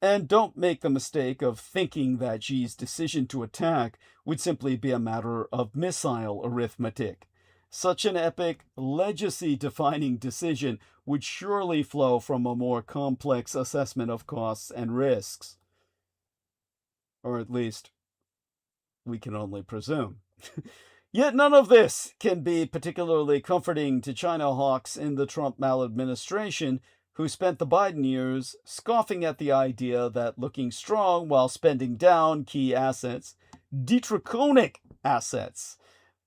And don't make the mistake of thinking that Xi's decision to attack would simply be a matter of missile arithmetic. Such an epic, legacy-defining decision would surely flow from a more complex assessment of costs and risks. Or at least, we can only presume. Yet none of this can be particularly comforting to China hawks in the Trump maladministration, who spent the Biden years scoffing at the idea that looking strong while spending down key assets, Dietrichonic assets,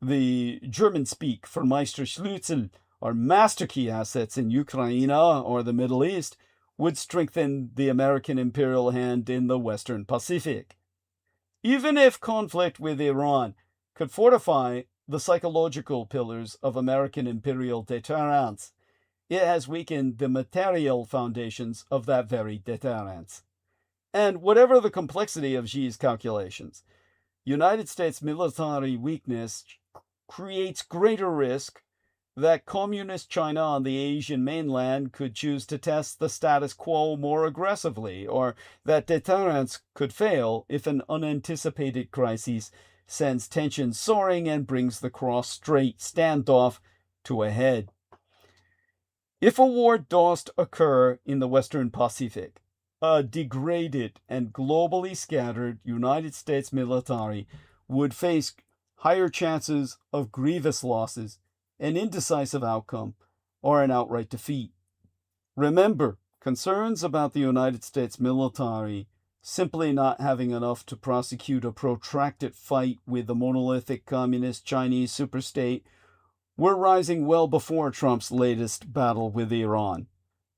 the German speak for Meisterschlüssel, or master key assets in Ukraine or the Middle East, would strengthen the American imperial hand in the Western Pacific. Even if conflict with Iran could fortify the psychological pillars of American imperial deterrence, it has weakened the material foundations of that very deterrence. And whatever the complexity of Xi's calculations, United States military weakness creates greater risk that communist China on the Asian mainland could choose to test the status quo more aggressively, or that deterrence could fail if an unanticipated crisis sends tensions soaring and brings the cross-strait standoff to a head. If a war does occur in the Western Pacific, a degraded and globally scattered United States military would face higher chances of grievous losses, an indecisive outcome, or an outright defeat. Remember, concerns about the United States military simply not having enough to prosecute a protracted fight with the monolithic communist Chinese superstate were rising well before Trump's latest battle with Iran.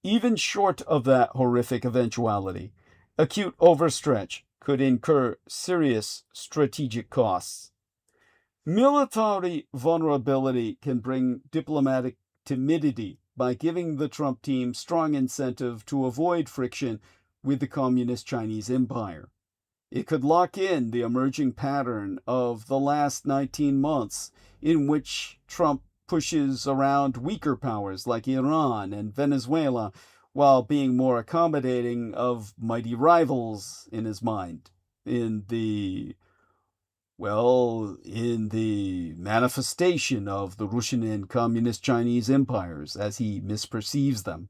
Even short of that horrific eventuality, acute overstretch could incur serious strategic costs. Military vulnerability can bring diplomatic timidity by giving the Trump team strong incentive to avoid friction with the communist Chinese empire. It could lock in the emerging pattern of the last 19 months in which Trump pushes around weaker powers like Iran and Venezuela while being more accommodating of mighty rivals in his mind, in the manifestation of the Russian and communist Chinese empires as he misperceives them.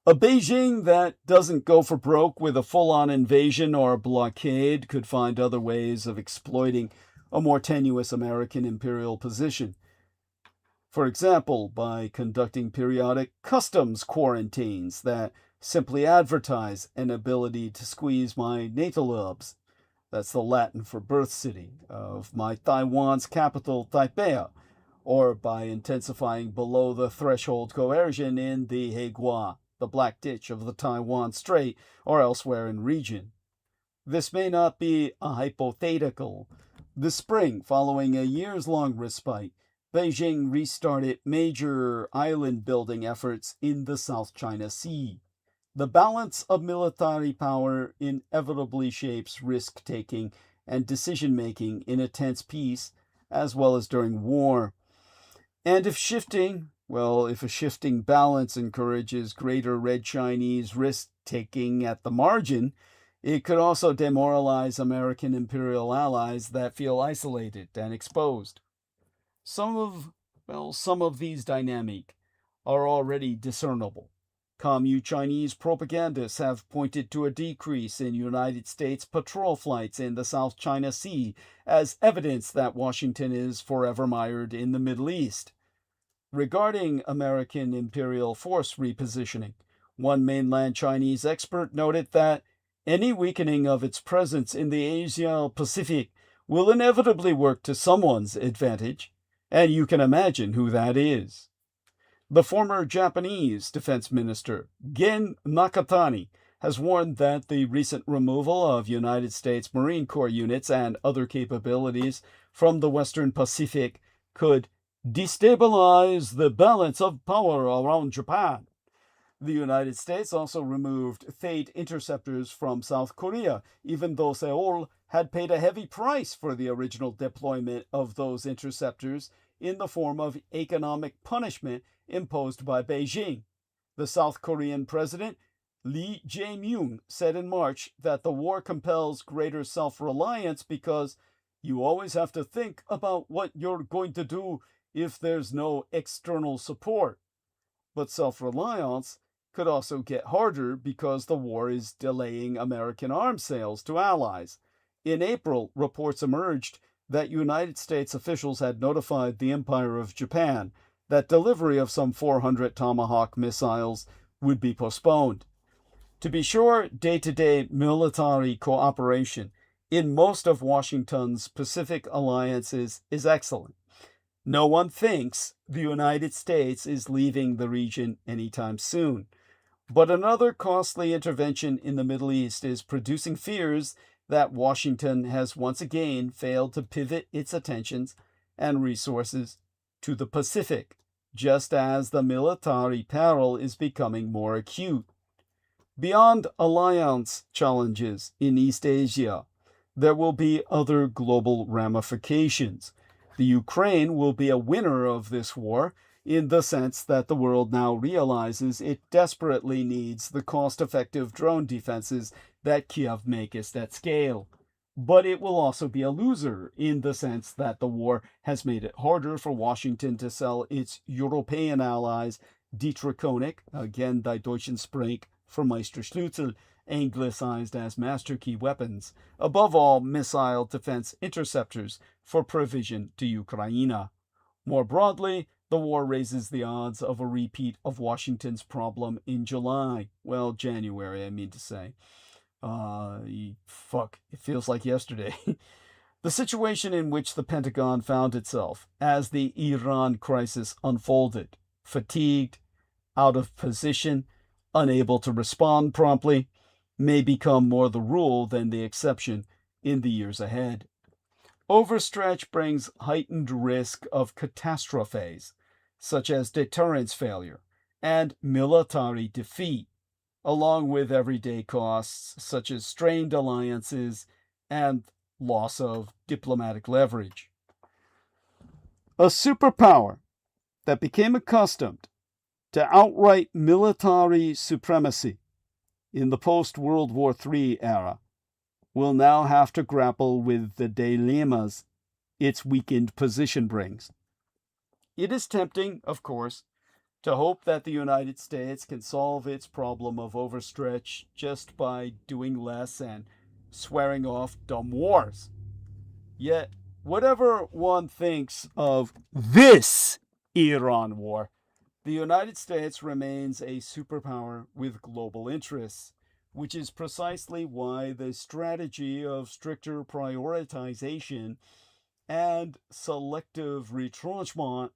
A Beijing that doesn't go for broke with a full-on invasion or a blockade could find other ways of exploiting a more tenuous American imperial position. For example, by conducting periodic customs quarantines that simply advertise an ability to squeeze my natolubs, that's the Latin for birth city, of my Taiwan's capital, Taipei, or by intensifying below the threshold coercion in the Haiguo, the black ditch of the Taiwan Strait, or elsewhere in region. This may not be a hypothetical. This spring, following a years-long respite, Beijing restarted major island-building efforts in the South China Sea. The balance of military power inevitably shapes risk-taking and decision-making in a tense peace, as well as during war. And if a shifting balance encourages greater Red Chinese risk-taking at the margin, it could also demoralize American imperial allies that feel isolated and exposed. Some of these dynamics are already discernible. Communist Chinese propagandists have pointed to a decrease in United States patrol flights in the South China Sea as evidence that Washington is forever mired in the Middle East. Regarding American imperial force repositioning, one mainland Chinese expert noted that any weakening of its presence in the Asia-Pacific will inevitably work to someone's advantage, and you can imagine who that is. The former Japanese defense minister, Gen Nakatani, has warned that the recent removal of United States Marine Corps units and other capabilities from the Western Pacific could destabilize the balance of power around Japan. The United States also removed THAAD interceptors from South Korea, even though Seoul had paid a heavy price for the original deployment of those interceptors in the form of economic punishment imposed by Beijing. The South Korean president, Lee Jae-myung, said in March that the war compels greater self-reliance because you always have to think about what you're going to do if there's no external support. But self-reliance could also get harder because the war is delaying American arms sales to allies. In April, reports emerged that United States officials had notified the Empire of Japan that delivery of some 400 Tomahawk missiles would be postponed. To be sure, day-to-day military cooperation in most of Washington's Pacific alliances is excellent. No one thinks the United States is leaving the region anytime soon. But another costly intervention in the Middle East is producing fears that Washington has once again failed to pivot its attentions and resources to the Pacific, just as the military peril is becoming more acute. Beyond alliance challenges in East Asia, there will be other global ramifications. The Ukraine will be a winner of this war in the sense that the world now realizes it desperately needs the cost-effective drone defenses that Kiev makes at scale. But it will also be a loser in the sense that the war has made it harder for Washington to sell its European allies Dietrich, again die deutschen Sprech for Meisterschlüssel, anglicized as master key weapons, above all missile defense interceptors for provision to Ukraine. More broadly, the war raises the odds of a repeat of Washington's problem in January, I mean to say. It feels like yesterday. The situation in which the Pentagon found itself as the Iran crisis unfolded, fatigued, out of position, unable to respond promptly, may become more the rule than the exception in the years ahead. Overstretch brings heightened risk of catastrophes, such as deterrence failure and military defeat, along with everyday costs such as strained alliances and loss of diplomatic leverage. A superpower that became accustomed to outright military supremacy in the post-World War III era will now have to grapple with the dilemmas its weakened position brings. It is tempting, of course, to hope that the United States can solve its problem of overstretch just by doing less and swearing off dumb wars. Yet, whatever one thinks of this Iran war, the United States remains a superpower with global interests, which is precisely why the strategy of stricter prioritization and selective retrenchment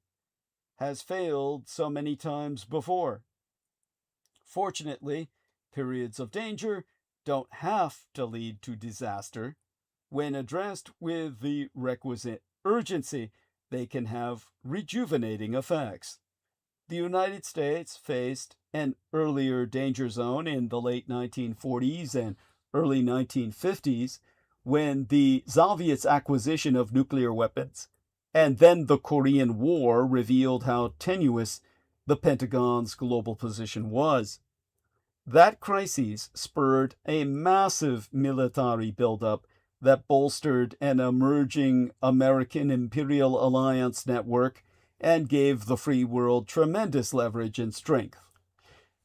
has failed so many times before. Fortunately, periods of danger don't have to lead to disaster. When addressed with the requisite urgency, they can have rejuvenating effects. The United States faced an earlier danger zone in the late 1940s and early 1950s when the Soviets' acquisition of nuclear weapons and then the Korean War revealed how tenuous the Pentagon's global position was. That crisis spurred a massive military buildup that bolstered an emerging American imperial alliance network and gave the free world tremendous leverage and strength.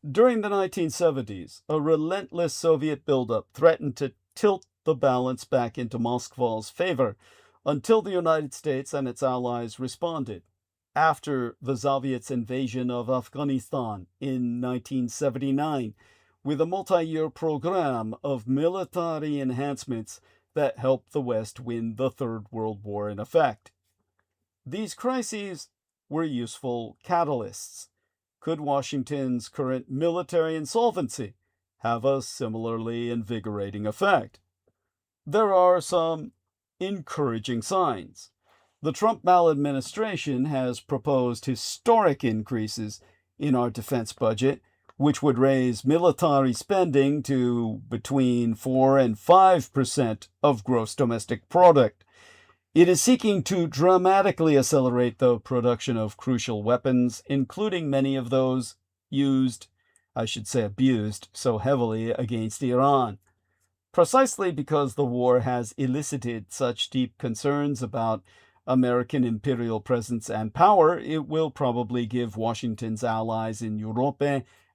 During the 1970s, a relentless Soviet buildup threatened to tilt the balance back into Moscow's favor until the United States and its allies responded. After the Soviets' invasion of Afghanistan in 1979, with a multi-year program of military enhancements that helped the West win the Third World War in effect. These crises were useful catalysts. Could Washington's current military insolvency have a similarly invigorating effect? There are some encouraging signs. The Trump maladministration has proposed historic increases in our defense budget, which would raise military spending to between 4 and 5% of gross domestic product. It is seeking to dramatically accelerate the production of crucial weapons, including many of those abused so heavily against Iran. Precisely because the war has elicited such deep concerns about American imperial presence and power, it will probably give Washington's allies in Europe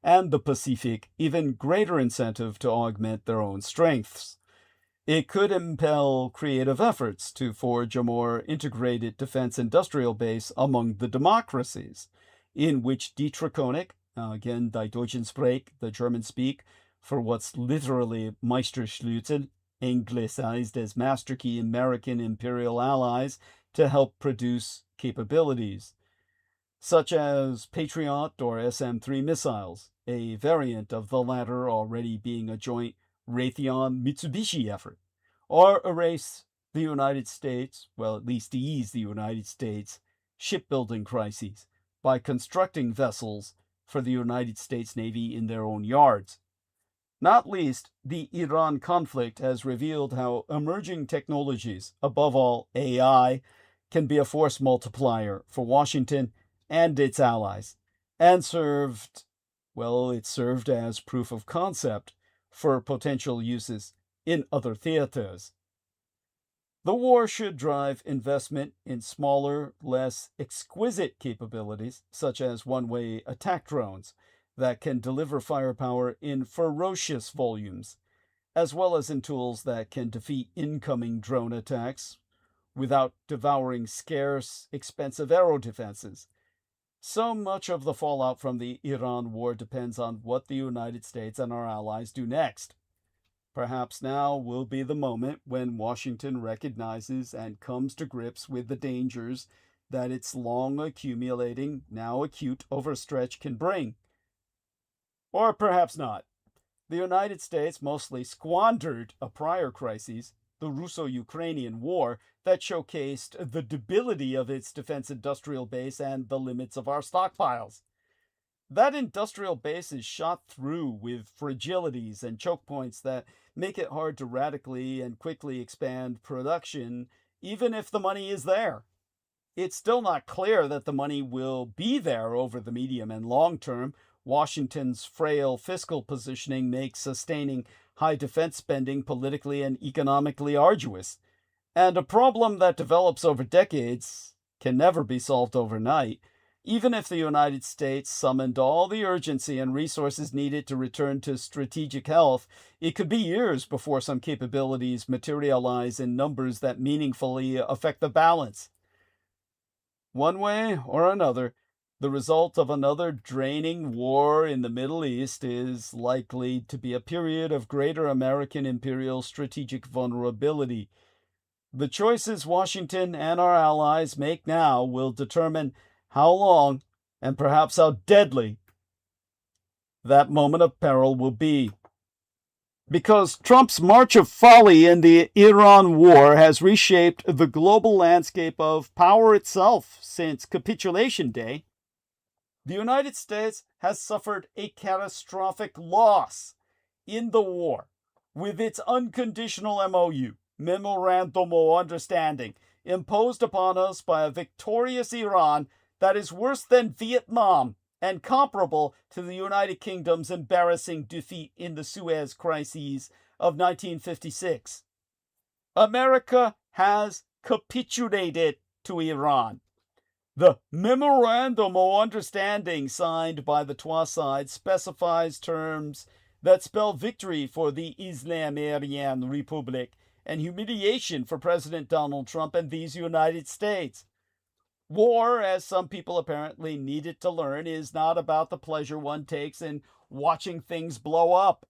and the Pacific even greater incentive to augment their own strengths. It could impel creative efforts to forge a more integrated defense industrial base among the democracies, in which Dietrich again, die Deutschen Sprech, the German speak, for what's literally Meisterschlüssel, anglicized as master key American imperial allies to help produce capabilities, such as Patriot or SM-3 missiles, a variant of the latter already being a joint Raytheon-Mitsubishi effort, or erase the United States, well, at least ease the United States, shipbuilding crises by constructing vessels for the United States Navy in their own yards. Not least, the Iran conflict has revealed how emerging technologies, above all AI, can be a force multiplier for Washington and its allies, and it served as proof of concept for potential uses in other theaters. The war should drive investment in smaller, less exquisite capabilities, such as one-way attack drones that can deliver firepower in ferocious volumes, as well as in tools that can defeat incoming drone attacks without devouring scarce, expensive aero defenses. So much of the fallout from the Iran war depends on what the United States and our allies do next. Perhaps now will be the moment when Washington recognizes and comes to grips with the dangers that its long accumulating, now acute overstretch can bring. Or perhaps not. The United States mostly squandered a prior crisis, the Russo-Ukrainian War, that showcased the debility of its defense industrial base and the limits of our stockpiles. That industrial base is shot through with fragilities and choke points that make it hard to radically and quickly expand production, even if the money is there. It's still not clear that the money will be there over the medium and long term. Washington's frail fiscal positioning makes sustaining high defense spending politically and economically arduous, and a problem that develops over decades can never be solved overnight. Even if the United States summoned all the urgency and resources needed to return to strategic health, it could be years before some capabilities materialize in numbers that meaningfully affect the balance. One way or another, the result of another draining war in the Middle East is likely to be a period of greater American imperial strategic vulnerability. The choices Washington and our allies make now will determine how long, and perhaps how deadly, that moment of peril will be. Because Trump's march of folly in the Iran war has reshaped the global landscape of power itself since Capitulation Day, the United States has suffered a catastrophic loss in the war with its unconditional MOU, Memorandum of Understanding, imposed upon us by a victorious Iran that is worse than Vietnam and comparable to the United Kingdom's embarrassing defeat in the Suez Crises of 1956. America has capitulated to Iran. The Memorandum of Understanding signed by the two sides specifies terms that spell victory for the Islamic Republic and humiliation for President Donald Trump and these United States. War, as some people apparently needed to learn, is not about the pleasure one takes in watching things blow up.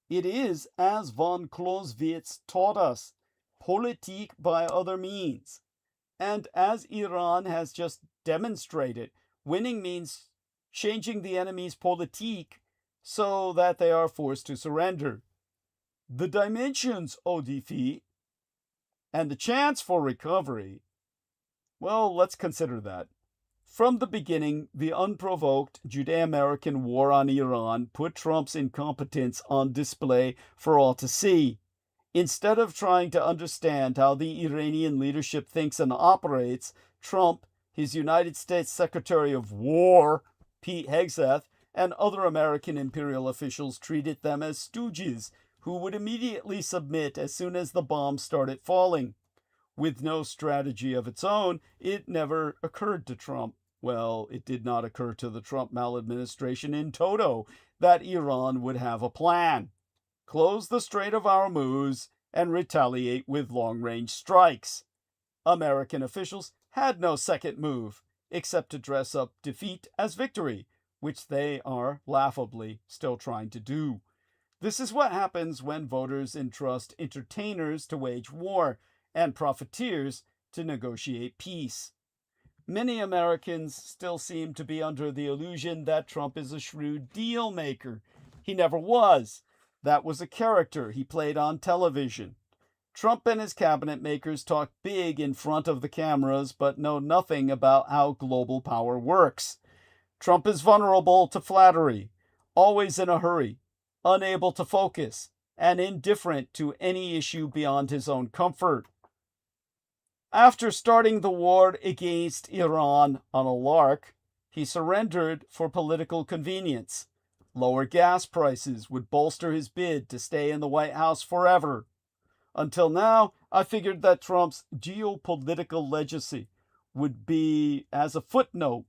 It is, as von Clausewitz taught us, Politik by other means. And as Iran has just demonstrated, winning means changing the enemy's Politik so that they are forced to surrender. The dimensions of defeat and the chance for recovery, well, let's consider that. From the beginning, the unprovoked Judeo-American war on Iran put Trump's incompetence on display for all to see. Instead of trying to understand how the Iranian leadership thinks and operates, Trump, his United States Secretary of War, Pete Hegseth, and other American imperial officials treated them as stooges who would immediately submit as soon as the bombs started falling. With no strategy of its own, it never occurred to Trump, well, it did not occur to the Trump maladministration in toto, that Iran would have a plan. Close the Strait of Hormuz and retaliate with long-range strikes. American officials had no second move, except to dress up defeat as victory, which they are laughably still trying to do. This is what happens when voters entrust entertainers to wage war and profiteers to negotiate peace. Many Americans still seem to be under the illusion that Trump is a shrewd deal maker. He never was. That was a character he played on television. Trump and his cabinet makers talk big in front of the cameras, but know nothing about how global power works. Trump is vulnerable to flattery, always in a hurry, unable to focus, and indifferent to any issue beyond his own comfort. After starting the war against Iran on a lark, he surrendered for political convenience. Lower gas prices would bolster his bid to stay in the White House forever. Until now, I figured that Trump's geopolitical legacy would be as a footnote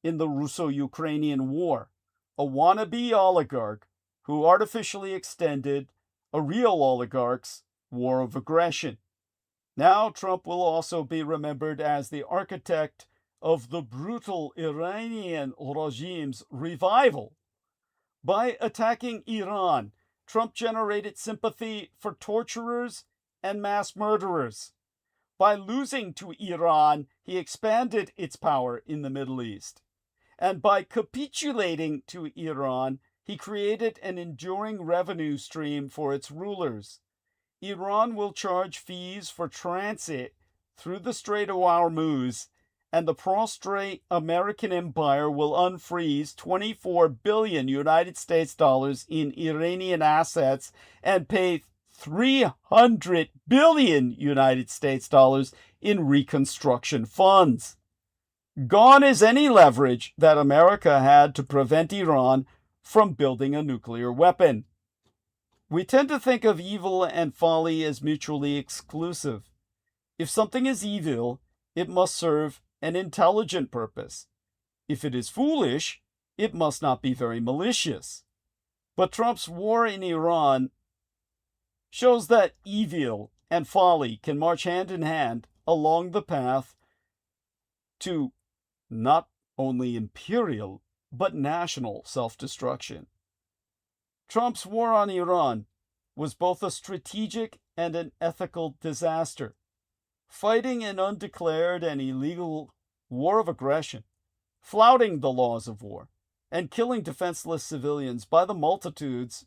in the Russo-Ukrainian war, a wannabe oligarch who artificially extended a real oligarch's war of aggression. Now Trump will also be remembered as the architect of the brutal Iranian regime's revival. By attacking Iran, Trump generated sympathy for torturers and mass murderers. By losing to Iran, he expanded its power in the Middle East. And by capitulating to Iran, he created an enduring revenue stream for its rulers. Iran will charge fees for transit through the Strait of Hormuz, and the prostrate American empire will unfreeze $24 billion United States dollars in Iranian assets and pay $300 billion United States dollars in reconstruction funds. Gone is any leverage that America had to prevent Iran from building a nuclear weapon. We tend to think of evil and folly as mutually exclusive. If something is evil, it must serve an intelligent purpose. If it is foolish, it must not be very malicious. But Trump's war in Iran shows that evil and folly can march hand in hand along the path to not only imperial, but national self-destruction. Trump's war on Iran was both a strategic and an ethical disaster. Fighting an undeclared and illegal war of aggression, flouting the laws of war, and killing defenseless civilians by the multitudes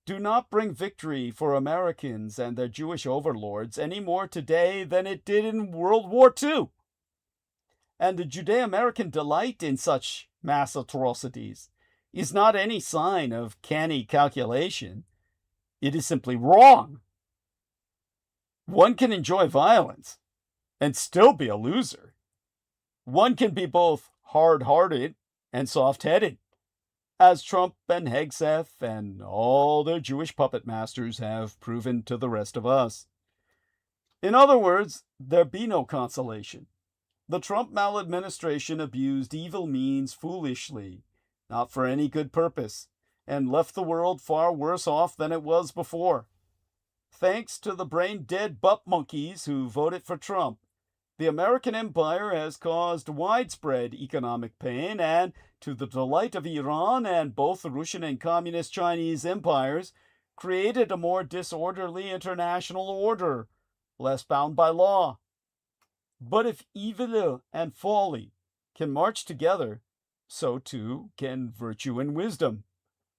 do not bring victory for Americans and their Jewish overlords any more today than it did in World War II. And the Judeo-American delight in such mass atrocities is not any sign of canny calculation. It is simply wrong. One can enjoy violence and still be a loser. One can be both hard-hearted and soft-headed, as Trump and Hegseth and all their Jewish puppet masters have proven to the rest of us. In other words, there be no consolation. The Trump maladministration abused evil means foolishly, not for any good purpose, and left the world far worse off than it was before. Thanks to the brain-dead butt monkeys who voted for Trump, the American empire has caused widespread economic pain, and to the delight of Iran and both the Russian and Communist Chinese empires, created a more disorderly international order, less bound by law. But if evil and folly can march together, so too can virtue and wisdom.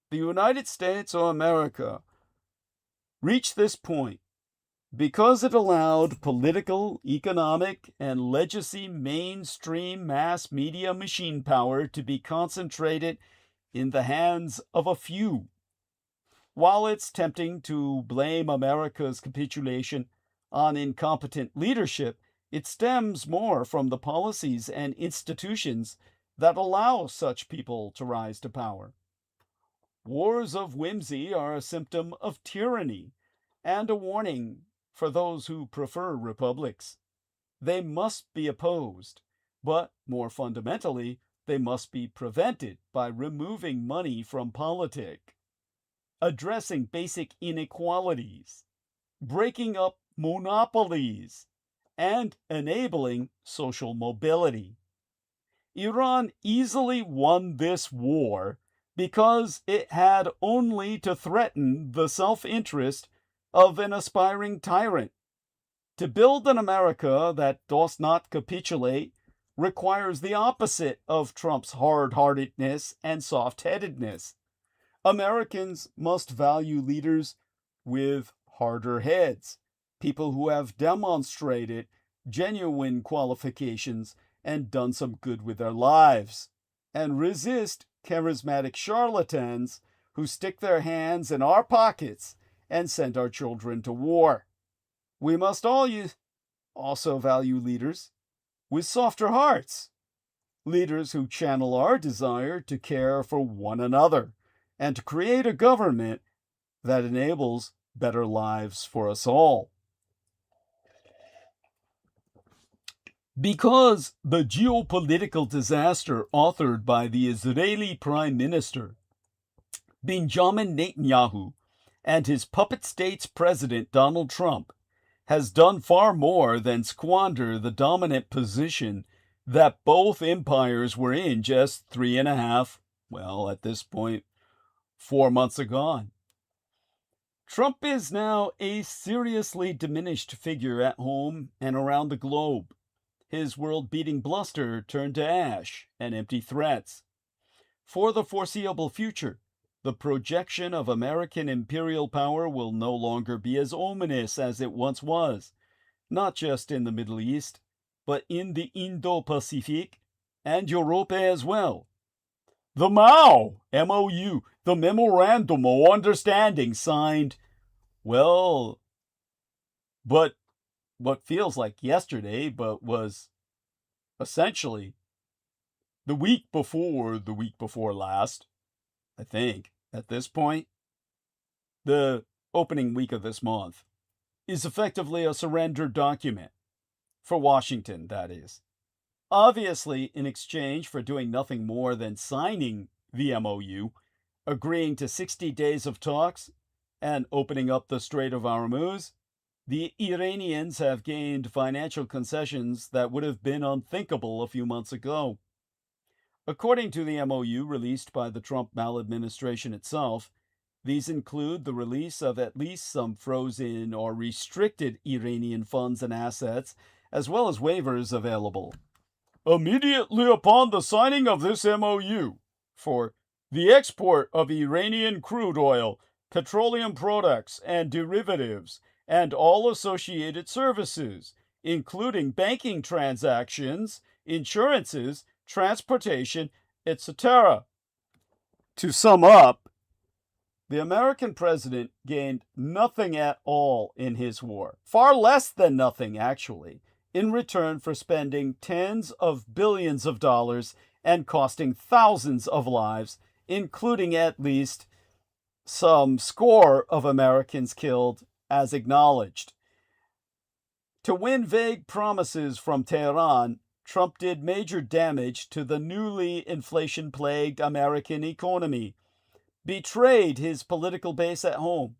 The United States of America reached this point because it allowed political, economic, and legacy mainstream mass media machine power to be concentrated in the hands of a few. While it's tempting to blame America's capitulation on incompetent leadership, it stems more from the policies and institutions that allow such people to rise to power. Wars of whimsy are a symptom of tyranny and a warning for those who prefer republics. They must be opposed, but more fundamentally, they must be prevented by removing money from politics, addressing basic inequalities, breaking up monopolies, and enabling social mobility. Iran easily won this war because it had only to threaten the self-interest of an aspiring tyrant. To build an America that does not capitulate requires the opposite of Trump's hard-heartedness and soft-headedness. Americans must value leaders with harder heads, people who have demonstrated genuine qualifications and done some good with their lives, and resist charismatic charlatans who stick their hands in our pockets and send our children to war. We must all also value leaders with softer hearts, leaders who channel our desire to care for one another and to create a government that enables better lives for us all. Because the geopolitical disaster authored by the Israeli Prime Minister Benjamin Netanyahu and his puppet state's president Donald Trump has done far more than squander the dominant position that both empires were in just 3.5, well, at this point, 4 months ago. Trump is now a seriously diminished figure at home and around the globe. His world-beating bluster turned to ash and empty threats. For the foreseeable future, the projection of American imperial power will no longer be as ominous as it once was, not just in the Middle East, but in the Indo-Pacific and Europe as well. The MOU, the Memorandum of Understanding signed, well, but what feels like yesterday, but was essentially the week before last, I think, at this point, the opening week of this month, is effectively a surrender document. For Washington, that is. Obviously, in exchange for doing nothing more than signing the MOU, agreeing to 60 days of talks, and opening up the Strait of Hormuz, the Iranians have gained financial concessions that would have been unthinkable a few months ago. According to the MOU released by the Trump maladministration itself, these include the release of at least some frozen or restricted Iranian funds and assets, as well as waivers available immediately upon the signing of this MOU for the export of Iranian crude oil, petroleum products and derivatives, and all associated services, including banking transactions, insurances, transportation, etc. To sum up, the American president gained nothing at all in his war, far less than nothing actually, in return for spending tens of billions of dollars and costing thousands of lives, including at least some score of Americans killed, as acknowledged. To win vague promises from Tehran, Trump did major damage to the newly inflation-plagued American economy, betrayed his political base at home,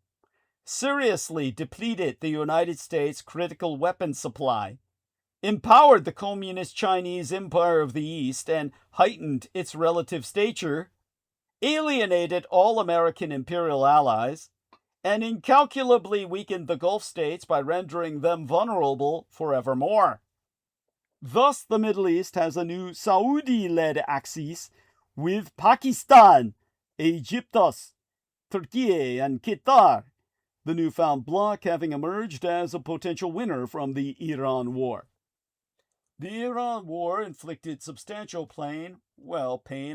seriously depleted the United States' critical weapons supply, empowered the communist Chinese Empire of the East and heightened its relative stature, alienated all American imperial allies, and incalculably weakened the Gulf states by rendering them vulnerable forevermore. Thus, the Middle East has a new Saudi-led axis with Pakistan, Egyptus, Turkey, and Qatar, the newfound bloc having emerged as a potential winner from the Iran war. The Iran war inflicted substantial pain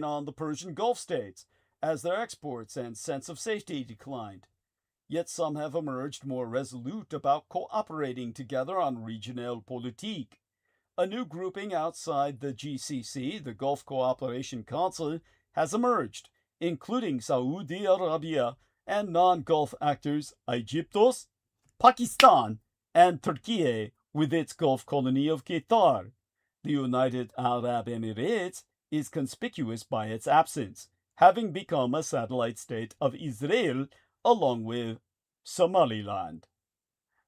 on the Persian Gulf states, as their exports and sense of safety declined. Yet some have emerged more resolute about cooperating together on regional politik. A new grouping outside the GCC, the Gulf Cooperation Council, has emerged, including Saudi Arabia and non-Gulf actors Egyptus, Pakistan, and Turkey with its Gulf colony of Qatar. The United Arab Emirates is conspicuous by its absence, having become a satellite state of Israel along with Somaliland.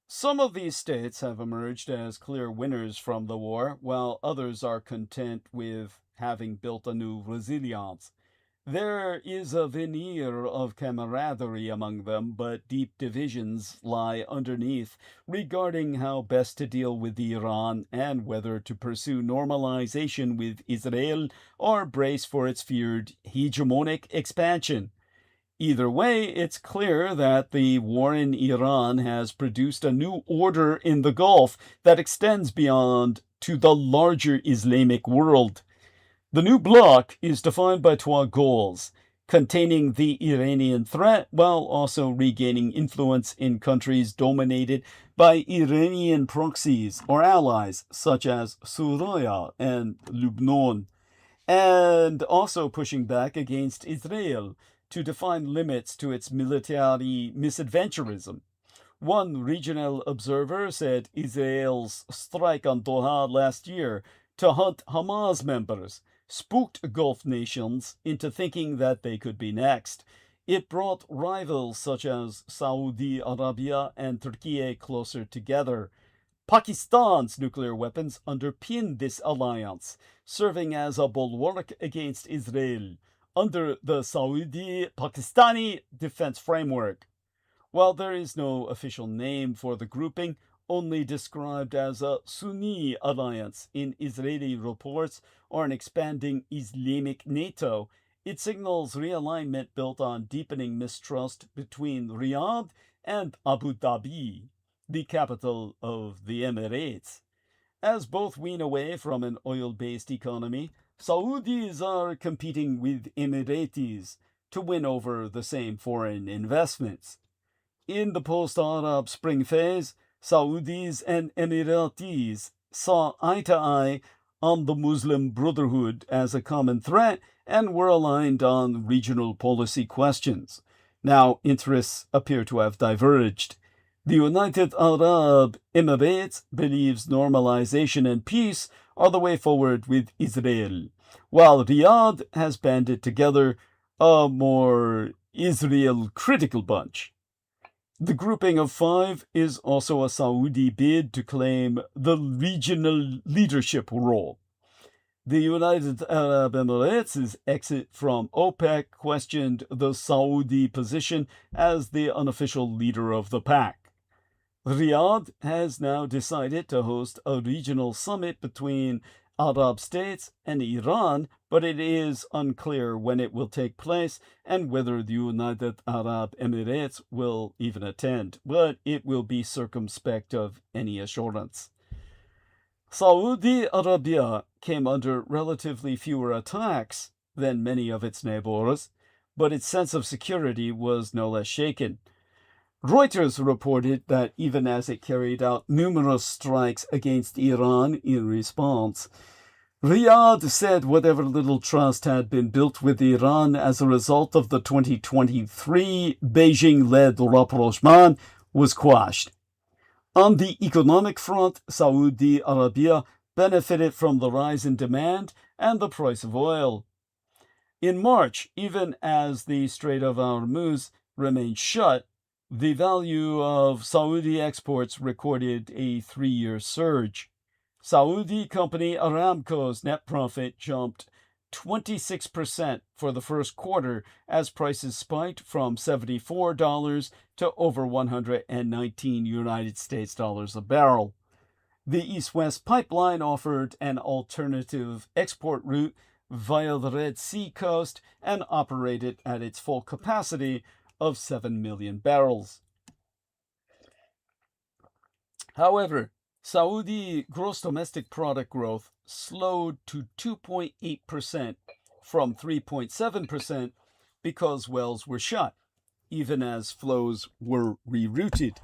Some of these states have emerged as clear winners from the war, while others are content with having built a new resilience. There is a veneer of camaraderie among them, but deep divisions lie underneath regarding how best to deal with Iran and whether to pursue normalization with Israel or brace for its feared hegemonic expansion. Either way, it's clear that the war in Iran has produced a new order in the Gulf that extends beyond to the larger Islamic world. The new bloc is defined by two goals: containing the Iranian threat while also regaining influence in countries dominated by Iranian proxies or allies such as Syria and Lebanon, and also pushing back against Israel to define limits to its military misadventurism. One regional observer said Israel's strike on Doha last year to hunt Hamas members spooked Gulf nations into thinking that they could be next. It brought rivals such as Saudi Arabia and Turkey closer together. Pakistan's nuclear weapons underpin this alliance, serving as a bulwark against Israel under the Saudi-Pakistani defense framework. While there is no official name for the grouping, only described as a Sunni alliance in Israeli reports or an expanding Islamic NATO, it signals realignment built on deepening mistrust between Riyadh and Abu Dhabi, the capital of the Emirates. As both wean away from an oil-based economy, Saudis are competing with Emiratis to win over the same foreign investments. In the post-Arab Spring phase, Saudis and Emiratis saw eye to eye on the Muslim Brotherhood as a common threat and were aligned on regional policy questions. Now, interests appear to have diverged. The United Arab Emirates believes normalization and peace are the way forward with Israel, while Riyadh has banded together a more Israel-critical bunch. The grouping of five is also a Saudi bid to claim the regional leadership role. The United Arab Emirates' exit from OPEC questioned the Saudi position as the unofficial leader of the pack. Riyadh has now decided to host a regional summit between Arab states and Iran, but it is unclear when it will take place and whether the United Arab Emirates will even attend, but it will be circumspect of any assurance. Saudi Arabia came under relatively fewer attacks than many of its neighbors, but its sense of security was no less shaken. Reuters reported that even as it carried out numerous strikes against Iran in response, Riyadh said whatever little trust had been built with Iran as a result of the 2023 Beijing-led rapprochement was quashed. On the economic front, Saudi Arabia benefited from the rise in demand and the price of oil. In March, even as the Strait of Hormuz remained shut, the value of Saudi exports recorded a 3-year surge. Saudi company Aramco's net profit jumped 26% for the first quarter as prices spiked from $74 to over 119 United States dollars a barrel. The East-West pipeline offered an alternative export route via the Red Sea coast and operated at its full capacity of 7 million barrels. However, Saudi gross domestic product growth slowed to 2.8% from 3.7% because wells were shut, even as flows were rerouted.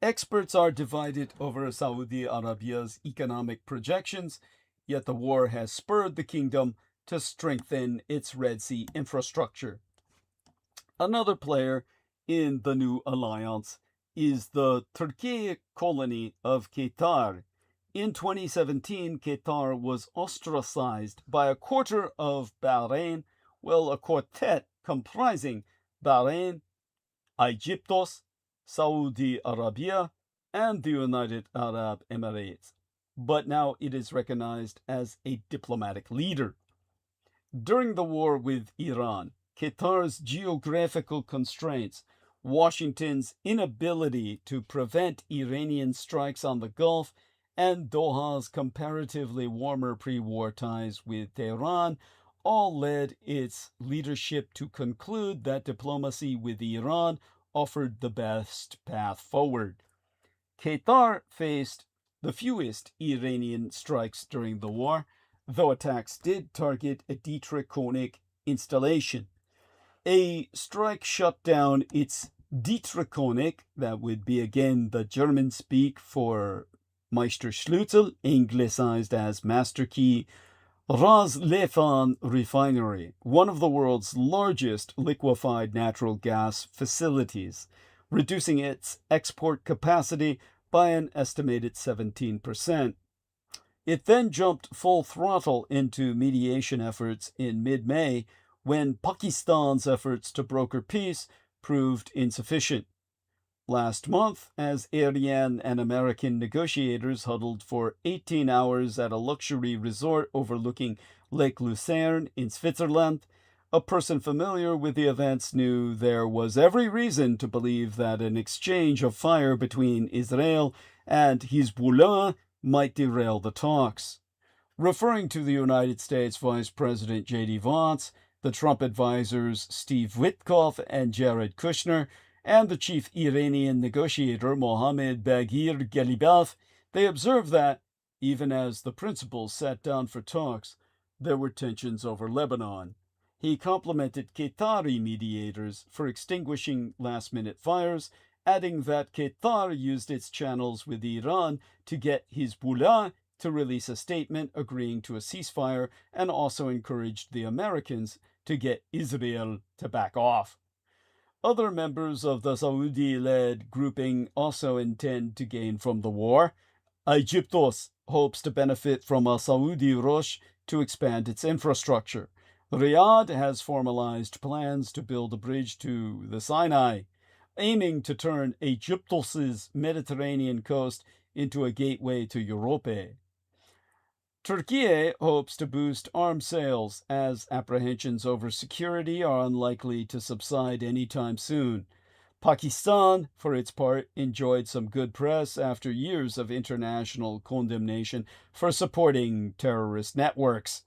Experts are divided over Saudi Arabia's economic projections, yet the war has spurred the kingdom to strengthen its Red Sea infrastructure. Another player in the new alliance is the Turkic colony of Qatar. In 2017, Qatar was ostracized by a quarter of Bahrain, a quartet comprising Bahrain, Egyptos, Saudi Arabia, and the United Arab Emirates. But now it is recognized as a diplomatic leader. During the war with Iran, Qatar's geographical constraints, Washington's inability to prevent Iranian strikes on the Gulf, and Doha's comparatively warmer pre-war ties with Tehran all led its leadership to conclude that diplomacy with Iran offered the best path forward. Qatar faced the fewest Iranian strikes during the war, though attacks did target a Dietrich installation. A strike shut down its Dietrich, that would be again the German speak for Meisterschlüssel, anglicized as master key, Ras-Laffan refinery, one of the world's largest liquefied natural gas facilities, reducing its export capacity by an estimated 17%. It then jumped full throttle into mediation efforts in mid-May when Pakistan's efforts to broker peace proved insufficient. Last month, as Aryan and American negotiators huddled for 18 hours at a luxury resort overlooking Lake Lucerne in Switzerland, a person familiar with the events knew there was every reason to believe that an exchange of fire between Israel and Hezbollah might derail the talks. Referring to the United States Vice President J.D. Vance, the Trump advisors Steve Witkoff and Jared Kushner, and the chief Iranian negotiator Mohammad Baghir Ghalibaf, they observed that, even as the principals sat down for talks, there were tensions over Lebanon. He complimented Qatari mediators for extinguishing last-minute fires, adding that Qatar used its channels with Iran to get Hezbollah to release a statement agreeing to a ceasefire, and also encouraged the Americans to get Israel to back off. Other members of the Saudi-led grouping also intend to gain from the war. Egyptos hopes to benefit from a Saudi rush to expand its infrastructure. Riyadh has formalized plans to build a bridge to the Sinai, aiming to turn Egyptos's Mediterranean coast into a gateway to Europe. Turkey hopes to boost arms sales, as apprehensions over security are unlikely to subside anytime soon. Pakistan, for its part, enjoyed some good press after years of international condemnation for supporting terrorist networks.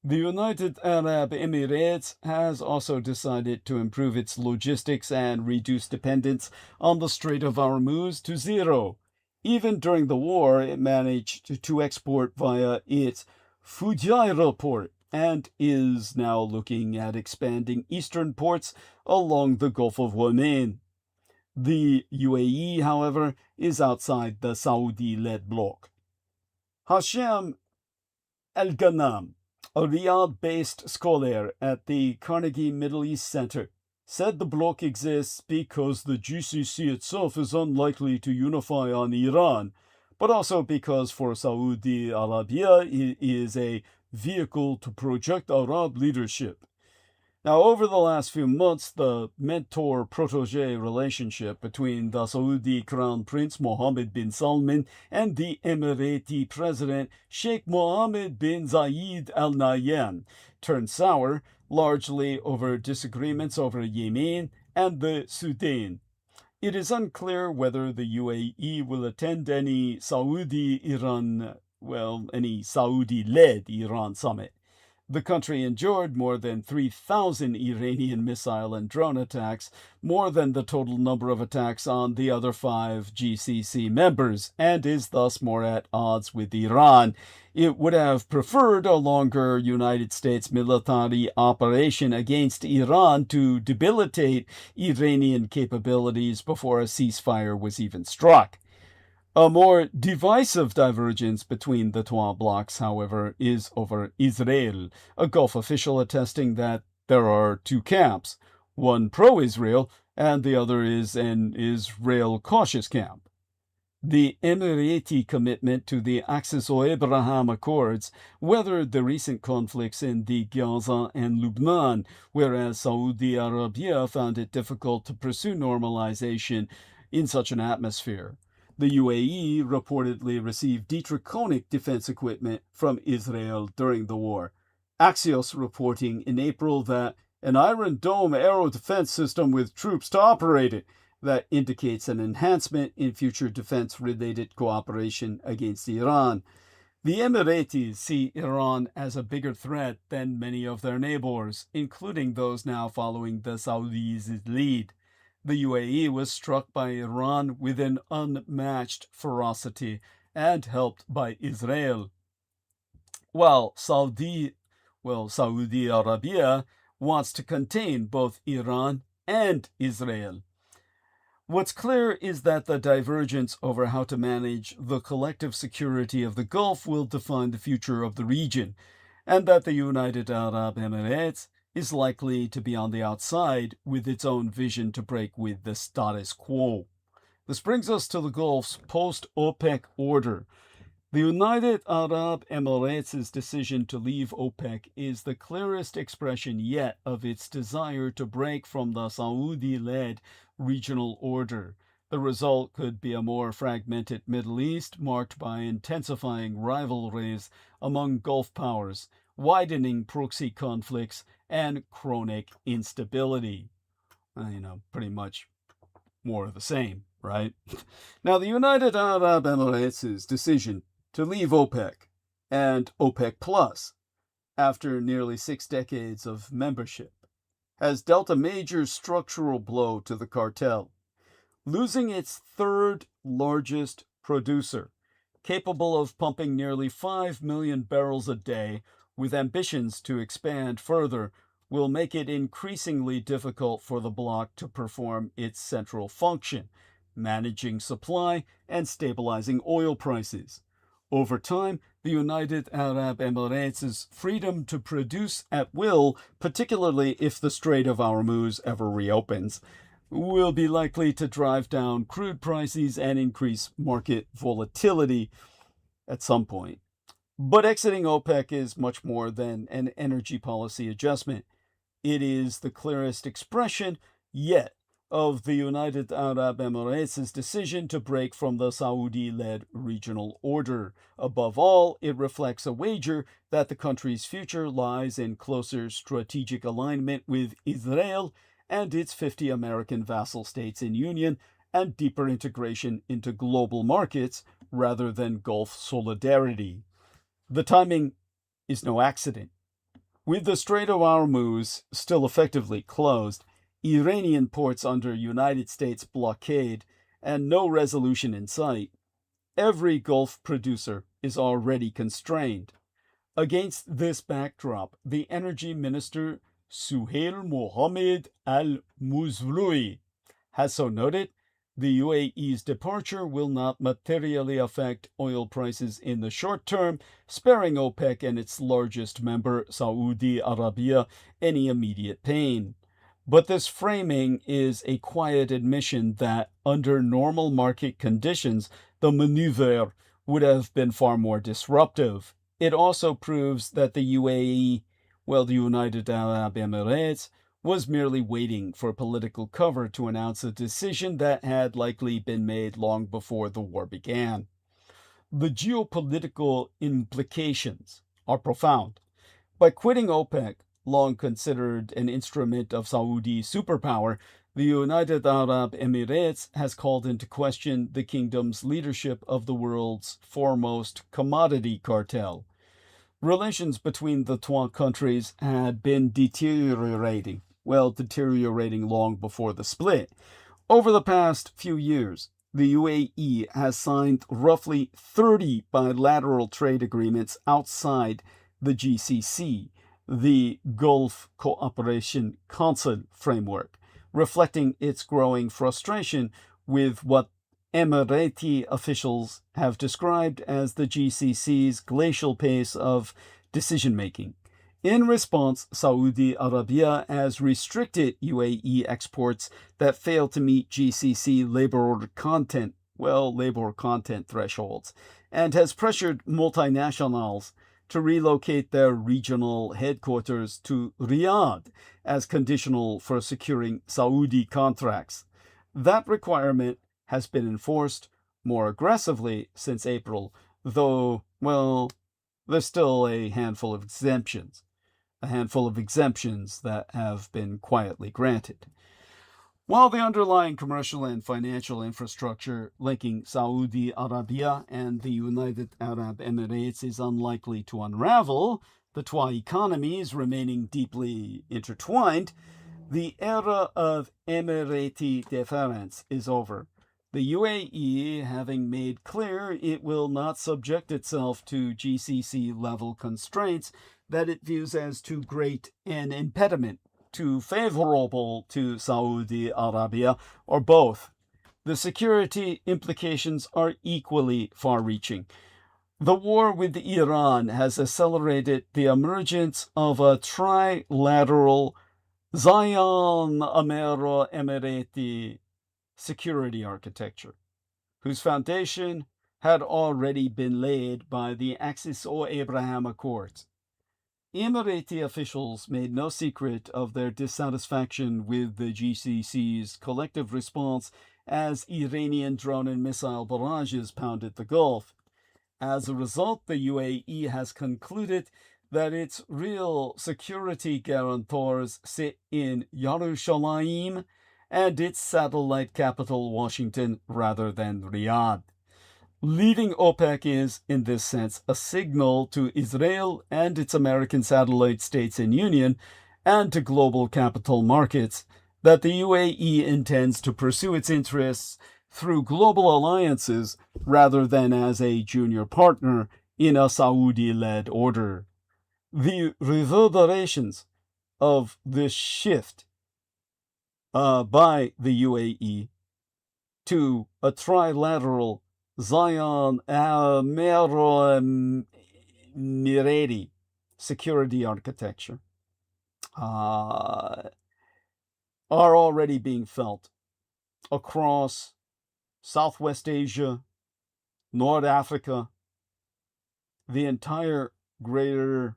The United Arab Emirates has also decided to improve its logistics and reduce dependence on the Strait of Hormuz to zero. Even during the war, it managed to export via its Fujairah port and is now looking at expanding eastern ports along the Gulf of Oman. The UAE, however, is outside the Saudi-led bloc. Hashem El-Ghanam, a Riyadh-based scholar at the Carnegie Middle East Center, said the bloc exists because the GCC itself is unlikely to unify on Iran, but also because for Saudi Arabia it is a vehicle to project Arab leadership. Now, over the last few months, the mentor-protege relationship between the Saudi Crown Prince Mohammed bin Salman and the Emirati President Sheikh Mohammed bin Zayed Al Nahyan turned sour, largely over disagreements over Yemen and the Sudan. It is unclear whether the UAE will attend any Saudi-led Iran summit. The country endured more than 3,000 Iranian missile and drone attacks, more than the total number of attacks on the other 5 GCC members, and is thus more at odds with Iran. It would have preferred a longer United States military operation against Iran to debilitate Iranian capabilities before a ceasefire was even struck. A more divisive divergence between the two blocs, however, is over Israel, a Gulf official attesting that there are 2 camps, one pro-Israel and the other is an Israel-cautious camp. The Emirati commitment to the Axis of Abraham Accords weathered the recent conflicts in the Gaza and Lebanon, whereas Saudi Arabia found it difficult to pursue normalization in such an atmosphere. The UAE reportedly received Dietrich defense equipment from Israel during the war. Axios reporting in April that an Iron Dome aero defense system with troops to operate it that indicates an enhancement in future defense-related cooperation against Iran. The Emiratis see Iran as a bigger threat than many of their neighbors, including those now following the Saudis' lead. The UAE was struck by Iran with an unmatched ferocity and helped by Israel. While Saudi Arabia wants to contain both Iran and Israel. What's clear is that the divergence over how to manage the collective security of the Gulf will define the future of the region, and that the United Arab Emirates is likely to be on the outside with its own vision to break with the status quo. This brings us to the Gulf's post-OPEC order. The United Arab Emirates' decision to leave OPEC is the clearest expression yet of its desire to break from the Saudi-led regional order. The result could be a more fragmented Middle East marked by intensifying rivalries among Gulf powers, widening proxy conflicts, and chronic instability. Pretty much more of the same, right? Now, the United Arab Emirates' decision to leave OPEC and OPEC Plus after nearly 6 decades of membership has dealt a major structural blow to the cartel, losing its third largest producer, capable of pumping nearly 5 million barrels a day with ambitions to expand further, will make it increasingly difficult for the bloc to perform its central function, managing supply and stabilizing oil prices. Over time, the United Arab Emirates' freedom to produce at will, particularly if the Strait of Hormuz ever reopens, will be likely to drive down crude prices and increase market volatility at some point. But exiting OPEC is much more than an energy policy adjustment. It is the clearest expression yet of the United Arab Emirates' decision to break from the Saudi-led regional order. Above all, it reflects a wager that the country's future lies in closer strategic alignment with Israel and its 50 American vassal states in union, and deeper integration into global markets rather than Gulf solidarity. The timing is no accident. With the Strait of Hormuz still effectively closed, Iranian ports under United States blockade, and no resolution in sight, every Gulf producer is already constrained. Against this backdrop, the Energy Minister Suhail Mohammed Al-Muzrui has so noted, the UAE's departure will not materially affect oil prices in the short term, sparing OPEC and its largest member, Saudi Arabia, any immediate pain. But this framing is a quiet admission that, under normal market conditions, the maneuver would have been far more disruptive. It also proves that the UAE, the United Arab Emirates, was merely waiting for political cover to announce a decision that had likely been made long before the war began. The geopolitical implications are profound. By quitting OPEC, long considered an instrument of Saudi superpower, the United Arab Emirates has called into question the kingdom's leadership of the world's foremost commodity cartel. Relations between the two countries had been deteriorating long before the split. Over the past few years, the UAE has signed roughly 30 bilateral trade agreements outside the GCC, the Gulf Cooperation Council framework, reflecting its growing frustration with what Emirati officials have described as the GCC's glacial pace of decision-making. In response, Saudi Arabia has restricted UAE exports that fail to meet GCC labor content thresholds, and has pressured multinationals to relocate their regional headquarters to Riyadh as conditional for securing Saudi contracts. That requirement has been enforced more aggressively since April, though, there's still a handful of exemptions. a handful of exemptions that have been quietly granted. While the underlying commercial and financial infrastructure linking Saudi Arabia and the United Arab Emirates is unlikely to unravel, the two economies remaining deeply intertwined, the era of Emirati deference is over. The UAE having made clear it will not subject itself to GCC-level constraints that it views as too great an impediment, too favorable to Saudi Arabia, or both. The security implications are equally far-reaching. The war with Iran has accelerated the emergence of a trilateral Zion-Amero-Emirati security architecture, whose foundation had already been laid by the Axis o Abraham Accords. Emirati officials made no secret of their dissatisfaction with the GCC's collective response as Iranian drone and missile barrages pounded the Gulf. As a result, the UAE has concluded that its real security guarantors sit in Yerushalayim and its satellite capital, Washington, rather than Riyadh. Leaving OPEC is, in this sense, a signal to Israel and its American satellite states in union and to global capital markets that the UAE intends to pursue its interests through global alliances rather than as a junior partner in a Saudi-led order. The reverberations of this shift by the UAE to a trilateral Zion Amero-Emirati security architecture are already being felt across Southwest Asia, North Africa, the entire greater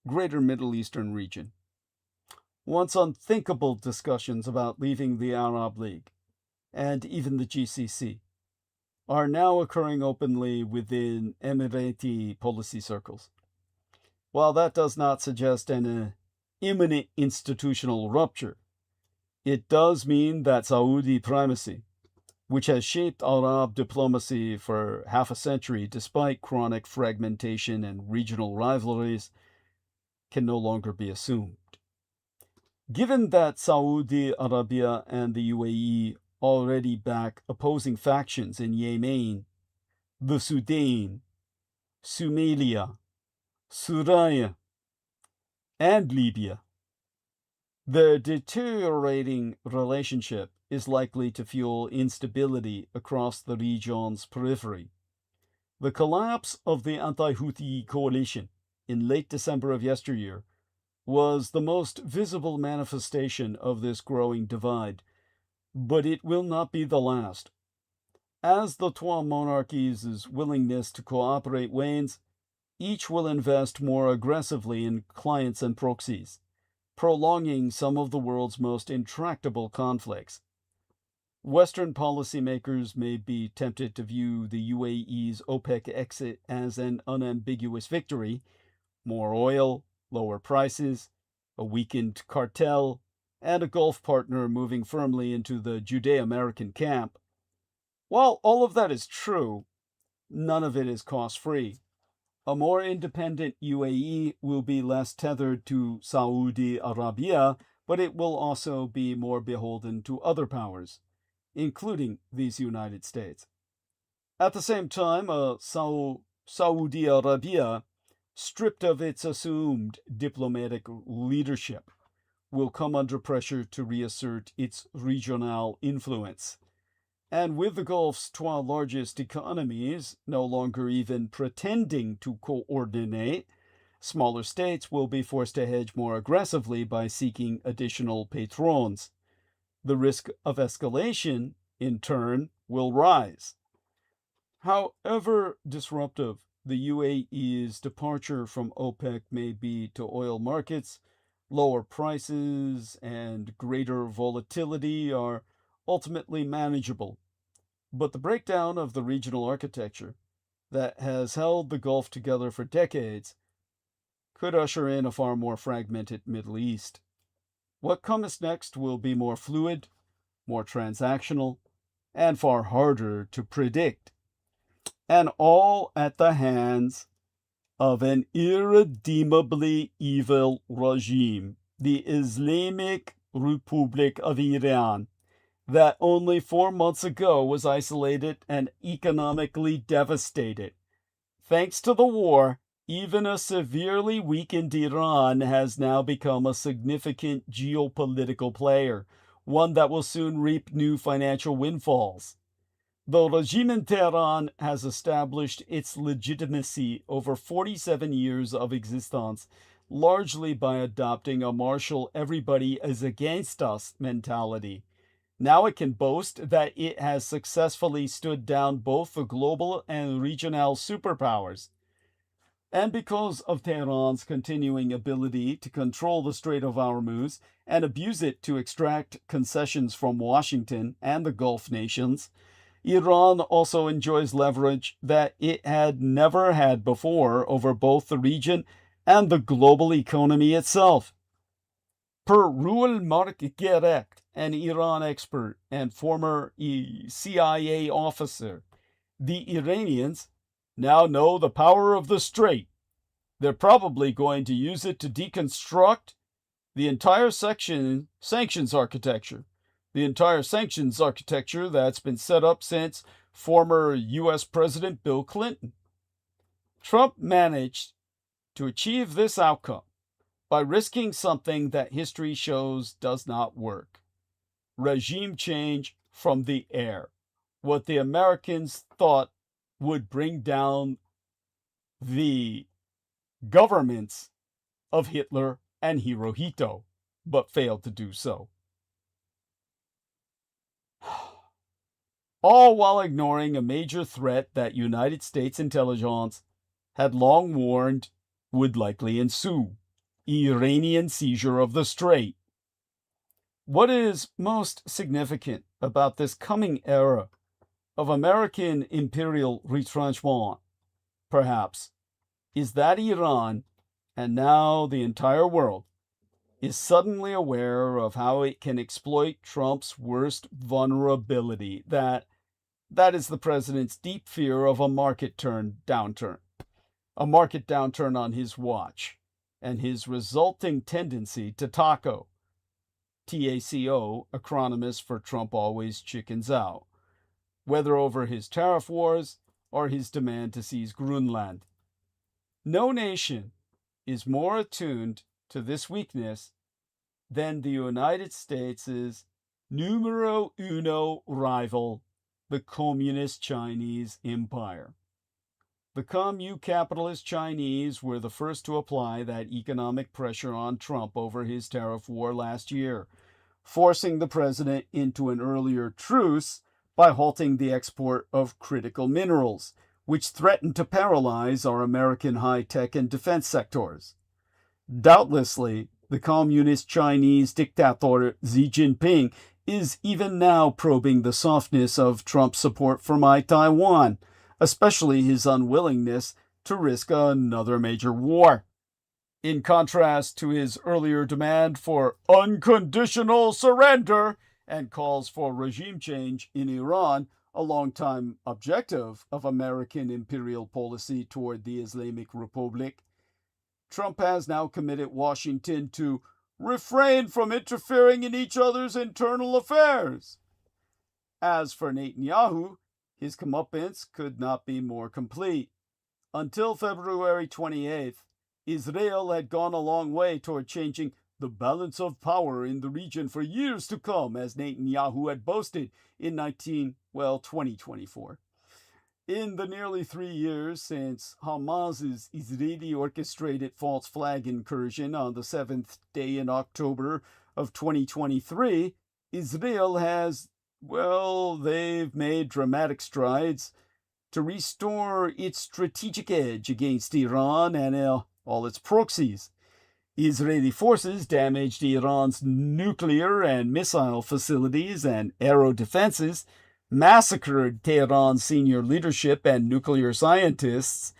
Middle Eastern region. Once unthinkable discussions about leaving the Arab League and even the GCC are now occurring openly within Emirati policy circles. While that does not suggest an imminent institutional rupture, it does mean that Saudi primacy, which has shaped Arab diplomacy for half a century despite chronic fragmentation and regional rivalries, can no longer be assumed. Given that Saudi Arabia and the UAE already back opposing factions in Yemen, the Sudan, Somalia, Syria, and Libya, the deteriorating relationship is likely to fuel instability across the region's periphery. The collapse of the anti-Houthi coalition in late December of yesteryear was the most visible manifestation of this growing divide, but it will not be the last. As the two monarchies' willingness to cooperate wanes, each will invest more aggressively in clients and proxies, prolonging some of the world's most intractable conflicts. Western policymakers may be tempted to view the UAE's OPEC exit as an unambiguous victory: more oil, lower prices, a weakened cartel, and a Gulf partner moving firmly into the Judeo-American camp. While all of that is true, none of it is cost-free. A more independent UAE will be less tethered to Saudi Arabia, but it will also be more beholden to other powers, including these United States. At the same time, Saudi Arabia, stripped of its assumed diplomatic leadership, will come under pressure to reassert its regional influence. And with the Gulf's two largest economies no longer even pretending to coordinate, smaller states will be forced to hedge more aggressively by seeking additional patrons. The risk of escalation, in turn, will rise. However disruptive the UAE's departure from OPEC may be to oil markets, lower prices and greater volatility are ultimately manageable. But the breakdown of the regional architecture that has held the Gulf together for decades could usher in a far more fragmented Middle East. What comes next will be more fluid, more transactional, and far harder to predict. And all at the hands of an irredeemably evil regime, the Islamic Republic of Iran, that only 4 months ago was isolated and economically devastated. Thanks to the war, even a severely weakened Iran has now become a significant geopolitical player, one that will soon reap new financial windfalls. The regime in Tehran has established its legitimacy over 47 years of existence, largely by adopting a martial everybody is against us mentality. Now it can boast that it has successfully stood down both the global and regional superpowers. And because of Tehran's continuing ability to control the Strait of Hormuz and abuse it to extract concessions from Washington and the Gulf nations, Iran also enjoys leverage that it had never had before over both the region and the global economy itself. Per Ruel Mark-Gerect, an Iran expert and former CIA officer, the Iranians now know the power of the strait. They're probably going to use it to deconstruct the entire sanctions architecture. The entire sanctions architecture that's been set up since former U.S. President Bill Clinton. Trump managed to achieve this outcome by risking something that history shows does not work. Regime change from the air. What the Americans thought would bring down the governments of Hitler and Hirohito, but failed to do so. All while ignoring a major threat that United States intelligence had long warned would likely ensue: Iranian seizure of the strait. What is most significant about this coming era of American imperial retrenchment, perhaps, is that Iran, and now the entire world, is suddenly aware of how it can exploit Trump's worst vulnerability, that is the president's deep fear of a market downturn on his watch, and his resulting tendency to TACO, TACO, acronyms for Trump always chickens out, whether over his tariff wars or his demand to seize Greenland. No nation is more attuned to this weakness than the United States' numero uno rival, the Communist Chinese Empire. The capitalist Chinese were the first to apply that economic pressure on Trump over his tariff war last year, forcing the president into an earlier truce by halting the export of critical minerals, which threatened to paralyze our American high-tech and defense sectors. Doubtlessly, the communist Chinese dictator Xi Jinping is even now probing the softness of Trump's support for my Taiwan, especially his unwillingness to risk another major war. In contrast to his earlier demand for unconditional surrender and calls for regime change in Iran, a longtime objective of American imperial policy toward the Islamic Republic, Trump has now committed Washington to refrain from interfering in each other's internal affairs. As for Netanyahu, his comeuppance could not be more complete. Until February 28th, Israel had gone a long way toward changing the balance of power in the region for years to come, as Netanyahu had boasted in 2024. In the nearly 3 years since Hamas's Israeli-orchestrated false flag incursion on the 7th day in October of 2023, Israel has, they've made dramatic strides to restore its strategic edge against Iran and all its proxies. Israeli forces damaged Iran's nuclear and missile facilities and aero defenses, massacred Tehran's senior leadership and nuclear scientists,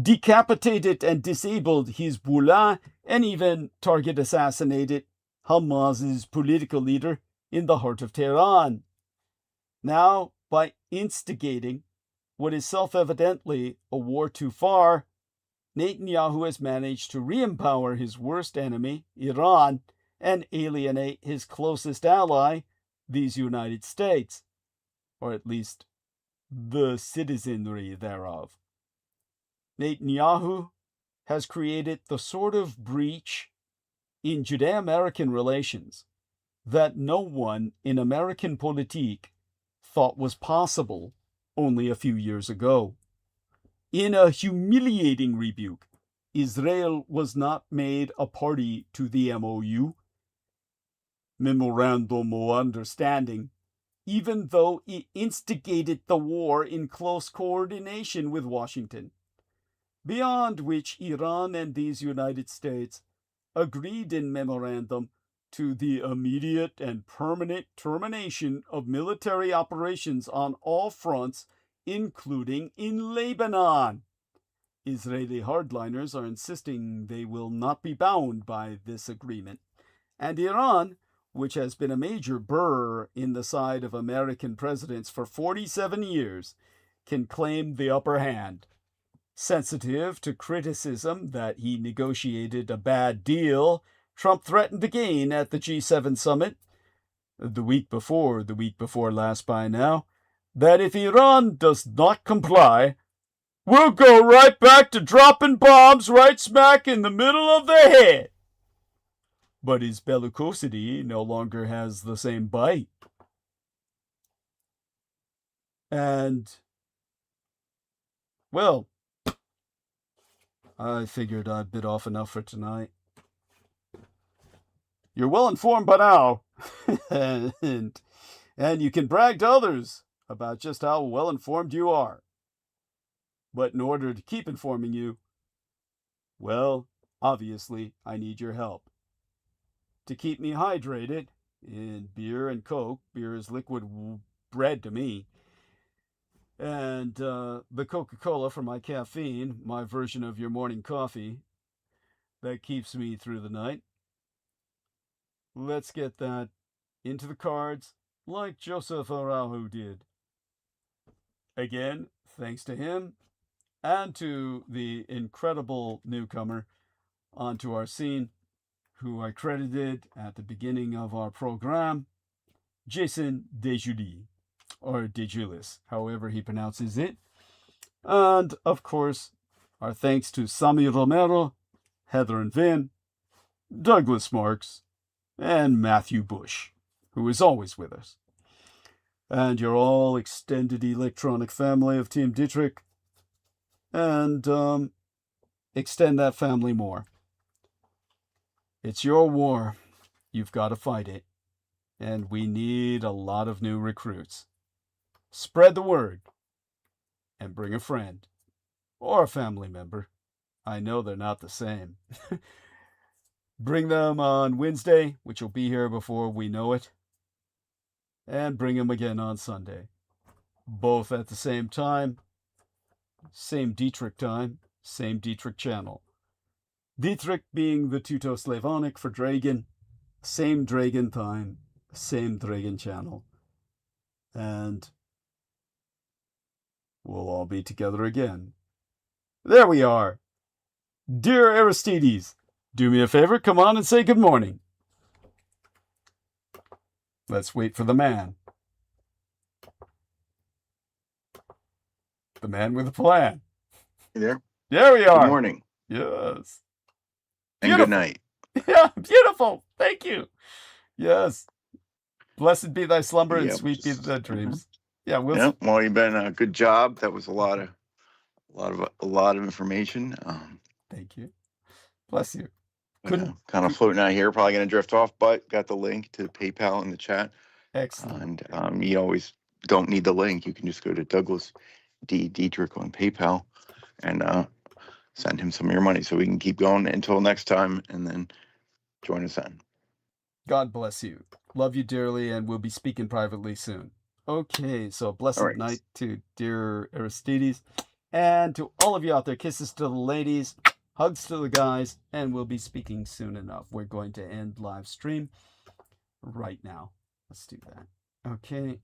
decapitated and disabled Hezbollah, and even target assassinated Hamas's political leader in the heart of Tehran. Now, by instigating what is self-evidently a war too far, Netanyahu has managed to re-empower his worst enemy, Iran, and alienate his closest ally, these United States, or at least the citizenry thereof. Netanyahu has created the sort of breach in Judeo-American relations that no one in American politik thought was possible only a few years ago. In a humiliating rebuke, Israel was not made a party to the MOU, Memorandum of Understanding, even though it instigated the war in close coordination with Washington, beyond which Iran and these United States agreed in memorandum to the immediate and permanent termination of military operations on all fronts, including in Lebanon. Israeli hardliners are insisting they will not be bound by this agreement, and Iran, which has been a major burr in the side of American presidents for 47 years, can claim the upper hand. Sensitive to criticism that he negotiated a bad deal, Trump threatened again at the G7 summit, the week before last by now, that if Iran does not comply, we'll go right back to dropping bombs right smack in the middle of their head. But his bellicosity no longer has the same bite. And, well, I figured I'd bit off enough for tonight. You're well informed by now, and you can brag to others about just how well informed you are. But in order to keep informing you, well, obviously, I need your help. To keep me hydrated in beer and Coke, beer is liquid bread to me, and the Coca-Cola for my caffeine, my version of your morning coffee, that keeps me through the night. Let's get that into the cards like Joseph Araujo did. Again, thanks to him and to the incredible newcomer onto our scene, who I credited at the beginning of our program, Jason DeJulis, or DeJulis, however he pronounces it. And, of course, our thanks to Sammy Romero, Heather and Vin, Douglas Marks, and Matthew Bush, who is always with us. And your all extended electronic family of Team Dietrich, and extend that family more. It's your war. You've got to fight it. And we need a lot of new recruits. Spread the word. And bring a friend. Or a family member. I know they're not the same. Bring them on Wednesday, which will be here before we know it. And bring them again on Sunday. Both at the same time. Same Dietrich time. Same Dietrich channel. Dietrich being the Teuto-Slavonic for dragon, same dragon time, same dragon channel. And we'll all be together again. There we are. Dear Aristides, do me a favor, come on and say good morning. Let's wait for the man. The man with a plan. You there? There we are. Good morning. Yes. And good night. Yeah, beautiful. Thank you. Yes. Blessed be thy slumber and Yep. sweet be thy dreams. Yeah, Well, you've been a good job. That was a lot of information. Thank you. Bless you. Kind of floating out here, probably going to drift off, but got the link to PayPal in the chat. Excellent. And you always don't need the link. You can just go to Douglas D. Dietrich on PayPal and send him some of your money so we can keep going until next time, and then join us then. God bless you. Love you dearly, and we'll be speaking privately soon. Okay, so blessed All right. night to dear Aristides. And to all of you out there, kisses to the ladies, hugs to the guys, and we'll be speaking soon enough. We're going to end live stream right now. Let's do that. Okay.